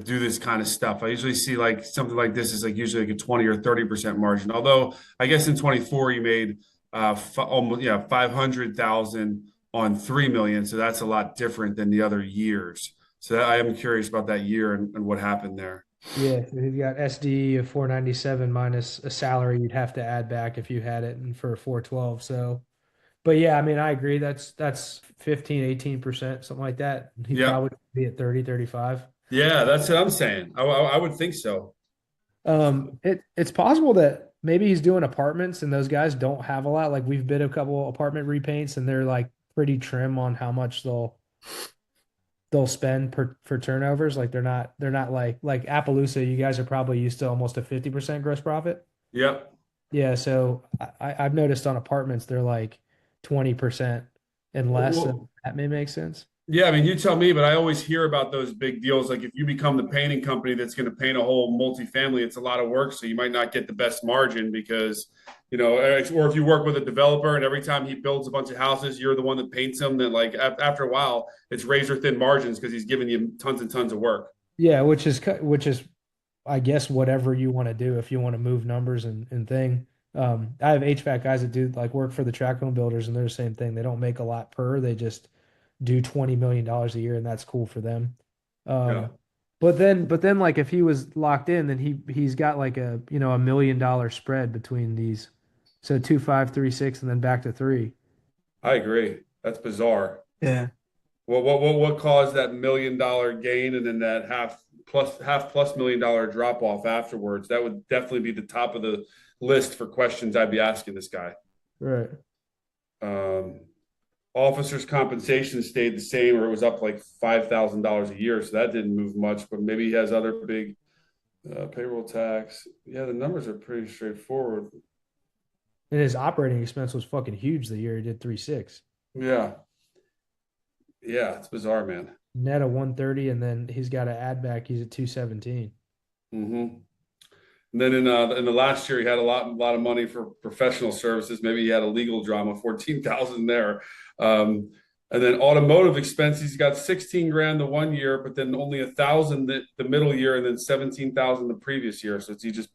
Speaker 1: do this kind of stuff. I usually see like something like this is like usually like a 20 or 30% margin. Although I guess in 24 you made almost 500,000 on 3 million, so that's a lot different than the other years. So I am curious about that year and what happened there.
Speaker 10: Yeah, so you've got SD of 497 minus a salary you'd have to add back if you had it and for 412. So, but yeah, I mean, I agree. That's 15, 18%, something like that. He
Speaker 1: Yeah,
Speaker 10: probably be at 30, 35.
Speaker 1: yeah, that's what I'm saying. I would think so.
Speaker 10: It's possible that maybe he's doing apartments and those guys don't have a lot. Like we've bid a couple apartment repaints and they're like pretty trim on how much they'll spend for turnovers. Like they're not like Appaloosa, you guys are probably used to almost a 50% gross profit.
Speaker 1: Yep.
Speaker 10: Yeah, so I've noticed on apartments they're like 20% and less, and
Speaker 1: Well,
Speaker 10: that may make sense.
Speaker 1: yeah, I mean, you tell me, but I always hear about those big deals. Like if you become the painting company that's going to paint a whole multifamily, it's a lot of work. So you might not get the best margin because, or if you work with a developer and every time he builds a bunch of houses, you're the one that paints them. Then like after a while, it's razor thin margins because he's giving you tons and tons of work.
Speaker 10: Yeah, which is I guess whatever you want to do if you want to move numbers and thing. I have HVAC guys that do like work for the track home builders and they're the same thing. They don't make a lot per, they just do $20 million a year and that's cool for them.
Speaker 1: Yeah,
Speaker 10: But then like if he was locked in, then he's got like $1 million spread between these. So 2.5, 3.6, and then back to 3.
Speaker 1: I agree. That's bizarre.
Speaker 7: Yeah.
Speaker 1: What caused that $1 million gain and then that half plus $1 million drop off afterwards? That would definitely be the top of the list for questions I'd be asking this guy.
Speaker 10: Right.
Speaker 1: Um, Officers' compensation stayed the same, or it was up like $5,000 a year, so that didn't move much. But maybe he has other big payroll tax. Yeah, the numbers are pretty straightforward.
Speaker 10: And his operating expense was fucking huge the year he did 3.6.
Speaker 1: Yeah, yeah, it's bizarre, man.
Speaker 10: net of 130, and then he's got to add back. He's at 217.
Speaker 1: Mm-hmm. And then in the last year, he had a lot of money for professional services. Maybe he had a legal drama, 14,000 there. And then automotive expenses, he's got 16 grand the one year, but then only 1,000 the middle year, and then 17,000 the previous year. So he just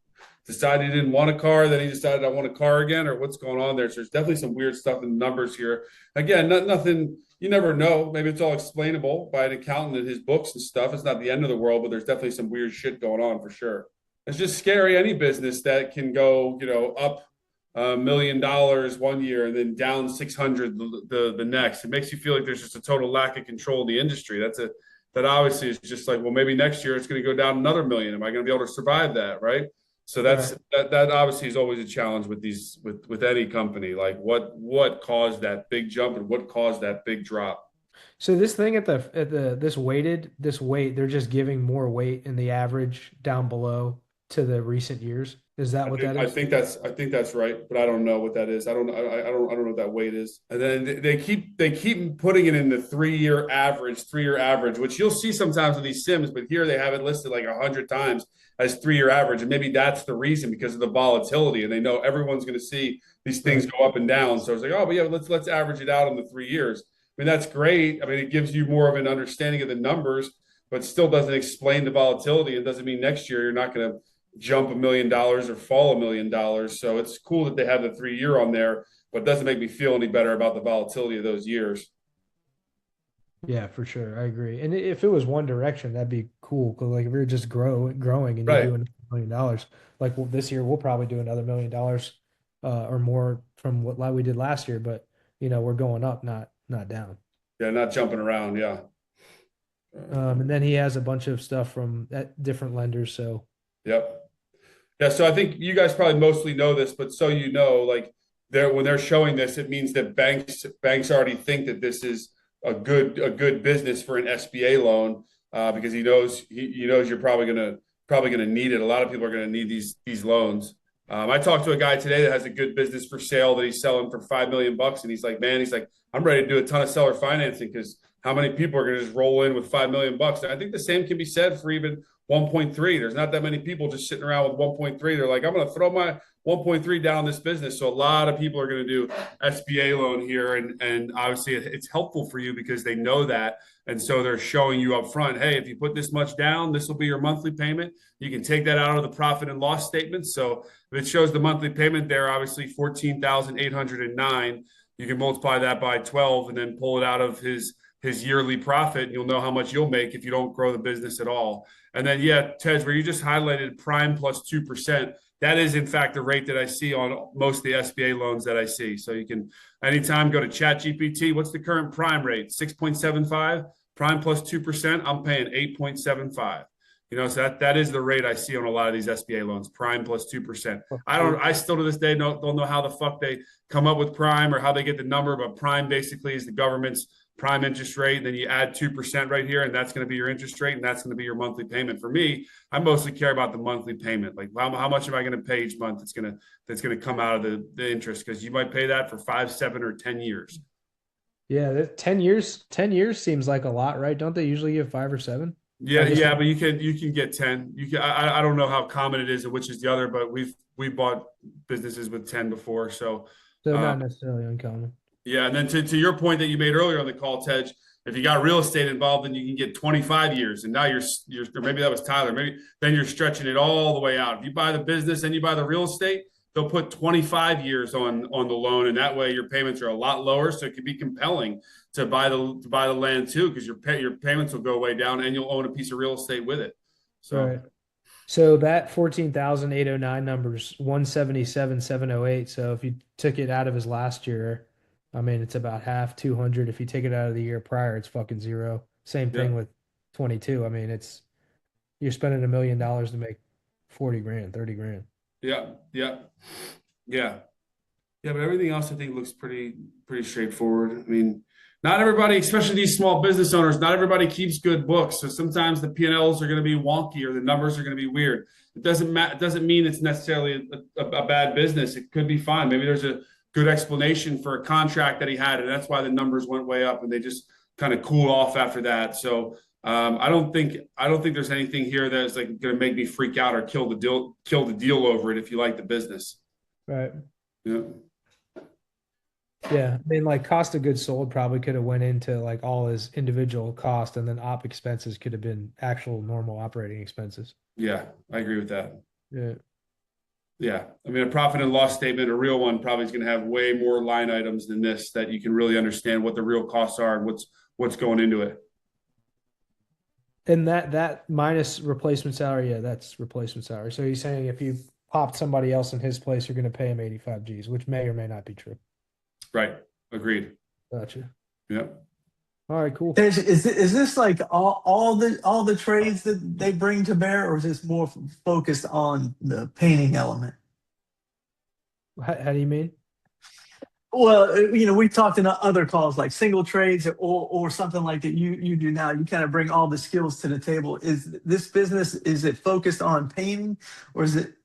Speaker 1: decided he didn't want a car, then he decided I want a car again, or what's going on there. So there's definitely some weird stuff in the numbers here. Again, nothing, you never know. Maybe it's all explainable by an accountant in his books and stuff. It's not the end of the world, but there's definitely some weird shit going on for sure. It's just scary, any business that can go, up $1 million one year and then down 600 the next. It makes you feel like there's just a total lack of control in the industry. That obviously is just like, well, maybe next year it's going to go down another million. Am I going to be able to survive that? Right. So that obviously is always a challenge with any company. Like what caused that big jump and what caused that big drop?
Speaker 10: So this thing at this weight, they're just giving more weight in the average down below to the recent years. Is that what that is?
Speaker 1: I think that's right, but I don't know what that is. I don't know what that weight is. And then they keep putting it in the 3-year average, which you'll see sometimes with these sims, but here they have it listed like 100 times as 3-year average, and maybe that's the reason, because of the volatility, and they know everyone's going to see these things go up and down. So it's like, oh, but yeah, let's average it out on the 3 years. I mean, that's great. I mean, it gives you more of an understanding of the numbers, but still doesn't explain the volatility. It doesn't mean next year you're not going to jump $1 million or fall $1 million. So it's cool that they have the 3-year on there, but it doesn't make me feel any better about the volatility of those years.
Speaker 10: Yeah, for sure. I agree. And if it was one direction, that'd be cool. Cause like if you're just growing and you're
Speaker 1: Right.
Speaker 10: doing $1 million, like this year we'll probably do another $1 million or more from what we did last year. But we're going up, not down.
Speaker 1: Yeah, not jumping around. Yeah.
Speaker 10: And then he has a bunch of stuff from different lenders. So
Speaker 1: Yep. Yeah, so I think you guys probably mostly know this, but so like when they're showing this, it means that banks already think that this is a good business for an SBA loan, because he knows you're probably gonna need it. A lot of people are gonna need these loans. I talked to a guy today that has a good business for sale that he's selling for $5 million, and he's like, I'm ready to do a ton of seller financing, because how many people are going to just roll in with $5 million? And I think the same can be said for even 1.3. There's not that many people just sitting around with 1.3. They're like, I'm going to throw my 1.3 down this business. So a lot of people are going to do SBA loan here, and obviously it's helpful for you because they know that, and so they're showing you up front, hey, if you put this much down, this will be your monthly payment. You can take that out of the profit and loss statement. So if it shows the monthly payment there, obviously 14,809. You can multiply that by 12 and then pull it out of his yearly profit, and you'll know how much you'll make if you don't grow the business at all. And then, yeah, Tej, where you just highlighted prime plus 2%, that is in fact the rate that I see on most of the SBA loans that I see. So you can anytime go to ChatGPT, what's the current prime rate? 6.75, prime plus 2%, I'm paying 8.75. So that is the rate I see on a lot of these SBA loans, prime plus 2%. I still to this day don't know how the fuck they come up with prime or how they get the number, but prime basically is the government's prime interest rate. And then you add 2% right here, and that's going to be your interest rate, and that's going to be your monthly payment. For me, I mostly care about the monthly payment. Like how much am I going to pay each month that's going to come out of the interest, because you might pay that for 5, 7, or 10 years.
Speaker 10: Yeah, 10 years seems like a lot, right? Don't they usually give 5 or 7?
Speaker 1: Yeah, but you can get 10. I don't know how common it is and which is the other, but we bought businesses with 10 before, so
Speaker 10: not necessarily uncommon.
Speaker 1: Yeah, and then to your point that you made earlier on the call, Tej, if you got real estate involved, then you can get 25 years, and now you're or maybe that was Tyler, maybe then you're stretching it all the way out. If you buy the business and you buy the real estate, they'll put 25 years on the loan, and that way your payments are a lot lower. So it can be compelling to buy the land too, because your payments will go way down, and you'll own a piece of real estate with it. So.
Speaker 10: Right. So that 14,809 numbers 177,708. So if you took it out of his last year, I mean, it's about half, 200. If you take it out of the year prior, it's fucking zero. Same thing with 22. I mean, you're spending $1 million to make 40 grand, 30 grand.
Speaker 1: Yeah. But everything else I think looks pretty straightforward. I mean, not everybody, especially these small business owners, not everybody keeps good books. So sometimes the P&Ls are going to be wonky or the numbers are going to be weird. It doesn't mean it's necessarily a bad business. It could be fine. Maybe there's a good explanation for a contract that he had, and that's why the numbers went way up, and they just kind of cooled off after that. So I don't think there's anything here that's like going to make me freak out or kill the deal over it if you like the business.
Speaker 10: Right.
Speaker 1: Yeah.
Speaker 10: Yeah. I mean, like cost of goods sold probably could have went into like all his individual cost, and then op expenses could have been actual normal operating expenses.
Speaker 1: Yeah, I agree with that.
Speaker 10: Yeah.
Speaker 1: Yeah. I mean, a profit and loss statement, a real one, probably is going to have way more line items than this that you can really understand what the real costs are and what's going into it.
Speaker 10: And that minus replacement salary, yeah, that's replacement salary. So he's saying if you popped somebody else in his place, you're going to pay him 85 G's, which may or may not be true.
Speaker 1: Right. Agreed.
Speaker 10: Gotcha.
Speaker 1: Yep.
Speaker 10: All right, cool.
Speaker 7: Is this like all the trades that they bring to bear, or is this more focused on the painting element?
Speaker 10: How do you mean?
Speaker 7: Well, we've talked in other calls like single trades or something like that. You do now. You kind of bring all the skills to the table. Is this business, is it focused on painting, or is it?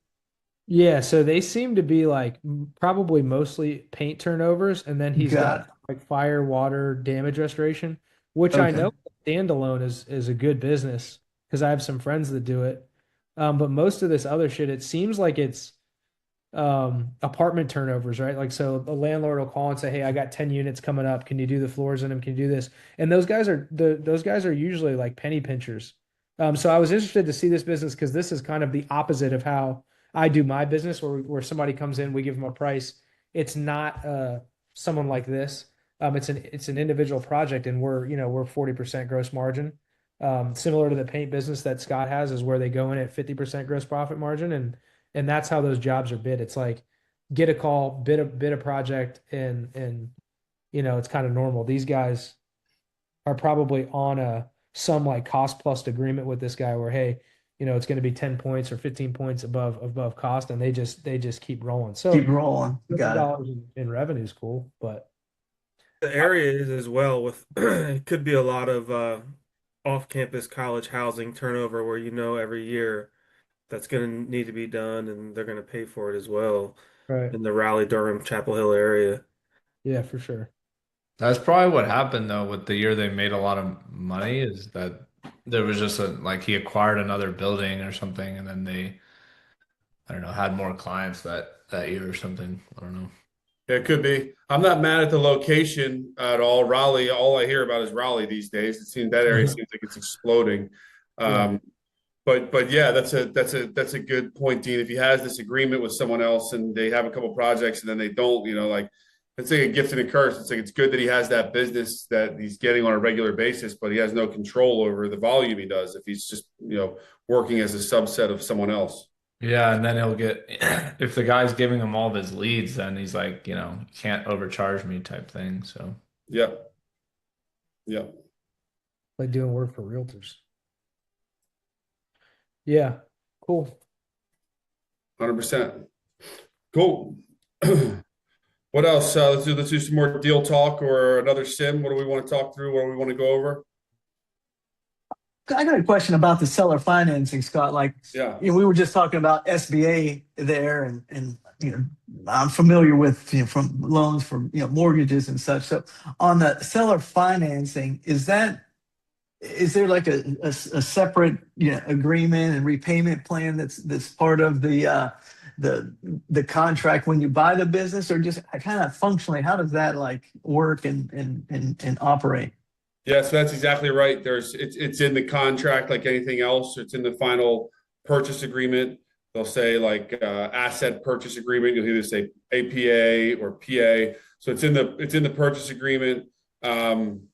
Speaker 10: Yeah, so they seem to be like probably mostly paint turnovers, and then he's got like fire, water, damage restoration, which I know standalone is a good business because I have some friends that do it. But most of this other shit, it seems like it's apartment turnovers, right? Like, so the landlord will call and say, "Hey, I got 10 units coming up. Can you do the floors in them? Can you do this?" And those guys are usually like penny pinchers. So I was interested to see this business because this is kind of the opposite of how I do my business, where somebody comes in, we give them a price. It's not someone like this. It's an individual project, and we're 40% gross margin. Similar to the paint business that Scott has, is where they go in at 50% gross profit margin, and that's how those jobs are bid. It's like get a call, bid a project, and it's kind of normal. These guys are probably on some like cost plus agreement with this guy where, hey, it's going to be 10 points or 15 points above cost, and they just keep rolling. So
Speaker 7: Keep rolling. Got it.
Speaker 10: $50 in revenue is cool, but
Speaker 11: The area is as well with it could be a lot of off-campus college housing turnover where every year that's going to need to be done and they're going to pay for it as well
Speaker 10: right.
Speaker 11: in the Raleigh, Durham, Chapel Hill area.
Speaker 10: Yeah, for sure.
Speaker 4: That's probably what happened though with the year they made a lot of money is that there was just like he acquired another building or something and then they, I don't know, had more clients that year or something. I don't know.
Speaker 1: It could be. I'm not mad at the location at all. Raleigh, all I hear about is Raleigh these days. It seems that area seems like it's exploding. But yeah, that's a good point, Dean. If he has this agreement with someone else and they have a couple projects and then they don't, like it's like a gift and a curse. It's like it's good that he has that business that he's getting on a regular basis, but he has no control over the volume he does if he's just working as a subset of someone else.
Speaker 4: Yeah, and then he'll get if the guy's giving him all of his leads, then he's like, you can't overcharge me type thing. So
Speaker 1: Yep.
Speaker 10: Like doing work for realtors. Yeah, cool.
Speaker 1: 100%. Cool. What else? Let's do some more deal talk or another sim. What do we want to talk through? What do we want to go over?
Speaker 7: I got a question about the seller financing, Scott. Like,
Speaker 1: Yeah.
Speaker 7: we were just talking about SBA there, and I'm familiar with from loans for mortgages and such. So on the seller financing, is there like a separate agreement and repayment plan that's part of the contract when you buy the business, or just kind of functionally, how does that like work and operate?
Speaker 1: Yeah, so that's exactly right. It's in the contract like anything else. It's in the final purchase agreement. They'll say like asset purchase agreement. You'll either say APA or PA. So it's in the purchase agreement, and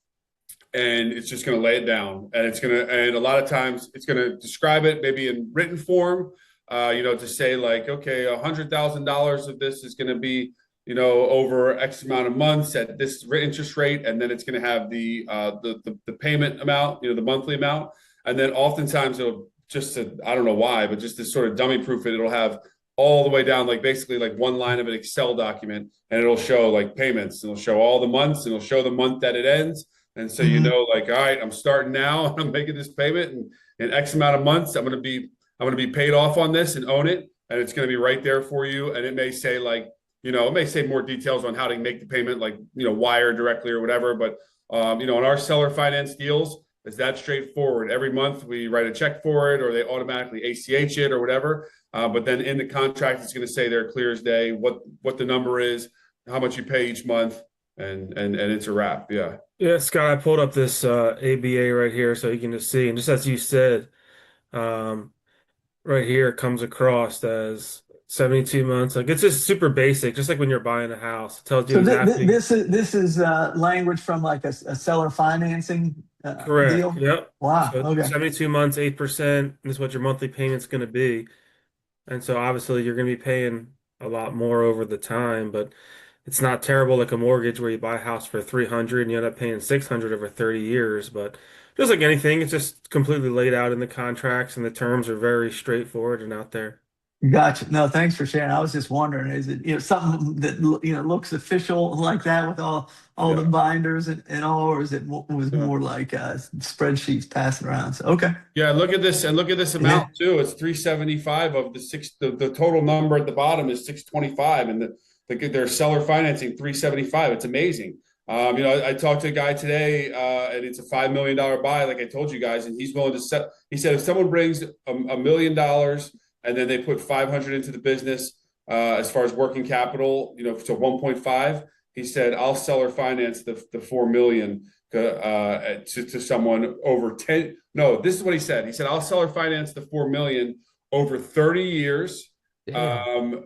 Speaker 1: it's just going to lay it down. And a lot of times it's going to describe it maybe in written form. To say like, okay, $100,000 of this is going to be over X amount of months at this interest rate, and then it's going to have the payment amount, the monthly amount, and then oftentimes it'll I don't know why, but just to sort of dummy proof it, it'll have all the way down, like basically like one line of an Excel document, and it'll show like payments, and it'll show all the months, and it'll show the month that it ends, and so like, all right, I'm starting now, I'm making this payment, and in X amount of months, I'm going to be paid off on this and own it, and it's going to be right there for you, and it may say like. It may say more details on how to make the payment, like, wire directly or whatever, but In our seller finance deals, it's that straightforward. Every month we write a check for it, or they automatically ACH it or whatever. But then in the contract, it's going to say there clear as day what the number is, how much you pay each month, and it's a wrap. Yeah.
Speaker 11: Yeah, Scott, I pulled up this ABA right here so you can just see. And just as you said, um, right here it comes across as 72 months. Like it's just super basic, just like when you're buying a house. It tells you
Speaker 7: So
Speaker 11: exactly.
Speaker 7: this is language from like a seller financing
Speaker 11: Correct.
Speaker 7: deal.
Speaker 11: Yep.
Speaker 7: Wow.
Speaker 11: So
Speaker 7: Okay.
Speaker 11: 72 months, 8%. This is what your monthly payment's going to be. And so obviously you're going to be paying a lot more over the time, but it's not terrible like a mortgage where you buy a house for 300 and you end up paying 600 over 30 years. But just like anything, it's just completely laid out in the contracts and the terms are very straightforward and out there.
Speaker 7: Gotcha. No, thanks for sharing. I was just wondering, is it something that looks official like that with all the
Speaker 1: Yeah.
Speaker 7: binders and all, or is it was
Speaker 1: Yeah.
Speaker 7: more like spreadsheets passing around? So okay.
Speaker 1: Yeah, look at this, and look at this amount too. It's 375 of the six. The total number at the bottom is 625, and their seller financing 375. It's amazing. I talked to a guy today, and it's a $5 million buy, like I told you guys, and he's willing to set. He said if someone brings $1 million and then they put 500 into the business, as far as working capital, so 1.5. He said I'll seller finance the 4 million to someone over 10. No, this is what he said. He said I'll seller finance the 4 million over 30 years.
Speaker 10: Damn.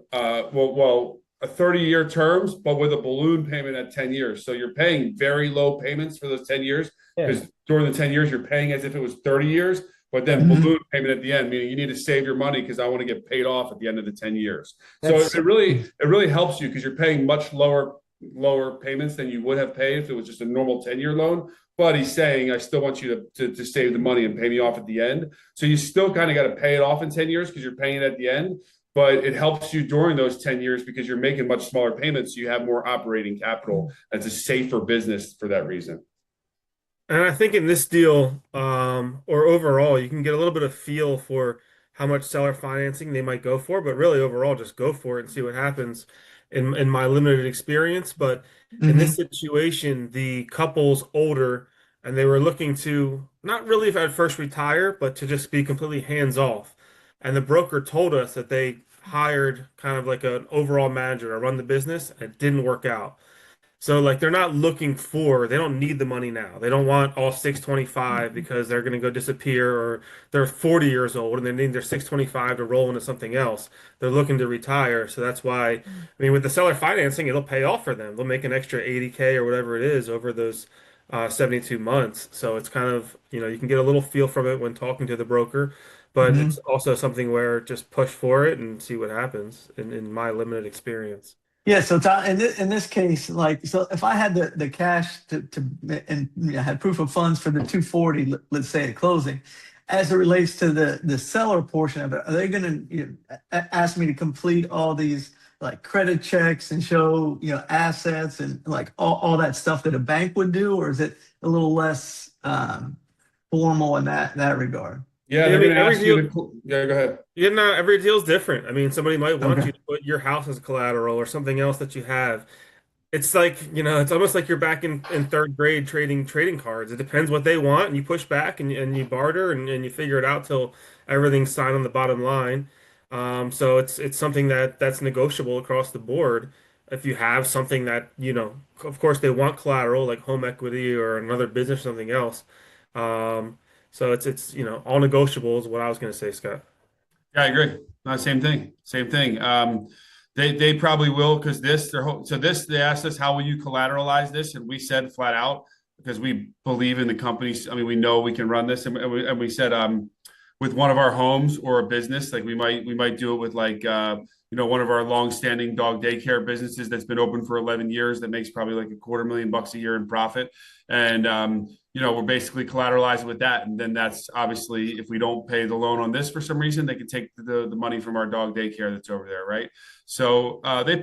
Speaker 1: A 30-year terms, but with a balloon payment at 10 years. So you're paying very low payments for those 10 years
Speaker 10: Yeah.
Speaker 1: because during the 10 years you're paying as if it was 30 years, but then
Speaker 7: Mhm.
Speaker 1: balloon payment at the end, meaning you need to save your money because I want to get paid off at the end of the 10 years. So
Speaker 10: That's
Speaker 1: it really helps you because you're paying much lower payments than you would have paid if it was just a normal 10-year loan. But he's saying, I still want you to save the money and pay me off at the end. So you still kind of got to pay it off in 10 years because you're paying it at the end. But it helps you during those 10 years because you're making much smaller payments. So you have more operating capital. It's a safer business for that reason.
Speaker 11: And I think in this deal, or overall, you can get a little bit of feel for how much seller financing they might go for, but really overall, just go for it and see what happens in my limited experience. But in this
Speaker 7: Mhm.
Speaker 11: situation, the couple's older and they were looking to not really at first retire, but to just be completely hands off. And the broker told us that they hired kind of like an overall manager to run the business, and it didn't work out. So like they're not looking for, they don't need the money now. They don't want all 625 because they're going to go disappear or they're 40 years old and they need their 625 to roll into something else. They're looking to retire. So that's why, I mean, with the seller financing, it'll pay off for them. They'll make an extra 80K or whatever it is over those 72 months. So it's kind of, you can get a little feel from it when talking to the broker, but it's
Speaker 7: Mhm.
Speaker 11: also something where just push for it and see what happens in my limited experience.
Speaker 7: Yeah, so in this case, like, so if I had the cash to and had proof of funds for the 240, let's say at closing, as it relates to the seller portion of it, are they going to ask me to complete all these like credit checks and show assets and like all that stuff that a bank would do, or is it a little less formal in that regard?
Speaker 1: Yeah,
Speaker 11: I
Speaker 1: they're
Speaker 11: mean,
Speaker 1: going to
Speaker 11: every
Speaker 1: ask you
Speaker 11: deal.
Speaker 1: to. Yeah, go ahead.
Speaker 11: Yeah, no, every deal's different. I mean, somebody might want
Speaker 7: Okay.
Speaker 11: you to put your house as collateral or something else that you have. It's like, it's almost like you're back in third grade trading cards. It depends what they want, and you push back and you barter and you figure it out till everything's signed on the bottom line. So it's something that's negotiable across the board. If you have something that, of course they want collateral like home equity or another business or something else. Um, so it's all negotiable is what I was going to say, Scott.
Speaker 1: Yeah, I agree. No, same thing. Same thing. They probably will because they asked us how will you collateralize this, and we said flat out because we believe in the companies. I mean, we know we can run this, and we said with one of our homes or a business, like we might do it with like one of our long-standing dog daycare businesses that's been open for 11 years that makes probably like $250,000 a year in profit, and we're basically collateralized with that. And then that's obviously if we don't pay the loan on this for some reason, they can take the money from our dog daycare that's over there, right? So they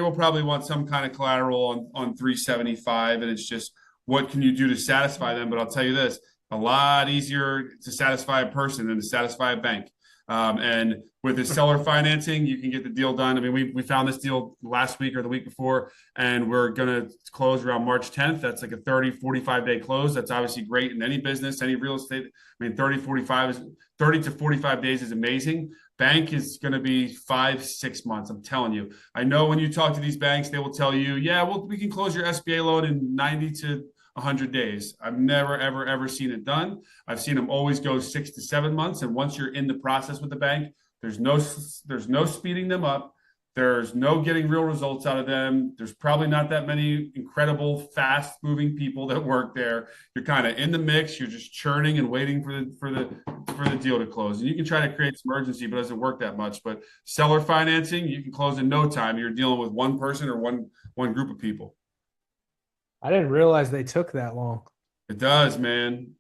Speaker 1: will probably want some kind of collateral on 375, and it's just what can you do to satisfy them? But I'll tell you this: a lot easier to satisfy a person than to satisfy a bank. And with the seller financing, you can get the deal done. I mean, we found this deal last week or the week before, and we're going to close around March 10th. That's like a 30, 45-day close. That's obviously great in any business, any real estate. I mean, 30 to 45 days is amazing. Bank is going to be 5-6 months. I'm telling you. I know when you talk to these banks, they will tell you, yeah, well, we can close your SBA loan in 90 to 100 days. I've never, ever, ever seen it done. I've seen them always go 6 to 7 months. And once you're in the process with the bank, there's no speeding them up. There's no getting real results out of them. There's probably not that many incredible, fast-moving people that work there. You're kind of in the mix. You're just churning and waiting for the deal to close. And you can try to create some urgency, but it doesn't work that much. But seller financing, you can close in no time. You're dealing with one person or one group of people.
Speaker 10: I didn't realize they took that long.
Speaker 1: It does, man.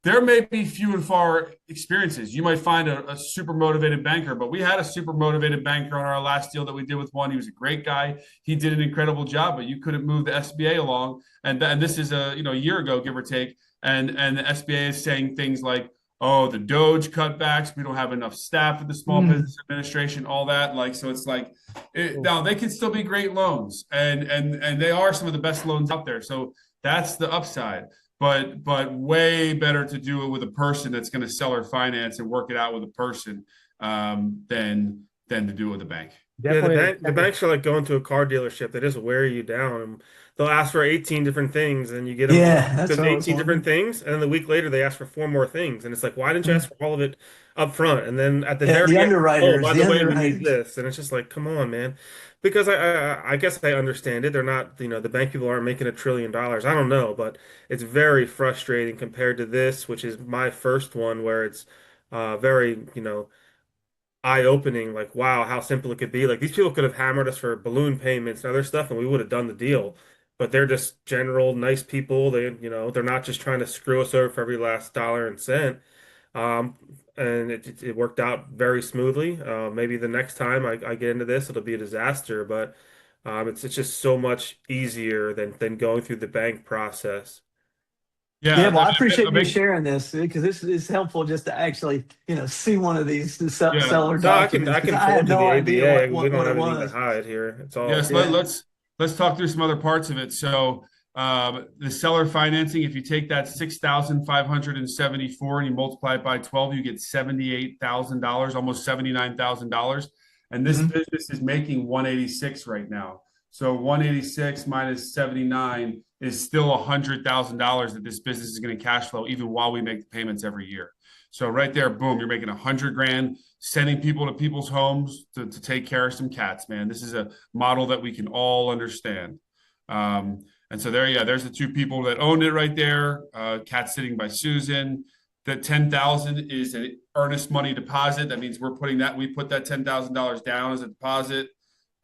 Speaker 1: There may be few and far experiences. You might find a super motivated banker, but we had a super motivated banker on our last deal that we did with one. He was a great guy. He did an incredible job, but you couldn't move the SBA along. And this is a year ago, give or take. And the SBA is saying things like, oh, the Doge cutbacks, we don't have enough staff at the Small Business Administration, all that. Like, so it's like, now they can still be great loans, and they are some of the best loans out there. So that's the upside. But way better to do it with a person that's going to seller finance and work it out with a person than to do it with a bank.
Speaker 10: Definitely.
Speaker 11: Yeah, the banks are like going to a car dealership. They just wear you down. And they'll ask for 18 different things, and you get them
Speaker 7: Yeah, that's
Speaker 11: 18 different things, and then the week later they ask for 4 more things, and it's like, why didn't you ask for all of it up front? And then at the very
Speaker 7: the
Speaker 11: end,
Speaker 7: underwriters,
Speaker 11: oh, by
Speaker 7: the
Speaker 11: the way, we
Speaker 7: underwriters.
Speaker 11: need this, and it's just like, come on, man. Because I guess I understand it. They're not, the bank people aren't making $1 trillion. I don't know, but it's very frustrating compared to this, which is my first one, where it's very, eye-opening, like, wow, how simple it could be. Like, these people could have hammered us for balloon payments and other stuff, and we would have done the deal. But they're just general nice people. They're not just trying to screw us over for every last dollar and cent. Um, and it worked out very smoothly. Maybe the next time I get into this, it'll be a disaster, but it's just so much easier than going through the bank process.
Speaker 7: Yeah, well, I appreciate
Speaker 1: I
Speaker 7: you
Speaker 1: mean,
Speaker 7: sharing this because this is helpful just to actually, see one of these
Speaker 1: yeah.
Speaker 7: seller
Speaker 11: No, I can
Speaker 7: documents because I
Speaker 11: forward
Speaker 7: had
Speaker 11: you
Speaker 7: no
Speaker 11: the
Speaker 7: idea
Speaker 11: ABA. We
Speaker 7: what
Speaker 11: don't
Speaker 7: it
Speaker 11: have anything to
Speaker 7: was.
Speaker 11: hide here. It's all
Speaker 1: Yes,
Speaker 7: Yeah.
Speaker 1: let's talk through some other parts of it. So the seller financing, if you take that 6,574 and you multiply it by 12, you get $78,000, almost $79,000. And this business is making 186 right now. So 186 minus 79 is still $100,000 that this business is going to cash flow even while we make the payments every year. So right there, boom, you're making $100,000, sending people to people's homes to take care of some cats, man. This is a model that we can all understand. And so there's the two people that owned it right there. Cat sitting by Susan. That 10,000 is an earnest money deposit. That means we put that $10,000 down as a deposit.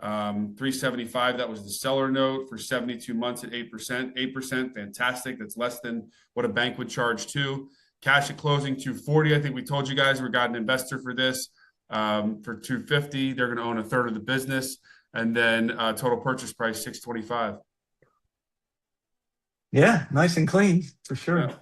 Speaker 1: 375, that was the seller note for 72 months at 8%. 8%, fantastic. That's less than what a bank would charge too. Cash at closing 240. I think we told you guys we got an investor for this for 250. They're going to own a third of the business, and then total purchase price 625.
Speaker 7: Yeah, nice and clean for sure.
Speaker 1: Yeah.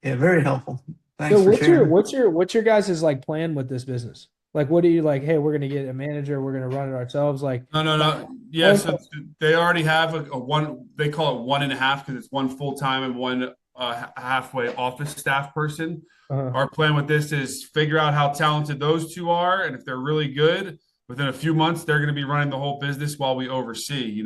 Speaker 7: Yeah, very helpful. Thanks
Speaker 10: So
Speaker 7: for sharing.
Speaker 10: what's your guys' like plan with this business? Like, what do you like? Hey, we're gonna get a manager. We're gonna run it ourselves. Like,
Speaker 1: No. Yeah, so they already have a one. They call it 1.5 because it's one full time and one halfway office staff person. Our plan with this is figure out how talented those two are, and if they're really good, within a few months they're going to be running the whole business while we oversee.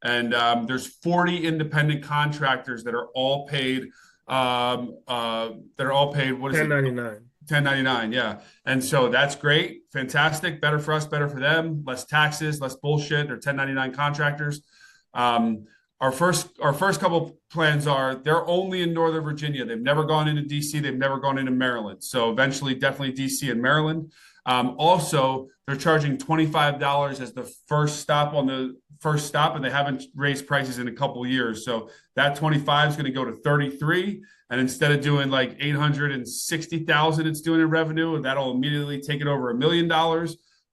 Speaker 1: And there's 40 independent contractors that are all paid. What is it?
Speaker 11: 1099.
Speaker 1: 1099, yeah. And so that's great, fantastic, better for us, better for them, less taxes, less bullshit. They're 1099 contractors. Our first couple plans are they're only in Northern Virginia. They've never gone into DC. They've never gone into Maryland. So eventually, definitely DC and Maryland. Also, they're charging $25 as the first stop and they haven't raised prices in a couple of years. So that 25 is going to go to 33. And instead of doing like 860,000, it's doing in revenue, and that'll immediately take it over $1 million.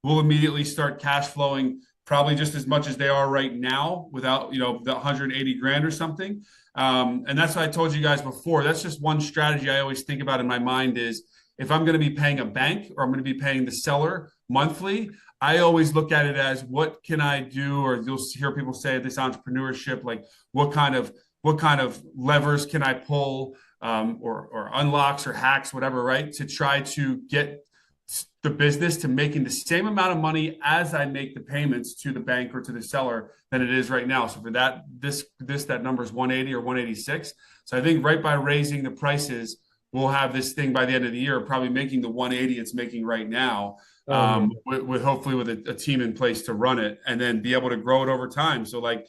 Speaker 1: We'll immediately start cash flowing probably just as much as they are right now without, the 180 grand or something. And that's what I told you guys before. That's just one strategy I always think about in my mind is if I'm going to be paying a bank or I'm going to be paying the seller monthly, I always look at it as what can I do, or you'll hear people say this entrepreneurship, like what kind of levers can I pull, or unlocks or hacks, whatever, right? To try to get the business to making the same amount of money as I make the payments to the bank or to the seller than it is right now. So for that, that number is 180 or 186. So I think right by raising the prices, we'll have this thing by the end of the year, probably making the 180 it's making right now, with hopefully with a team in place to run it, and then be able to grow it over time. So like,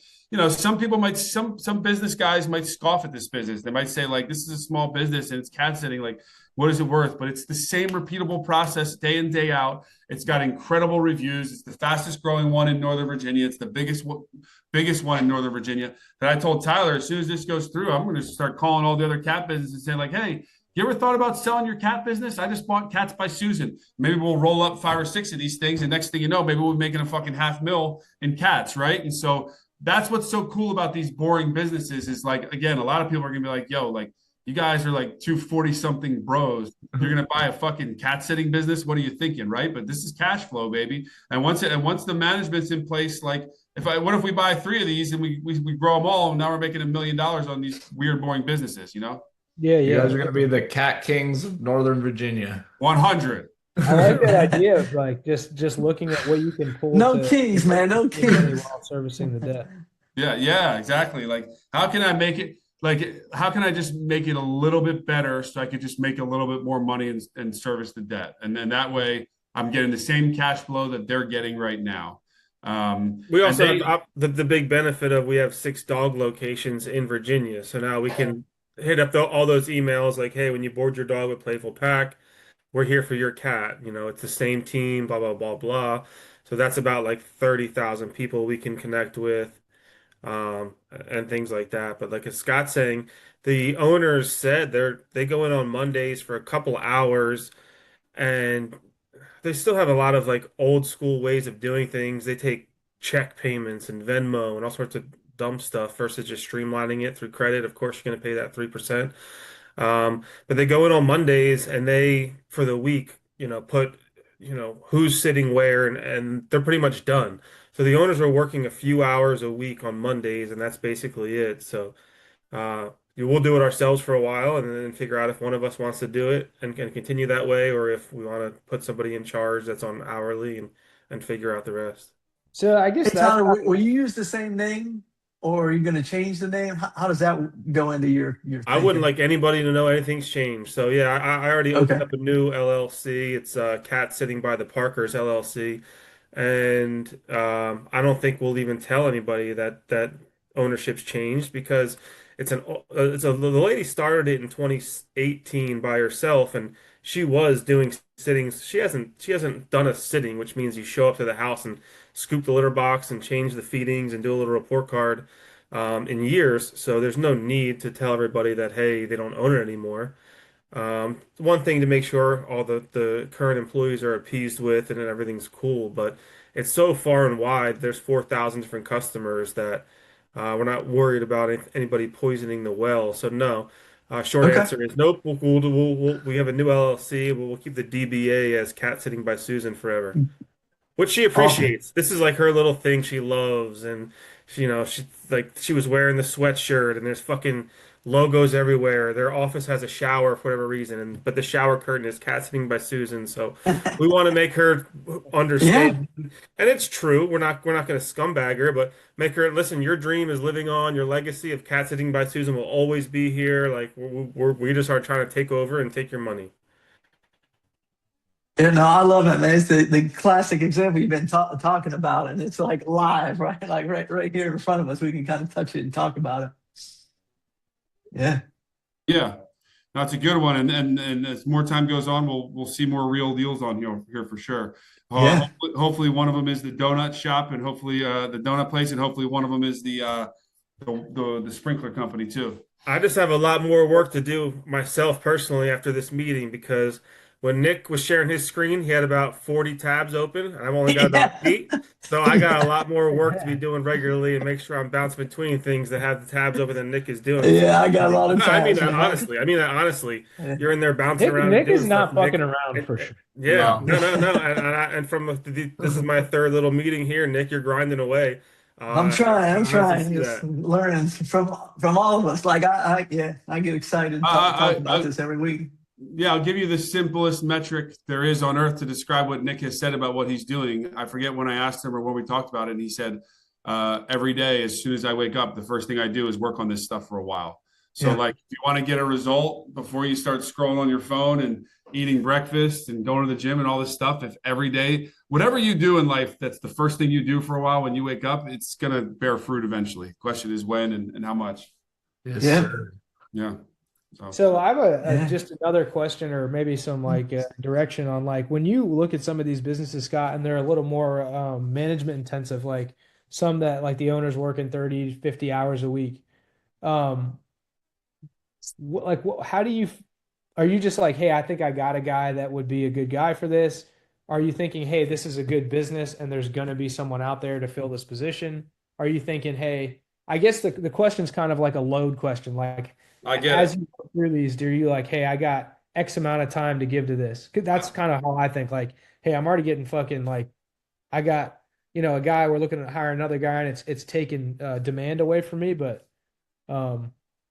Speaker 1: some people some business guys might scoff at this business. They might say like, this is a small business and it's cat sitting. Like, what is it worth? But it's the same repeatable process day in, day out. It's got incredible reviews. It's the fastest growing one in Northern Virginia. It's the biggest one in Northern Virginia. That I told Tyler, as soon as this goes through, I'm going to start calling all the other cat businesses and saying like, hey, you ever thought about selling your cat business? I just bought Cats by Susan. Maybe we'll roll up 5 or 6 of these things, and next thing you know, maybe we're making a fucking $500,000 in cats, right? And so that's what's so cool about these boring businesses is like, again, a lot of people are gonna be like, yo, like you guys are like 240-something bros. You're gonna buy a fucking cat sitting business. What are you thinking, right? But this is cash flow, baby. And once the management's in place, like what if we buy 3 of these and we grow them all, and now we're making $1 million on these weird, boring businesses,
Speaker 10: Yeah,
Speaker 4: You
Speaker 10: yeah.
Speaker 4: guys are going to be the cat kings of Northern Virginia.
Speaker 1: 100.
Speaker 10: I like that idea of like just looking at what you can pull.
Speaker 7: No keys, man. No keys.
Speaker 10: While servicing the debt.
Speaker 1: Yeah, exactly. Like, how can I make it? Like, how can I just make it a little bit better so I could just make a little bit more money and service the debt, and then that way I'm getting the same cash flow that they're getting right now.
Speaker 11: We also have the big benefit of we have 6 dog locations in Virginia, so now we can hit up all those emails like, hey, when you board your dog with Playful Pack, we're here for your cat. It's the same team, blah, blah, blah, blah. So that's about like 30,000 people we can connect with, and things like that. But like as Scott's saying, the owners said they go in on Mondays for a couple hours, and they still have a lot of like old school ways of doing things. They take check payments and Venmo and all sorts of dumb stuff versus just streamlining it through credit. Of course, you're going to pay that 3%. But they go in on Mondays and they, for the week, put, who's sitting where, and they're pretty much done. So the owners are working a few hours a week on Mondays, and that's basically it. So we'll do it ourselves for a while and then figure out if one of us wants to do it and can continue that way, or if we want to put somebody in charge that's on hourly and figure out the rest.
Speaker 10: So I guess
Speaker 7: Hey, Tyler, will you use the same name, or are you going to change the name? How does that go into your
Speaker 11: I wouldn't
Speaker 7: thinking?
Speaker 11: like anybody to know anything's changed. So yeah, I already opened
Speaker 7: Okay.
Speaker 11: up a new LLC. It's Cat Sitting by the Parkers LLC, and I don't think we'll even tell anybody that ownership's changed because the lady started it in 2018 by herself, and she was doing sittings. She hasn't done a sitting, which means you show up to the house and scoop the litter box and change the feedings and do a little report card, in years. So there's no need to tell everybody that, hey, they don't own it anymore. One thing to make sure all the current employees are appeased with and that everything's cool, but it's so far and wide. There's 4,000 different customers that we're not worried about anybody poisoning the well. So no. Short
Speaker 7: Okay.
Speaker 11: answer is nope. We have a new LLC, but we'll keep the DBA as Cat Sitting by Susan forever. Which she
Speaker 7: Awesome.
Speaker 11: appreciates. This is like her little thing she loves, and she was wearing the sweatshirt, and there's fucking logos everywhere. Their office has a shower for whatever reason, but the shower curtain is Cat Sitting by Susan. So we want to make her
Speaker 7: Yeah.
Speaker 11: understand, and it's true. We're not going to scumbag her, but make her listen. Your dream is living on. Your legacy of Cat Sitting by Susan will always be here. Like we just are trying to take over and take your money.
Speaker 7: Yeah, no, I love it, man. It's the classic example you've been talking about, and it's like live, right? Like right here in front of us. We can kind of touch it and talk about it. Yeah.
Speaker 1: Yeah, that's a good one. And as more time goes on, we'll see more real deals on here for sure.
Speaker 7: Yeah.
Speaker 1: Hopefully one of them is the donut shop, and hopefully the donut place, and hopefully one of them is the sprinkler company too.
Speaker 11: I just have a lot more work to do myself personally after this meeting because when Nick was sharing his screen, he had about 40 tabs open, and I've only got about 8. So I got a lot more work to be doing regularly and make sure I'm bouncing between things that have the tabs open than Nick is doing. So
Speaker 7: Yeah, I got a lot of
Speaker 11: I mean
Speaker 7: tabs,
Speaker 11: that
Speaker 7: man.
Speaker 11: honestly. I mean that honestly. You're in there bouncing
Speaker 10: Nick
Speaker 11: around and
Speaker 10: Nick is
Speaker 11: doing stuff,
Speaker 10: not fucking
Speaker 11: Nick.
Speaker 10: around for sure.
Speaker 11: Yeah,
Speaker 6: No.
Speaker 11: no. And from this is my third little meeting here, Nick. You're grinding away.
Speaker 7: I'm trying. I'm
Speaker 11: I honestly
Speaker 7: trying.
Speaker 11: see
Speaker 7: Just
Speaker 11: that.
Speaker 7: learning from all of us. Like yeah, I get excited talk about this every week.
Speaker 1: Yeah, I'll give you the simplest metric there is on earth to describe what Nick has said about what he's doing. I forget when I asked him or when we talked about it, and he said, every day, as soon as I wake up, the first thing I do is work on this stuff for a while. So,
Speaker 7: Yeah.
Speaker 1: like, if you want to get a result before you start scrolling on your phone and eating breakfast and going to the gym and all this stuff, if every day, whatever you do in life, that's the first thing you do for a while when you wake up, it's going to bear fruit eventually. Question is when and how much.
Speaker 9: Yes,
Speaker 7: Yeah.
Speaker 9: sir.
Speaker 1: Yeah.
Speaker 10: So I have
Speaker 7: Yeah.
Speaker 10: just another question, or maybe some like direction on like when you look at some of these businesses, Scott, and they're a little more management intensive, like some that like the owners working 30, 50 hours a week. Um, how do you, are you just like, hey, I think I got a guy that would be a good guy for this? Are you thinking, hey, this is a good business and there's going to be someone out there to fill this position? Are you thinking, hey, I guess the question's kind of like a load question. Like,
Speaker 1: I get
Speaker 10: as
Speaker 1: it.
Speaker 10: you go through these, do you like, hey, I got X amount of time to give to this? 'Cause that's kind of how I think. Like, hey, I'm already getting fucking like, I got, a guy, we're looking to hire another guy, and it's taking demand away from me. But like,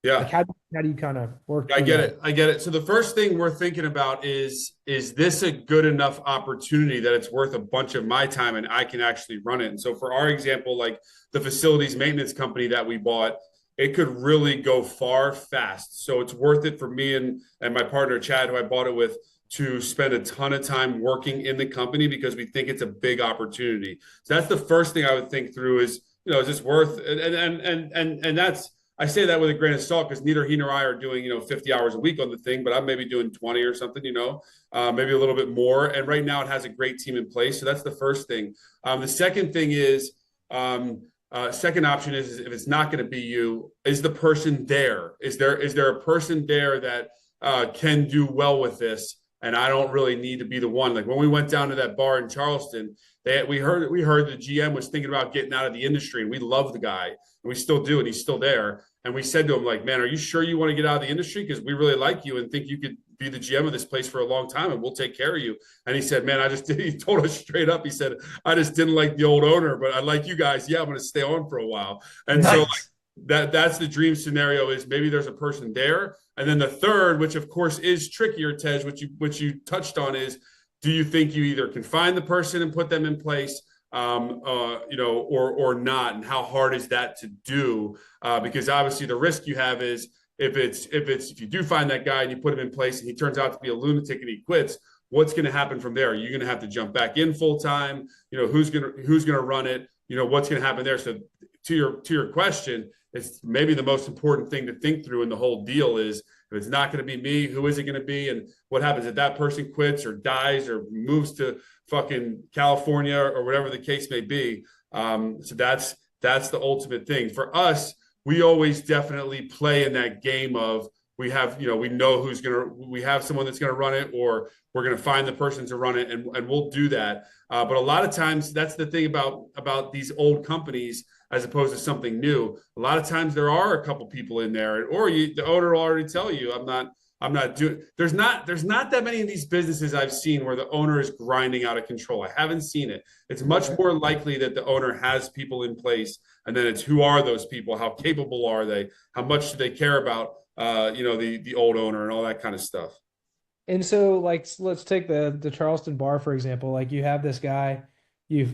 Speaker 1: Yeah.
Speaker 10: how do you kind of work
Speaker 1: I
Speaker 10: through
Speaker 1: get
Speaker 10: that?
Speaker 1: it. I get it. So the first thing we're thinking about is this a good enough opportunity that it's worth a bunch of my time and I can actually run it? And so for our example, like the facilities maintenance company that we bought, it could really go far fast. So it's worth it for me and my partner Chad, who I bought it with, to spend a ton of time working in the company because we think it's a big opportunity. So that's the first thing I would think through is, is this worth and that's I say that with a grain of salt because neither he nor I are doing, 50 hours a week on the thing, but I'm maybe doing 20 or something, maybe a little bit more. And right now it has a great team in place. So that's the first thing. The second thing is, second option is if it's not going to be you, is the person there? Is there a person there that can do well with this? And I don't really need to be the one. Like when we went down to that bar in Charleston, we heard the GM was thinking about getting out of the industry, and we love the guy, and we still do, and he's still there. And we said to him, like, man, are you sure you want to get out of the industry? Because we really like you and think you could be the GM of this place for a long time, and we'll take care of you. And he said, man, he told us straight up. He said, I just didn't like the old owner, but I like you guys. Yeah, I'm going to stay on for a while. And so like, that's the dream scenario is maybe there's a person there. And then the third, which of course is trickier, Tej, which you touched on is, do you think you either can find the person and put them in place, or not, and how hard is that to do? Because obviously the risk you have is if you do find that guy and you put him in place and he turns out to be a lunatic and he quits, what's going to happen from there? Are you going to have to jump back in full time? Who's going to run it? What's going to happen there? So to your question, it's maybe the most important thing to think through in the whole deal is if it's not going to be me, who is it going to be? And what happens if that person quits or dies or moves to fucking California or whatever the case may be? So that's the ultimate thing. For us, we always definitely play in that game of we have, we know we have someone that's going to run it, or we're going to find the person to run it, and we'll do that. But a lot of times that's the thing about these old companies as opposed to something new. A lot of times there are a couple people in there, or the owner will already tell you, I'm not doing. There's not that many of these businesses I've seen where the owner is grinding out of control. I haven't seen it. It's much more likely that the owner has people in place, and then it's who are those people? How capable are they? How much do they care about the old owner and all that kind of stuff.
Speaker 10: And so, like, let's take the Charleston bar for example. Like, you have this guy, you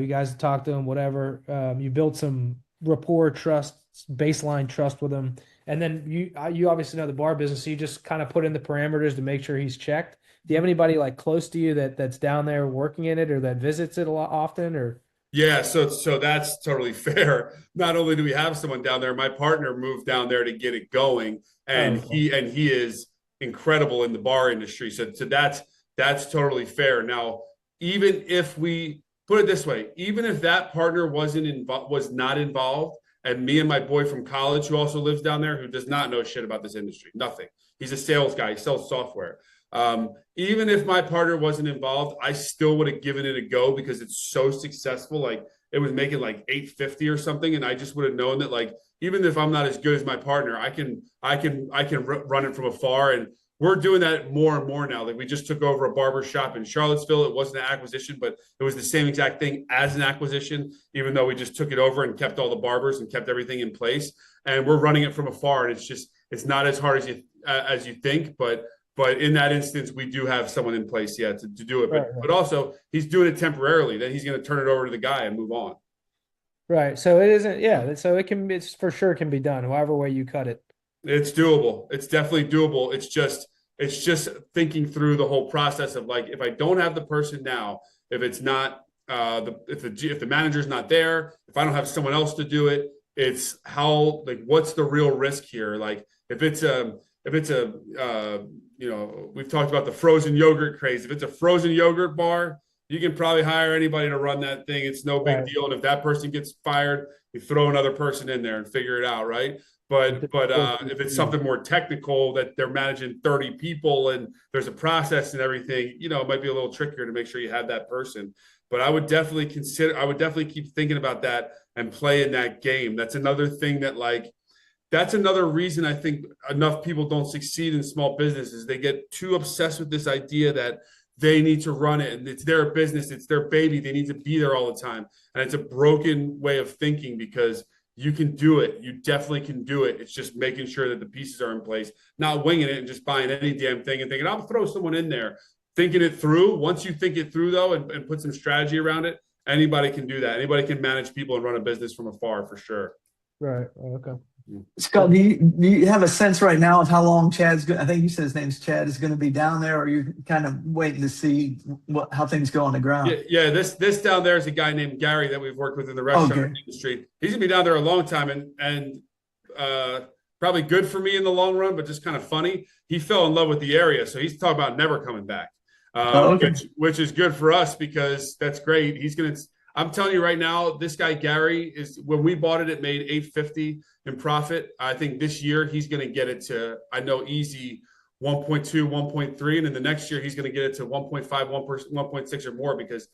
Speaker 10: guys talk to him, whatever. You build some rapport, trust, baseline trust with him, and then you obviously know the bar business, so you just kind of put in the parameters to make sure he's checked. Do you have anybody like close to you that's down there working in it or that visits it a lot often, or?
Speaker 1: Yeah, so that's totally fair. Not only do we have someone down there, my partner moved down there to get it going, and he is incredible in the bar industry. So that's totally fair. Now, even if we put it this way, even if that partner was not involved, and me and my boy from college who also lives down there, who does not know shit about this industry, nothing. He's a sales guy. He sells software. Even if my partner wasn't involved, I still would have given it a go because it's so successful. Like it was making like 850 or something, and I just would have known that like even if I'm not as good as my partner, I can run it from afar. And we're doing that more and more now. Like we just took over a barber shop in Charlottesville. It wasn't an acquisition, but it was the same exact thing as an acquisition, even though we just took it over and kept all the barbers and kept everything in place. And we're running it from afar, and it's not as hard as you think, but in that instance, we do have someone in place, to do it. But also he's doing it temporarily. Then he's going to turn it over to the guy and move on.
Speaker 10: Right. So it isn't, so it's for sure can be done, however way you cut it.
Speaker 1: It's doable. It's definitely doable. It's just thinking through the whole process of like, if I don't have the person now, if it's not if the manager's not there, if I don't have someone else to do it, it's how like what's the real risk here? Like if it's a we've talked about the frozen yogurt craze. If it's a frozen yogurt bar, you can probably hire anybody to run that thing. It's no big deal. And if that person gets fired, you throw another person in there and figure it out, right? But if it's something more technical that they're managing 30 people and there's a process and everything, it might be a little trickier to make sure you have that person. But I would definitely keep thinking about that and playing that game. That's another thing that's another reason I think enough people don't succeed in small businesses. They get too obsessed with this idea that they need to run it and it's their business, it's their baby. They need to be there all the time. And it's a broken way of thinking because you can do it. You definitely can do it. It's just making sure that the pieces are in place, not winging it and just buying any damn thing and thinking, I'll throw someone in there. Thinking it through. Once you think it through, though, and put some strategy around it, anybody can do that. Anybody can manage people and run a business from afar for sure.
Speaker 10: Right. Okay.
Speaker 7: Scott, do you have a sense right now of how long Chad's I think you said his name's Chad is going to be down there, or are you kind of waiting to see how things go on the ground?
Speaker 1: Yeah. This down there is a guy named Gary that we've worked with in the restaurant industry. He's gonna be down there a long time and probably good for me in the long run, but just kind of funny. He fell in love with the area, so he's talking about never coming back. Which is good for us because that's great. I'm telling you right now, this guy Gary is when we bought it, it made 850 in profit. I think this year he's going to get it to, I know easy 1.2, 1.3, and then the next year he's going to get it to 1.5, 1.6 or more because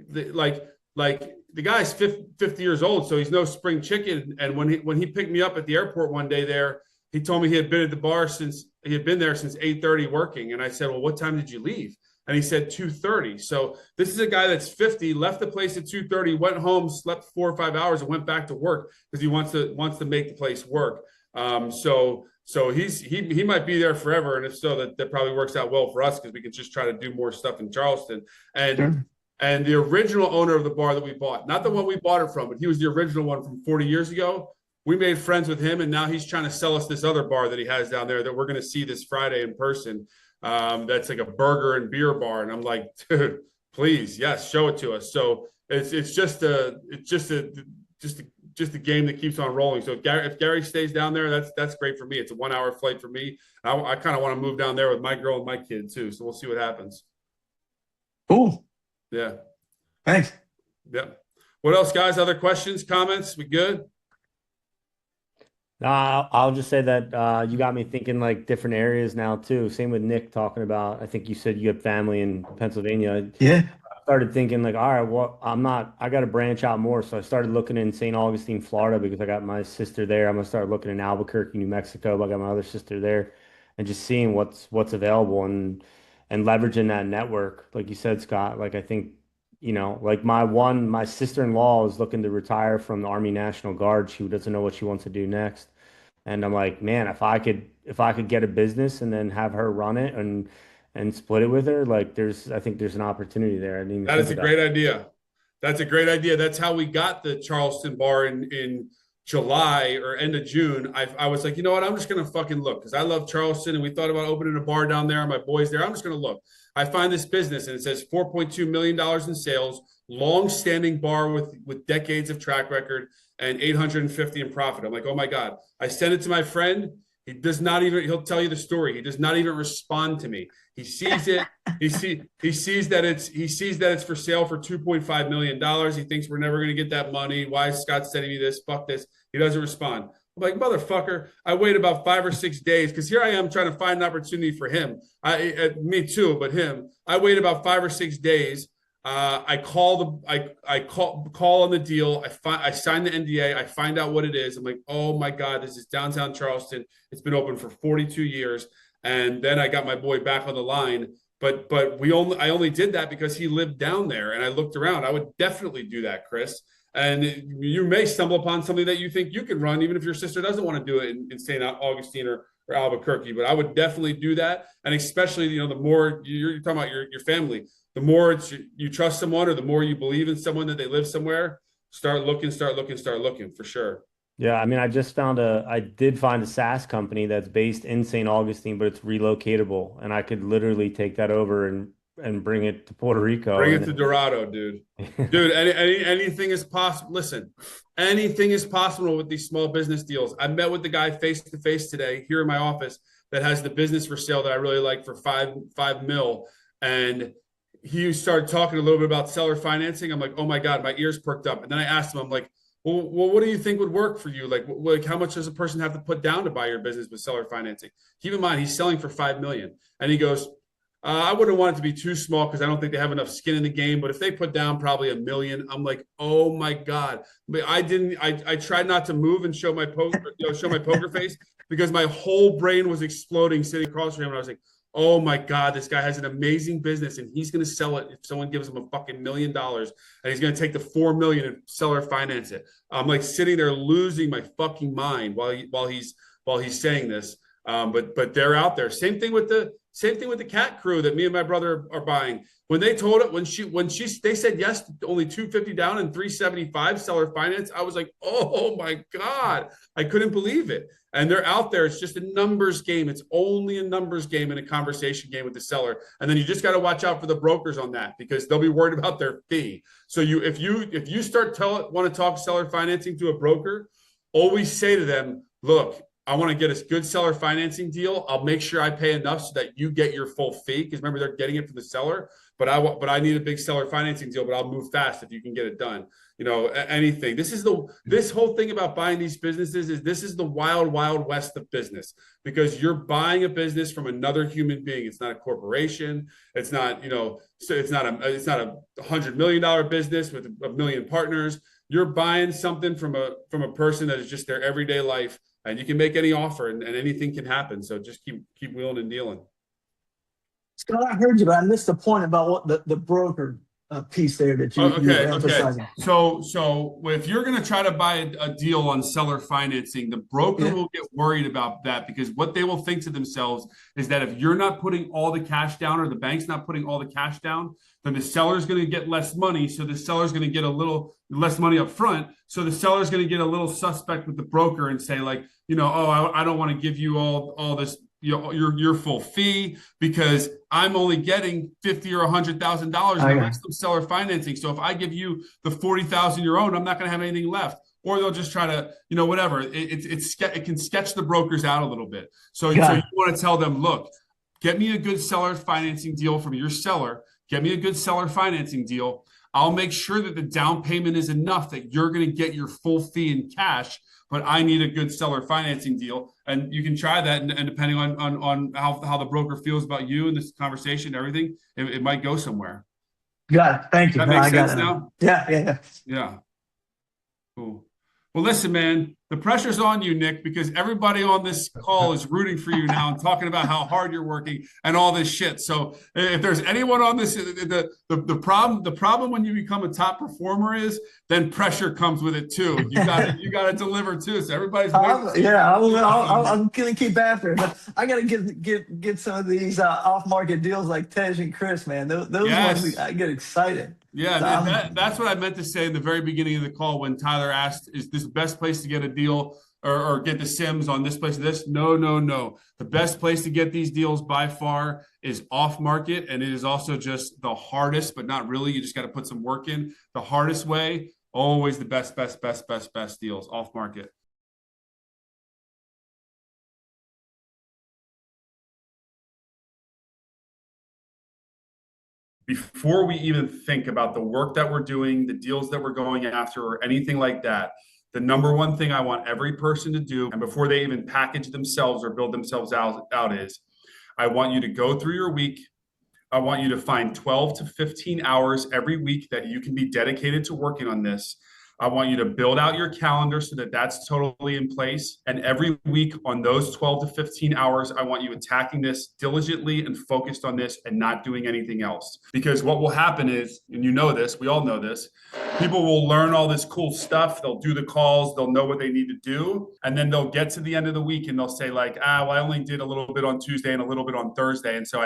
Speaker 1: the guy's 50 years old, so he's no spring chicken. And when he picked me up at the airport one day there, he told me he had been at the bar since 8:30 working, and I said, well, what time did you leave? And he said 2:30. So this is a guy that's 50, left the place at 2:30, went home, slept 4 or 5 hours, and went back to work because he wants to make the place work. So he might be there forever, and if so, that probably works out well for us because we can just try to do more stuff in Charleston. And the original owner of the bar that we bought, not the one we bought it from, but he was the original one from 40 years ago. We made friends with him, and now he's trying to sell us this other bar that he has down there that we're going to see this Friday in person. That's like a burger and beer bar, and I'm like, dude, please, yes, show it to us. So it's just a game that keeps on rolling. So if Gary stays down there, that's great for me. It's a 1 hour flight for me. I kind of want to move down there with my girl and my kid too. So we'll see what happens.
Speaker 7: Cool.
Speaker 1: Yeah.
Speaker 7: Thanks.
Speaker 1: Yeah. What else, guys? Other questions, comments? We good?
Speaker 5: I'll just say that you got me thinking like different areas now too. Same with Nick talking about, I think you said you have family in Pennsylvania.
Speaker 7: Yeah.
Speaker 5: I started thinking like, all right, well, I got to branch out more. So I started looking in St. Augustine, Florida, because I got my sister there. I'm going to start looking in Albuquerque, New Mexico. I got my other sister there and just seeing what's available and leveraging that network. Like you said, Scott, like I think, like my sister-in-law is looking to retire from the Army National Guard. She doesn't know what she wants to do next. And I'm like, man, if I could get a business and then have her run it and split it with her, like I think there's an opportunity there.
Speaker 1: That is a great idea. That's a great idea. That's how we got the Charleston bar in July or end of June. I was like, you know what? I'm just going to fucking look because I love Charleston and we thought about opening a bar down there. My boys there. I'm just going to look. I find this business and it says $4.2 million in sales, long-standing bar with decades of track record and 850 in profit. I'm like, oh my God. I send it to my friend. He'll tell you the story. He does not even respond to me. He sees it. He sees that it's for sale for $2.5 million. He thinks we're never going to get that money. Why is Scott sending me this? Fuck this. He doesn't respond. I'm like, motherfucker, I wait about 5 or 6 days because here I am trying to find an opportunity for him. Me too, but him. I wait about 5 or 6 days. I call on the deal. I sign the NDA. I find out what it is. I'm like, oh my God, this is downtown Charleston. It's been open for 42 years. And then I got my boy back on the line. But I only did that because he lived down there and I looked around. I would definitely do that, Chris. And you may stumble upon something that you think you can run, even if your sister doesn't want to do it in St. Augustine or Albuquerque. But I would definitely do that. And especially, the more you're talking about your family, the more you trust someone or the more you believe in someone that they live somewhere, start looking for sure.
Speaker 5: Yeah, I mean, I did find a SaaS company that's based in St. Augustine, but it's relocatable, and I could literally take that over and bring it to Puerto Rico.
Speaker 1: Bring it to Dorado, dude. Dude, anything is possible. Listen, anything is possible with these small business deals. I met with the guy face to face today here in my office that has the business for sale that I really like for five mil, and he started talking a little bit about seller financing. I'm like, oh my God, my ears perked up. And then I asked him, I'm like, well, what do you think would work for you? Like how much does a person have to put down to buy your business with seller financing? Keep in mind, he's selling for 5 million. And he goes, I wouldn't want it to be too small because I don't think they have enough skin in the game. But if they put down probably 1 million, I'm like, oh my God. But I tried not to move and show my poker face because my whole brain was exploding sitting across from him. And I was like, oh my God, this guy has an amazing business and he's going to sell it if someone gives him a fucking $1 million, and he's going to take the 4 million and seller finance it. I'm like sitting there losing my fucking mind while he's saying this. But they're out there. Same thing with the cat crew that me and my brother are buying. When they told it, they said yes to only 250 down and 375 seller finance. I was like, oh my God, I couldn't believe it. And they're out there. It's just a numbers game. It's only a numbers game and a conversation game with the seller. And then you just got to watch out for the brokers on that because they'll be worried about their fee. So if you want to talk seller financing to a broker, always say to them, look, I want to get a good seller financing deal. I'll make sure I pay enough so that you get your full fee. Because remember, they're getting it from the seller. But I need a big seller financing deal. But I'll move fast if you can get it done. Anything. This whole thing about buying these businesses is this is the wild, wild west of business because you're buying a business from another human being. It's not a corporation. It's not so it's not a $100 million business with a million partners. You're buying something from a person that is just their everyday life. And you can make any offer and anything can happen. So just keep wheeling and dealing.
Speaker 7: Scott, I heard you, but I missed the point about what the broker piece there that you were emphasizing.
Speaker 1: So if you're going to try to buy a deal on seller financing, the broker will get worried about that because what they will think to themselves is that if you're not putting all the cash down or the bank's not putting all the cash down, then the seller's going to get less money. So the seller's going to get a little less money up front. So the seller's going to get a little suspect with the broker and say like, I don't want to give you all this, your full fee because I'm only getting $50,000 or $100,000 and the rest of seller financing. So if I give you the 40,000 your own, I'm not going to have anything left. Or they'll just try to, whatever. It can sketch the brokers out a little bit. So you want to tell them, look, get me a good seller financing deal from your seller. Get me a good seller financing deal. I'll make sure that the down payment is enough that you're going to get your full fee in cash, but I need a good seller financing deal. And you can try that. And depending on how the broker feels about you and this conversation, everything, it might go somewhere.
Speaker 7: Got it. Thank you.
Speaker 1: That makes sense now?
Speaker 7: Yeah.
Speaker 1: Cool. Well, listen, man, the pressure's on you, Nick, because everybody on this call is rooting for you now and talking about how hard you're working and all this shit. So if there's anyone on this, the problem when you become a top performer is then pressure comes with it too. You got to deliver too. So everybody's waiting.
Speaker 7: I'm gonna keep after it, but I gotta get some of these off market deals like Tej and Chris, man. Those ones I get excited.
Speaker 1: Yeah, that's what I meant to say in the very beginning of the call when Tyler asked, is this the best place to get a deal or get the Sims on this place? No. The best place to get these deals by far is off market. And it is also just the hardest, but not really. You just got to put some work in. The hardest way, always the best deals off market. Before we even think about the work that we're doing, the deals that we're going after, or anything like that, The number one thing I want every person to do, and before they even package themselves or build themselves out is I want you to go through your week. I want you to find 12 to 15 hours every week that you can be dedicated to working on this. I want you to build out your calendar so that that's totally in place. And every week on those 12 to 15 hours, I want you attacking this diligently and focused on this and not doing anything else. Because what will happen is, and you know this, we all know this, people will learn all this cool stuff. They'll do the calls, they'll know what they need to do. And then they'll get to the end of the week and they'll say like, well, I only did a little bit on Tuesday and a little bit on Thursday. And so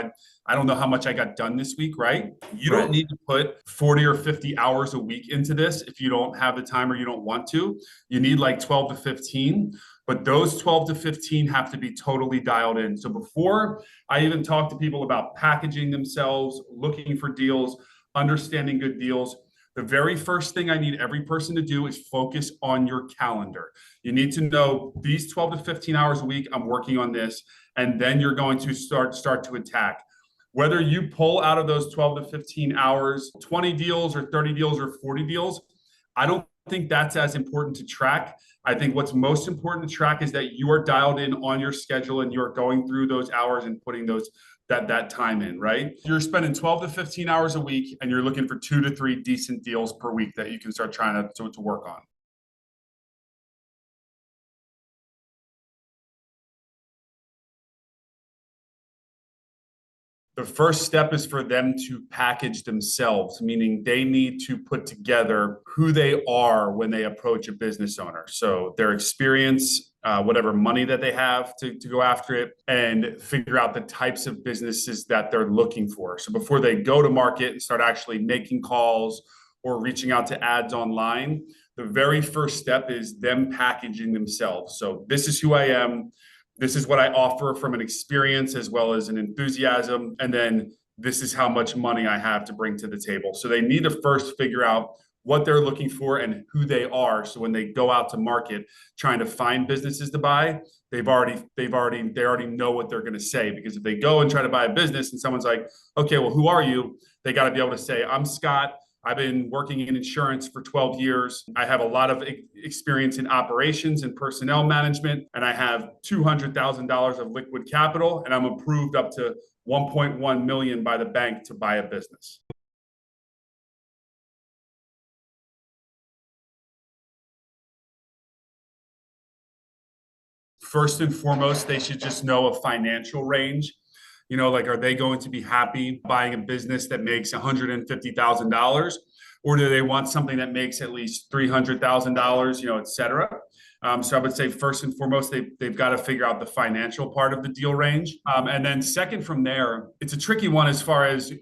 Speaker 1: I don't know how much I got done this week, right? You don't need to put 40 or 50 hours a week into this if you don't have the time or you don't want to. You need like 12 to 15, but those 12 to 15 have to be totally dialed in. So before I even talk to people about packaging themselves, looking for deals, understanding good deals, the very first thing I need every person to do is focus on your calendar. You need to know these 12 to 15 hours a week, I'm working on this, and then you're going to start to attack. Whether you pull out of those 12 to 15 hours, 20 deals or 30 deals or 40 deals, I don't think that's as important to track. I think what's most important to track is that you are dialed in on your schedule and you're going through those hours and putting that time in, right? You're spending 12 to 15 hours a week and you're looking for 2 to 3 decent deals per week that you can start trying to work on. The first step is for them to package themselves, meaning they need to put together who they are when they approach a business owner. So their experience, whatever money that they have to go after it, and figure out the types of businesses that they're looking for. So before they go to market and start actually making calls or reaching out to ads online, the very first step is them packaging themselves. So this is who I am. This is what I offer from an experience as well as an enthusiasm. And then this is how much money I have to bring to the table. So they need to first figure out what they're looking for and who they are. So when they go out to market trying to find businesses to buy, they already know what they're going to say. Because if they go and try to buy a business and someone's like, okay, well, who are you? They got to be able to say, I'm Scott. I've been working in insurance for 12 years. I have a lot of experience in operations and personnel management, and I have $200,000 of liquid capital, and I'm approved up to 1.1 million by the bank to buy a business. First and foremost, they should just know a financial range. You know, like, are they going to be happy buying a business that makes $150,000? Or do they want something that makes at least $300,000, you know, et cetera? So I would say first and foremost, they've got to figure out the financial part of the deal range. And then second from there, it's a tricky one as far as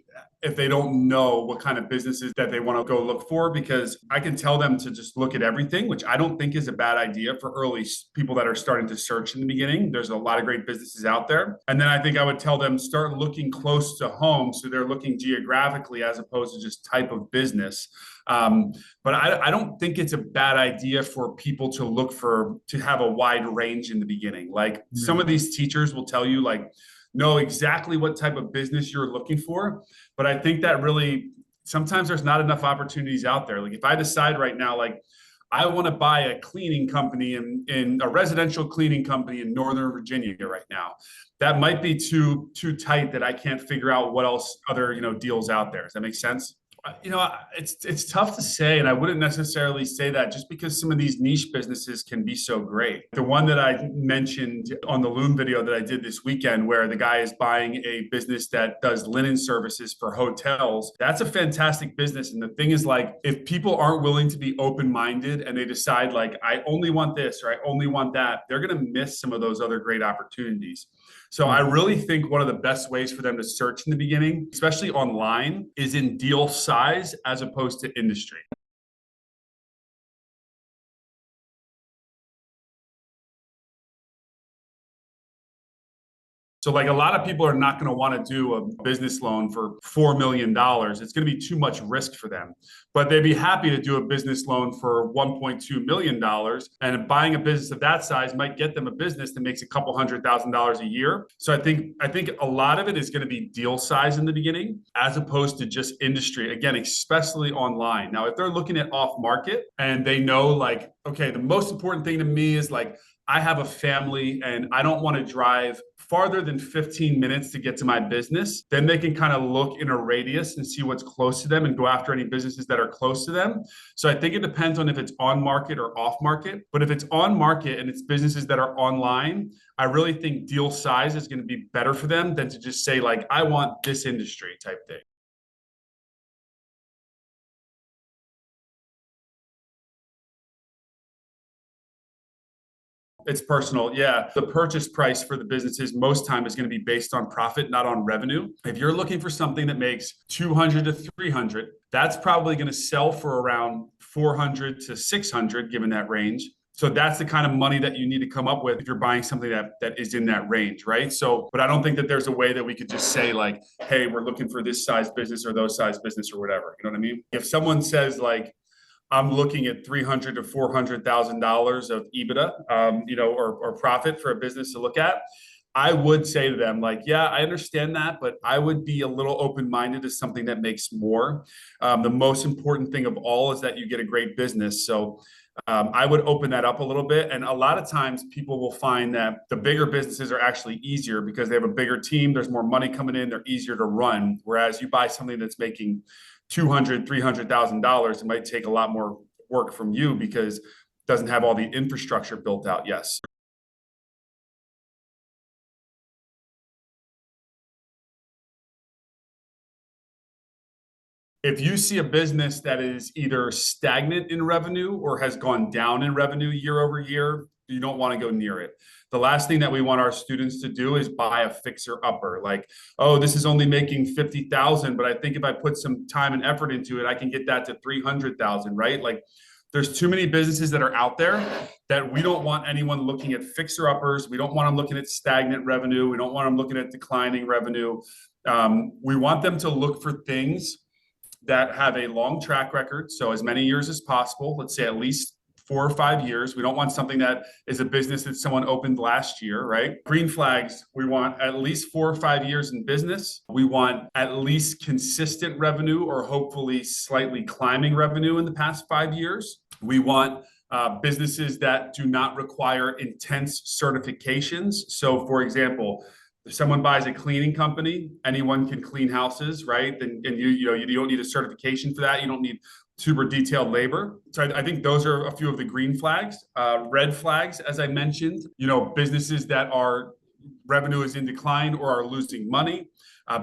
Speaker 1: if they don't know what kind of businesses that they want to go look for, because I can tell them to just look at everything, which I don't think is a bad idea for early people that are starting to search in the beginning. There's a lot of great businesses out there. And then I think I would tell them start looking close to home. So they're looking geographically as opposed to just type of business. But I don't think it's a bad idea for people to have a wide range in the beginning. Like some of these teachers will tell you like, know exactly what type of business you're looking for. But I think that really, sometimes there's not enough opportunities out there. Like if I decide right now, like I want to buy a cleaning company in a residential cleaning company in Northern Virginia right now, that might be too tight that I can't figure out what else other, you know, deals out there. Does that make sense? You know, it's tough to say, and I wouldn't necessarily say that just because some of these niche businesses can be so great. The one that I mentioned on the Loom video that I did this weekend, where the guy is buying a business that does linen services for hotels, that's a fantastic business. And the thing is, like, if people aren't willing to be open-minded and they decide, like, I only want this or I only want that, they're going to miss some of those other great opportunities. So I really think one of the best ways for them to search in the beginning, especially online, is in deal size as opposed to industry. So like a lot of people are not going to want to do a business loan for $4 million. It's going to be too much risk for them, but they'd be happy to do a business loan for $1.2 million. And buying a business of that size might get them a business that makes a couple $100,000 a year. So I think a lot of it is going to be deal size in the beginning, as opposed to just industry. Again, especially online. Now, if they're looking at off market and they know like, okay, the most important thing to me is like, I have a family and I don't want to drive farther than 15 minutes to get to my business, then they can kind of look in a radius and see what's close to them and go after any businesses that are close to them. So I think it depends on if it's on market or off market. But if it's on market and it's businesses that are online, I really think deal size is going to be better for them than to just say like, I want this industry type thing. It's personal. Yeah. The purchase price for the businesses most time is going to be based on profit, not on revenue. If you're looking for something that makes 200 to 300, that's probably going to sell for around 400 to 600, given that range. So that's the kind of money that you need to come up with if you're buying something that is in that range, right? So, but I don't think that there's a way that we could just say like, hey, we're looking for this size business or those size business or whatever. You know what I mean? If someone says like, I'm looking at $300,000 to $400,000 of EBITDA, or profit for a business to look at. I would say to them, like, yeah, I understand that, but I would be a little open-minded to something that makes more. The most important thing of all is that you get a great business. So I would open that up a little bit. And a lot of times people will find that the bigger businesses are actually easier because they have a bigger team. There's more money coming in. They're easier to run. Whereas you buy something that's making $200,000, $300,000, it might take a lot more work from you because it doesn't have all the infrastructure built out. Yes. If you see a business that is either stagnant in revenue or has gone down in revenue year over year, you don't want to go near it. The last thing that we want our students to do is buy a fixer upper. Like, oh, this is only making 50,000, but I think if I put some time and effort into it, I can get that to 300,000, right? Like, there's too many businesses that are out there that we don't want anyone looking at fixer uppers. We don't want them looking at stagnant revenue. We don't want them looking at declining revenue. We want them to look for things that have a long track record. So as many years as possible, let's say at least 4 or 5 years. We don't want something that is a business that someone opened last year, right? Green flags, we want at least 4 or 5 years in business. We want at least consistent revenue or hopefully slightly climbing revenue in the past 5 years. We want businesses that do not require intense certifications. So for example, if someone buys a cleaning company, anyone can clean houses, right? And you don't need a certification for that. You don't need super detailed labor. So I think those are a few of the green flags. Red flags, as I mentioned, businesses that are revenue is in decline or are losing money.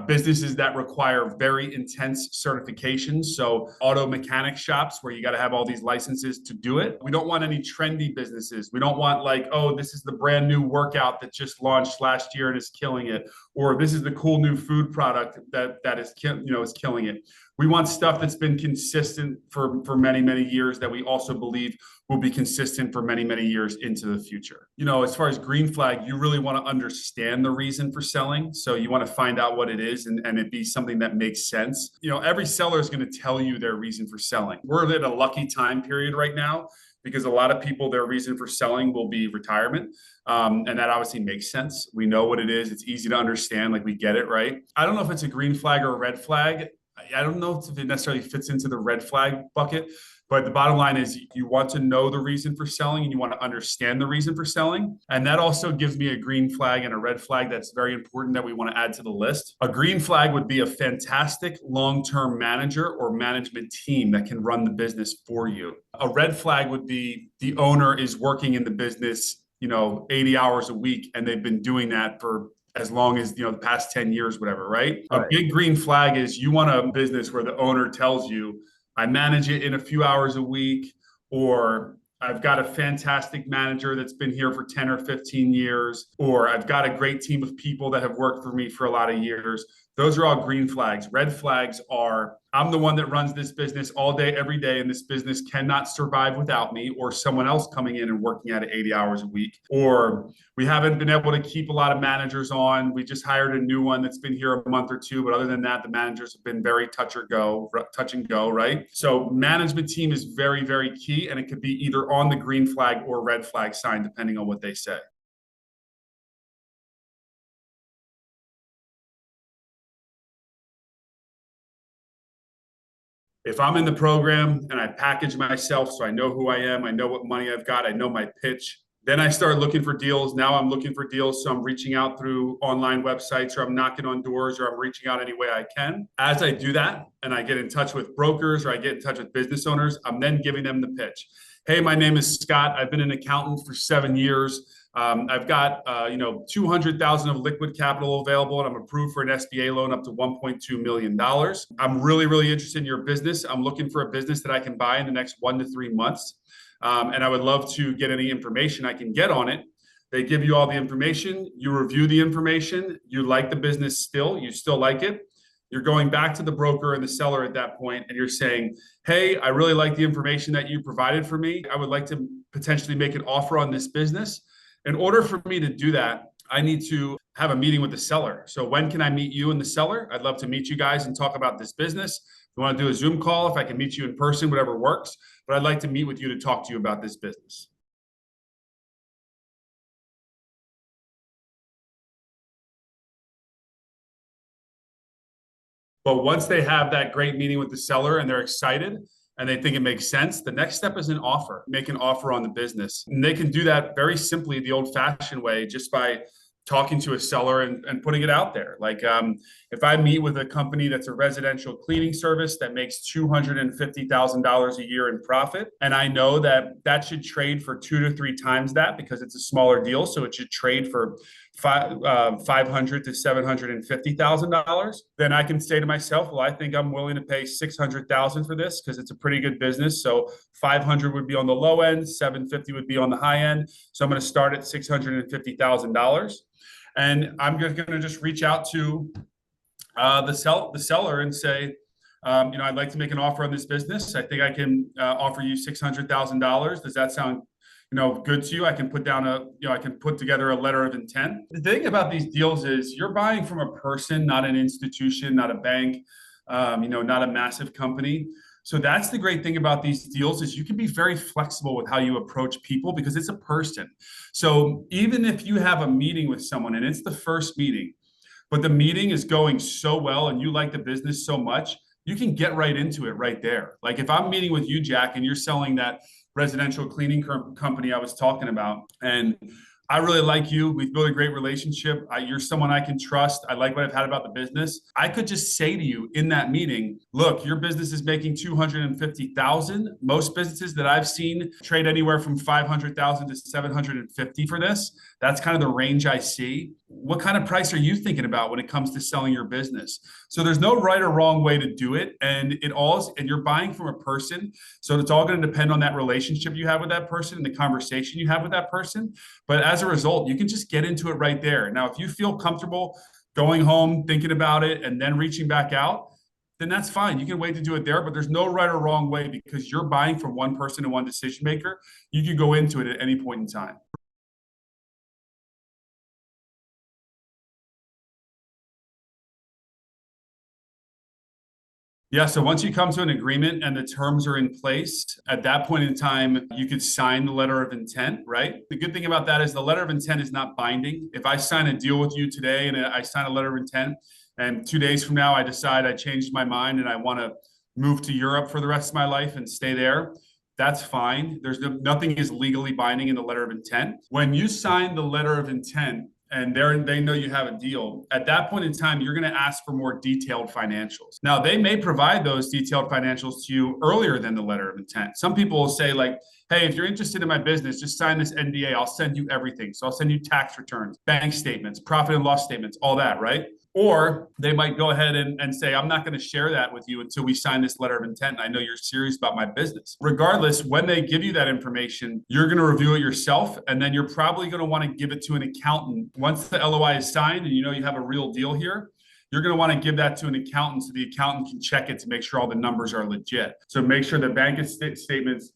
Speaker 1: Businesses that require very intense certifications. So auto mechanic shops where you got to have all these licenses to do it. We don't want any trendy businesses. We don't want like, oh, this is the brand new workout that just launched last year and is killing it. Or this is the cool new food product that is killing it. We want stuff that's been consistent for many, many years that we also believe will be consistent for many, many years into the future. As far as green flag, you really want to understand the reason for selling. So you want to find out what it is and it be something that makes sense. Every seller is going to tell you their reason for selling. We're at a lucky time period right now because a lot of people, their reason for selling will be retirement. And that obviously makes sense. We know what it is. It's easy to understand. Like we get it, right? I don't know if it's a green flag or a red flag. I don't know if it necessarily fits into the red flag bucket, but the bottom line is you want to know the reason for selling and you want to understand the reason for selling. And that also gives me a green flag and a red flag that's very important that we want to add to the list. A green flag would be a fantastic long-term manager or management team that can run the business for you. A red flag would be the owner is working in the business, 80 hours a week, and they've been doing that for as long as, the past 10 years, whatever, right? A big green flag is you want a business where the owner tells you, I manage it in a few hours a week, or I've got a fantastic manager that's been here for 10 or 15 years, or I've got a great team of people that have worked for me for a lot of years. Those are all green flags. Red flags are, I'm the one that runs this business all day, every day, and this business cannot survive without me, or someone else coming in and working at it 80 hours a week. Or we haven't been able to keep a lot of managers on. We just hired a new one that's been here a month or two, but other than that, the managers have been very touch and go, right? So management team is very, very key, and it could be either on the green flag or red flag sign, depending on what they say. If I'm in the program and I package myself so I know who I am, I know what money I've got, I know my pitch, then I start looking for deals. Now I'm looking for deals. So I'm reaching out through online websites, or I'm knocking on doors, or I'm reaching out any way I can. As I do that and I get in touch with brokers or I get in touch with business owners, I'm then giving them the pitch. Hey, my name is Scott. I've been an accountant for 7 years. I've got 200,000 of liquid capital available, and I'm approved for an SBA loan up to $1.2 million. I'm really, really interested in your business. I'm looking for a business that I can buy in the next 1 to 3 months. And I would love to get any information I can get on it. They give you all the information. You review the information. You like the business still. You still like it. You're going back to the broker and the seller at that point, and you're saying, hey, I really like the information that you provided for me. I would like to potentially make an offer on this business. In order for me to do that, I need to have a meeting with the seller. So when can I meet you and the seller? I'd love to meet you guys and talk about this business. If you want to do a Zoom call, if I can meet you in person, whatever works. But I'd like to meet with you to talk to you about this business. But once they have that great meeting with the seller and they're excited and they think it makes sense, the next step is an offer. Make an offer on the business. And they can do that very simply the old-fashioned way, just by talking to a seller and putting it out there. Like if I meet with a company that's a residential cleaning service that makes $250,000 a year in profit, and I know that that should trade for 2 to 3 times that because it's a smaller deal, so it should trade for $500,000 to $750,000, then I can say to myself, well, I think I'm willing to pay $600,000 for this because it's a pretty good business. So 500 would be on the low end, 750 would be on the high end. So I'm going to start at $650,000, and I'm going to just reach out to the seller and say, I'd like to make an offer on this business. I think I can offer you $600,000. Does that sound good to you? I can put down I can put together a letter of intent. The thing about these deals is you're buying from a person, not an institution, not a bank, not a massive company. So that's the great thing about these deals is you can be very flexible with how you approach people because it's a person. So even if you have a meeting with someone and it's the first meeting, but the meeting is going so well and you like the business so much, you can get right into it right there. Like if I'm meeting with you, Jack, and you're selling that residential cleaning company I was talking about, and I really like you. We've built a great relationship. You're someone I can trust. I like what I've had about the business. I could just say to you in that meeting, look, your business is making $250,000. Most businesses that I've seen trade anywhere from $500,000 to $750,000 for this. That's kind of the range I see. What kind of price are you thinking about when it comes to selling your business? So there's no right or wrong way to do it. And you're buying from a person. So it's all going to depend on that relationship you have with that person and the conversation you have with that person. But as a result, you can just get into it right there. Now, if you feel comfortable going home, thinking about it, and then reaching back out, then that's fine. You can wait to do it there, but there's no right or wrong way because you're buying from one person and one decision maker. You can go into it at any point in time. Yeah, so once you come to an agreement and the terms are in place, at that point in time, you could sign the letter of intent, right? The good thing about that is the letter of intent is not binding. If I sign a deal with you today and I sign a letter of intent, and 2 days from now I decide I changed my mind and I want to move to Europe for the rest of my life and stay there, that's fine. Nothing is legally binding in the letter of intent. When you sign the letter of intent, and they know you have a deal, at that point in time, you're going to ask for more detailed financials. Now, they may provide those detailed financials to you earlier than the letter of intent. Some people will say like, hey, if you're interested in my business, just sign this NDA. I'll send you everything. So I'll send you tax returns, bank statements, profit and loss statements, all that, right? Or they might go ahead and say, I'm not going to share that with you until we sign this letter of intent. And I know you're serious about my business. Regardless, when they give you that information, you're going to review it yourself. And then you're probably going to want to give it to an accountant. Once the LOI is signed and you know you have a real deal here, you're going to want to give that to an accountant so the accountant can check it to make sure all the numbers are legit. So make sure the bank statements,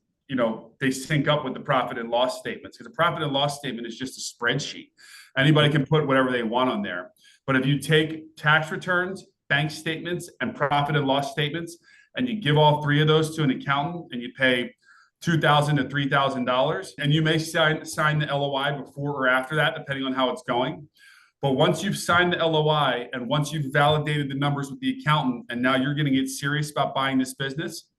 Speaker 1: they sync up with the profit and loss statements, because the profit and loss statement is just a spreadsheet. Anybody can put whatever they want on there. But if you take tax returns, bank statements, and profit and loss statements, and you give all three of those to an accountant and you pay $2,000 to $3,000, and you may sign the LOI before or after that, depending on how it's going. But once you've signed the LOI and once you've validated the numbers with the accountant, and now you're going to get serious about buying this business,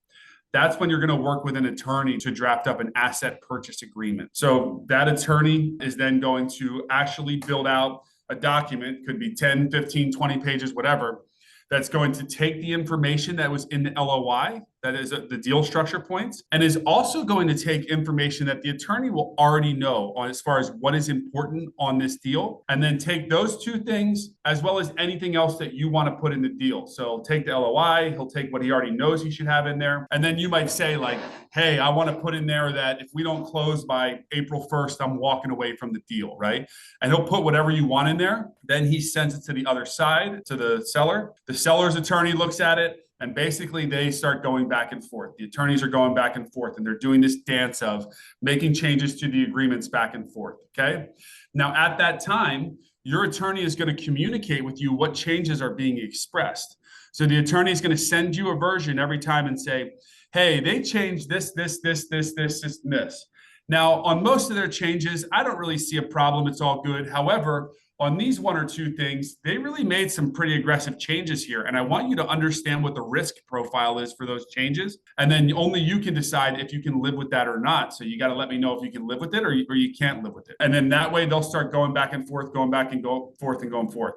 Speaker 1: that's when you're going to work with an attorney to draft up an asset purchase agreement. So that attorney is then going to actually build out a document, could be 10, 15, 20 pages, whatever, that's going to take the information that was in the LOI, that is the deal structure points, and is also going to take information that the attorney will already know on as far as what is important on this deal, and then take those two things as well as anything else that you want to put in the deal. So take the LOI, he'll take what he already knows he should have in there, and then you might say like, hey, I want to put in there that if we don't close by April 1st, I'm walking away from the deal, right? And he'll put whatever you want in there. Then he sends it to the other side, to the seller. The seller's attorney looks at it, and basically they start going back and forth. The attorneys are going back and forth, and they're doing this dance of making changes to the agreements back and forth, okay? Now, at that time, your attorney is going to communicate with you what changes are being expressed. So the attorney is going to send you a version every time and say, hey, they changed this, and this. Now, on most of their changes, I don't really see a problem. It's all good. However, on these one or two things, they really made some pretty aggressive changes here. And I want you to understand what the risk profile is for those changes. And then only you can decide if you can live with that or not. So you got to let me know if you can live with it or you can't live with it. And then that way they'll start going back and forth, going forth.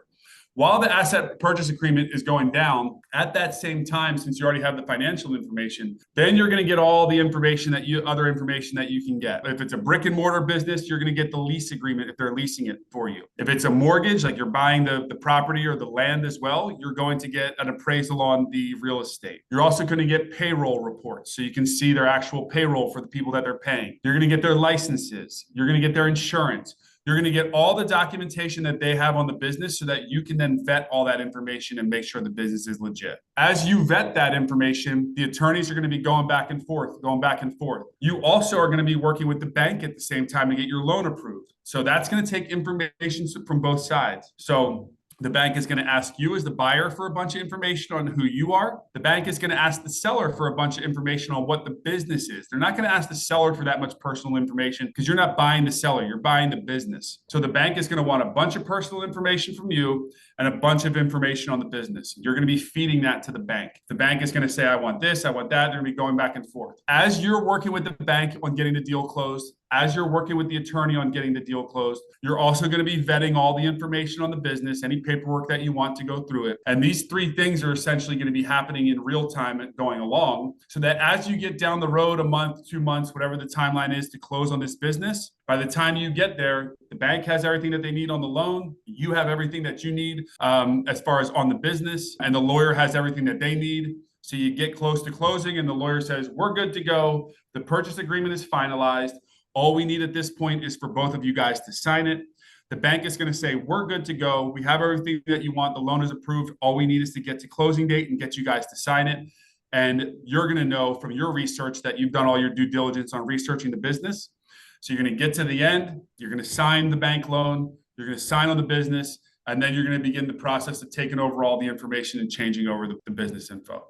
Speaker 1: While the asset purchase agreement is going down, at that same time, since you already have the financial information, then you're going to get all the other information that you can get. If it's a brick and mortar business, you're going to get the lease agreement if they're leasing it for you. If it's a mortgage, like you're buying the property or the land as well, you're going to get an appraisal on the real estate. You're also going to get payroll reports, so you can see their actual payroll for the people that they're paying. You're going to get their licenses. You're going to get their insurance. You're going to get all the documentation that they have on the business so that you can then vet all that information and make sure the business is legit. As you vet that information, the attorneys are going to be going back and forth. You also are going to be working with the bank at the same time to get your loan approved. So that's going to take information from both sides. So the bank is going to ask you as the buyer for a bunch of information on who you are. The bank is going to ask the seller for a bunch of information on what the business is. They're not going to ask the seller for that much personal information because you're not buying the seller, you're buying the business. So the bank is going to want a bunch of personal information from you and a bunch of information on the business. You're going to be feeding that to the bank. The bank is going to say, I want this, I want that. They're going to be going back and forth. As you're working with the bank on getting the deal closed, as you're working with the attorney on getting the deal closed, you're also going to be vetting all the information on the business, any paperwork that you want to go through it. And these three things are essentially going to be happening in real time and going along, so that as you get down the road, a month, 2 months, whatever the timeline is to close on this business, by the time you get there, the bank has everything that they need on the loan. You have everything that you need as far as on the business, and the lawyer has everything that they need. So you get close to closing and the lawyer says, we're good to go. The purchase agreement is finalized. All we need at this point is for both of you guys to sign it. The bank is going to say, we're good to go. We have everything that you want. The loan is approved. All we need is to get to closing date and get you guys to sign it. And you're going to know from your research that you've done all your due diligence on researching the business. So you're going to get to the end. You're going to sign the bank loan. You're going to sign on the business. And then you're going to begin the process of taking over all the information and changing over the business info.